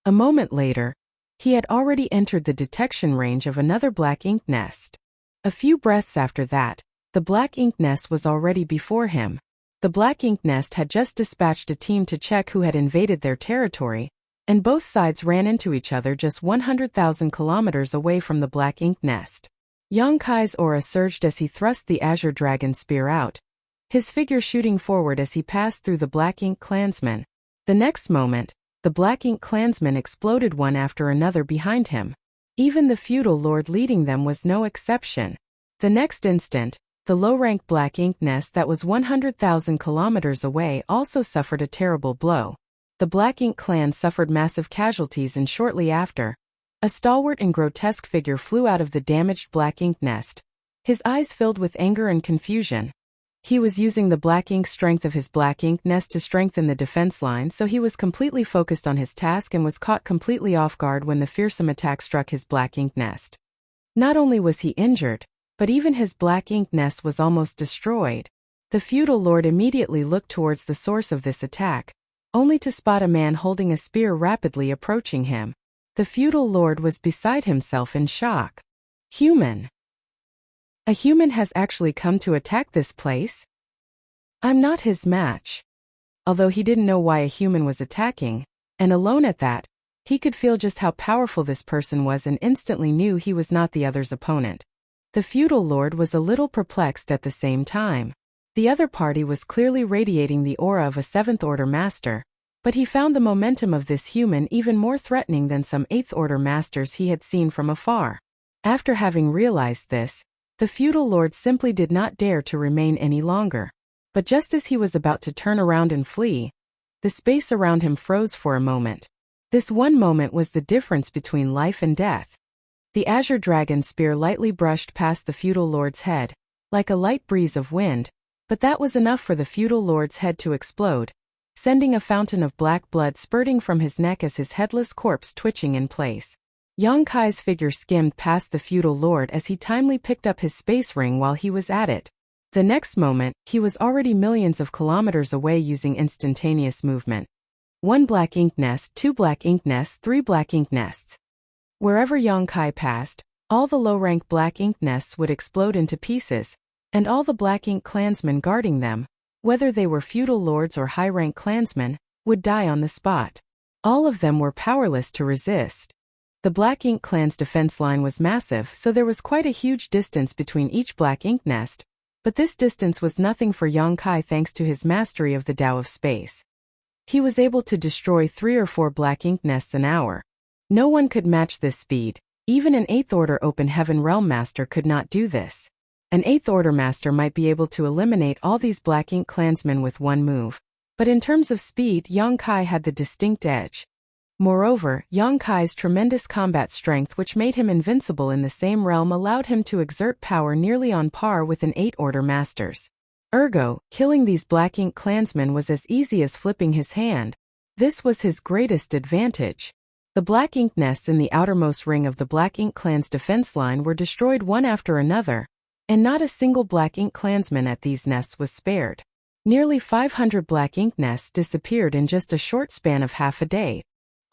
A moment later, he had already entered the detection range of another Black Ink nest. A few breaths after that, the Black Ink nest was already before him. The Black Ink nest had just dispatched a team to check who had invaded their territory, and both sides ran into each other just 100,000 kilometers away from the Black Ink nest. Yang Kai's aura surged as he thrust the Azure Dragon spear out, his figure shooting forward as he passed through the Black Ink clansmen. The next moment, the Black Ink clansmen exploded one after another behind him. Even the feudal lord leading them was no exception. The next instant, the low-rank Black Ink nest that was 100,000 kilometers away also suffered a terrible blow. The Black Ink clan suffered massive casualties and shortly after, a stalwart and grotesque figure flew out of the damaged Black Ink nest, his eyes filled with anger and confusion. He was using the black ink strength of his black ink nest to strengthen the defense line, so he was completely focused on his task and was caught completely off guard when the fearsome attack struck his black ink nest. Not only was he injured, but even his black ink nest was almost destroyed. The feudal lord immediately looked towards the source of this attack, only to spot a man holding a spear rapidly approaching him. The feudal lord was beside himself in shock. Human. A human has actually come to attack this place? I'm not his match. Although he didn't know why a human was attacking, and alone at that, he could feel just how powerful this person was and instantly knew he was not the other's opponent. The feudal lord was a little perplexed at the same time. The other party was clearly radiating the aura of a 7th Order master, but he found the momentum of this human even more threatening than some 8th Order masters he had seen from afar. After having realized this, the feudal lord simply did not dare to remain any longer. But just as he was about to turn around and flee, the space around him froze for a moment. This one moment was the difference between life and death. The azure dragon spear lightly brushed past the feudal lord's head, like a light breeze of wind, but that was enough for the feudal lord's head to explode, sending a fountain of black blood spurting from his neck as his headless corpse twitching in place. Yang Kai's figure skimmed past the feudal lord as he timely picked up his space ring while he was at it. The next moment, he was already millions of kilometers away using instantaneous movement. 1 black ink nest, 2 black ink nests, 3 black ink nests. Wherever Yang Kai passed, all the low-rank black ink nests would explode into pieces, and all the black ink clansmen guarding them, whether they were feudal lords or high-rank clansmen, would die on the spot. All of them were powerless to resist. The black ink clan's defense line was massive, so there was quite a huge distance between each black ink nest, but this distance was nothing for Yang Kai thanks to his mastery of the Tao of space. He was able to destroy 3 or 4 black ink nests an hour. No one could match this speed. Even an 8th Order Open Heaven Realm Master could not do this. An 8th Order Master might be able to eliminate all these black ink clansmen with one move, but in terms of speed, Yang Kai had the distinct edge. Moreover, Yang Kai's tremendous combat strength, which made him invincible in the same realm, allowed him to exert power nearly on par with an 8th Order Master's. Ergo, killing these black ink clansmen was as easy as flipping his hand. This was his greatest advantage. The black ink nests in the outermost ring of the black ink clan's defense line were destroyed one after another, and not a single black ink clansman at these nests was spared. Nearly 500 black ink nests disappeared in just a short span of half a day.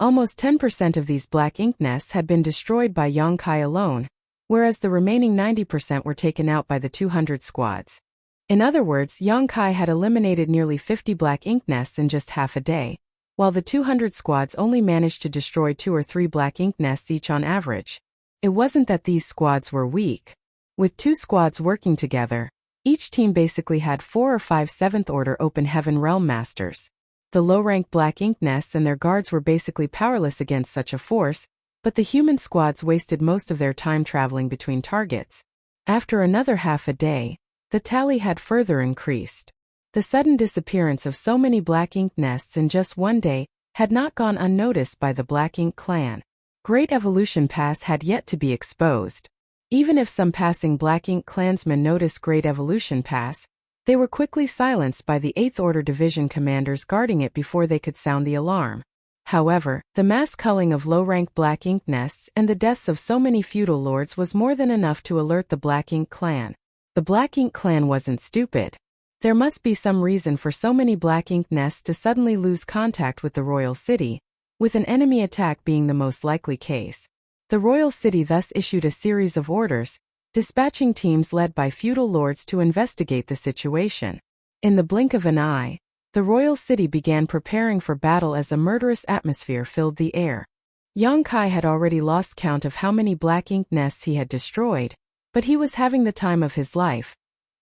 Almost 10% of these black ink nests had been destroyed by Yang Kai alone, whereas the remaining 90% were taken out by the 200 squads. In other words, Yang Kai had eliminated nearly 50 black ink nests in just half a day, while the 200 squads only managed to destroy 2 or 3 black ink nests each on average. It wasn't that these squads were weak. With 2 squads working together, each team basically had 4 or 5 7th Order Open Heaven Realm Masters. The low-rank black ink nests and their guards were basically powerless against such a force, but the human squads wasted most of their time traveling between targets. After another half a day, the tally had further increased. The sudden disappearance of so many black ink nests in just one day had not gone unnoticed by the black ink clan. Great Evolution Pass had yet to be exposed. Even if some passing black ink clansmen noticed Great Evolution Pass, they were quickly silenced by the 8th Order Division commanders guarding it before they could sound the alarm. However, the mass culling of low-rank black ink nests and the deaths of so many feudal lords was more than enough to alert the black ink clan. The black ink clan wasn't stupid. There must be some reason for so many black ink nests to suddenly lose contact with the royal city, with an enemy attack being the most likely case. The royal city thus issued a series of orders, dispatching teams led by feudal lords to investigate the situation. In the blink of an eye, the royal city began preparing for battle as a murderous atmosphere filled the air. Yang Kai had already lost count of how many black ink nests he had destroyed, but he was having the time of his life.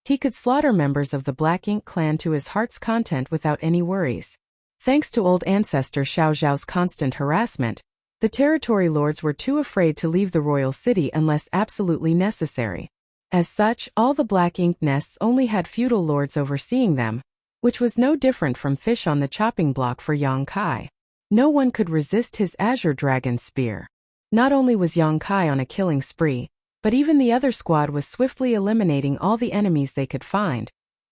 He could slaughter members of the black ink clan to his heart's content without any worries. Thanks to old ancestor Xiao Zhao's constant harassment, the territory lords were too afraid to leave the royal city unless absolutely necessary. As such, all the black ink nests only had feudal lords overseeing them, which was no different from fish on the chopping block for Yang Kai. No one could resist his azure dragon spear. Not only was Yang Kai on a killing spree, but even the other squad was swiftly eliminating all the enemies they could find.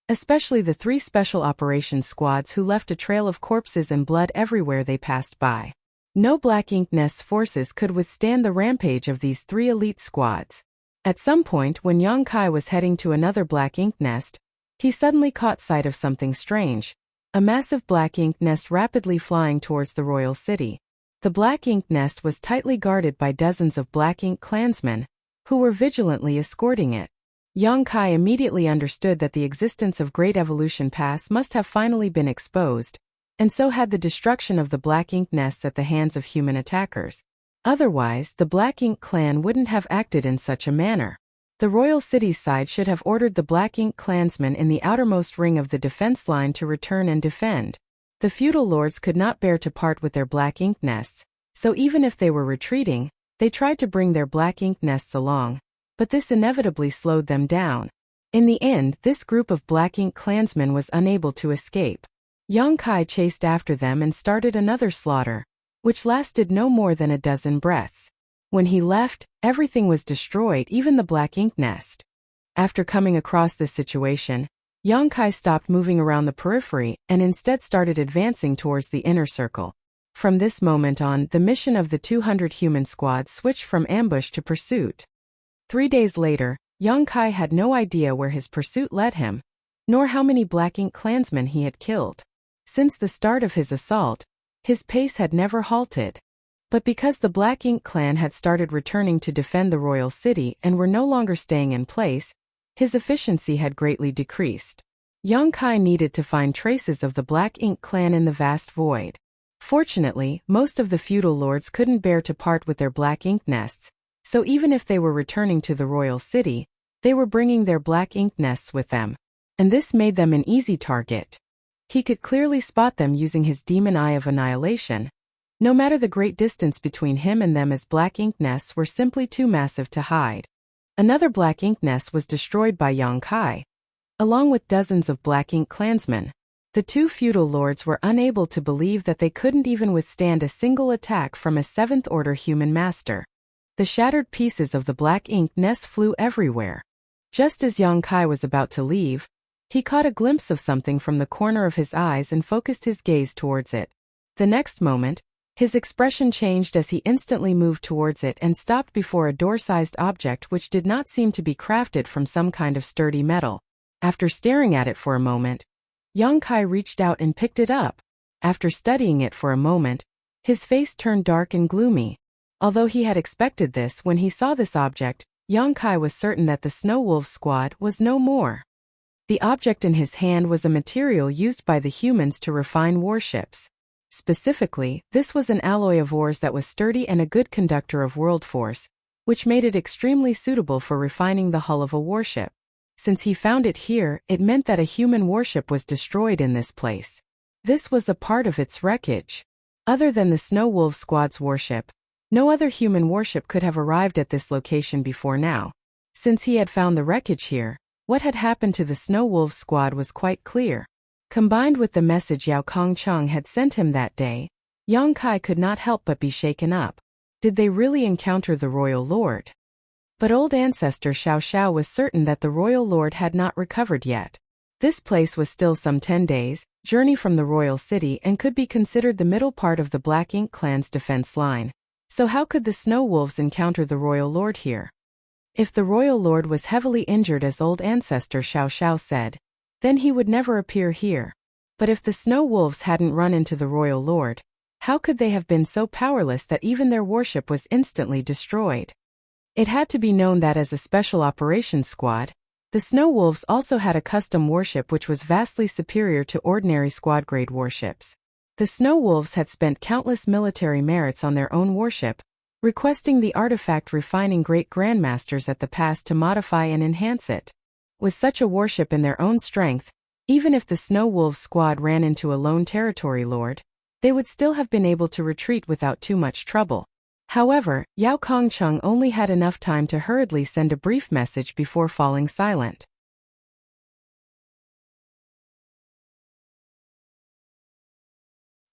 especially the 3 special operations squads who left a trail of corpses and blood everywhere they passed by. No Black Ink Nest's forces could withstand the rampage of these 3 elite squads. At some point when Yang Kai was heading to another Black Ink Nest, he suddenly caught sight of something strange. A massive Black Ink Nest rapidly flying towards the royal city. The Black Ink Nest was tightly guarded by dozens of Black Ink clansmen, who were vigilantly escorting it. Yang Kai immediately understood that the existence of Great Evolution Pass must have finally been exposed, and so had the destruction of the Black Ink Nests at the hands of human attackers. Otherwise, the Black Ink clan wouldn't have acted in such a manner. The royal city's side should have ordered the Black Ink clansmen in the outermost ring of the defense line to return and defend. The feudal lords could not bear to part with their Black Ink Nests, so even if they were retreating, they tried to bring their Black Ink Nests along, but this inevitably slowed them down. In the end, this group of Black Ink clansmen was unable to escape. Yang Kai chased after them and started another slaughter, which lasted no more than a dozen breaths. When he left, everything was destroyed, even the Black Ink Nest. After coming across this situation, Yang Kai stopped moving around the periphery and instead started advancing towards the inner circle. From this moment on, the mission of the 200 human squad switched from ambush to pursuit. 3 days later, Yang Kai had no idea where his pursuit led him, nor how many Black Ink clansmen he had killed. Since the start of his assault, his pace had never halted. But because the Black Ink clan had started returning to defend the royal city and were no longer staying in place, his efficiency had greatly decreased. Yang Kai needed to find traces of the Black Ink clan in the vast void. Fortunately, most of the feudal lords couldn't bear to part with their Black Ink Nests, so even if they were returning to the royal city, they were bringing their Black Ink Nests with them, and this made them an easy target. He could clearly spot them using his demon eye of annihilation. No matter the great distance between him and them, as Black Ink Nests were simply too massive to hide. Another Black Ink Nest was destroyed by Yang Kai. Along with dozens of Black Ink clansmen, the 2 feudal lords were unable to believe that they couldn't even withstand a single attack from a 7th-order human master. The shattered pieces of the Black Ink Nest flew everywhere. Just as Yang Kai was about to leave, he caught a glimpse of something from the corner of his eyes and focused his gaze towards it. The next moment, his expression changed as he instantly moved towards it and stopped before a door-sized object which did not seem to be crafted from some kind of sturdy metal. After staring at it for a moment, Yang Kai reached out and picked it up. After studying it for a moment, his face turned dark and gloomy. Although he had expected this when he saw this object, Yang Kai was certain that the Snow Wolves squad was no more. The object in his hand was a material used by the humans to refine warships. Specifically, this was an alloy of ores that was sturdy and a good conductor of world force, which made it extremely suitable for refining the hull of a warship. Since he found it here, it meant that a human warship was destroyed in this place. This was a part of its wreckage. Other than the Snow Wolves squad's warship, no other human warship could have arrived at this location before now. Since he had found the wreckage here, what had happened to the Snow Wolves squad was quite clear. Combined with the message Yao Kongcheng had sent him that day, Yang Kai could not help but be shaken up. Did they really encounter the royal lord? But old ancestor Xiao Xiao was certain that the royal lord had not recovered yet. This place was still some 10 days' journey from the royal city and could be considered the middle part of the Black Ink clan's defense line. So how could the Snow Wolves encounter the royal lord here? If the royal lord was heavily injured, as old ancestor Xiao Xiao said, then he would never appear here. But if the Snow Wolves hadn't run into the royal lord, how could they have been so powerless that even their warship was instantly destroyed? It had to be known that as a special operations squad, the Snow Wolves also had a custom warship which was vastly superior to ordinary squad-grade warships. The Snow Wolves had spent countless military merits on their own warship, requesting the artifact refining great grandmasters at the pass to modify and enhance it. With such a warship in their own strength, even if the Snow Wolves squad ran into a lone territory lord, they would still have been able to retreat without too much trouble. However, Yao Kongcheng only had enough time to hurriedly send a brief message before falling silent.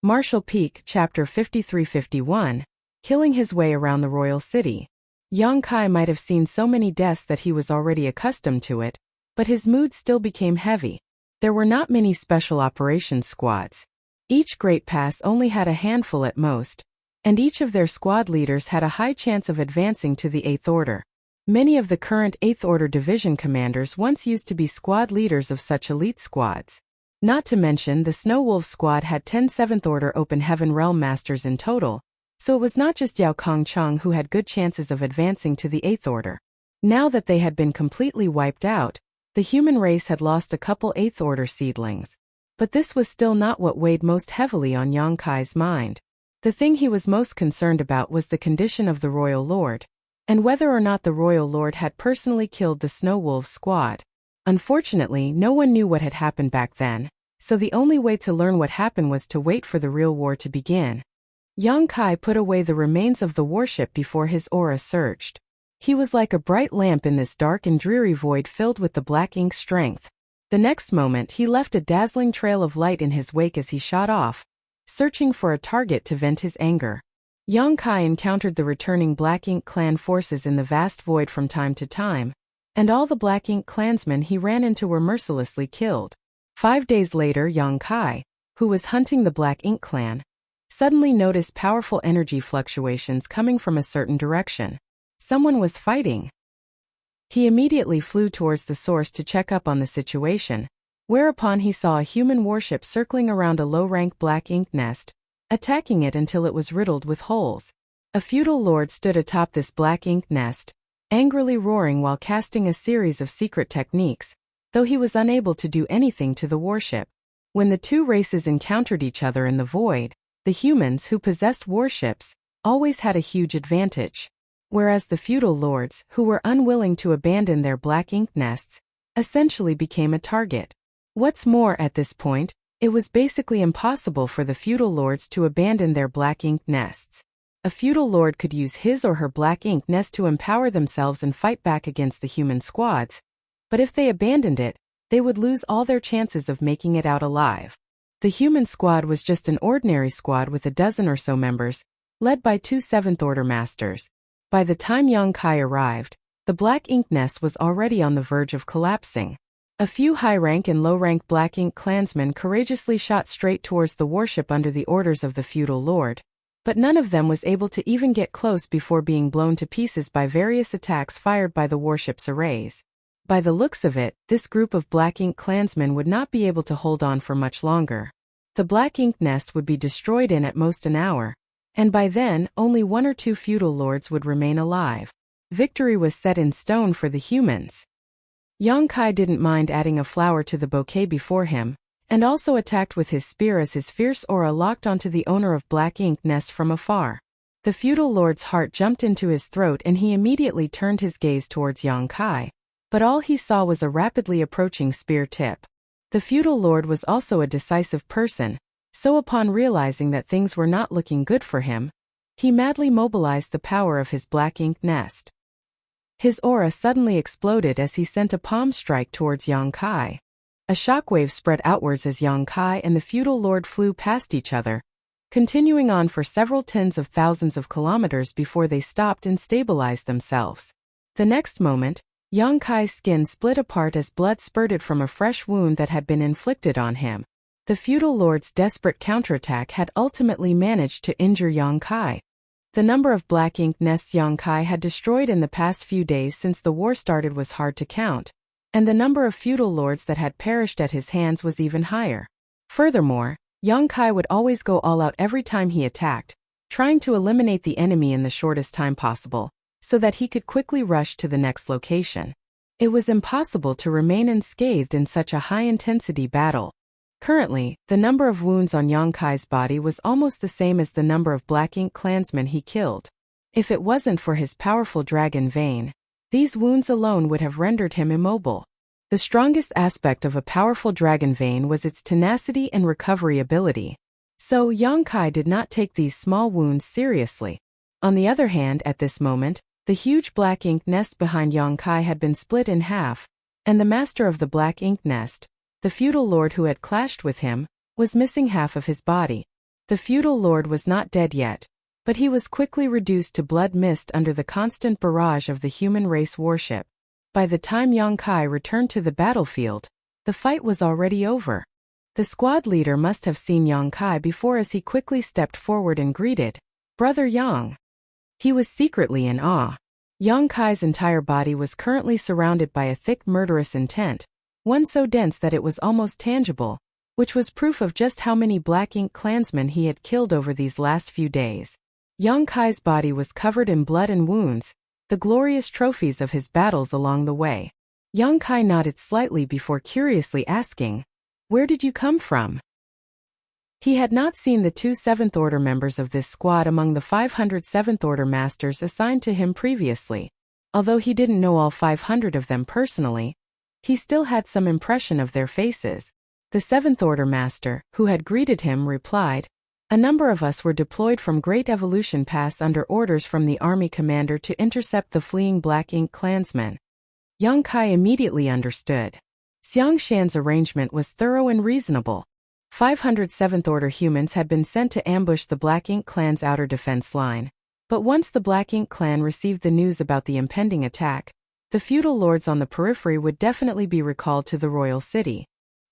Martial Peak, Chapter 53-51, Killing his way around the royal city. Yang Kai might have seen so many deaths that he was already accustomed to it, but his mood still became heavy. There were not many special operations squads. Each Great Pass only had a handful at most, and each of their squad leaders had a high chance of advancing to the 8th Order. Many of the current 8th Order division commanders once used to be squad leaders of such elite squads. Not to mention the Snow Wolf squad had 10 7th Order Open Heaven Realm Masters in total, so it was not just Yao Kongcheng who had good chances of advancing to the 8th Order. Now that they had been completely wiped out, the human race had lost a couple 8th Order seedlings. But this was still not what weighed most heavily on Yang Kai's mind. The thing he was most concerned about was the condition of the Royal Lord, and whether or not the Royal Lord had personally killed the Snow Wolves squad. Unfortunately, no one knew what had happened back then, so the only way to learn what happened was to wait for the real war to begin. Yang Kai put away the remains of the warship before his aura surged. He was like a bright lamp in this dark and dreary void filled with the black ink strength. The next moment he left a dazzling trail of light in his wake as he shot off, searching for a target to vent his anger. Yang Kai encountered the returning Black Ink clan forces in the vast void from time to time, and all the Black Ink clansmen he ran into were mercilessly killed. 5 days later, Yang Kai, who was hunting the Black Ink clan, suddenly noticed powerful energy fluctuations coming from a certain direction. Someone was fighting. He immediately flew towards the source to check up on the situation, whereupon he saw a human warship circling around a low-rank Black Ink nest, attacking it until it was riddled with holes. A feudal lord stood atop this Black Ink nest, angrily roaring while casting a series of secret techniques, though he was unable to do anything to the warship. When the two races encountered each other in the void, the humans who possessed warships always had a huge advantage, whereas the feudal lords, who were unwilling to abandon their Black Ink nests, essentially became a target. What's more, at this point, it was basically impossible for the feudal lords to abandon their Black Ink nests. A feudal lord could use his or her Black Ink nest to empower themselves and fight back against the human squads, but if they abandoned it, they would lose all their chances of making it out alive. The human squad was just an ordinary squad with a dozen or so members, led by 2 7th Order masters. By the time Yang Kai arrived, the Black Ink nest was already on the verge of collapsing. A few high-rank and low-rank Black Ink clansmen courageously shot straight towards the warship under the orders of the feudal lord, but none of them was able to even get close before being blown to pieces by various attacks fired by the warship's arrays. By the looks of it, this group of Black Ink clansmen would not be able to hold on for much longer. The Black Ink nest would be destroyed in at most an hour, and by then, only 1 or 2 feudal lords would remain alive. Victory was set in stone for the humans. Yang Kai didn't mind adding a flower to the bouquet before him, and also attacked with his spear as his fierce aura locked onto the owner of Black Ink nest from afar. The feudal lord's heart jumped into his throat and he immediately turned his gaze towards Yang Kai, but all he saw was a rapidly approaching spear tip. The feudal lord was also a decisive person, so upon realizing that things were not looking good for him, he madly mobilized the power of his Black Ink nest. His aura suddenly exploded as he sent a palm strike towards Yang Kai. A shockwave spread outwards as Yang Kai and the feudal lord flew past each other, continuing on for several tens of thousands of kilometers before they stopped and stabilized themselves. The next moment, Yang Kai's skin split apart as blood spurted from a fresh wound that had been inflicted on him. The feudal lord's desperate counterattack had ultimately managed to injure Yang Kai. The number of Black Ink nests Yang Kai had destroyed in the past few days since the war started was hard to count, and the number of feudal lords that had perished at his hands was even higher. Furthermore, Yang Kai would always go all out every time he attacked, trying to eliminate the enemy in the shortest time possible, so that he could quickly rush to the next location. It was impossible to remain unscathed in such a high-intensity battle. Currently, the number of wounds on Yang Kai's body was almost the same as the number of Black Ink clansmen he killed. If it wasn't for his powerful dragon vein, these wounds alone would have rendered him immobile. The strongest aspect of a powerful dragon vein was its tenacity and recovery ability. So Yang Kai did not take these small wounds seriously. On the other hand, at this moment, the huge Black Ink nest behind Yang Kai had been split in half, and the master of the Black Ink nest, the feudal lord who had clashed with him, was missing half of his body. The feudal lord was not dead yet, but he was quickly reduced to blood mist under the constant barrage of the human race warship. By the time Yang Kai returned to the battlefield, The fight was already over. The squad leader must have seen Yang Kai before, as he quickly stepped forward and greeted, "Brother Yang." He was secretly in awe. Yang Kai's entire body was currently surrounded by a thick murderous intent, one so dense that it was almost tangible, which was proof of just how many Black Ink clansmen he had killed over these last few days. Yang Kai's body was covered in blood and wounds, the glorious trophies of his battles along the way. Yang Kai nodded slightly before curiously asking, "Where did you come from?" He had not seen the two 7th Order members of this squad among the 500 7th Order masters assigned to him previously. Although he didn't know all 500 of them personally, he still had some impression of their faces. The 7th Order master, who had greeted him, replied, "A number of us were deployed from Great Evolution Pass under orders from the army commander to intercept the fleeing Black Ink clansmen." Yang Kai immediately understood. Xiang Shan's arrangement was thorough and reasonable. 500 7th Order humans had been sent to ambush the Black Ink clan's outer defense line. But once the Black Ink clan received the news about the impending attack, the feudal lords on the periphery would definitely be recalled to the royal city.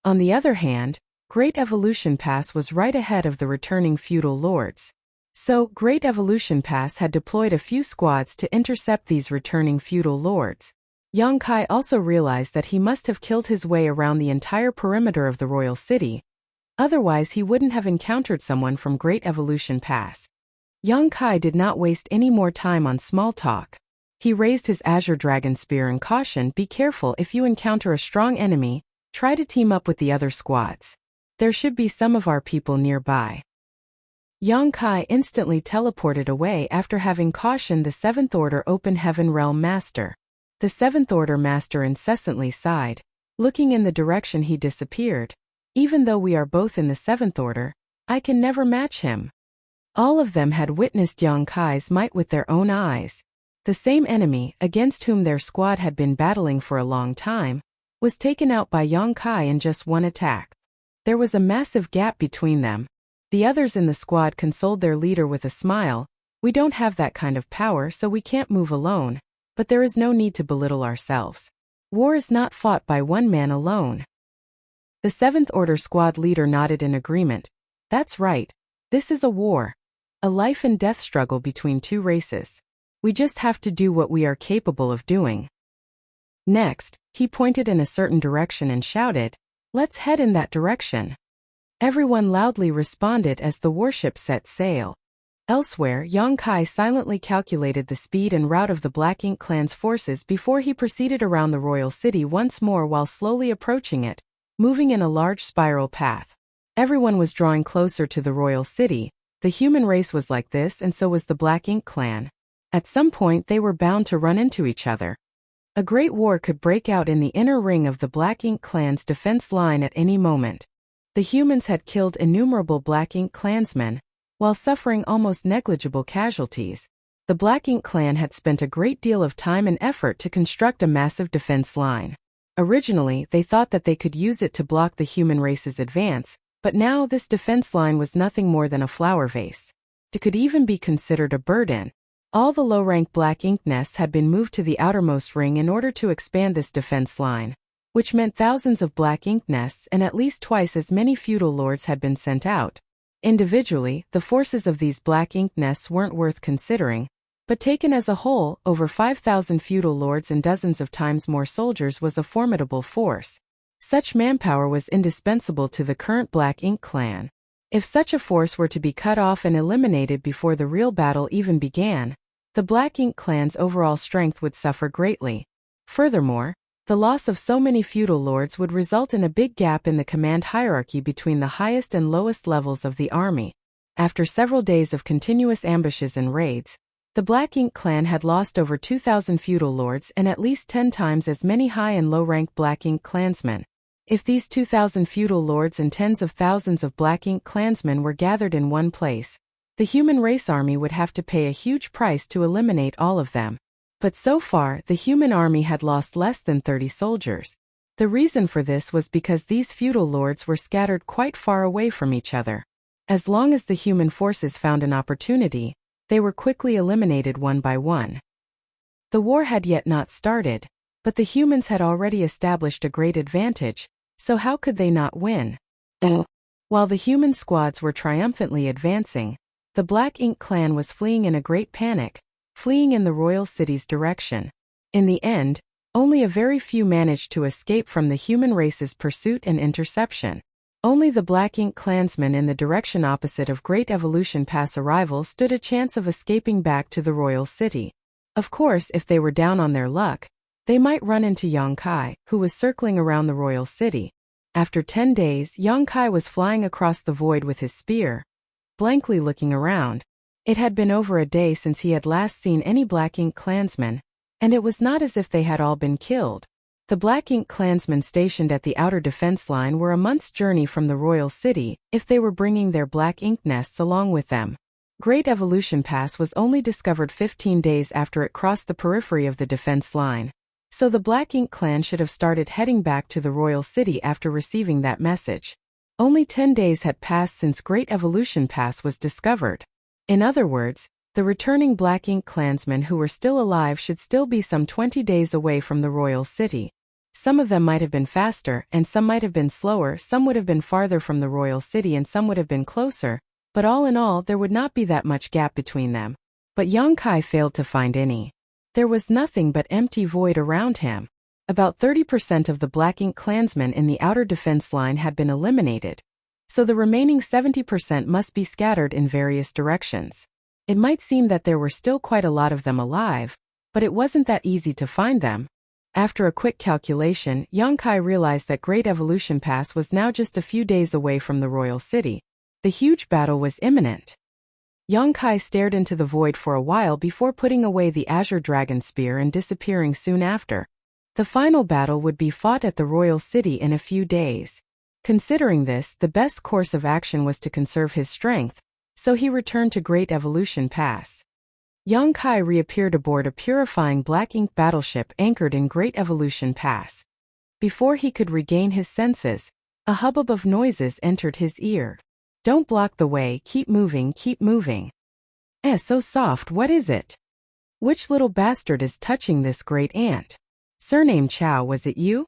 On the other hand, Great Evolution Pass was right ahead of the returning feudal lords. So, Great Evolution Pass had deployed a few squads to intercept these returning feudal lords. Yang Kai also realized that he must have killed his way around the entire perimeter of the royal city. Otherwise, he wouldn't have encountered someone from Great Evolution Pass. Yang Kai did not waste any more time on small talk. He raised his Azure Dragon Spear and cautioned, "Be careful if you encounter a strong enemy, try to team up with the other squads. There should be some of our people nearby." Yang Kai instantly teleported away after having cautioned the 7th Order Open Heaven Realm Master. The 7th Order Master incessantly sighed. Looking in the direction he disappeared. "Even though we are both in the 7th Order, I can never match him." All of them had witnessed Yang Kai's might with their own eyes. The same enemy, against whom their squad had been battling for a long time, was taken out by Yang Kai in just one attack. There was a massive gap between them. The others in the squad consoled their leader with a smile, "We don't have that kind of power, so we can't move alone, but there is no need to belittle ourselves. War is not fought by one man alone." The 7th Order squad leader nodded in agreement. "That's right. This is a war. A life and death struggle between two races. We just have to do what we are capable of doing." Next, he pointed in a certain direction and shouted, "Let's head in that direction." Everyone loudly responded as the warship set sail. Elsewhere, Yang Kai silently calculated the speed and route of the Black Ink clan's forces before he proceeded around the royal city once more while slowly approaching it, moving in a large spiral path. Everyone was drawing closer to the royal city. The human race was like this, and so was the Black Ink clan. At some point they were bound to run into each other. A great war could break out in the inner ring of the Black Ink clan's defense line at any moment. The humans had killed innumerable Black Ink clansmen, while suffering almost negligible casualties. The Black Ink clan had spent a great deal of time and effort to construct a massive defense line. Originally, they thought that they could use it to block the human race's advance, but now this defense line was nothing more than a flower vase. It could even be considered a burden. All the low-rank Black Ink nests had been moved to the outermost ring in order to expand this defense line, which meant thousands of Black Ink nests and at least twice as many feudal lords had been sent out. Individually, the forces of these Black Ink nests weren't worth considering, but taken as a whole, over 5,000 feudal lords and dozens of times more soldiers was a formidable force. Such manpower was indispensable to the current Black Ink clan. If such a force were to be cut off and eliminated before the real battle even began, the Black Ink clan's overall strength would suffer greatly. Furthermore, the loss of so many feudal lords would result in a big gap in the command hierarchy between the highest and lowest levels of the army. After several days of continuous ambushes and raids, the Black Ink clan had lost over 2,000 feudal lords and at least 10 times as many high and low-ranked Black Ink clansmen. If these 2,000 feudal lords and tens of thousands of Black Ink clansmen were gathered in one place, the human race army would have to pay a huge price to eliminate all of them. But so far, the human army had lost less than 30 soldiers. The reason for this was because these feudal lords were scattered quite far away from each other. As long as the human forces found an opportunity, they were quickly eliminated one by one. The war had yet not started, but the humans had already established a great advantage, So how could they not win? While the human squads were triumphantly advancing, the Black Ink clan was fleeing in a great panic, fleeing in the royal city's direction. In the end, only a very few managed to escape from the human race's pursuit and interception. Only the Black Ink clansmen in the direction opposite of Great Evolution Pass arrival stood a chance of escaping back to the royal city. Of course, if they were down on their luck, they might run into Yongkai, who was circling around the royal city. After 10 days, Yongkai was flying across the void with his spear, blankly looking around. It had been over a day since he had last seen any Black Ink clansmen, and it was not as if they had all been killed. The Black Ink clansmen stationed at the outer defense line were a month's journey from the royal city, if they were bringing their Black Ink nests along with them. Great Evolution Pass was only discovered 15 days after it crossed the periphery of the defense line. So the Black Ink clan should have started heading back to the royal city after receiving that message. Only 10 days had passed since Great Evolution Pass was discovered. In other words, the returning Black Ink clansmen who were still alive should still be some 20 days away from the royal city. Some of them might have been faster, and some might have been slower, some would have been farther from the royal city and some would have been closer, but all in all there would not be that much gap between them. But Yongkai failed to find any. There was nothing but empty void around him. About 30% of the Black Ink clansmen in the outer defense line had been eliminated, so the remaining 70% must be scattered in various directions. It might seem that there were still quite a lot of them alive, but it wasn't that easy to find them. After a quick calculation, Yongkai realized that Great Evolution Pass was now just a few days away from the royal city. The huge battle was imminent. Yongkai stared into the void for a while before putting away the Azure Dragon Spear and disappearing soon after. The final battle would be fought at the royal city in a few days. Considering this, the best course of action was to conserve his strength, so he returned to Great Evolution Pass. Yongkai reappeared aboard a purifying Black Ink battleship anchored in Great Evolution Pass. Before he could regain his senses, a hubbub of noises entered his ear. "Don't block the way, keep moving, keep moving." So soft, what is it? Which little bastard is touching this great ant? Surname Chow, was it you?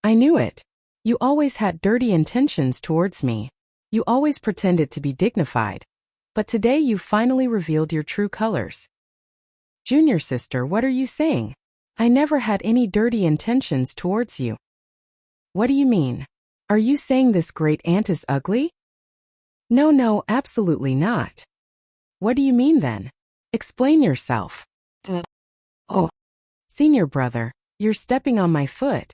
I knew it. You always had dirty intentions towards me. You always pretended to be dignified. But today you've finally revealed your true colors. Junior sister, what are you saying? I never had any dirty intentions towards you. What do you mean? Are you saying this great ant is ugly? No, absolutely not. What do you mean then? Explain yourself. Oh, senior brother, you're stepping on my foot.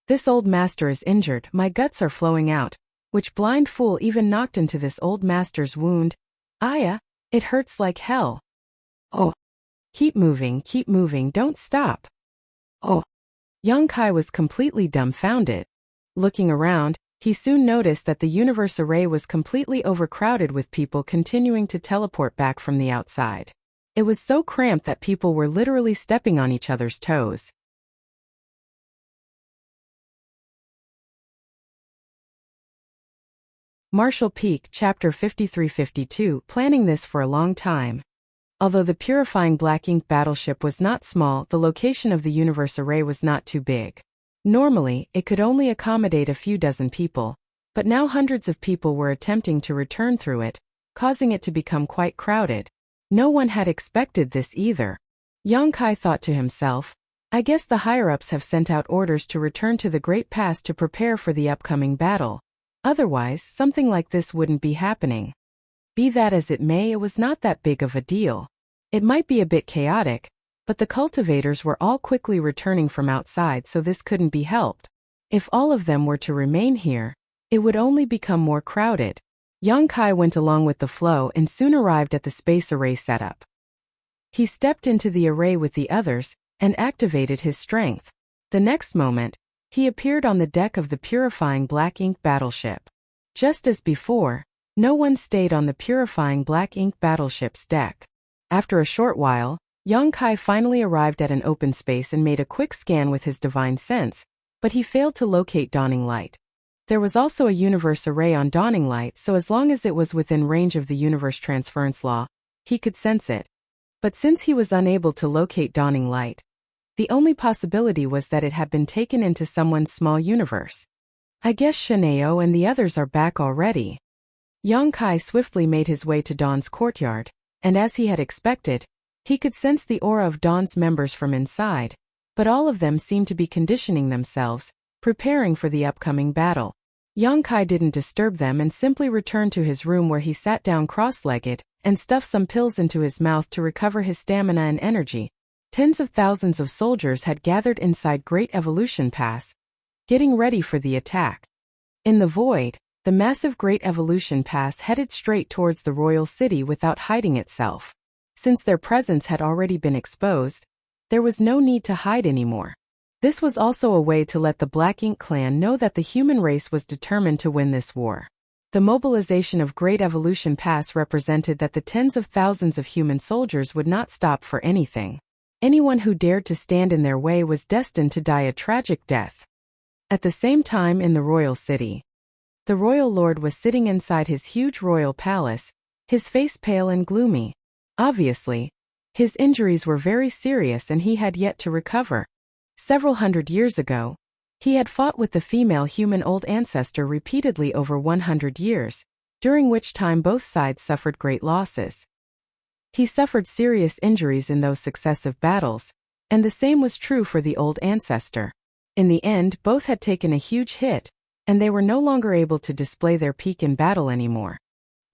This old master is injured, my guts are flowing out. Which blind fool even knocked into this old master's wound? Aya, it hurts like hell. Oh, keep moving, don't stop. Oh. Yongkai was completely dumbfounded. Looking around, he soon noticed that the universe array was completely overcrowded with people continuing to teleport back from the outside. It was so cramped that people were literally stepping on each other's toes. Marshall Peak, Chapter 5352, planning this for a long time. Although the purifying Black Ink battleship was not small, the location of the universe array was not too big. Normally, it could only accommodate a few dozen people, but now hundreds of people were attempting to return through it, causing it to become quite crowded. No one had expected this either. Yongkai thought to himself, I guess the higher-ups have sent out orders to return to the Great Pass to prepare for the upcoming battle. Otherwise, something like this wouldn't be happening. Be that as it may, it was not that big of a deal. It might be a bit chaotic, but the cultivators were all quickly returning from outside, so this couldn't be helped. If all of them were to remain here, it would only become more crowded. Yongkai went along with the flow and soon arrived at the space array setup. He stepped into the array with the others and activated his strength. The next moment, he appeared on the deck of the purifying Black Ink battleship. Just as before, no one stayed on the purifying Black Ink battleship's deck. After a short while, Yongkai finally arrived at an open space and made a quick scan with his divine sense, but he failed to locate Dawning Light. There was also a universe array on Dawning Light, so as long as it was within range of the universe transference law, he could sense it. But since he was unable to locate Dawning Light, the only possibility was that it had been taken into someone's small universe. I guess Shanaeo and the others are back already. Yongkai swiftly made his way to Dawn's courtyard, and as he had expected, he could sense the aura of Dawn's members from inside, but all of them seemed to be conditioning themselves, preparing for the upcoming battle. Yongkai didn't disturb them and simply returned to his room where he sat down cross-legged and stuffed some pills into his mouth to recover his stamina and energy. Tens of thousands of soldiers had gathered inside Great Evolution Pass, getting ready for the attack. In the void, the massive Great Evolution Pass headed straight towards the royal city without hiding itself. Since their presence had already been exposed, there was no need to hide anymore. This was also a way to let the Black Ink clan know that the human race was determined to win this war. The mobilization of Great Evolution Pass represented that the tens of thousands of human soldiers would not stop for anything. Anyone who dared to stand in their way was destined to die a tragic death. At the same time in the royal city, the royal lord was sitting inside his huge royal palace, his face pale and gloomy. Obviously, his injuries were very serious and he had yet to recover. Several hundred years ago, he had fought with the female human old ancestor repeatedly over 100 years, during which time both sides suffered great losses. He suffered serious injuries in those successive battles, and the same was true for the old ancestor. In the end, both had taken a huge hit, and they were no longer able to display their peak in battle anymore.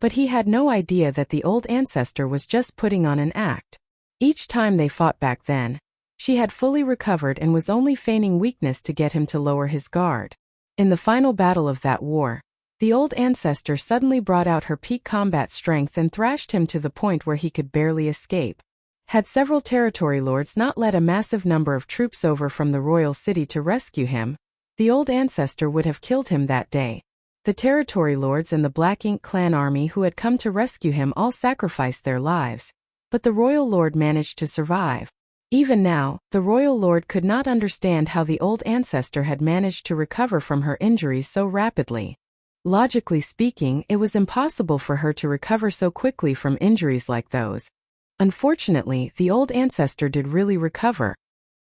But he had no idea that the old ancestor was just putting on an act. Each time they fought back then, she had fully recovered and was only feigning weakness to get him to lower his guard. In the final battle of that war, the old ancestor suddenly brought out her peak combat strength and thrashed him to the point where he could barely escape. Had several territory lords not led a massive number of troops over from the royal city to rescue him, the old ancestor would have killed him that day. The territory lords and the Black Ink clan army who had come to rescue him all sacrificed their lives, but the royal lord managed to survive. Even now, the royal lord could not understand how the old ancestor had managed to recover from her injuries so rapidly. Logically speaking, it was impossible for her to recover so quickly from injuries like those. Unfortunately, the old ancestor did really recover.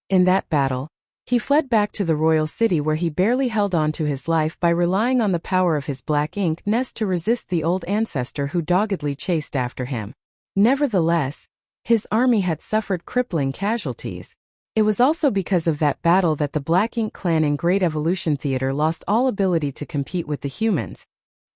In that battle, he fled back to the royal city where he barely held on to his life by relying on the power of his Black Ink nest to resist the old ancestor who doggedly chased after him. Nevertheless, his army had suffered crippling casualties. It was also because of that battle that the Black Ink clan in Great Evolution Theater lost all ability to compete with the humans.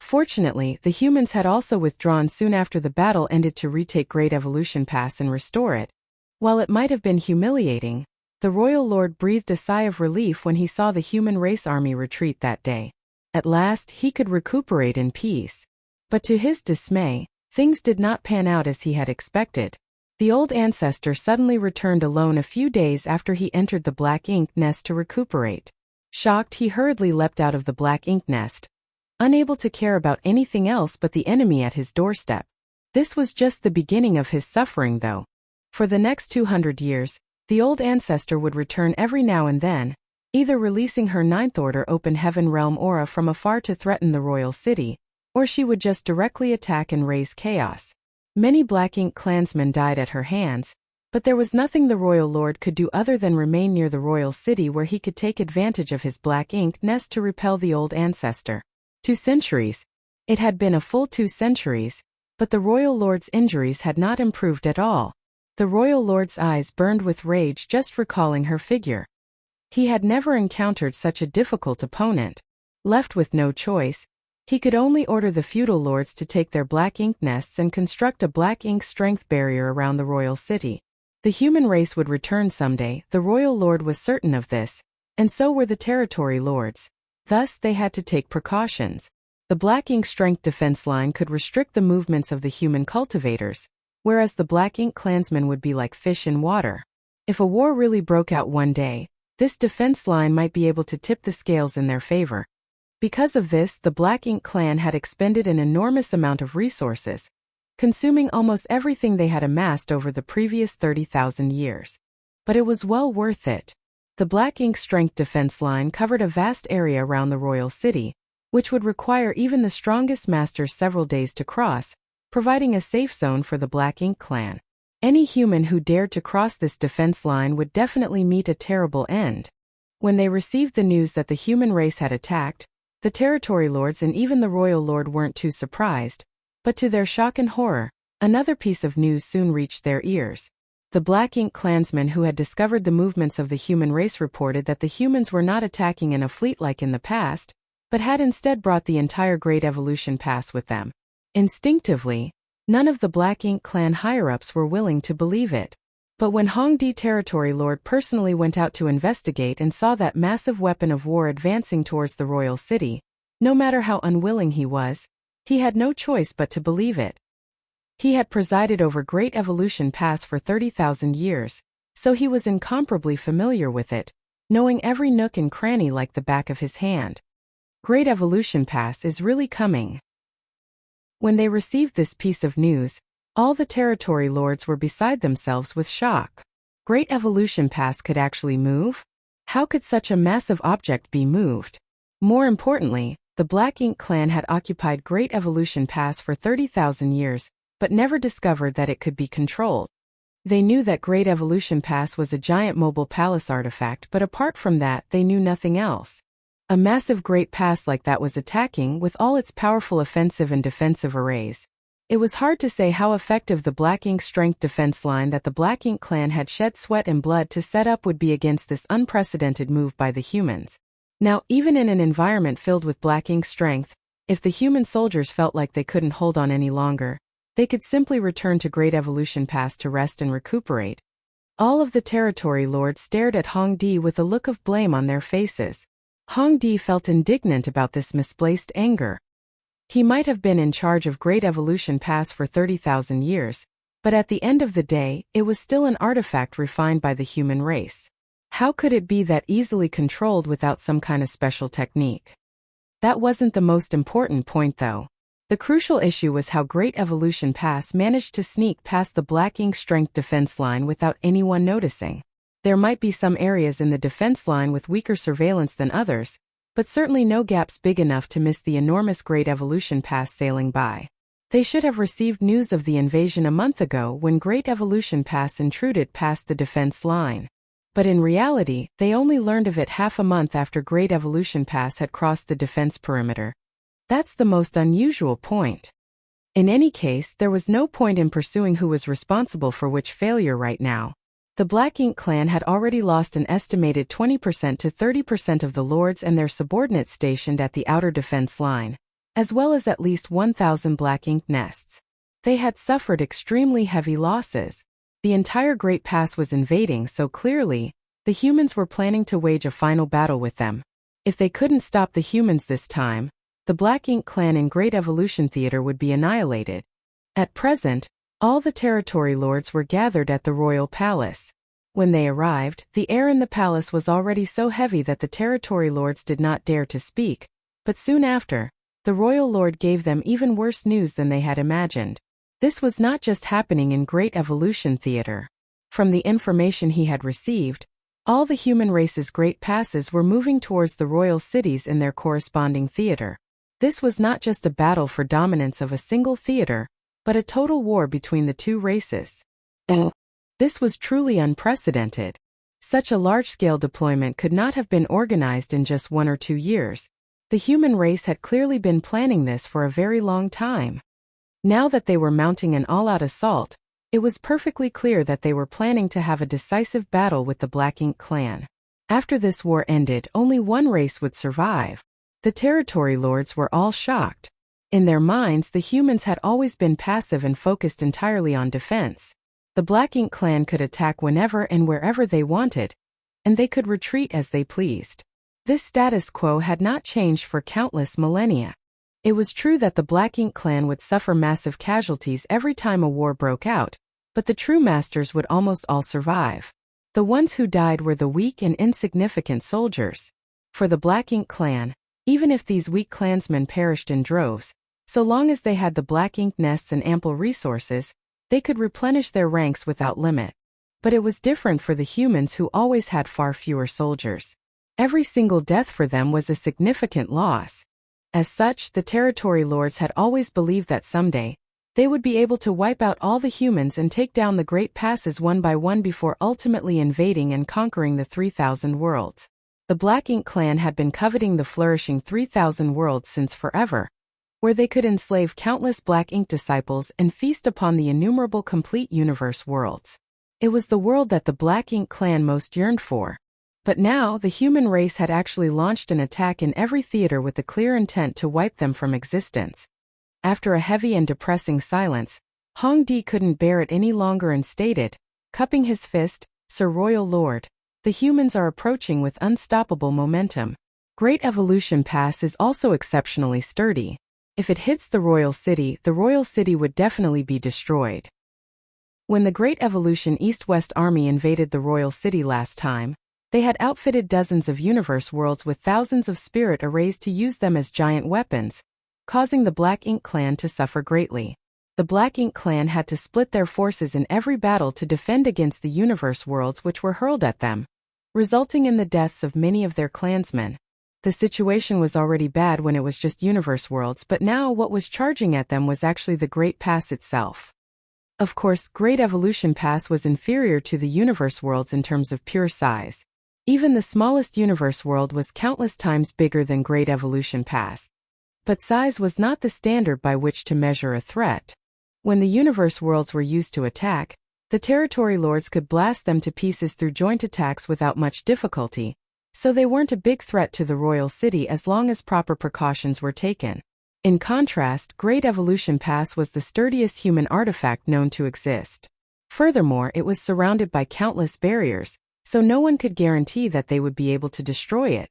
Fortunately, the humans had also withdrawn soon after the battle ended to retake Great Evolution Pass and restore it. While it might have been humiliating, the royal lord breathed a sigh of relief when he saw the human race army retreat that day. At last, he could recuperate in peace. But to his dismay, things did not pan out as he had expected. The old ancestor suddenly returned alone a few days after he entered the Black Ink nest to recuperate. Shocked, he hurriedly leapt out of the Black Ink nest, unable to care about anything else but the enemy at his doorstep. This was just the beginning of his suffering though. For the next 200 years, the old ancestor would return every now and then, either releasing her Ninth Order Open Heaven Realm aura from afar to threaten the royal city, or she would just directly attack and raise chaos. Many Black Ink clansmen died at her hands, but there was nothing the royal lord could do other than remain near the royal city where he could take advantage of his Black Ink nest to repel the old ancestor. 2 centuries. It had been a full 2 centuries, but the royal lord's injuries had not improved at all. The royal lord's eyes burned with rage just recalling her figure. He had never encountered such a difficult opponent. Left with no choice, he could only order the feudal lords to take their Black Ink nests and construct a Black Ink strength barrier around the royal city. The human race would return someday, the royal lord was certain of this, and so were the territory lords. Thus, they had to take precautions. The Black Ink strength defense line could restrict the movements of the human cultivators, whereas the Black Ink clansmen would be like fish in water. If a war really broke out one day, this defense line might be able to tip the scales in their favor. Because of this, the Black Ink clan had expended an enormous amount of resources, consuming almost everything they had amassed over the previous 30,000 years. But it was well worth it. The Black Ink strength defense line covered a vast area around the royal city, which would require even the strongest masters several days to cross, providing a safe zone for the Black Ink clan. Any human who dared to cross this defense line would definitely meet a terrible end. When they received the news that the human race had attacked, The territory lords and even the royal lord weren't too surprised, but to their shock and horror, another piece of news soon reached their ears. The Black Ink clansmen who had discovered the movements of the human race reported that the humans were not attacking in a fleet like in the past, but had instead brought the entire Great Evolution Pass with them. Instinctively, none of the Black Ink clan higher-ups were willing to believe it. But when Hongdi Territory Lord personally went out to investigate and saw that massive weapon of war advancing towards the royal city, no matter how unwilling he was, he had no choice but to believe it. He had presided over Great Evolution Pass for 30,000 years, so he was incomparably familiar with it, knowing every nook and cranny like the back of his hand. Great Evolution Pass is really coming. When they received this piece of news, all the territory lords were beside themselves with shock. Great Evolution Pass could actually move? How could such a massive object be moved? More importantly, the Black Ink clan had occupied Great Evolution Pass for 30,000 years, but never discovered that it could be controlled. They knew that Great Evolution Pass was a giant mobile palace artifact, but apart from that, they knew nothing else. A massive Great Pass like that was attacking with all its powerful offensive and defensive arrays. It was hard to say how effective the Black Ink strength defense line that the Black Ink clan had shed sweat and blood to set up would be against this unprecedented move by the humans. Now, even in an environment filled with Black Ink strength, if the human soldiers felt like they couldn't hold on any longer, they could simply return to Great Evolution Pass to rest and recuperate. All of the territory lords stared at Hongdi with a look of blame on their faces. Hongdi felt indignant about this misplaced anger. He might have been in charge of Great Evolution Pass for 30,000 years, but at the end of the day, it was still an artifact refined by the human race. How could it be that easily controlled without some kind of special technique? That wasn't the most important point though. The crucial issue was how Great Evolution Pass managed to sneak past the Black Ink strength defense line without anyone noticing. There might be some areas in the defense line with weaker surveillance than others, but certainly no gaps big enough to miss the enormous Great Evolution Pass sailing by. They should have received news of the invasion a month ago when Great Evolution Pass intruded past the defense line. But in reality, they only learned of it half a month after Great Evolution Pass had crossed the defense perimeter. That's the most unusual point. In any case, there was no point in pursuing who was responsible for which failure right now. The Black Ink clan had already lost an estimated 20% to 30% of the lords and their subordinates stationed at the outer defense line, as well as at least 1,000 Black Ink nests. They had suffered extremely heavy losses. The entire Great Pass was invading, so clearly, the humans were planning to wage a final battle with them. If they couldn't stop the humans this time, the Black Ink clan in Great Evolution Theater would be annihilated. At present, all the territory lords were gathered at the royal palace. When they arrived, the air in the palace was already so heavy that the territory lords did not dare to speak, but soon after, the royal lord gave them even worse news than they had imagined. This was not just happening in Great Evolution Theater. From the information he had received, all the human race's great passes were moving towards the royal cities in their corresponding theater. This was not just a battle for dominance of a single theater, but a total war between the two races. This was truly unprecedented. Such a large-scale deployment could not have been organized in just 1 or 2 years. The human race had clearly been planning this for a very long time. Now that they were mounting an all-out assault, it was perfectly clear that they were planning to have a decisive battle with the Black Ink clan. After this war ended, only one race would survive. The territory lords were all shocked. In their minds, the humans had always been passive and focused entirely on defense. The Black Ink clan could attack whenever and wherever they wanted, and they could retreat as they pleased. This status quo had not changed for countless millennia. It was true that the Black Ink clan would suffer massive casualties every time a war broke out, but the true masters would almost all survive. The ones who died were the weak and insignificant soldiers. For the Black Ink clan, even if these weak clansmen perished in droves, so long as they had the Black Ink nests and ample resources, they could replenish their ranks without limit. But it was different for the humans who always had far fewer soldiers. Every single death for them was a significant loss. As such, the territory lords had always believed that someday, they would be able to wipe out all the humans and take down the great passes one by one before ultimately invading and conquering the 3,000 worlds. The Black Ink clan had been coveting the flourishing 3,000 worlds since forever, where they could enslave countless Black Ink disciples and feast upon the innumerable complete universe worlds. It was the world that the Black Ink clan most yearned for. But now, the human race had actually launched an attack in every theater with the clear intent to wipe them from existence. After a heavy and depressing silence, Hong Di couldn't bear it any longer and stated, cupping his fist, "Sir Royal Lord, the humans are approaching with unstoppable momentum. Great Evolution Pass is also exceptionally sturdy. If it hits the Royal City would definitely be destroyed." When the Great Evolution East-West Army invaded the Royal City last time, they had outfitted dozens of universe worlds with thousands of spirit arrays to use them as giant weapons, causing the Black Ink clan to suffer greatly. The Black Ink clan had to split their forces in every battle to defend against the universe worlds which were hurled at them, resulting in the deaths of many of their clansmen. The situation was already bad when it was just universe worlds, but now what was charging at them was actually the Great Pass itself. Of course, Great Evolution Pass was inferior to the universe worlds in terms of pure size. Even the smallest universe world was countless times bigger than Great Evolution Pass. But size was not the standard by which to measure a threat. When the universe worlds were used to attack, the territory lords could blast them to pieces through joint attacks without much difficulty, so they weren't a big threat to the royal city as long as proper precautions were taken. In contrast, Great Evolution Pass was the sturdiest human artifact known to exist. Furthermore, it was surrounded by countless barriers, so no one could guarantee that they would be able to destroy it.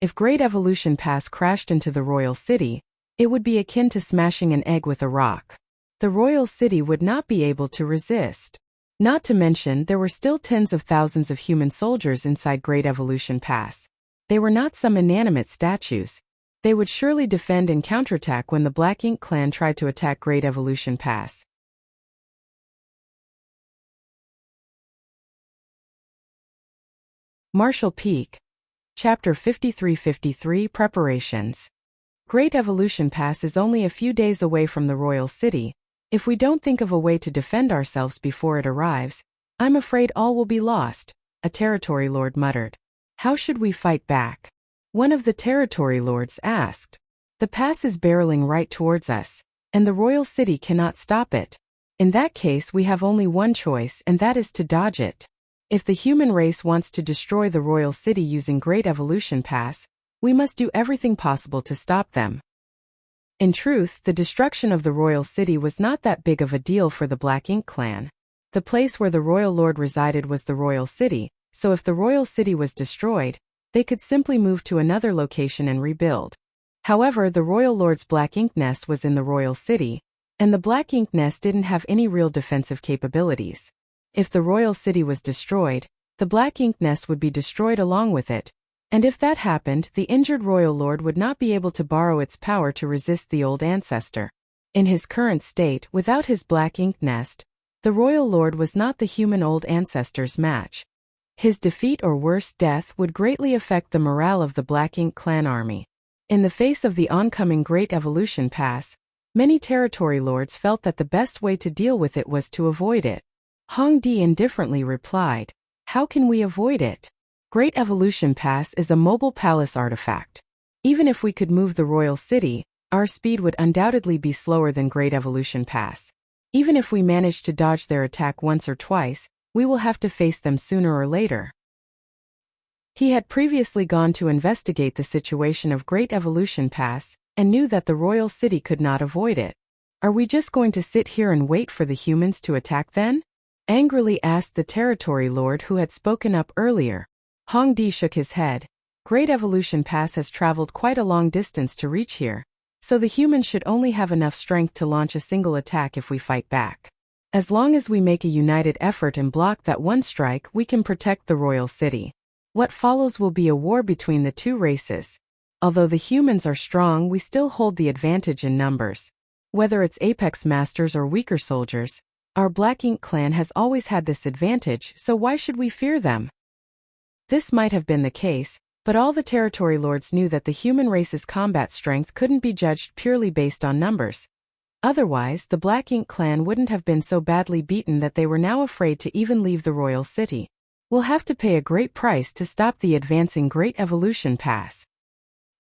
If Great Evolution Pass crashed into the royal city, it would be akin to smashing an egg with a rock. The royal city would not be able to resist. Not to mention, there were still tens of thousands of human soldiers inside Great Evolution Pass. They were not some inanimate statues. They would surely defend and counterattack when the Black Ink clan tried to attack Great Evolution Pass. Marshall Peak. Chapter 5353 Preparations. Great Evolution Pass is only a few days away from the royal city. If we don't think of a way to defend ourselves before it arrives, I'm afraid all will be lost, a territory lord muttered. How should we fight back? One of the territory lords asked. The pass is barreling right towards us, and the royal city cannot stop it. In that case, we have only one choice, and that is to dodge it. If the human race wants to destroy the royal city using Great Evolution Pass, we must do everything possible to stop them. In truth, the destruction of the royal city was not that big of a deal for the Black Ink clan. The place where the royal lord resided was the royal city, so if the royal city was destroyed, they could simply move to another location and rebuild. However, the royal lord's Black Ink nest was in the royal city, and the Black Ink nest didn't have any real defensive capabilities. If the royal city was destroyed, the Black Ink nest would be destroyed along with it, and if that happened, the injured royal lord would not be able to borrow its power to resist the old ancestor. In his current state, without his Black Ink nest, the royal lord was not the human old ancestor's match. His defeat or worse, death would greatly affect the morale of the Black Ink clan army. In the face of the oncoming Great Evolution Pass, many territory lords felt that the best way to deal with it was to avoid it. Hong Di indifferently replied, "How can we avoid it? Great Evolution Pass is a mobile palace artifact. Even if we could move the royal city, our speed would undoubtedly be slower than Great Evolution Pass. Even if we manage to dodge their attack once or twice, we will have to face them sooner or later." He had previously gone to investigate the situation of Great Evolution Pass, and knew that the royal city could not avoid it. "Are we just going to sit here and wait for the humans to attack then?" angrily asked the territory lord who had spoken up earlier. Hong Di shook his head. Great Evolution Pass has traveled quite a long distance to reach here, so the humans should only have enough strength to launch a single attack if we fight back. As long as we make a united effort and block that one strike, we can protect the royal city. What follows will be a war between the two races. Although the humans are strong, we still hold the advantage in numbers. Whether it's apex masters or weaker soldiers, our Black Ink clan has always had this advantage, so why should we fear them? This might have been the case, but all the territory lords knew that the human race's combat strength couldn't be judged purely based on numbers. Otherwise, the Black Ink clan wouldn't have been so badly beaten that they were now afraid to even leave the royal city. We'll have to pay a great price to stop the advancing Great Evolution Pass.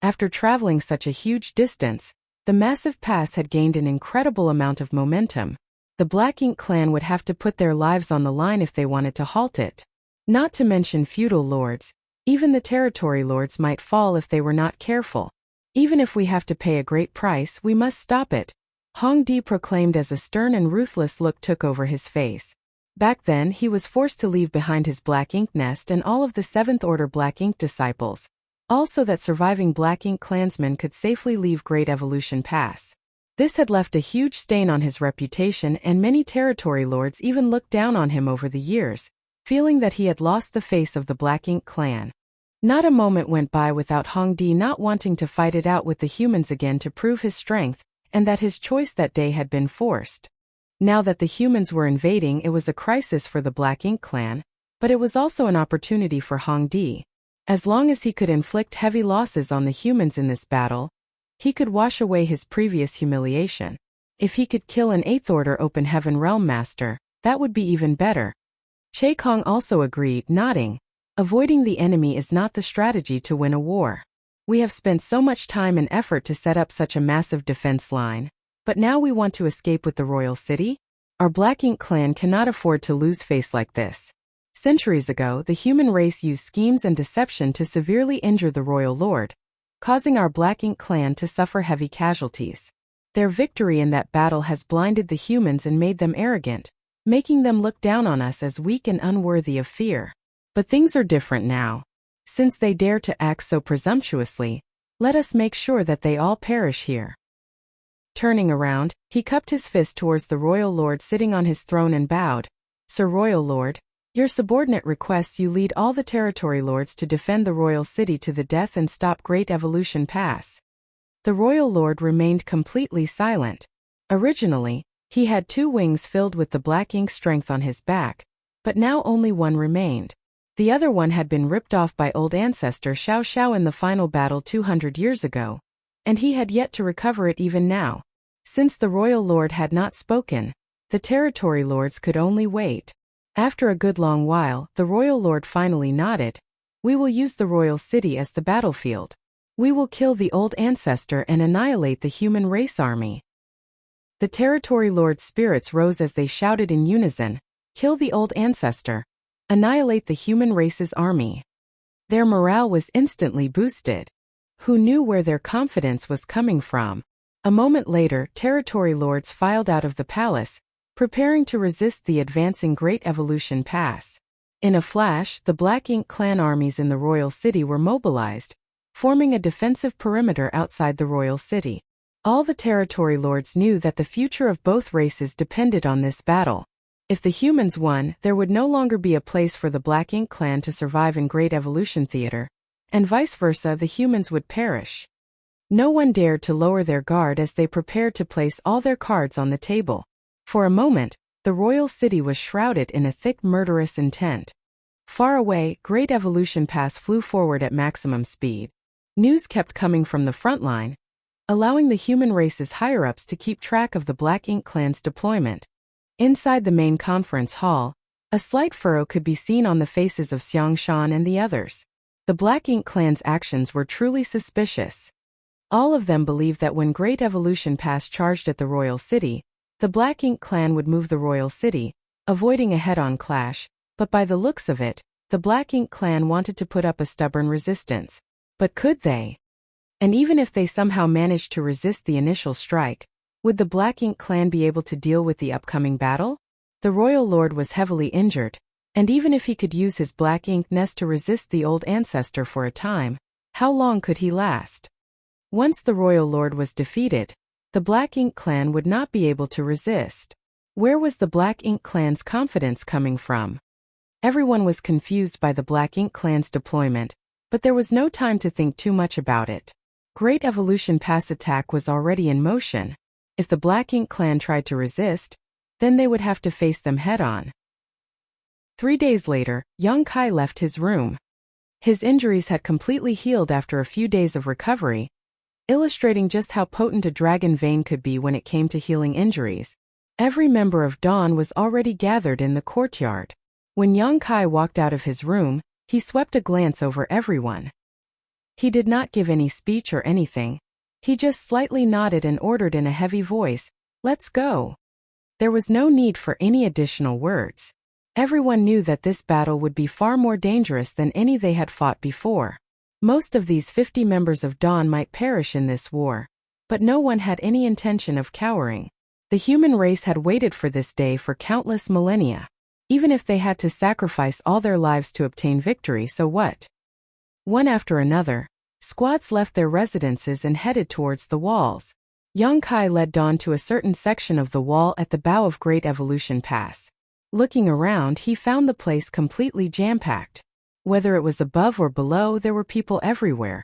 After traveling such a huge distance, the massive pass had gained an incredible amount of momentum. The Black Ink clan would have to put their lives on the line if they wanted to halt it. Not to mention feudal lords, even the territory lords might fall if they were not careful. Even if we have to pay a great price, we must stop it, Hong Di proclaimed as a stern and ruthless look took over his face. Back then he was forced to leave behind his Black Ink nest and all of the 7th Order Black Ink disciples, also that surviving Black Ink clansmen could safely leave Great Evolution Pass. This had left a huge stain on his reputation, and many territory lords even looked down on him over the years, feeling that he had lost the face of the Black Ink clan. Not a moment went by without Hong Di not wanting to fight it out with the humans again to prove his strength, and that his choice that day had been forced. Now that the humans were invading, it was a crisis for the Black Ink clan, but it was also an opportunity for Hong Di. As long as he could inflict heavy losses on the humans in this battle, he could wash away his previous humiliation. If he could kill an 8th Order Open Heaven Realm Master, that would be even better. Che Kong also agreed, nodding. Avoiding the enemy is not the strategy to win a war. We have spent so much time and effort to set up such a massive defense line, but now we want to escape with the royal city? Our Black Ink clan cannot afford to lose face like this. Centuries ago, the human race used schemes and deception to severely injure the royal lord, causing our Black Ink clan to suffer heavy casualties. Their victory in that battle has blinded the humans and made them arrogant, making them look down on us as weak and unworthy of fear. But things are different now. Since they dare to act so presumptuously, let us make sure that they all perish here. Turning around, he cupped his fist towards the royal lord sitting on his throne and bowed. Sir Royal Lord, your subordinate requests you lead all the territory lords to defend the royal city to the death and stop Great Evolution Pass. The royal lord remained completely silent. Originally, he had 2 wings filled with the Black Ink strength on his back, but now only one remained. The other one had been ripped off by old ancestor Xiao Xiao in the final battle 200 years ago, and he had yet to recover it even now. Since the royal lord had not spoken, the territory lords could only wait. After a good long while, the royal lord finally nodded. We will use the royal city as the battlefield. We will kill the old ancestor and annihilate the human race army. The territory lord's spirits rose as they shouted in unison, kill the old ancestor. Annihilate the human race's army. Their morale was instantly boosted. Who knew where their confidence was coming from? A moment later, territory lords filed out of the palace, preparing to resist the advancing Great Evolution Pass. In a flash, the Black Ink clan armies in the royal city were mobilized, forming a defensive perimeter outside the royal city. All the territory lords knew that the future of both races depended on this battle. If the humans won, there would no longer be a place for the Black Ink clan to survive in Great Evolution Theater, and vice versa, the humans would perish. No one dared to lower their guard as they prepared to place all their cards on the table. For a moment, the royal city was shrouded in a thick murderous intent. Far away, Great Evolution Pass flew forward at maximum speed. News kept coming from the front line, allowing the human race's higher-ups to keep track of the Black Ink clan's deployment. Inside the main conference hall, a slight furrow could be seen on the faces of Xiang Shan and the others. The Black Ink clan's actions were truly suspicious. All of them believed that when Great Evolution Pass charged at the royal city, the Black Ink clan would move the royal city, avoiding a head-on clash, but by the looks of it, the Black Ink clan wanted to put up a stubborn resistance. But could they? And even if they somehow managed to resist the initial strike, would the Black Ink clan be able to deal with the upcoming battle? The royal lord was heavily injured, and even if he could use his Black Ink nest to resist the old ancestor for a time, how long could he last? Once the royal lord was defeated, the Black Ink clan would not be able to resist. Where was the Black Ink clan's confidence coming from? Everyone was confused by the Black Ink clan's deployment, but there was no time to think too much about it. Great Evolution Pass attack was already in motion. If the Black Ink clan tried to resist, then they would have to face them head-on. 3 days later, Yang Kai left his room. His injuries had completely healed after a few days of recovery, illustrating just how potent a dragon vein could be when it came to healing injuries. Every member of Dawn was already gathered in the courtyard. When Yang Kai walked out of his room, he swept a glance over everyone. He did not give any speech or anything. He just slightly nodded and ordered in a heavy voice, "Let's go." There was no need for any additional words. Everyone knew that this battle would be far more dangerous than any they had fought before. Most of these 50 members of Dawn might perish in this war, but no one had any intention of cowering. The human race had waited for this day for countless millennia. Even if they had to sacrifice all their lives to obtain victory, so what? One after another, squads left their residences and headed towards the walls. Yang Kai led Dawn to a certain section of the wall at the bow of Great Evolution Pass. Looking around, he found the place completely jam-packed. Whether it was above or below, there were people everywhere.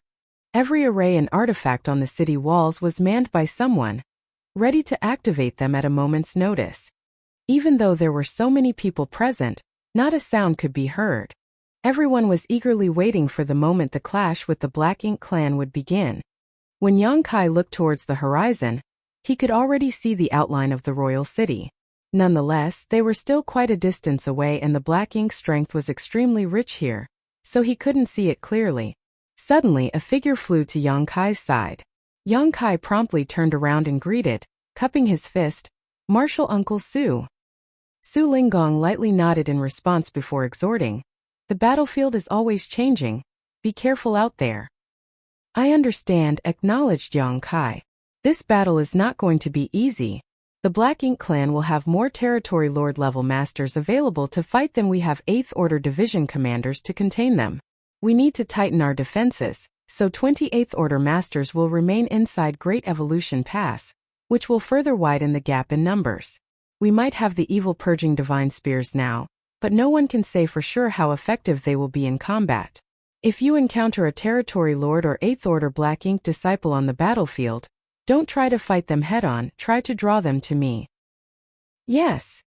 Every array and artifact on the city walls was manned by someone, ready to activate them at a moment's notice. Even though there were so many people present, not a sound could be heard. Everyone was eagerly waiting for the moment the clash with the Black Ink clan would begin. When Yang Kai looked towards the horizon, he could already see the outline of the royal city. Nonetheless, they were still quite a distance away and the Black Ink strength was extremely rich here, so he couldn't see it clearly. Suddenly, a figure flew to Yang Kai's side. Yang Kai promptly turned around and greeted, cupping his fist, "Martial Uncle Su." Su Linggong lightly nodded in response before exhorting, "The battlefield is always changing. Be careful out there." "I understand," acknowledged Yang Kai. "This battle is not going to be easy. The Black Ink clan will have more territory lord-level masters available to fight than we have 8th Order Division commanders to contain them. We need to tighten our defenses, so 28th Order masters will remain inside Great Evolution Pass, which will further widen the gap in numbers. We might have the evil purging divine spears now, but no one can say for sure how effective they will be in combat. If you encounter a territory lord or 8th Order Black Ink disciple on the battlefield, don't try to fight them head-on, try to draw them to me." "Yes."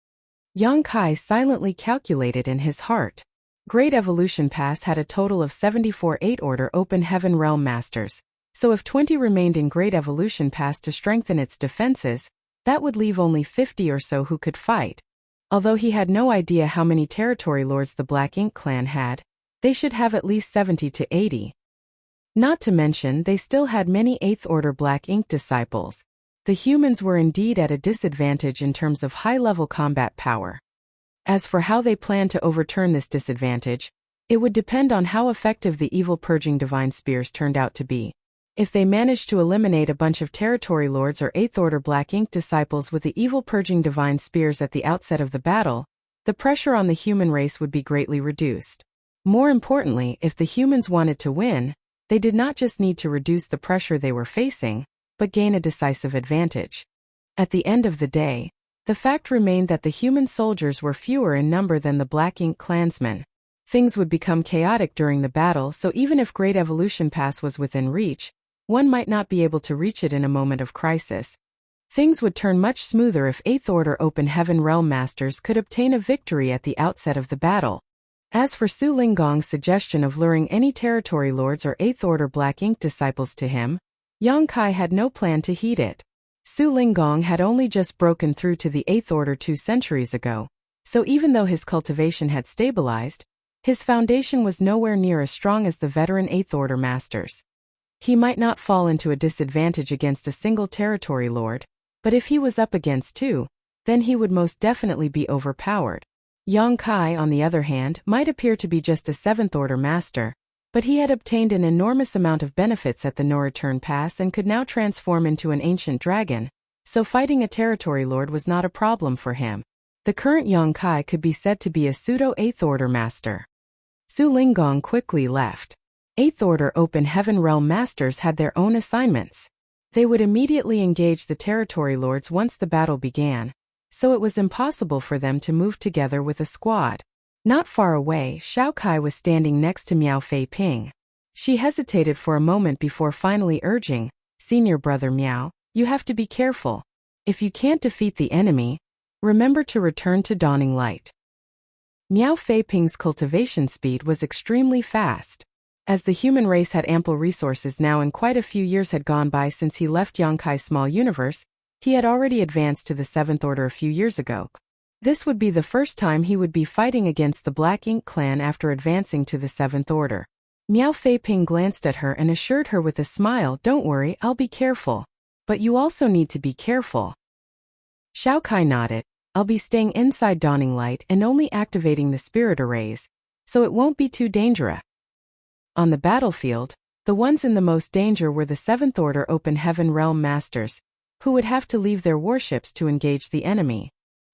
Yang Kai silently calculated in his heart. Great Evolution Pass had a total of 74 8th Order Open Heaven Realm Masters, so if 20 remained in Great Evolution Pass to strengthen its defenses, that would leave only 50 or so who could fight. Although he had no idea how many territory lords the Black Ink clan had, they should have at least 70 to 80. Not to mention, they still had many 8th Order Black Ink disciples. The humans were indeed at a disadvantage in terms of high-level combat power. As for how they planned to overturn this disadvantage, it would depend on how effective the evil purging divine spears turned out to be. If they managed to eliminate a bunch of territory lords or 8th Order Black Ink disciples with the evil purging divine spears at the outset of the battle, the pressure on the human race would be greatly reduced. More importantly, if the humans wanted to win, they did not just need to reduce the pressure they were facing, but gain a decisive advantage. At the end of the day, the fact remained that the human soldiers were fewer in number than the Black Ink clansmen. Things would become chaotic during the battle, so even if Great Evolution Pass was within reach, one might not be able to reach it in a moment of crisis. Things would turn much smoother if 8th Order Open Heaven Realm Masters could obtain a victory at the outset of the battle. As for Su Linggong's suggestion of luring any territory lords or 8th Order Black Ink disciples to him, Yang Kai had no plan to heed it. Su Linggong had only just broken through to the 8th Order 2 centuries ago, so even though his cultivation had stabilized, his foundation was nowhere near as strong as the veteran 8th Order masters. He might not fall into a disadvantage against a single territory lord, but if he was up against two, then he would most definitely be overpowered. Yang Kai, on the other hand, might appear to be just a 7th Order master, but he had obtained an enormous amount of benefits at the No Return Pass and could now transform into an ancient dragon, so fighting a territory lord was not a problem for him. The current Yang Kai could be said to be a pseudo-8th Order master. Su Linggong quickly left. 8th Order Open Heaven Realm Masters had their own assignments. They would immediately engage the territory lords once the battle began, so it was impossible for them to move together with a squad. Not far away, Xiao Kai was standing next to Miao Fei Ping. She hesitated for a moment before finally urging, "Senior brother Miao, you have to be careful. If you can't defeat the enemy, remember to return to Dawning Light." Miao Fei Ping's cultivation speed was extremely fast. As the human race had ample resources now and quite a few years had gone by since he left Yang Kai's small universe, he had already advanced to the 7th Order a few years ago. This would be the first time he would be fighting against the Black Ink clan after advancing to the 7th Order. Miao Feiping glanced at her and assured her with a smile, "Don't worry, I'll be careful. But you also need to be careful." Xiao Kai nodded. "I'll be staying inside Dawning Light and only activating the spirit arrays, so it won't be too dangerous." On the battlefield, the ones in the most danger were the 7th Order Open Heaven Realm Masters, who would have to leave their warships to engage the enemy.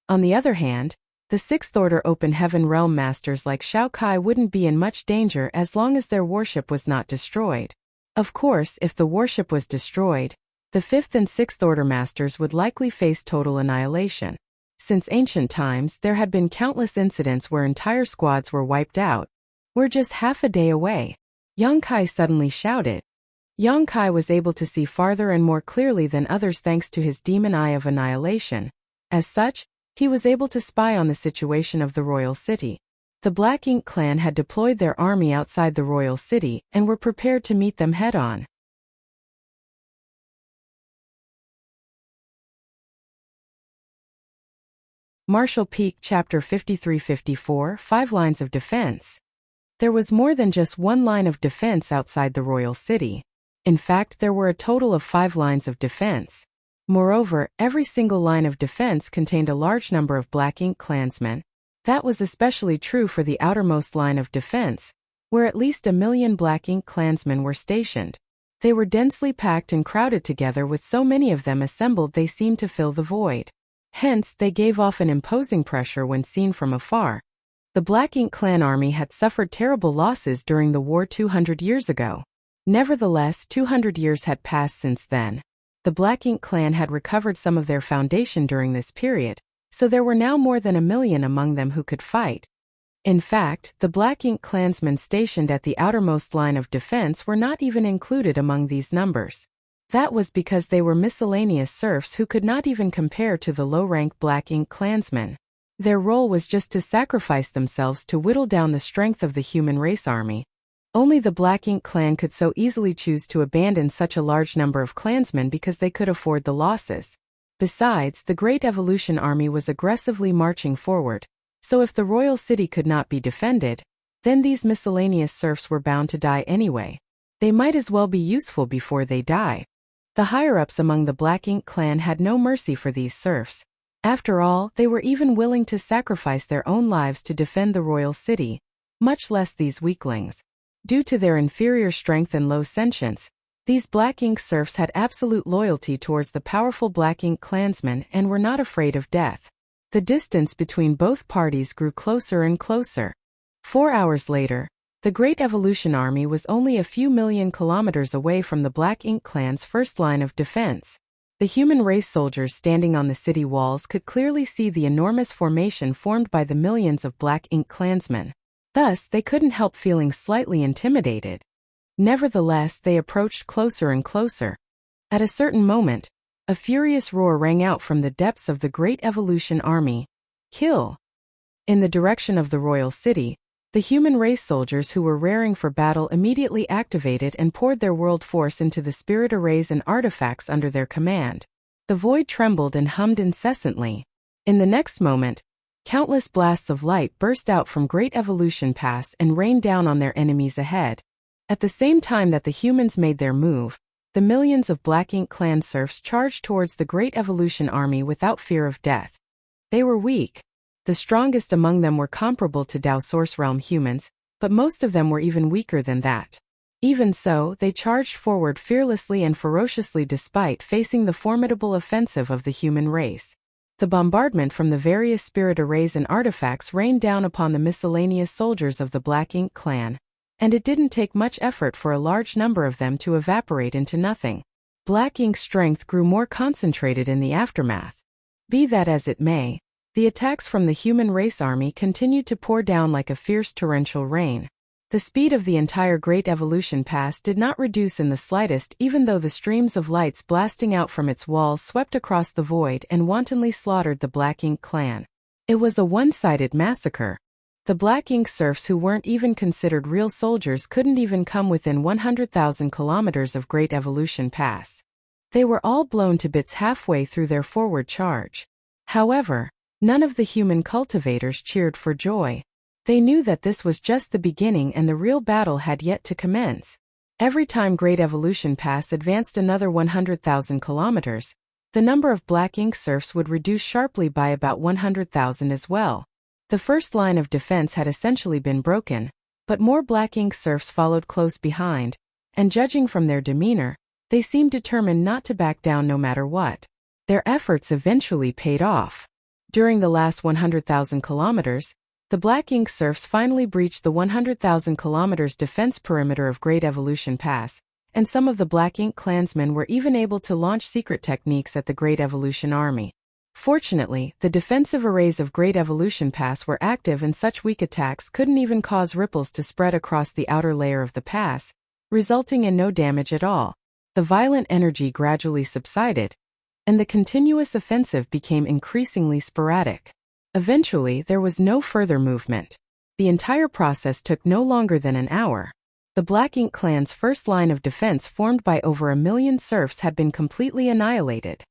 On the other hand, the 6th Order Open Heaven Realm Masters like Xiao Kai wouldn't be in much danger as long as their warship was not destroyed. Of course, if the warship was destroyed, the 5th and 6th Order Masters would likely face total annihilation. Since ancient times, there had been countless incidents where entire squads were wiped out. "We're just half a day away," Yang Kai suddenly shouted. Yang Kai was able to see farther and more clearly than others thanks to his demon eye of annihilation. As such, he was able to spy on the situation of the royal city. The Black Ink clan had deployed their army outside the royal city and were prepared to meet them head-on. Martial Peak Chapter 53-54 5 Lines of Defense. There was more than just one line of defense outside the royal city. In fact, there were a total of 5 lines of defense. Moreover, every single line of defense contained a large number of Black Ink clansmen. That was especially true for the outermost line of defense, where at least 1 million Black Ink clansmen were stationed. They were densely packed and crowded together, with so many of them assembled they seemed to fill the void. Hence, they gave off an imposing pressure when seen from afar. The Black Ink clan army had suffered terrible losses during the war 200 years ago. Nevertheless, 200 years had passed since then. The Black Ink clan had recovered some of their foundation during this period, so there were now more than 1 million among them who could fight. In fact, the Black Ink clansmen stationed at the outermost line of defense were not even included among these numbers. That was because they were miscellaneous serfs who could not even compare to the low-rank Black Ink clansmen. Their role was just to sacrifice themselves to whittle down the strength of the human race army. Only the Black Ink clan could so easily choose to abandon such a large number of clansmen because they could afford the losses. Besides, the Great Evolution Army was aggressively marching forward, so if the royal city could not be defended, then these miscellaneous serfs were bound to die anyway. They might as well be useful before they die. The higher-ups among the Black Ink clan had no mercy for these serfs. After all, they were even willing to sacrifice their own lives to defend the royal city, much less these weaklings. Due to their inferior strength and low sentience, these Black Ink serfs had absolute loyalty towards the powerful Black Ink clansmen and were not afraid of death. The distance between both parties grew closer and closer. 4 hours later, the Great Evolution Army was only a few million kilometers away from the Black Ink clan's first line of defense. The human race soldiers standing on the city walls could clearly see the enormous formation formed by the millions of Black Ink clansmen. Thus, they couldn't help feeling slightly intimidated. Nevertheless, they approached closer and closer. At a certain moment, a furious roar rang out from the depths of the Great Evolution Army. "Kill!" In the direction of the royal city, the human race soldiers who were raring for battle immediately activated and poured their world force into the spirit arrays and artifacts under their command. The void trembled and hummed incessantly. In the next moment, countless blasts of light burst out from Great Evolution Pass and rained down on their enemies ahead. At the same time that the humans made their move, the millions of Black Ink clan serfs charged towards the Great Evolution Army without fear of death. They were weak. The strongest among them were comparable to Dao Source Realm humans, but most of them were even weaker than that. Even so, they charged forward fearlessly and ferociously despite facing the formidable offensive of the human race. The bombardment from the various spirit arrays and artifacts rained down upon the miscellaneous soldiers of the Black Ink clan, and it didn't take much effort for a large number of them to evaporate into nothing. Black Ink's strength grew more concentrated in the aftermath. Be that as it may, the attacks from the human race army continued to pour down like a fierce torrential rain. The speed of the entire Great Evolution Pass did not reduce in the slightest, even though the streams of lights blasting out from its walls swept across the void and wantonly slaughtered the Black Ink clan. It was a one-sided massacre. The Black Ink serfs who weren't even considered real soldiers couldn't even come within 100,000 kilometers of Great Evolution Pass. They were all blown to bits halfway through their forward charge. However, None of the human cultivators cheered for joy. They knew that this was just the beginning and the real battle had yet to commence. Every time Great Evolution Pass advanced another 100,000 kilometers, the number of black ink serfs would reduce sharply by about 100,000 as well. The first line of defense had essentially been broken, but more black ink serfs followed close behind, and judging from their demeanor, they seemed determined not to back down no matter what. Their efforts eventually paid off. During the last 100,000 kilometers, the black ink serfs finally breached the 100,000 kilometers defense perimeter of Great Evolution Pass, and some of the black ink clansmen were even able to launch secret techniques at the Great Evolution Army. Fortunately, the defensive arrays of Great Evolution Pass were active and such weak attacks couldn't even cause ripples to spread across the outer layer of the pass, resulting in no damage at all. The violent energy gradually subsided, and the continuous offensive became increasingly sporadic. Eventually, there was no further movement. The entire process took no longer than an hour. The Black Ink clan's first line of defense, formed by over 1 million serfs, had been completely annihilated.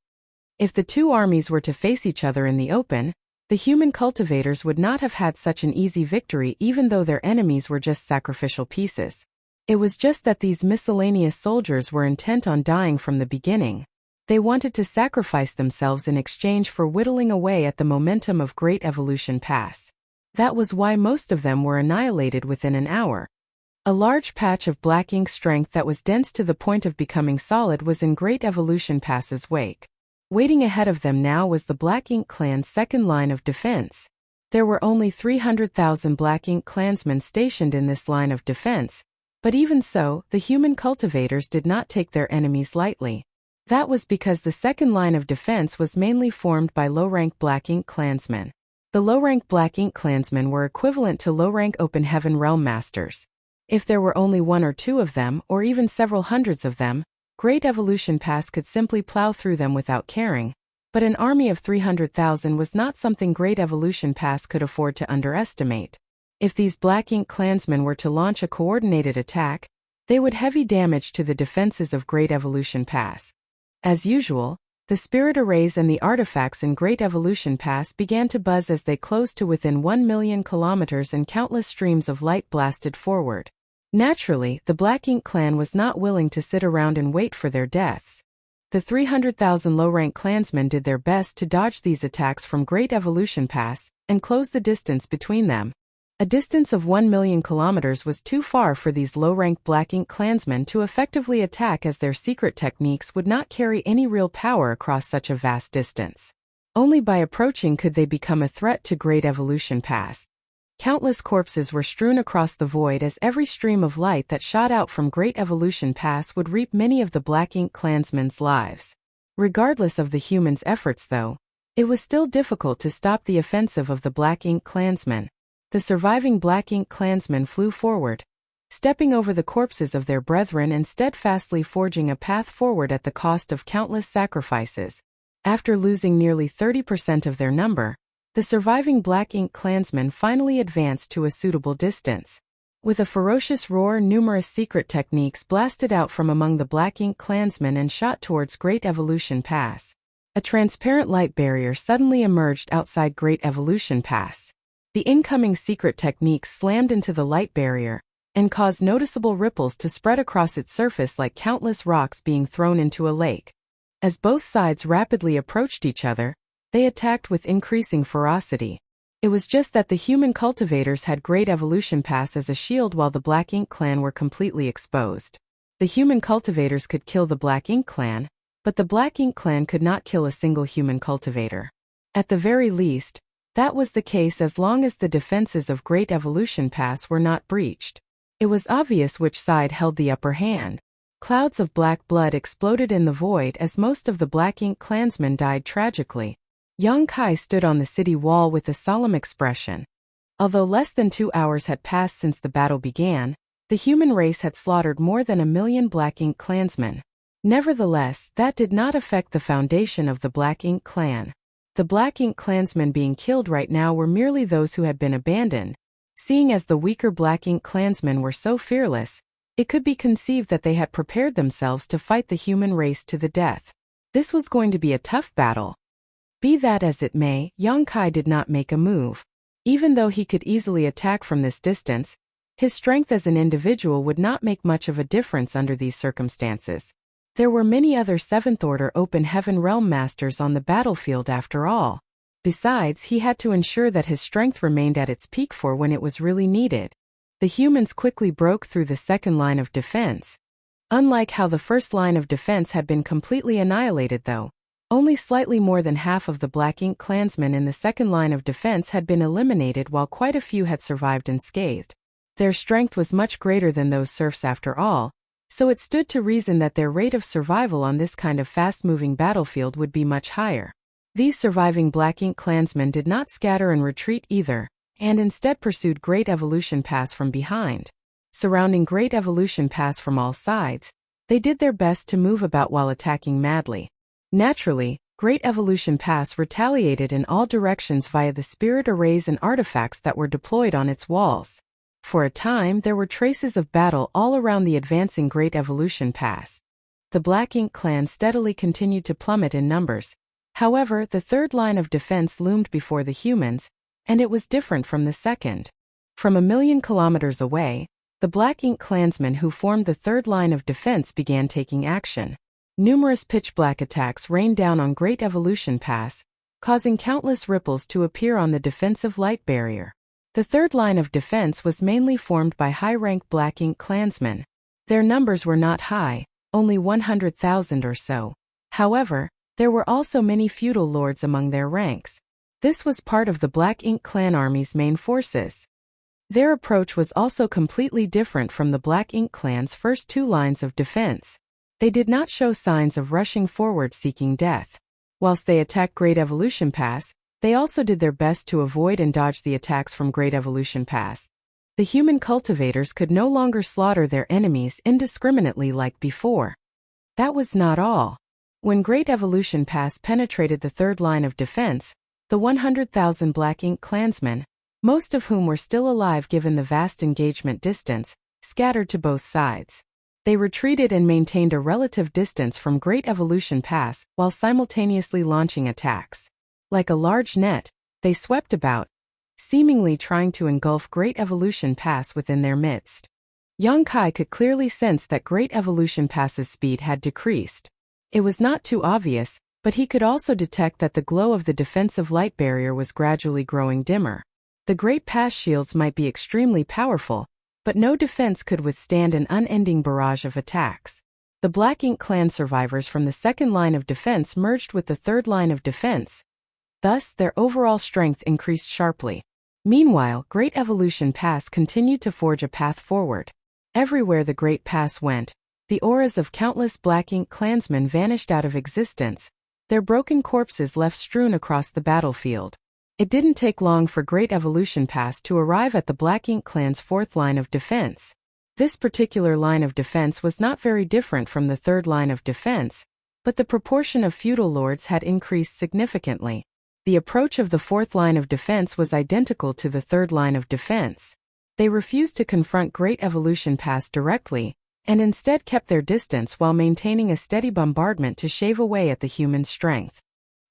If the two armies were to face each other in the open, the human cultivators would not have had such an easy victory even though their enemies were just sacrificial pieces. It was just that these miscellaneous soldiers were intent on dying from the beginning. They wanted to sacrifice themselves in exchange for whittling away at the momentum of Great Evolution Pass. That was why most of them were annihilated within an hour. A large patch of black ink strength that was dense to the point of becoming solid was in Great Evolution Pass's wake. Waiting ahead of them now was the Black Ink clan's second line of defense. There were only 300,000 Black Ink clansmen stationed in this line of defense, but even so, the human cultivators did not take their enemies lightly. That was because the second line of defense was mainly formed by low-rank Black Ink clansmen. The low-rank Black Ink clansmen were equivalent to low-rank Open Heaven Realm Masters. If there were only one or two of them, or even several hundreds of them, Great Evolution Pass could simply plow through them without caring. But an army of 300,000 was not something Great Evolution Pass could afford to underestimate. If these Black Ink clansmen were to launch a coordinated attack, they would heavy damage to the defenses of Great Evolution Pass. As usual, the spirit arrays and the artifacts in Great Evolution Pass began to buzz as they closed to within 1 million kilometers, and countless streams of light blasted forward. Naturally, the Black Ink clan was not willing to sit around and wait for their deaths. The 300,000 low-rank clansmen did their best to dodge these attacks from Great Evolution Pass and close the distance between them. A distance of 1 million kilometers was too far for these low-rank Black Ink clansmen to effectively attack, as their secret techniques would not carry any real power across such a vast distance. Only by approaching could they become a threat to Great Evolution Pass. Countless corpses were strewn across the void as every stream of light that shot out from Great Evolution Pass would reap many of the Black Ink clansmen's lives. Regardless of the humans' efforts, though, it was still difficult to stop the offensive of the Black Ink clansmen. The surviving Black Ink clansmen flew forward, stepping over the corpses of their brethren and steadfastly forging a path forward at the cost of countless sacrifices. After losing nearly 30% of their number, the surviving Black Ink clansmen finally advanced to a suitable distance. With a ferocious roar, numerous secret techniques blasted out from among the Black Ink clansmen and shot towards Great Evolution Pass. A transparent light barrier suddenly emerged outside Great Evolution Pass. The incoming secret techniques slammed into the light barrier and caused noticeable ripples to spread across its surface like countless rocks being thrown into a lake. As both sides rapidly approached each other, they attacked with increasing ferocity. It was just that the human cultivators had Great Evolution Pass as a shield while the Black Ink clan were completely exposed. The human cultivators could kill the Black Ink clan, but the Black Ink clan could not kill a single human cultivator. At the very least, that was the case as long as the defenses of Great Evolution Pass were not breached. It was obvious which side held the upper hand. Clouds of black blood exploded in the void as most of the Black Ink clansmen died tragically. Yang Kai stood on the city wall with a solemn expression. Although less than 2 hours had passed since the battle began, the human race had slaughtered more than 1 million Black Ink clansmen. Nevertheless, that did not affect the foundation of the Black Ink clan. The Black Ink clansmen being killed right now were merely those who had been abandoned. Seeing as the weaker Black Ink clansmen were so fearless, it could be conceived that they had prepared themselves to fight the human race to the death. This was going to be a tough battle. Be that as it may, Yongkai did not make a move. Even though he could easily attack from this distance, his strength as an individual would not make much of a difference under these circumstances. There were many other 7th Order Open Heaven Realm Masters on the battlefield after all. Besides, he had to ensure that his strength remained at its peak for when it was really needed. The humans quickly broke through the second line of defense. Unlike how the first line of defense had been completely annihilated though, only slightly more than half of the Black Ink clansmen in the second line of defense had been eliminated while quite a few had survived unscathed. Their strength was much greater than those serfs after all, so it stood to reason that their rate of survival on this kind of fast-moving battlefield would be much higher. These surviving Black Ink clansmen did not scatter and retreat either, and instead pursued Great Evolution Pass from behind. Surrounding Great Evolution Pass from all sides, they did their best to move about while attacking madly. Naturally, Great Evolution Pass retaliated in all directions via the spirit arrays and artifacts that were deployed on its walls. For a time, there were traces of battle all around the advancing Great Evolution Pass. The Black Ink clan steadily continued to plummet in numbers. However, the third line of defense loomed before the humans, and it was different from the second. From 1,000,000 kilometers away, the Black Ink clansmen who formed the third line of defense began taking action. Numerous pitch-black attacks rained down on Great Evolution Pass, causing countless ripples to appear on the defensive light barrier. The third line of defense was mainly formed by high-ranked Black Ink clansmen. Their numbers were not high, only 100,000 or so. However, there were also many feudal lords among their ranks. This was part of the Black Ink clan army's main forces. Their approach was also completely different from the Black Ink clan's first two lines of defense. They did not show signs of rushing forward seeking death. Whilst they attacked Great Evolution Pass, they also did their best to avoid and dodge the attacks from Great Evolution Pass. The human cultivators could no longer slaughter their enemies indiscriminately like before. That was not all. When Great Evolution Pass penetrated the third line of defense, the 100,000 Black Ink clansmen, most of whom were still alive given the vast engagement distance, scattered to both sides. They retreated and maintained a relative distance from Great Evolution Pass while simultaneously launching attacks. Like a large net, they swept about, seemingly trying to engulf Great Evolution Pass within their midst. Yongkai could clearly sense that Great Evolution Pass's speed had decreased. It was not too obvious, but he could also detect that the glow of the defensive light barrier was gradually growing dimmer. The Great Pass shields might be extremely powerful, but no defense could withstand an unending barrage of attacks. The Black Ink clan survivors from the second line of defense merged with the third line of defense. Thus, their overall strength increased sharply. Meanwhile, Great Evolution Pass continued to forge a path forward. Everywhere the Great Pass went, the auras of countless Black Ink clansmen vanished out of existence, their broken corpses left strewn across the battlefield. It didn't take long for Great Evolution Pass to arrive at the Black Ink clan's fourth line of defense. This particular line of defense was not very different from the third line of defense, but the proportion of feudal lords had increased significantly. The approach of the fourth line of defense was identical to the third line of defense. They refused to confront Great Evolution Pass directly, and instead kept their distance while maintaining a steady bombardment to shave away at the human strength.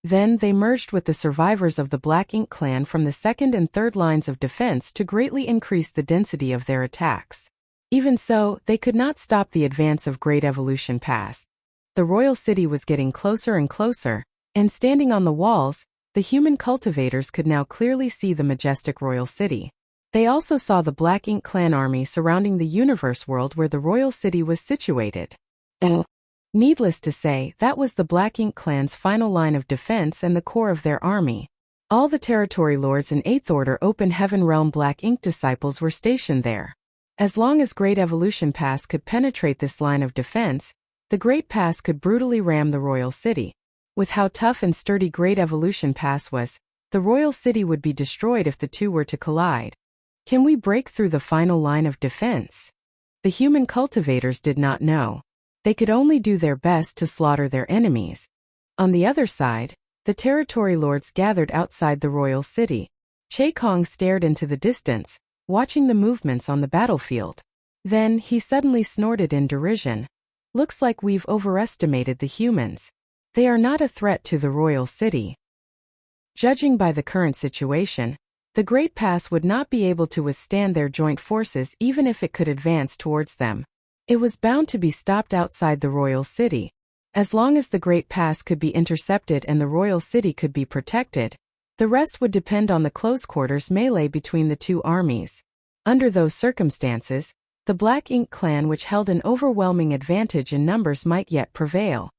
Then they merged with the survivors of the Black Ink clan from the second and third lines of defense to greatly increase the density of their attacks. Even so, they could not stop the advance of Great Evolution Pass. The royal city was getting closer and closer, and standing on the walls, the human cultivators could now clearly see the majestic royal city. They also saw the Black Ink clan army surrounding the universe world where the royal city was situated. Needless to say, that was the Black Ink clan's final line of defense and the core of their army. All the territory lords and 8th Order Open Heaven Realm Black Ink disciples were stationed there. As long as Great Evolution Pass could penetrate this line of defense, the Great Pass could brutally ram the royal city. With how tough and sturdy Great Evolution Pass was, the royal city would be destroyed if the two were to collide. Can we break through the final line of defense? The human cultivators did not know. They could only do their best to slaughter their enemies. On the other side, the territory lords gathered outside the royal city. Che Kong stared into the distance, watching the movements on the battlefield. Then, he suddenly snorted in derision. Looks like we've overestimated the humans. They are not a threat to the royal city. Judging by the current situation, the Great Pass would not be able to withstand their joint forces even if it could advance towards them. It was bound to be stopped outside the royal city. As long as the Great Pass could be intercepted and the royal city could be protected, the rest would depend on the close-quarters melee between the two armies. Under those circumstances, the Black Ink clan, which held an overwhelming advantage in numbers, might yet prevail.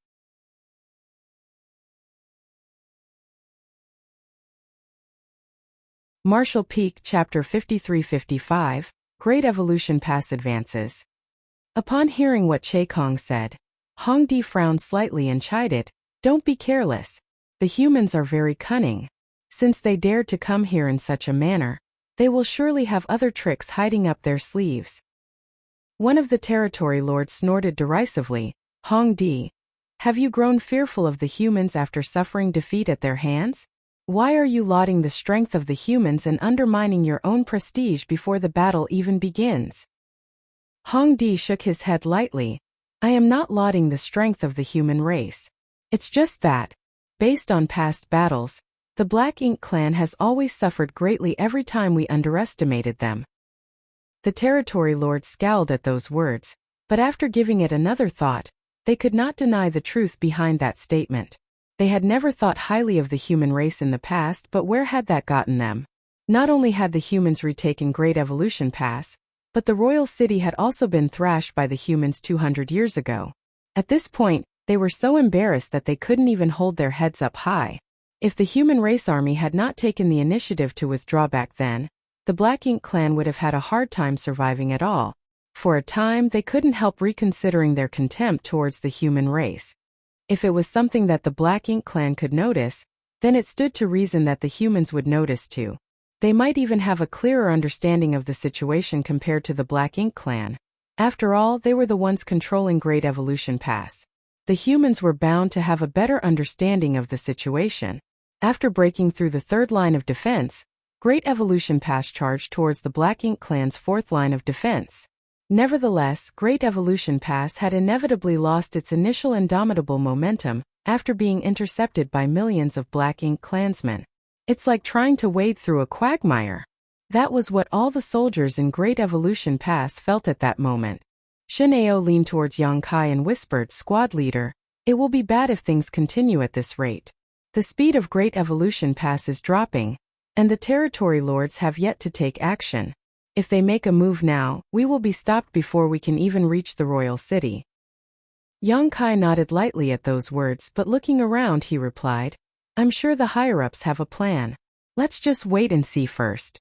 Marshall Peak Chapter 53-55, Great Evolution Pass Advances. Upon hearing what Che Kong said, Hong Di frowned slightly and chided, "Don't be careless. The humans are very cunning. Since they dared to come here in such a manner, they will surely have other tricks hiding up their sleeves." One of the territory lords snorted derisively, "Hong Di, have you grown fearful of the humans after suffering defeat at their hands? Why are you lauding the strength of the humans and undermining your own prestige before the battle even begins?" Hong Di shook his head lightly. "I am not lauding the strength of the human race. It's just that, based on past battles, the Black Ink clan has always suffered greatly every time we underestimated them." The territory lord scowled at those words, but after giving it another thought, they could not deny the truth behind that statement. They had never thought highly of the human race in the past, but where had that gotten them? Not only had the humans retaken Great Evolution Pass, but the royal city had also been thrashed by the humans 200 years ago. At this point, they were so embarrassed that they couldn't even hold their heads up high. If the human race army had not taken the initiative to withdraw back then, the Black Ink clan would have had a hard time surviving at all. For a time, they couldn't help reconsidering their contempt towards the human race. If it was something that the Black Ink clan could notice, then it stood to reason that the humans would notice too. They might even have a clearer understanding of the situation compared to the Black Ink clan. After all, they were the ones controlling Great Evolution Pass. The humans were bound to have a better understanding of the situation. After breaking through the third line of defense, Great Evolution Pass charged towards the Black Ink clan's fourth line of defense. Nevertheless, Great Evolution Pass had inevitably lost its initial indomitable momentum after being intercepted by millions of Black Ink clansmen. It's like trying to wade through a quagmire. That was what all the soldiers in Great Evolution Pass felt at that moment. Shin Ao leaned towards Yang Kai and whispered, "Squad leader, it will be bad if things continue at this rate. The speed of Great Evolution Pass is dropping, and the territory lords have yet to take action. If they make a move now, we will be stopped before we can even reach the royal city." Yang Kai nodded lightly at those words, but looking around he replied, "I'm sure the higher-ups have a plan. Let's just wait and see first."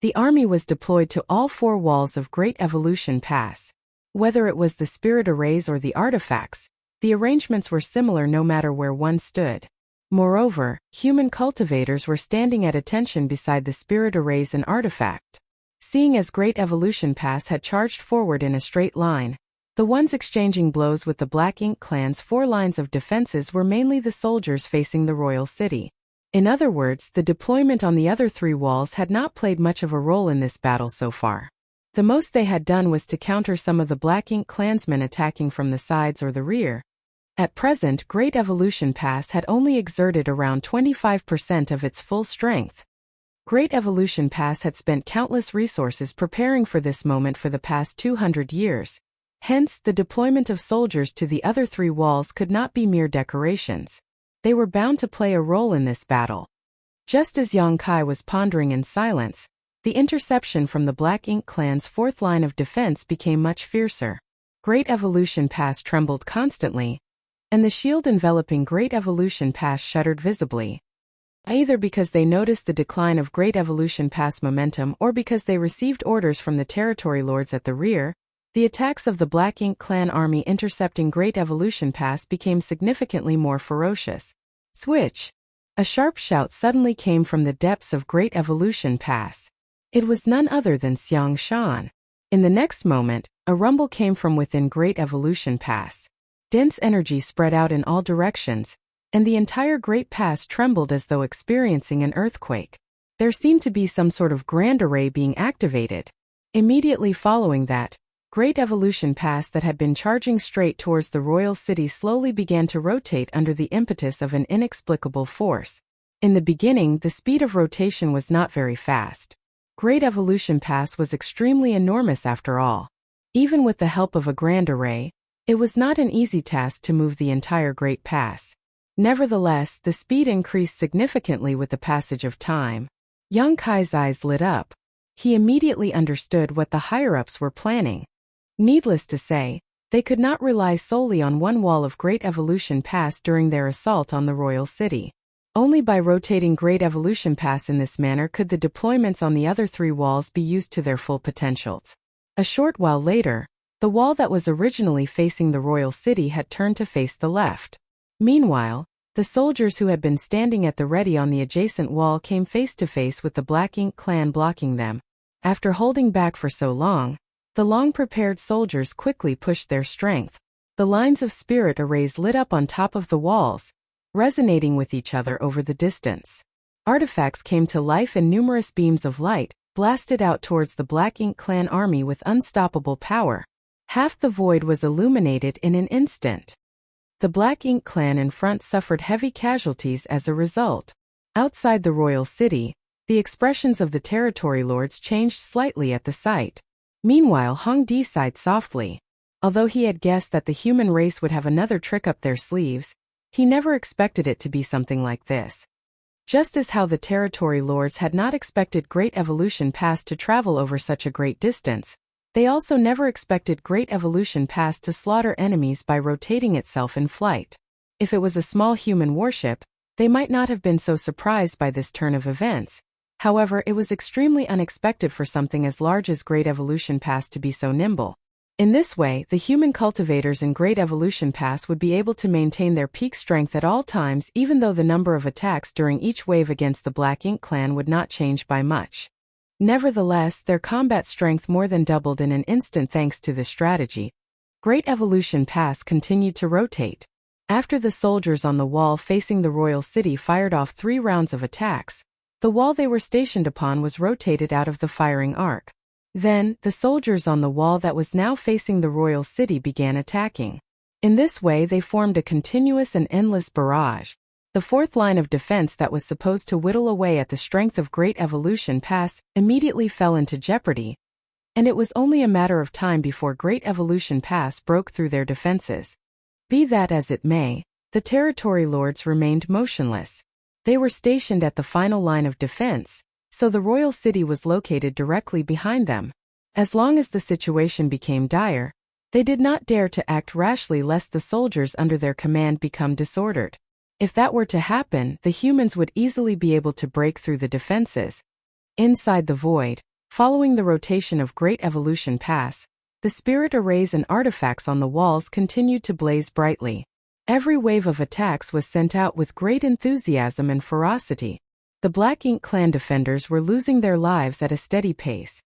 The army was deployed to all four walls of Great Evolution Pass. Whether it was the spirit arrays or the artifacts, the arrangements were similar no matter where one stood. Moreover, human cultivators were standing at attention beside the spirit arrays and artifact. Seeing as Great Evolution Pass had charged forward in a straight line, the ones exchanging blows with the Black Ink clan's four lines of defenses were mainly the soldiers facing the royal city. In other words, the deployment on the other three walls had not played much of a role in this battle so far. The most they had done was to counter some of the Black Ink clansmen attacking from the sides or the rear. At present, Great Evolution Pass had only exerted around 25% of its full strength. Great Evolution Pass had spent countless resources preparing for this moment for the past 200 years. Hence, the deployment of soldiers to the other three walls could not be mere decorations. They were bound to play a role in this battle. Just as Yang Kai was pondering in silence, the interception from the Black Ink clan's fourth line of defense became much fiercer. Great Evolution Pass trembled constantly, and the shield enveloping Great Evolution Pass shuddered visibly. Either because they noticed the decline of Great Evolution Pass momentum or because they received orders from the territory lords at the rear, the attacks of the Black Ink clan army intercepting Great Evolution Pass became significantly more ferocious. Switch! A sharp shout suddenly came from the depths of Great Evolution Pass. It was none other than Xiang Shan. In the next moment, a rumble came from within Great Evolution Pass. Dense energy spread out in all directions, and the entire Great Pass trembled as though experiencing an earthquake. There seemed to be some sort of grand array being activated. Immediately following that, Great Evolution Pass that had been charging straight towards the royal city slowly began to rotate under the impetus of an inexplicable force. In the beginning, the speed of rotation was not very fast. Great Evolution Pass was extremely enormous after all. Even with the help of a grand array, it was not an easy task to move the entire Great Pass. Nevertheless, the speed increased significantly with the passage of time. Young Kai's eyes lit up. He immediately understood what the higher-ups were planning. Needless to say, they could not rely solely on one wall of Great Evolution Pass during their assault on the royal city. Only by rotating Great Evolution Pass in this manner could the deployments on the other 3 walls be used to their full potentials. A short while later, the wall that was originally facing the royal city had turned to face the left. Meanwhile, the soldiers who had been standing at the ready on the adjacent wall came face to face with the Black Ink clan blocking them. After holding back for so long, the long-prepared soldiers quickly pushed their strength. The lines of spirit arrays lit up on top of the walls, resonating with each other over the distance. Artifacts came to life and numerous beams of light blasted out towards the Black Ink clan army with unstoppable power. Half the void was illuminated in an instant. The Black Ink clan in front suffered heavy casualties as a result. Outside the royal city, the expressions of the territory lords changed slightly at the sight. Meanwhile, Hong Di sighed softly. Although he had guessed that the human race would have another trick up their sleeves, he never expected it to be something like this. Just as how the territory lords had not expected Great Evolution Pass to travel over such a great distance, they also never expected Great Evolution Pass to slaughter enemies by rotating itself in flight. If it was a small human warship, they might not have been so surprised by this turn of events. However, it was extremely unexpected for something as large as Great Evolution Pass to be so nimble. In this way, the human cultivators in Great Evolution Pass would be able to maintain their peak strength at all times even though the number of attacks during each wave against the Black Ink clan would not change by much. Nevertheless, their combat strength more than doubled in an instant thanks to this strategy. Great Evolution Pass continued to rotate. After the soldiers on the wall facing the royal city fired off 3 rounds of attacks, the wall they were stationed upon was rotated out of the firing arc. Then, the soldiers on the wall that was now facing the royal city began attacking. In this way they formed a continuous and endless barrage. The 4th line of defense that was supposed to whittle away at the strength of Great Evolution Pass immediately fell into jeopardy, and it was only a matter of time before Great Evolution Pass broke through their defenses. Be that as it may, the territory lords remained motionless. They were stationed at the final line of defense, so the royal city was located directly behind them. As long as the situation became dire, they did not dare to act rashly lest the soldiers under their command become disordered. If that were to happen, the humans would easily be able to break through the defenses. Inside the void, following the rotation of Great Evolution Pass, the spirit arrays and artifacts on the walls continued to blaze brightly. Every wave of attacks was sent out with great enthusiasm and ferocity. The Black Ink clan defenders were losing their lives at a steady pace.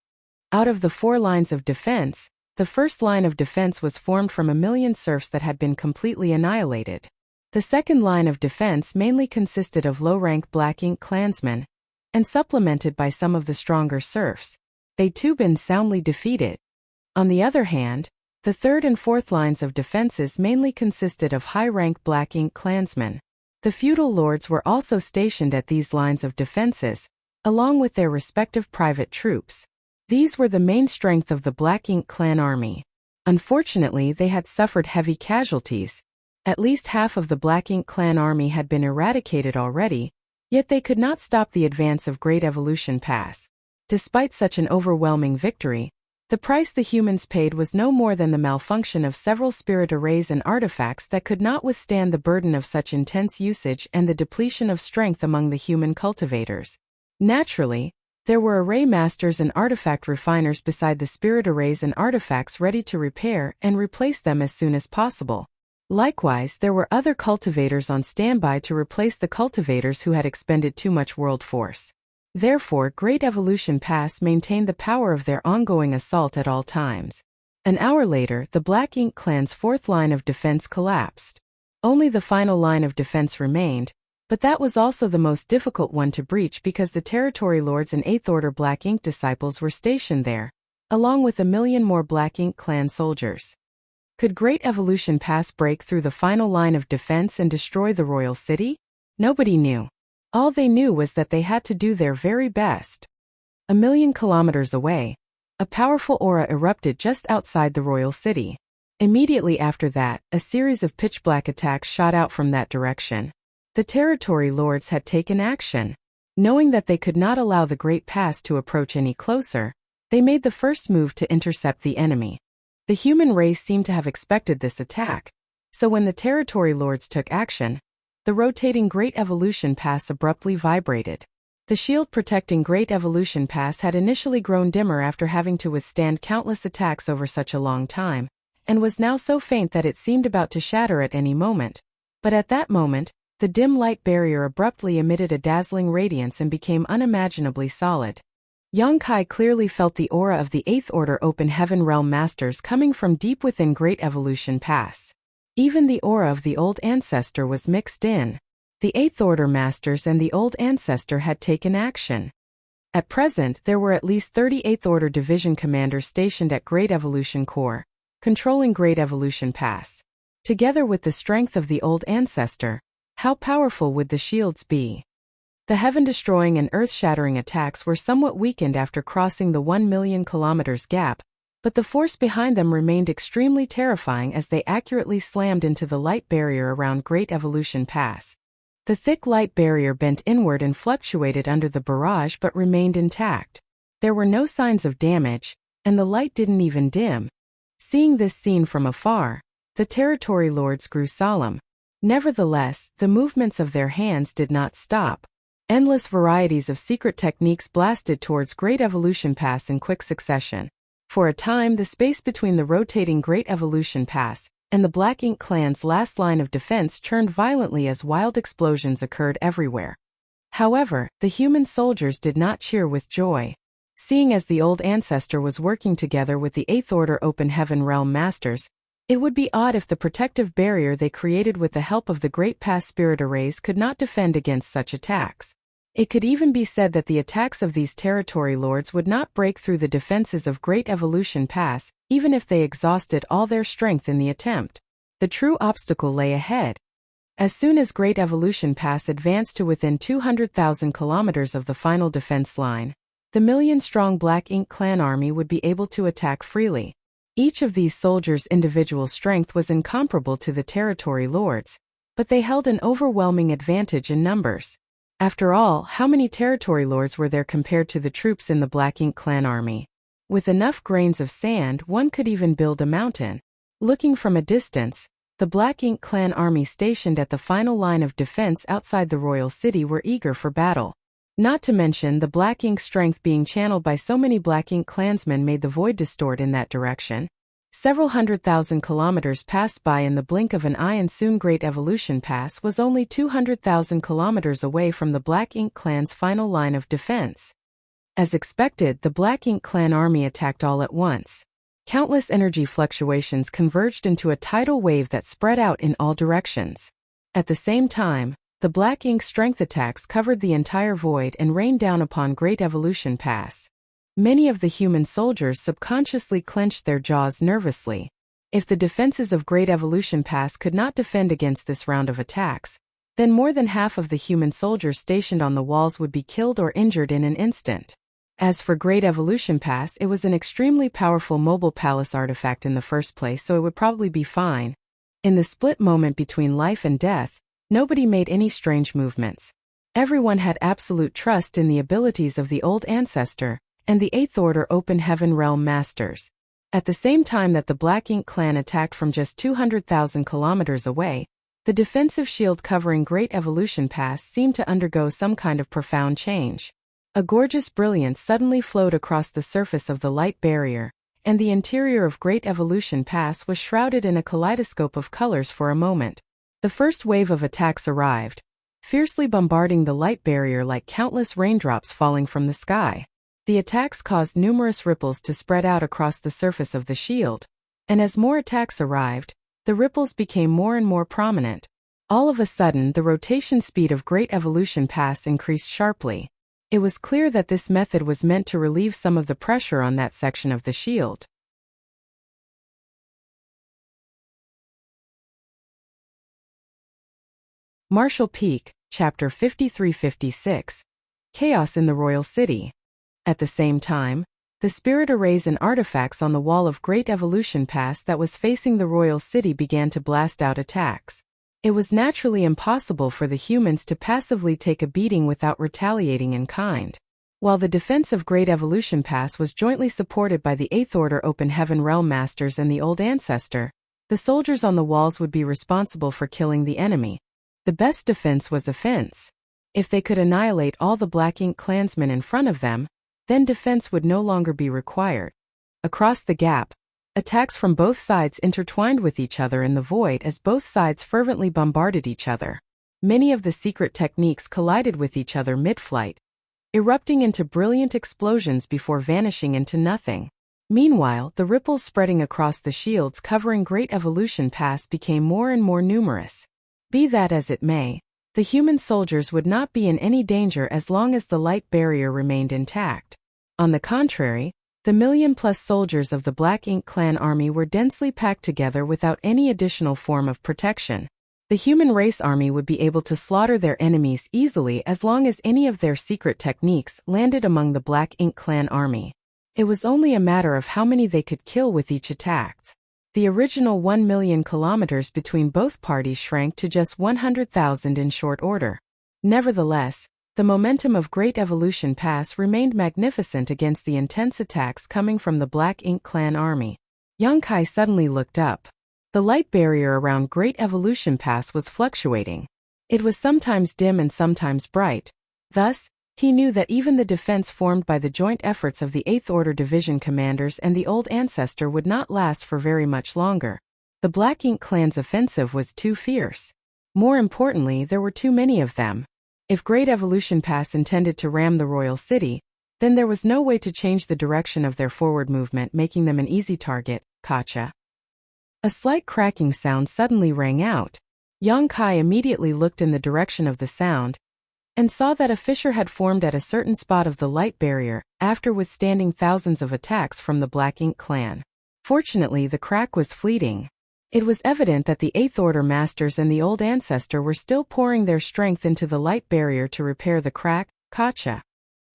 Out of the 4 lines of defense, the first line of defense was formed from 1,000,000 serfs that had been completely annihilated. The second line of defense mainly consisted of low-rank Black Ink clansmen, and supplemented by some of the stronger serfs. They too been soundly defeated. On the other hand, the third and fourth lines of defenses mainly consisted of high-rank Black Ink clansmen. The feudal lords were also stationed at these lines of defenses, along with their respective private troops. These were the main strength of the Black Ink clan army. Unfortunately, they had suffered heavy casualties. At least half of the Black Ink clan army had been eradicated already, yet they could not stop the advance of Great Evolution Pass. Despite such an overwhelming victory, the price the humans paid was no more than the malfunction of several spirit arrays and artifacts that could not withstand the burden of such intense usage and the depletion of strength among the human cultivators. Naturally, there were array masters and artifact refiners beside the spirit arrays and artifacts ready to repair and replace them as soon as possible. Likewise, there were other cultivators on standby to replace the cultivators who had expended too much world force. Therefore, Great Evolution Pass maintained the power of their ongoing assault at all times. An hour later, the Black Ink clan's fourth line of defense collapsed. Only the final line of defense remained, but that was also the most difficult one to breach because the territory lords and 8th Order Black Ink disciples were stationed there, along with 1,000,000 more Black Ink clan soldiers. Could Great Evolution Pass break through the final line of defense and destroy the royal city? Nobody knew. All they knew was that they had to do their very best. 1,000,000 kilometers away, a powerful aura erupted just outside the royal city. Immediately after that, a series of pitch-black attacks shot out from that direction. The territory lords had taken action. Knowing that they could not allow the Great Pass to approach any closer, they made the first move to intercept the enemy. The human race seemed to have expected this attack, so when the territory lords took action, the rotating Great Evolution Pass abruptly vibrated. The shield protecting Great Evolution Pass had initially grown dimmer after having to withstand countless attacks over such a long time, and was now so faint that it seemed about to shatter at any moment. But at that moment, the dim light barrier abruptly emitted a dazzling radiance and became unimaginably solid. Yong-Kai clearly felt the aura of the Eighth Order Open Heaven Realm Masters coming from deep within Great Evolution Pass. Even the aura of the Old Ancestor was mixed in. The Eighth Order Masters and the Old Ancestor had taken action. At present, there were at least 30 Eighth Order Division commanders stationed at Great Evolution Core, controlling Great Evolution Pass. Together with the strength of the Old Ancestor, how powerful would the shields be? The heaven-destroying and earth-shattering attacks were somewhat weakened after crossing the 1,000,000 kilometers gap, but the force behind them remained extremely terrifying as they accurately slammed into the light barrier around Great Evolution Pass. The thick light barrier bent inward and fluctuated under the barrage but remained intact. There were no signs of damage, and the light didn't even dim. Seeing this scene from afar, the territory lords grew solemn. Nevertheless, the movements of their hands did not stop. Endless varieties of secret techniques blasted towards Great Evolution Pass in quick succession. For a time, the space between the rotating Great Evolution Pass and the Black Ink clan's last line of defense churned violently as wild explosions occurred everywhere. However, the human soldiers did not cheer with joy. Seeing as the Old Ancestor was working together with the Eighth Order Open Heaven Realm Masters, it would be odd if the protective barrier they created with the help of the Great Pass Spirit Arrays could not defend against such attacks. It could even be said that the attacks of these territory lords would not break through the defenses of Great Evolution Pass, even if they exhausted all their strength in the attempt. The true obstacle lay ahead. As soon as Great Evolution Pass advanced to within 200,000 kilometers of the final defense line, the million-strong Black Ink clan army would be able to attack freely. Each of these soldiers' individual strength was incomparable to the territory lords, but they held an overwhelming advantage in numbers. After all, how many territory lords were there compared to the troops in the Black Ink clan army? With enough grains of sand, one could even build a mountain. Looking from a distance, the Black Ink clan army stationed at the final line of defense outside the royal city were eager for battle. Not to mention the Black Ink strength being channeled by so many Black Ink clansmen made the void distort in that direction. Several 100,000 kilometers passed by in the blink of an eye, and soon Great Evolution Pass was only 200,000 kilometers away from the Black Ink clan's final line of defense. As expected, the Black Ink clan army attacked all at once. Countless energy fluctuations converged into a tidal wave that spread out in all directions. At the same time, the Black Ink strength attacks covered the entire void and rained down upon Great Evolution Pass. Many of the human soldiers subconsciously clenched their jaws nervously. If the defenses of Great Evolution Pass could not defend against this round of attacks, then more than half of the human soldiers stationed on the walls would be killed or injured in an instant. As for Great Evolution Pass, it was an extremely powerful mobile palace artifact in the first place, so it would probably be fine. In the split moment between life and death, nobody made any strange movements. Everyone had absolute trust in the abilities of the Old Ancestor and the Eighth Order Open Heaven Realm Masters. At the same time that the Black Ink clan attacked from just 200,000 kilometers away, the defensive shield covering Great Evolution Pass seemed to undergo some kind of profound change. A gorgeous brilliance suddenly flowed across the surface of the light barrier, and the interior of Great Evolution Pass was shrouded in a kaleidoscope of colors for a moment. The first wave of attacks arrived, fiercely bombarding the light barrier like countless raindrops falling from the sky. The attacks caused numerous ripples to spread out across the surface of the shield, and as more attacks arrived, the ripples became more and more prominent. All of a sudden, the rotation speed of Great Evolution Pass increased sharply. It was clear that this method was meant to relieve some of the pressure on that section of the shield. Marshall Peak, Chapter 53-56. Chaos in the Royal City. At the same time, the spirit arrays and artifacts on the wall of Great Evolution Pass that was facing the Royal City began to blast out attacks. It was naturally impossible for the humans to passively take a beating without retaliating in kind. While the defense of Great Evolution Pass was jointly supported by the Eighth Order Open Heaven Realm Masters and the Old Ancestor, the soldiers on the walls would be responsible for killing the enemy. The best defense was offense. If they could annihilate all the Black Ink clansmen in front of them, then defense would no longer be required. Across the gap, attacks from both sides intertwined with each other in the void as both sides fervently bombarded each other. Many of the secret techniques collided with each other mid-flight, erupting into brilliant explosions before vanishing into nothing. Meanwhile, the ripples spreading across the shields covering Great Evolution Pass became more and more numerous. Be that as it may, the human soldiers would not be in any danger as long as the light barrier remained intact. On the contrary, the million-plus soldiers of the Black Ink clan army were densely packed together without any additional form of protection. The human race army would be able to slaughter their enemies easily as long as any of their secret techniques landed among the Black Ink clan army. It was only a matter of how many they could kill with each attack. The original 1 million kilometers between both parties shrank to just 100,000 in short order. Nevertheless, the momentum of Great Evolution Pass remained magnificent against the intense attacks coming from the Black Ink clan army. Yongkai suddenly looked up. The light barrier around Great Evolution Pass was fluctuating. It was sometimes dim and sometimes bright. Thus, he knew that even the defense formed by the joint efforts of the Eighth Order Division commanders and the Old Ancestor would not last for very much longer. The Black Ink clan's offensive was too fierce. More importantly, there were too many of them. If Great Evolution Pass intended to ram the Royal City, then there was no way to change the direction of their forward movement, making them an easy target. Gotcha. A slight cracking sound suddenly rang out. Yongkai immediately looked in the direction of the sound, and saw that a fissure had formed at a certain spot of the light barrier, after withstanding thousands of attacks from the Black Ink clan. Fortunately, the crack was fleeting. It was evident that the Eighth Order Masters and the Old Ancestor were still pouring their strength into the light barrier to repair the crack. Gotcha.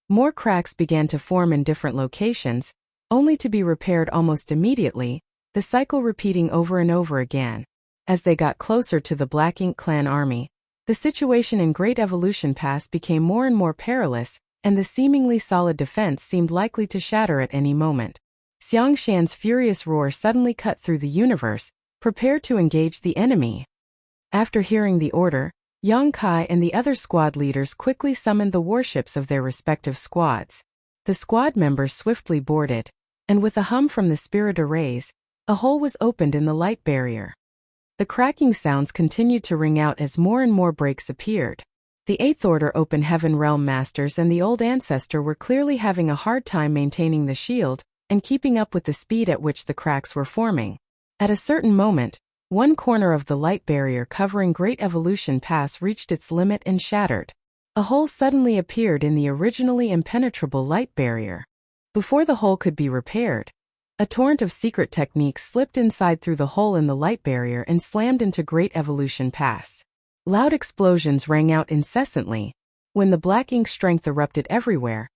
More cracks began to form in different locations, only to be repaired almost immediately, the cycle repeating over and over again. As they got closer to the Black Ink clan army, the situation in Great Evolution Pass became more and more perilous, and the seemingly solid defense seemed likely to shatter at any moment. Xiangshan's furious roar suddenly cut through the universe, prepared to engage the enemy. After hearing the order, Yongkai and the other squad leaders quickly summoned the warships of their respective squads. The squad members swiftly boarded, and with a hum from the spirit arrays, a hole was opened in the light barrier. The cracking sounds continued to ring out as more and more breaks appeared. The Eighth Order Open Heaven Realm Masters and the Old Ancestor were clearly having a hard time maintaining the shield and keeping up with the speed at which the cracks were forming. At a certain moment, one corner of the light barrier covering Great Evolution Pass reached its limit and shattered. A hole suddenly appeared in the originally impenetrable light barrier. Before the hole could be repaired, a torrent of secret techniques slipped inside through the hole in the light barrier and slammed into Great Evolution Pass. Loud explosions rang out incessantly. When the Black Ink strength erupted everywhere,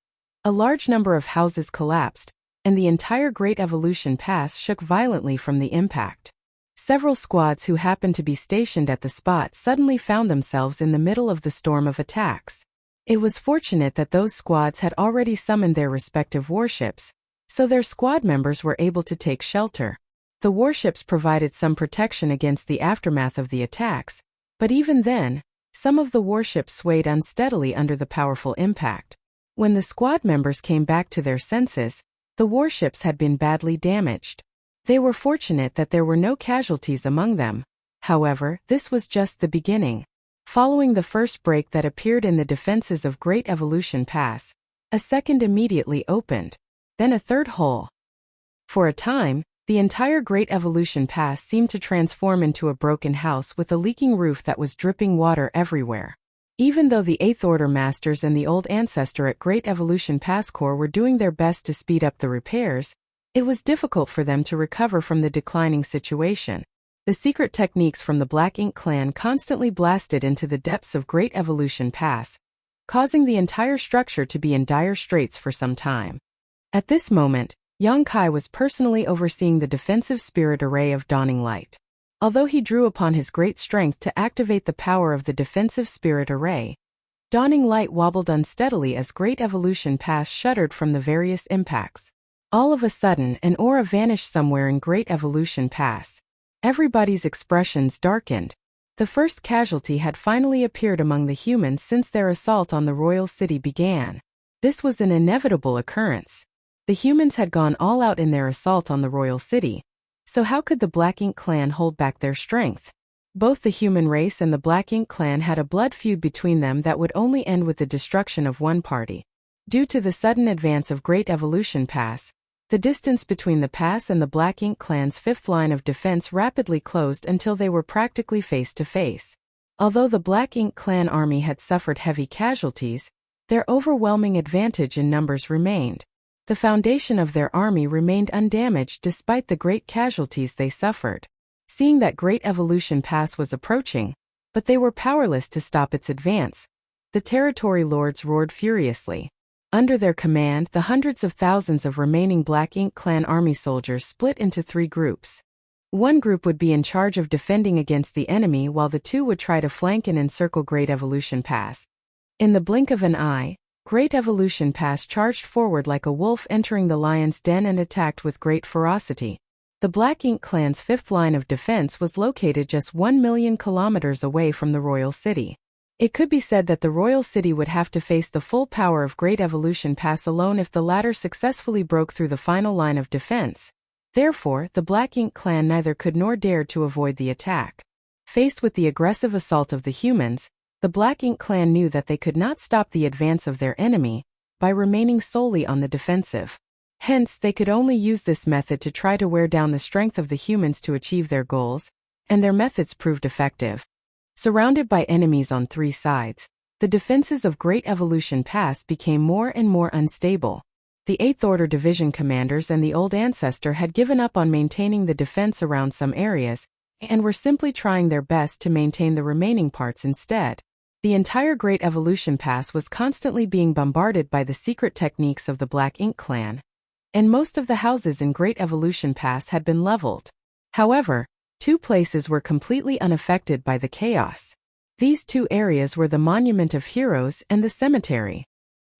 a large number of houses collapsed, and the entire Great Evolution Pass shook violently from the impact. Several squads who happened to be stationed at the spot suddenly found themselves in the middle of the storm of attacks. It was fortunate that those squads had already summoned their respective warships, so their squad members were able to take shelter. The warships provided some protection against the aftermath of the attacks, but even then, some of the warships swayed unsteadily under the powerful impact. When the squad members came back to their senses, the warships had been badly damaged. They were fortunate that there were no casualties among them. However, this was just the beginning. Following the first break that appeared in the defenses of Great Evolution Pass, a second immediately opened. Then a third hole. For a time, the entire Great Evolution Pass seemed to transform into a broken house with a leaking roof that was dripping water everywhere. Even though the Eighth Order Masters and the Old Ancestor at Great Evolution Pass Corps were doing their best to speed up the repairs, it was difficult for them to recover from the declining situation. The secret techniques from the Black Ink clan constantly blasted into the depths of Great Evolution Pass, causing the entire structure to be in dire straits for some time. At this moment, Yang Kai was personally overseeing the defensive spirit array of Dawning Light. Although he drew upon his great strength to activate the power of the defensive spirit array, Dawning Light wobbled unsteadily as Great Evolution Pass shuddered from the various impacts. All of a sudden, an aura vanished somewhere in Great Evolution Pass. Everybody's expressions darkened. The first casualty had finally appeared among the humans since their assault on the royal city began. This was an inevitable occurrence. The humans had gone all out in their assault on the royal city, so how could the Black Ink clan hold back their strength? Both the human race and the Black Ink clan had a blood feud between them that would only end with the destruction of one party. Due to the sudden advance of Great Evolution Pass, the distance between the pass and the Black Ink clan's fifth line of defense rapidly closed until they were practically face to face. Although the Black Ink clan army had suffered heavy casualties, their overwhelming advantage in numbers remained. The foundation of their army remained undamaged despite the great casualties they suffered. Seeing that Great Evolution Pass was approaching, but they were powerless to stop its advance, the territory lords roared furiously. Under their command, the hundreds of thousands of remaining Black Ink clan army soldiers split into 3 groups. One group would be in charge of defending against the enemy while the 2 would try to flank and encircle Great Evolution Pass. In the blink of an eye, Great Evolution Pass charged forward like a wolf entering the lion's den and attacked with great ferocity. The Black Ink clan's fifth line of defense was located just 1 million kilometers away from the royal city. It could be said that the royal city would have to face the full power of Great Evolution Pass alone if the latter successfully broke through the final line of defense. Therefore, the Black Ink clan neither could nor dared to avoid the attack. Faced with the aggressive assault of the humans, the Black Ink clan knew that they could not stop the advance of their enemy by remaining solely on the defensive. Hence, they could only use this method to try to wear down the strength of the humans to achieve their goals, and their methods proved effective. Surrounded by enemies on 3 sides, the defenses of Great Evolution Pass became more and more unstable. The 8th Order Division commanders and the Old Ancestor had given up on maintaining the defense around some areas, and were simply trying their best to maintain the remaining parts instead. The entire Great Evolution Pass was constantly being bombarded by the secret techniques of the Black Ink clan, and most of the houses in Great Evolution Pass had been leveled. However, 2 places were completely unaffected by the chaos. These 2 areas were the Monument of Heroes and the cemetery.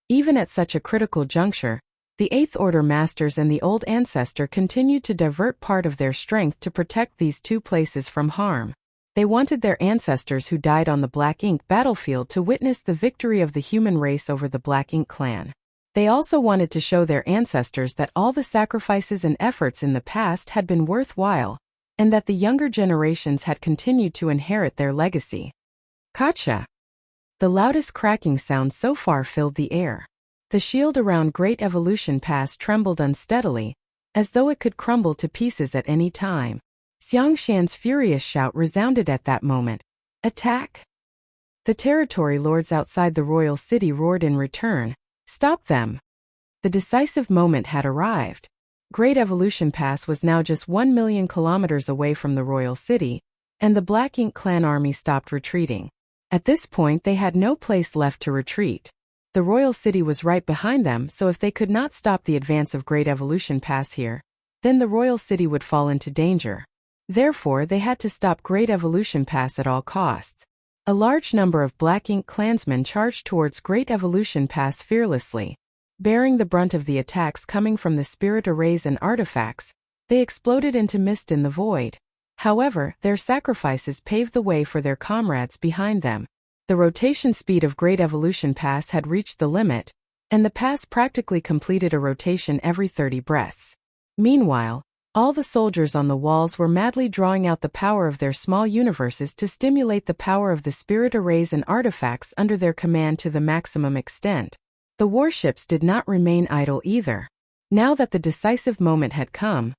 Even at such a critical juncture, the 8th Order Masters and the Old Ancestor continued to divert part of their strength to protect these 2 places from harm. They wanted their ancestors who died on the Black Ink battlefield to witness the victory of the human race over the Black Ink clan. They also wanted to show their ancestors that all the sacrifices and efforts in the past had been worthwhile, and that the younger generations had continued to inherit their legacy. Gotcha! The loudest cracking sound so far filled the air. The shield around Great Evolution Pass trembled unsteadily, as though it could crumble to pieces at any time. Xiangshan's furious shout resounded at that moment. Attack! The territory lords outside the royal city roared in return. Stop them! The decisive moment had arrived. Great Evolution Pass was now just 1 million kilometers away from the royal city, and the Black Ink clan army stopped retreating. At this point they had no place left to retreat. The royal city was right behind them, so if they could not stop the advance of Great Evolution Pass here, then the royal city would fall into danger. Therefore, they had to stop Great Evolution Pass at all costs. A large number of Black Ink clansmen charged towards Great Evolution Pass fearlessly. Bearing the brunt of the attacks coming from the spirit arrays and artifacts, they exploded into mist in the void. However, their sacrifices paved the way for their comrades behind them. The rotation speed of Great Evolution Pass had reached the limit, and the pass practically completed a rotation every 30 breaths. Meanwhile, all the soldiers on the walls were madly drawing out the power of their small universes to stimulate the power of the spirit arrays and artifacts under their command to the maximum extent. The warships did not remain idle either. Now that the decisive moment had come,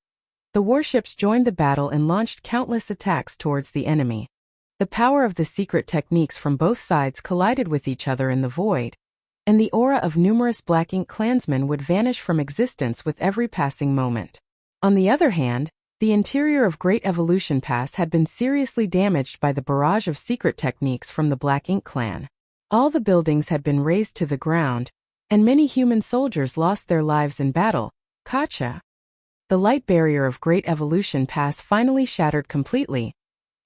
the warships joined the battle and launched countless attacks towards the enemy. The power of the secret techniques from both sides collided with each other in the void, and the aura of numerous Black Ink clansmen would vanish from existence with every passing moment. On the other hand, The interior of Great Evolution Pass had been seriously damaged by the barrage of secret techniques from the Black Ink clan. All the buildings had been razed to the ground, and many human soldiers lost their lives in battle. Gotcha. The light barrier of Great Evolution Pass finally shattered completely,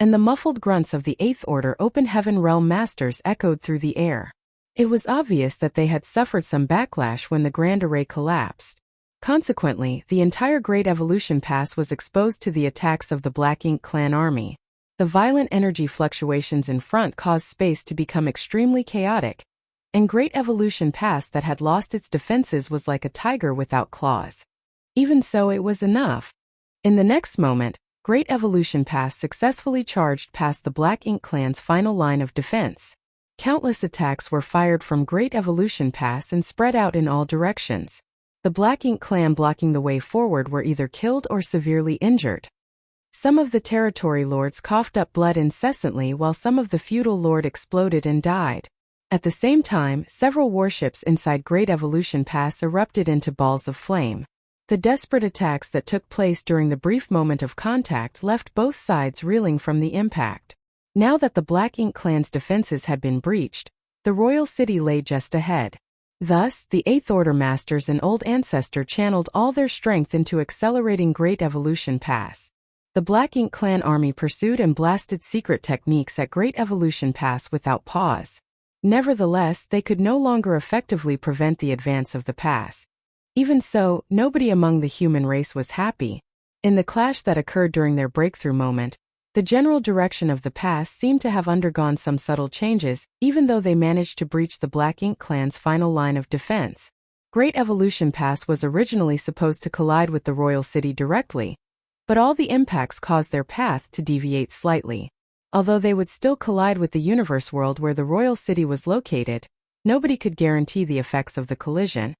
and the muffled grunts of the Eighth Order Open Heaven Realm Masters echoed through the air. It was obvious that they had suffered some backlash when the Grand Array collapsed. Consequently, the entire Great Evolution Pass was exposed to the attacks of the Black Ink clan army. The violent energy fluctuations in front caused space to become extremely chaotic, and Great Evolution Pass that had lost its defenses was like a tiger without claws. Even so, it was enough. In the next moment, Great Evolution Pass successfully charged past the Black Ink clan's final line of defense. Countless attacks were fired from Great Evolution Pass and spread out in all directions. The Black Ink clan blocking the way forward were either killed or severely injured. Some of the territory lords coughed up blood incessantly while some of the feudal lord exploded and died. At the same time, several warships inside Great Evolution Pass erupted into balls of flame. The desperate attacks that took place during the brief moment of contact left both sides reeling from the impact. Now that the Black Ink clan's defenses had been breached, the royal city lay just ahead. Thus, the Eighth Order Masters and Old Ancestor channeled all their strength into accelerating Great Evolution Pass. The Black Ink clan army pursued and blasted secret techniques at Great Evolution Pass without pause. Nevertheless, they could no longer effectively prevent the advance of the pass. Even so, nobody among the human race was happy. In the clash that occurred during their breakthrough moment, the general direction of the pass seemed to have undergone some subtle changes, even though they managed to breach the Black Ink clan's final line of defense. Great Evolution Pass was originally supposed to collide with the royal city directly, but all the impacts caused their path to deviate slightly. Although they would still collide with the universe world where the royal city was located, nobody could guarantee the effects of the collision.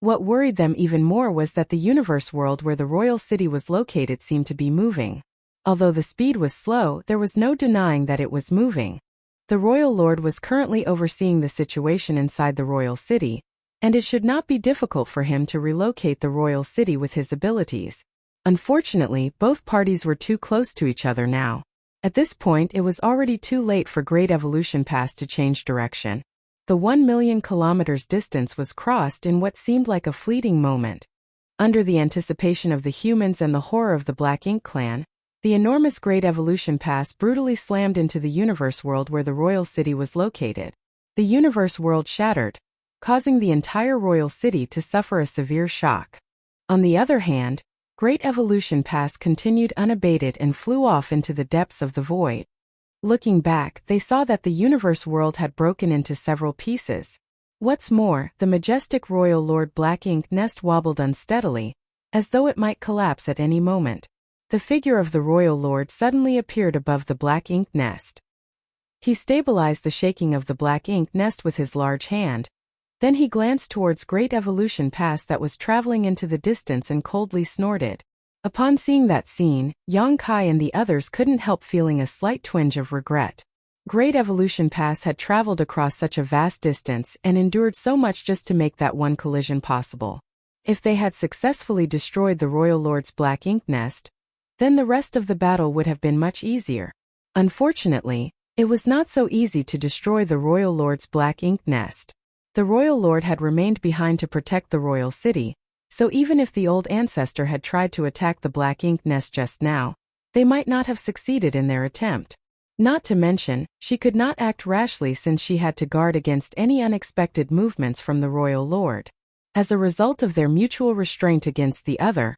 What worried them even more was that the universe world where the royal city was located seemed to be moving. Although the speed was slow, there was no denying that it was moving. The royal lord was currently overseeing the situation inside the royal city, and it should not be difficult for him to relocate the royal city with his abilities. Unfortunately, both parties were too close to each other now. At this point, it was already too late for Great Evolution Pass to change direction. The 1 million kilometers distance was crossed in what seemed like a fleeting moment. Under the anticipation of the humans and the horror of the Black Ink clan, the enormous Great Evolution Pass brutally slammed into the universe world where the royal city was located. The universe world shattered, causing the entire royal city to suffer a severe shock. On the other hand, Great Evolution Pass continued unabated and flew off into the depths of the void. Looking back, they saw that the universe world had broken into several pieces. What's more, the majestic royal lord Black Ink nest wobbled unsteadily, as though it might collapse at any moment. The figure of the royal lord suddenly appeared above the Black Ink nest. He stabilized the shaking of the Black Ink nest with his large hand. Then he glanced towards Great Evolution Pass that was traveling into the distance and coldly snorted. Upon seeing that scene, Yang Kai and the others couldn't help feeling a slight twinge of regret. Great Evolution Pass had traveled across such a vast distance and endured so much just to make that one collision possible. If they had successfully destroyed the royal lord's Black Ink nest, then the rest of the battle would have been much easier. Unfortunately, it was not so easy to destroy the royal lord's Black Ink nest. The royal lord had remained behind to protect the royal city, so even if the old ancestor had tried to attack the Black Ink nest just now, they might not have succeeded in their attempt. Not to mention, she could not act rashly since she had to guard against any unexpected movements from the royal lord. As a result of their mutual restraint against the other,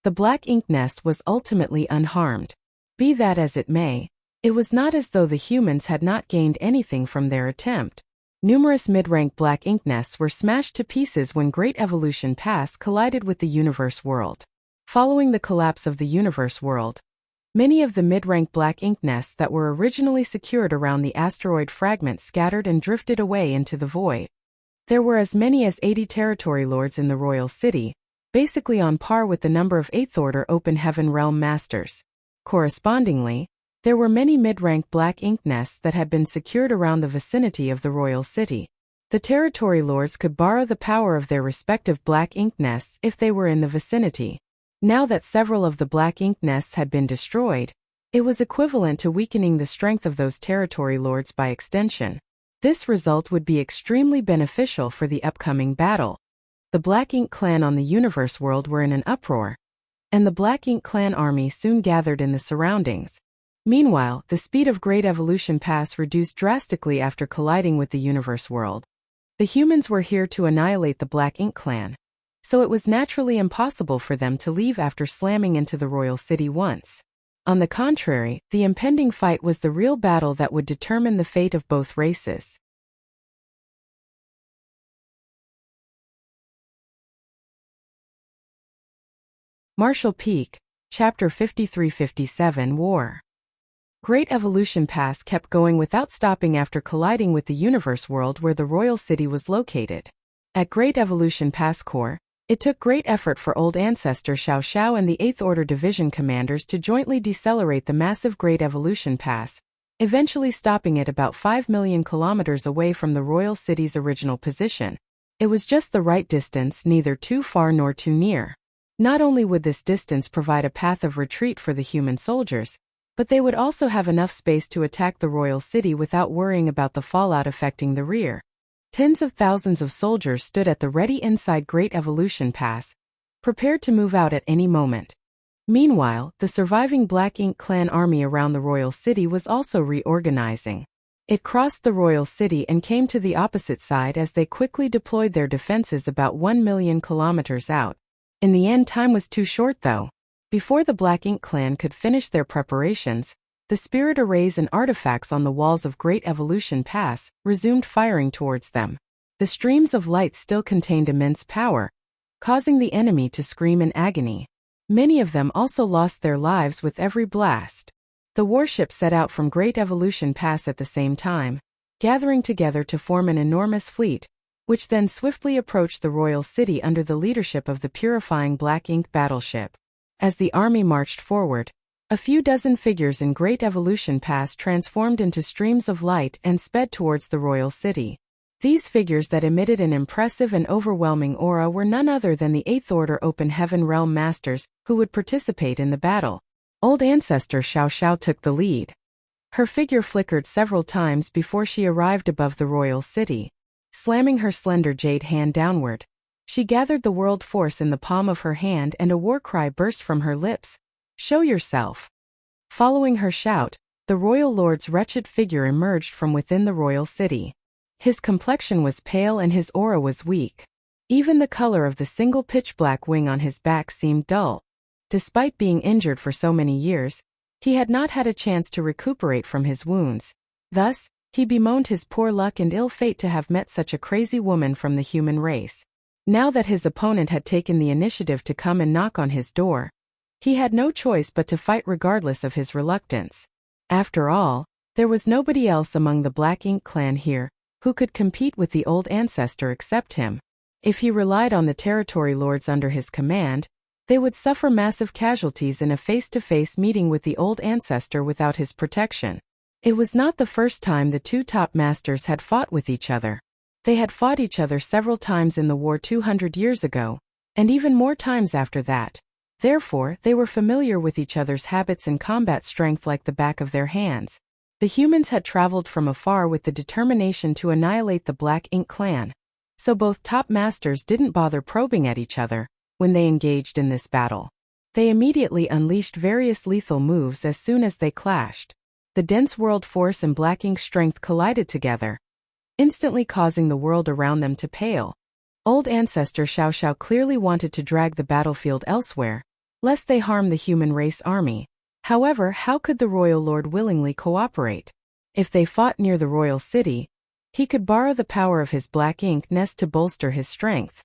the Black Ink nest was ultimately unharmed. Be that as it may, it was not as though the humans had not gained anything from their attempt. Numerous mid-rank Black Ink nests were smashed to pieces when Great Evolution Pass collided with the universe world. Following the collapse of the universe world, many of the mid-rank Black Ink nests that were originally secured around the asteroid fragment scattered and drifted away into the void. There were as many as 80 territory lords in the royal city, basically on par with the number of Eighth Order Open Heaven Realm Masters. Correspondingly, there were many mid-rank Black Ink nests that had been secured around the vicinity of the royal city. The territory lords could borrow the power of their respective Black Ink nests if they were in the vicinity. Now that several of the black ink nests had been destroyed, it was equivalent to weakening the strength of those territory lords by extension. This result would be extremely beneficial for the upcoming battle. The Black Ink clan on the universe world were in an uproar, and the Black Ink clan army soon gathered in the surroundings. Meanwhile, the speed of Great Evolution Pass reduced drastically after colliding with the universe world. The humans were here to annihilate the Black Ink clan, so it was naturally impossible for them to leave after slamming into the royal city once. On the contrary, the impending fight was the real battle that would determine the fate of both races. Marshall Peak, Chapter 53-57 War. Great Evolution Pass kept going without stopping after colliding with the universe world where the royal city was located. At Great Evolution Pass Corps, it took great effort for Old Ancestor Xiao Xiao and the 8th Order Division commanders to jointly decelerate the massive Great Evolution Pass, eventually stopping it about 5 million kilometers away from the royal city's original position. It was just the right distance, neither too far nor too near. Not only would this distance provide a path of retreat for the human soldiers, but they would also have enough space to attack the royal city without worrying about the fallout affecting the rear. Tens of thousands of soldiers stood at the ready inside Great Evolution Pass, prepared to move out at any moment. Meanwhile, the surviving Black Ink clan army around the royal city was also reorganizing. It crossed the royal city and came to the opposite side as they quickly deployed their defenses about 1 million kilometers out. In the end, time was too short though. Before the Black Ink clan could finish their preparations, the spirit arrays and artifacts on the walls of Great Evolution Pass resumed firing towards them. The streams of light still contained immense power, causing the enemy to scream in agony. Many of them also lost their lives with every blast. The warships set out from Great Evolution Pass at the same time, gathering together to form an enormous fleet, which then swiftly approached the royal city under the leadership of the purifying Black Ink battleship. As the army marched forward, a few dozen figures in Great Evolution Pass transformed into streams of light and sped towards the royal city. These figures that emitted an impressive and overwhelming aura were none other than the 8th Order Open Heaven Realm Masters who would participate in the battle. Old Ancestor Xiao Xiao took the lead. Her figure flickered several times before she arrived above the royal city. Slamming her slender jade hand downward, she gathered the world force in the palm of her hand and a war cry burst from her lips. "Show yourself." Following her shout, the royal lord's wretched figure emerged from within the royal city. His complexion was pale and his aura was weak. Even the color of the single pitch-black wing on his back seemed dull. Despite being injured for so many years, he had not had a chance to recuperate from his wounds. Thus, he bemoaned his poor luck and ill fate to have met such a crazy woman from the human race. Now that his opponent had taken the initiative to come and knock on his door, he had no choice but to fight regardless of his reluctance. After all, there was nobody else among the Black Ink clan here who could compete with the Old Ancestor except him. If he relied on the territory lords under his command, they would suffer massive casualties in a face-to-face meeting with the Old Ancestor without his protection. It was not the first time the two top masters had fought with each other. They had fought each other several times in the war 200 years ago, and even more times after that. Therefore, they were familiar with each other's habits and combat strength like the back of their hands. The humans had traveled from afar with the determination to annihilate the Black Ink clan, so both top masters didn't bother probing at each other when they engaged in this battle. They immediately unleashed various lethal moves as soon as they clashed. The dense world force and Black Ink strength collided together, instantly causing the world around them to pale. Old Ancestor Xiao Xiao clearly wanted to drag the battlefield elsewhere, lest they harm the human race army. However, how could the royal lord willingly cooperate? If they fought near the royal city, he could borrow the power of his Black Ink nest to bolster his strength.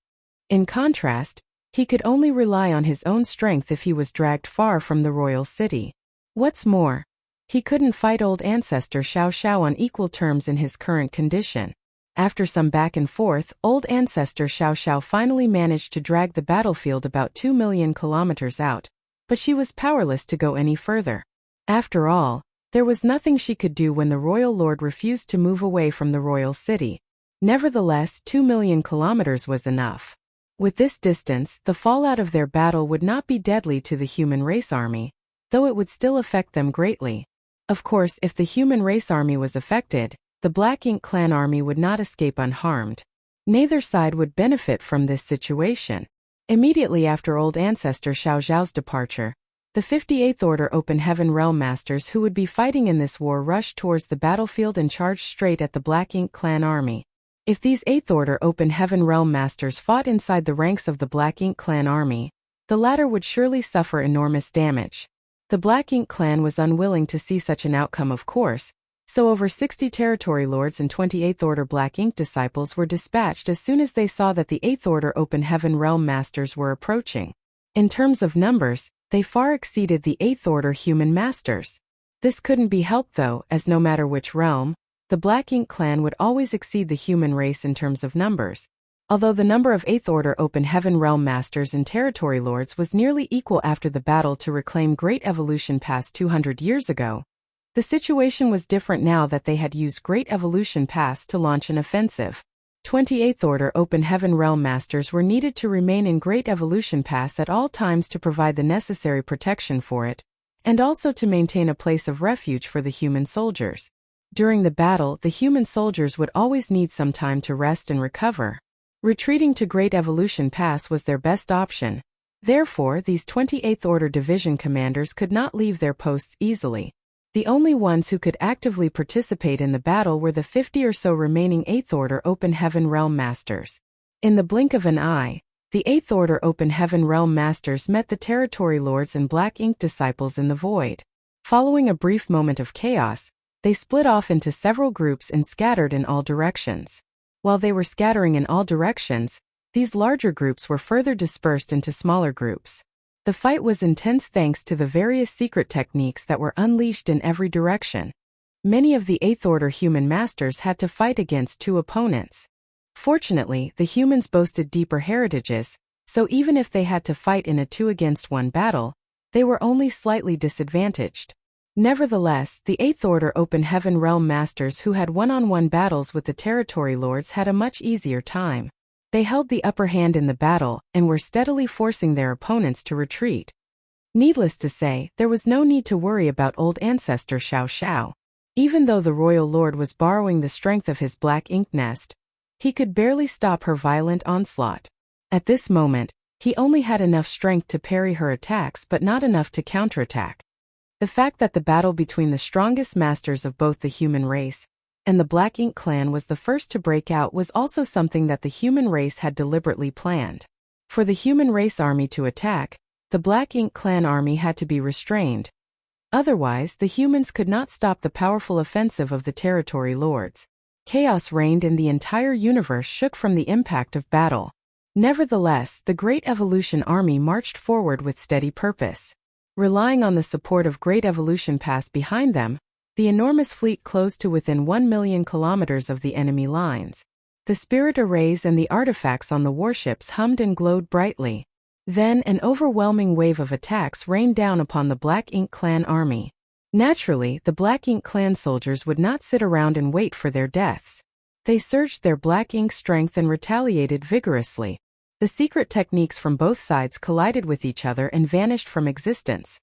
In contrast, he could only rely on his own strength if he was dragged far from the royal city. What's more, he couldn't fight Old Ancestor Xiao Xiao on equal terms in his current condition. After some back and forth, Old Ancestor Xiao Xiao finally managed to drag the battlefield about 2 million kilometers out, but she was powerless to go any further. After all, there was nothing she could do when the royal lord refused to move away from the royal city. Nevertheless, 2 million kilometers was enough. With this distance, the fallout of their battle would not be deadly to the human race army, though it would still affect them greatly. Of course, if the human race army was affected, the Black Ink Clan army would not escape unharmed. Neither side would benefit from this situation. Immediately after Old Ancestor Xiao Zhao's departure, the 58th Order Open Heaven Realm Masters who would be fighting in this war rushed towards the battlefield and charged straight at the Black Ink Clan army. If these 8th Order Open Heaven Realm Masters fought inside the ranks of the Black Ink Clan army, the latter would surely suffer enormous damage. The Black Ink Clan was unwilling to see such an outcome, of course, so over 60 territory lords and 28th Order Black Ink disciples were dispatched as soon as they saw that the 8th Order Open Heaven Realm Masters were approaching. In terms of numbers, they far exceeded the 8th Order Human Masters. This couldn't be helped though, as no matter which realm, the Black Ink Clan would always exceed the human race in terms of numbers. Although the number of 8th Order Open Heaven Realm Masters and Territory Lords was nearly equal after the battle to reclaim Great Evolution Pass 200 years ago, the situation was different now that they had used Great Evolution Pass to launch an offensive. 28th Order Open Heaven Realm Masters were needed to remain in Great Evolution Pass at all times to provide the necessary protection for it, and also to maintain a place of refuge for the human soldiers. During the battle, the human soldiers would always need some time to rest and recover. Retreating to Great Evolution Pass was their best option. Therefore, these 28th Order Division commanders could not leave their posts easily. The only ones who could actively participate in the battle were the 50 or so remaining 8th Order Open Heaven Realm Masters. In the blink of an eye, the 8th Order Open Heaven Realm Masters met the Territory Lords and Black Ink Disciples in the void. Following a brief moment of chaos, they split off into several groups and scattered in all directions. While they were scattering in all directions, these larger groups were further dispersed into smaller groups. The fight was intense thanks to the various secret techniques that were unleashed in every direction. Many of the 8th Order human masters had to fight against two opponents. Fortunately, the humans boasted deeper heritages, so even if they had to fight in a 2-against-1 battle, they were only slightly disadvantaged. Nevertheless, the 8th Order Open Heaven Realm Masters who had one-on-one battles with the Territory Lords had a much easier time. They held the upper hand in the battle and were steadily forcing their opponents to retreat. Needless to say, there was no need to worry about Old Ancestor Xiao Zhao. Even though the Royal Lord was borrowing the strength of his Black Ink Nest, he could barely stop her violent onslaught. At this moment, he only had enough strength to parry her attacks but not enough to counterattack. The fact that the battle between the strongest masters of both the human race and the Black Ink Clan was the first to break out was also something that the human race had deliberately planned. For the human race army to attack, the Black Ink Clan army had to be restrained. Otherwise, the humans could not stop the powerful offensive of the Territory Lords. Chaos reigned and the entire universe shook from the impact of battle. Nevertheless, the Great Evolution Army marched forward with steady purpose. Relying on the support of Great Evolution Pass behind them, the enormous fleet closed to within 1 million kilometers of the enemy lines. The spirit arrays and the artifacts on the warships hummed and glowed brightly. Then an overwhelming wave of attacks rained down upon the Black Ink Clan army. Naturally, the Black Ink Clan soldiers would not sit around and wait for their deaths. They surged their Black Ink strength and retaliated vigorously. The secret techniques from both sides collided with each other and vanished from existence.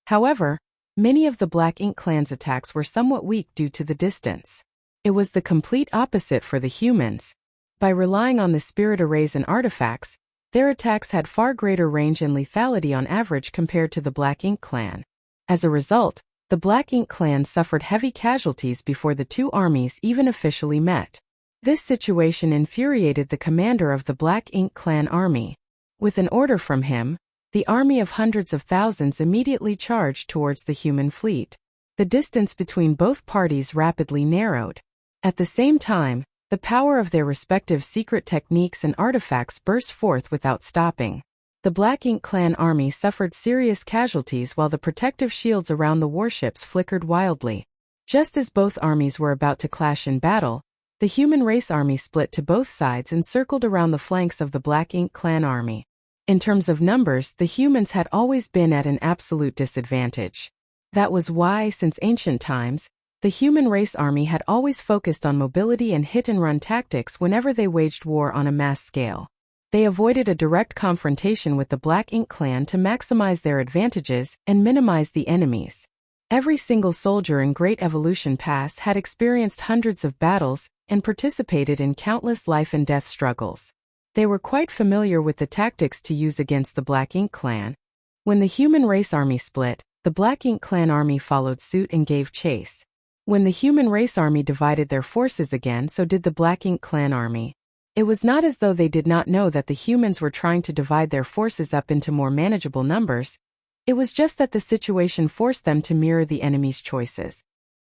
However, many of the Black Ink Clan's attacks were somewhat weak due to the distance. It was the complete opposite for the humans. By relying on the spirit arrays and artifacts, their attacks had far greater range and lethality on average compared to the Black Ink Clan. As a result, the Black Ink Clan suffered heavy casualties before the two armies even officially met. This situation infuriated the commander of the Black Ink Clan army. With an order from him, the army of hundreds of thousands immediately charged towards the human fleet. The distance between both parties rapidly narrowed. At the same time, the power of their respective secret techniques and artifacts burst forth without stopping. The Black Ink Clan army suffered serious casualties while the protective shields around the warships flickered wildly. Just as both armies were about to clash in battle, the human race army split to both sides and circled around the flanks of the Black Ink Clan army. In terms of numbers, the humans had always been at an absolute disadvantage. That was why, since ancient times, the human race army had always focused on mobility and hit-and-run tactics whenever they waged war on a mass scale. They avoided a direct confrontation with the Black Ink clan to maximize their advantages and minimize the enemies. Every single soldier in Great Evolution Pass had experienced hundreds of battles and participated in countless life and death struggles. They were quite familiar with the tactics to use against the Black Ink clan. When the human race army split, the Black Ink clan army followed suit and gave chase. When the human race army divided their forces again, so did the Black Ink clan army. It was not as though they did not know that the humans were trying to divide their forces up into more manageable numbers. It was just that the situation forced them to mirror the enemy's choices.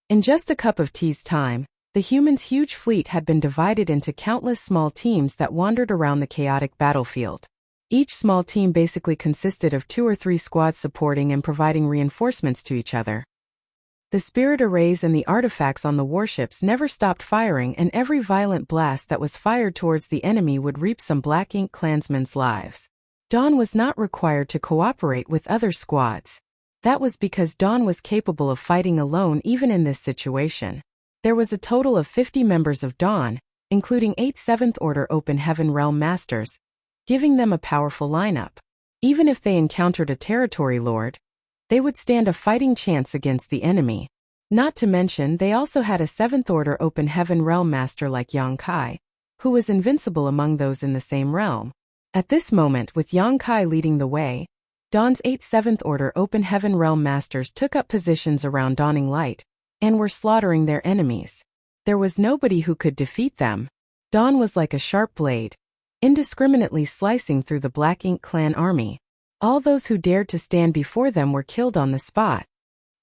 In just a cup of tea's time, the humans' huge fleet had been divided into countless small teams that wandered around the chaotic battlefield. Each small team basically consisted of 2 or 3 squads supporting and providing reinforcements to each other. The spirit arrays and the artifacts on the warships never stopped firing, and every violent blast that was fired towards the enemy would reap some Black Ink clansmen's lives. Dawn was not required to cooperate with other squads. That was because Dawn was capable of fighting alone even in this situation. There was a total of 50 members of Dawn, including 8 7th Order Open Heaven Realm Masters, giving them a powerful lineup. Even if they encountered a territory lord, they would stand a fighting chance against the enemy. Not to mention, they also had a 7th Order Open Heaven Realm Master like Yang Kai, who was invincible among those in the same realm. At this moment, with Yang Kai leading the way, Dawn's 8 7th Order Open Heaven Realm Masters took up positions around Dawning Light and were slaughtering their enemies. There was nobody who could defeat them. Dawn was like a sharp blade, indiscriminately slicing through the Black Ink clan army. All those who dared to stand before them were killed on the spot.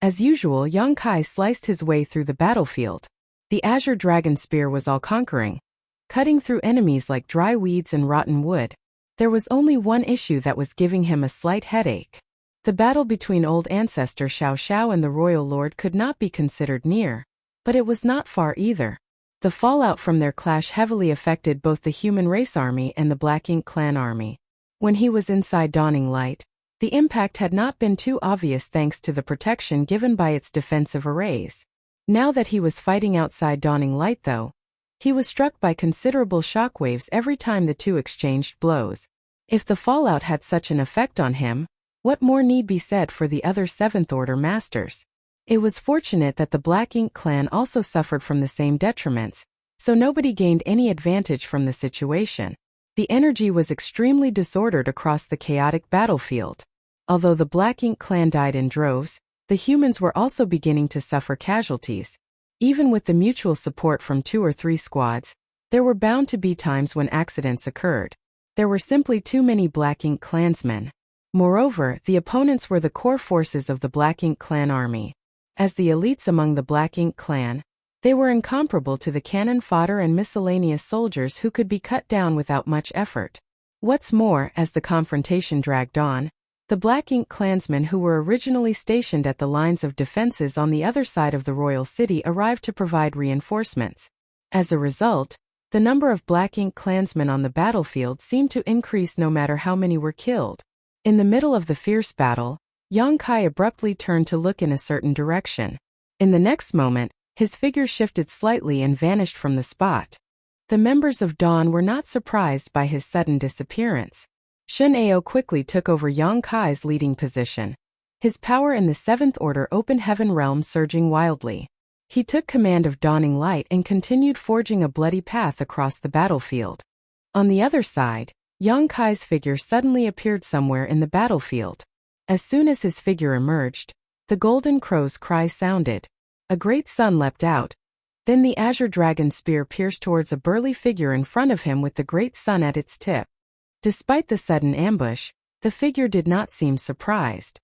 As usual, Yang Kai sliced his way through the battlefield. The Azure Dragon Spear was all-conquering, cutting through enemies like dry weeds and rotten wood. There was only one issue that was giving him a slight headache. The battle between Old Ancestor Xiao Xiao and the Royal Lord could not be considered near, but it was not far either. The fallout from their clash heavily affected both the human race army and the Black Ink clan army. When he was inside Dawning Light, the impact had not been too obvious thanks to the protection given by its defensive arrays. Now that he was fighting outside Dawning Light though, he was struck by considerable shockwaves every time the two exchanged blows. If the fallout had such an effect on him, what more need be said for the other 7th Order Masters? It was fortunate that the Black Ink clan also suffered from the same detriments, so nobody gained any advantage from the situation. The energy was extremely disordered across the chaotic battlefield. Although the Black Ink clan died in droves, the humans were also beginning to suffer casualties. Even with the mutual support from 2 or 3 squads, there were bound to be times when accidents occurred. There were simply too many Black Ink clansmen. Moreover, the opponents were the core forces of the Black Ink clan army. As the elites among the Black Ink clan, they were incomparable to the cannon fodder and miscellaneous soldiers who could be cut down without much effort. What's more, as the confrontation dragged on, the Black Ink clansmen who were originally stationed at the lines of defenses on the other side of the royal city arrived to provide reinforcements. As a result, the number of Black Ink clansmen on the battlefield seemed to increase no matter how many were killed. In the middle of the fierce battle, Yang Kai abruptly turned to look in a certain direction. In the next moment, his figure shifted slightly and vanished from the spot. The members of Dawn were not surprised by his sudden disappearance. Shun Ao quickly took over Yang Kai's leading position, his power in the 7th Order Open Heaven realm surging wildly. He took command of Dawning Light and continued forging a bloody path across the battlefield. On the other side, Yang Kai's figure suddenly appeared somewhere in the battlefield. As soon as his figure emerged, the Golden Crow's cry sounded. A great sun leapt out. Then the Azure Dragon Spear pierced towards a burly figure in front of him with the great sun at its tip. Despite the sudden ambush, the figure did not seem surprised.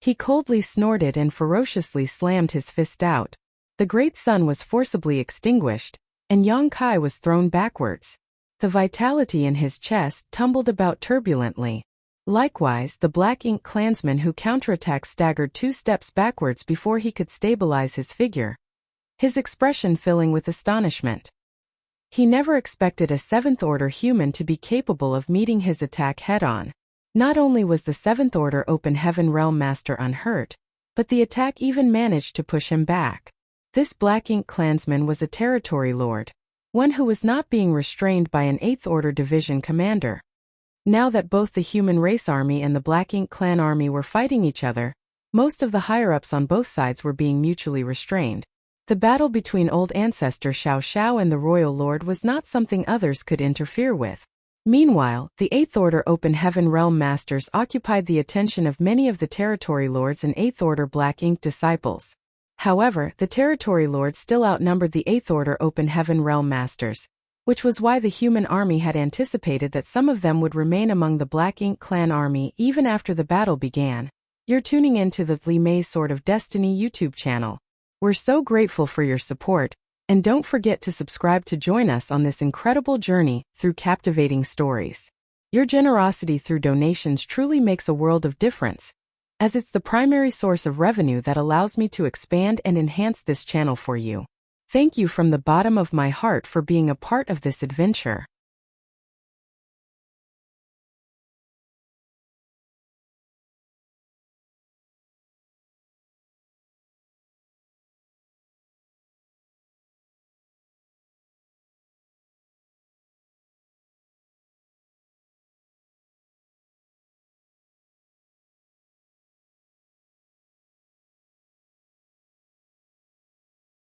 He coldly snorted and ferociously slammed his fist out. The great sun was forcibly extinguished, and Yang Kai was thrown backwards. The vitality in his chest tumbled about turbulently. Likewise, the Black Ink clansman who counterattacked staggered 2 steps backwards before he could stabilize his figure, his expression filling with astonishment. He never expected a 7th Order human to be capable of meeting his attack head-on. Not only was the 7th Order Open Heaven Realm Master unhurt, but the attack even managed to push him back. This Black Ink clansman was a territory lord, one who was not being restrained by an 8th Order Division commander. Now that both the Human Race Army and the Black Ink Clan Army were fighting each other, most of the higher-ups on both sides were being mutually restrained. The battle between Old Ancestor Xiao Xiao and the Royal Lord was not something others could interfere with. Meanwhile, the Eighth Order Open Heaven Realm Masters occupied the attention of many of the Territory Lords and Eighth Order Black Ink disciples. However, the Territory Lords still outnumbered the Eighth Order Open Heaven Realm Masters, which was why the human army had anticipated that some of them would remain among the Black Ink Clan army even after the battle began. You're tuning in to the Li Mei's Sword of Destiny YouTube channel. We're so grateful for your support, and don't forget to subscribe to join us on this incredible journey through captivating stories. Your generosity through donations truly makes a world of difference, as it's the primary source of revenue that allows me to expand and enhance this channel for you. Thank you from the bottom of my heart for being a part of this adventure.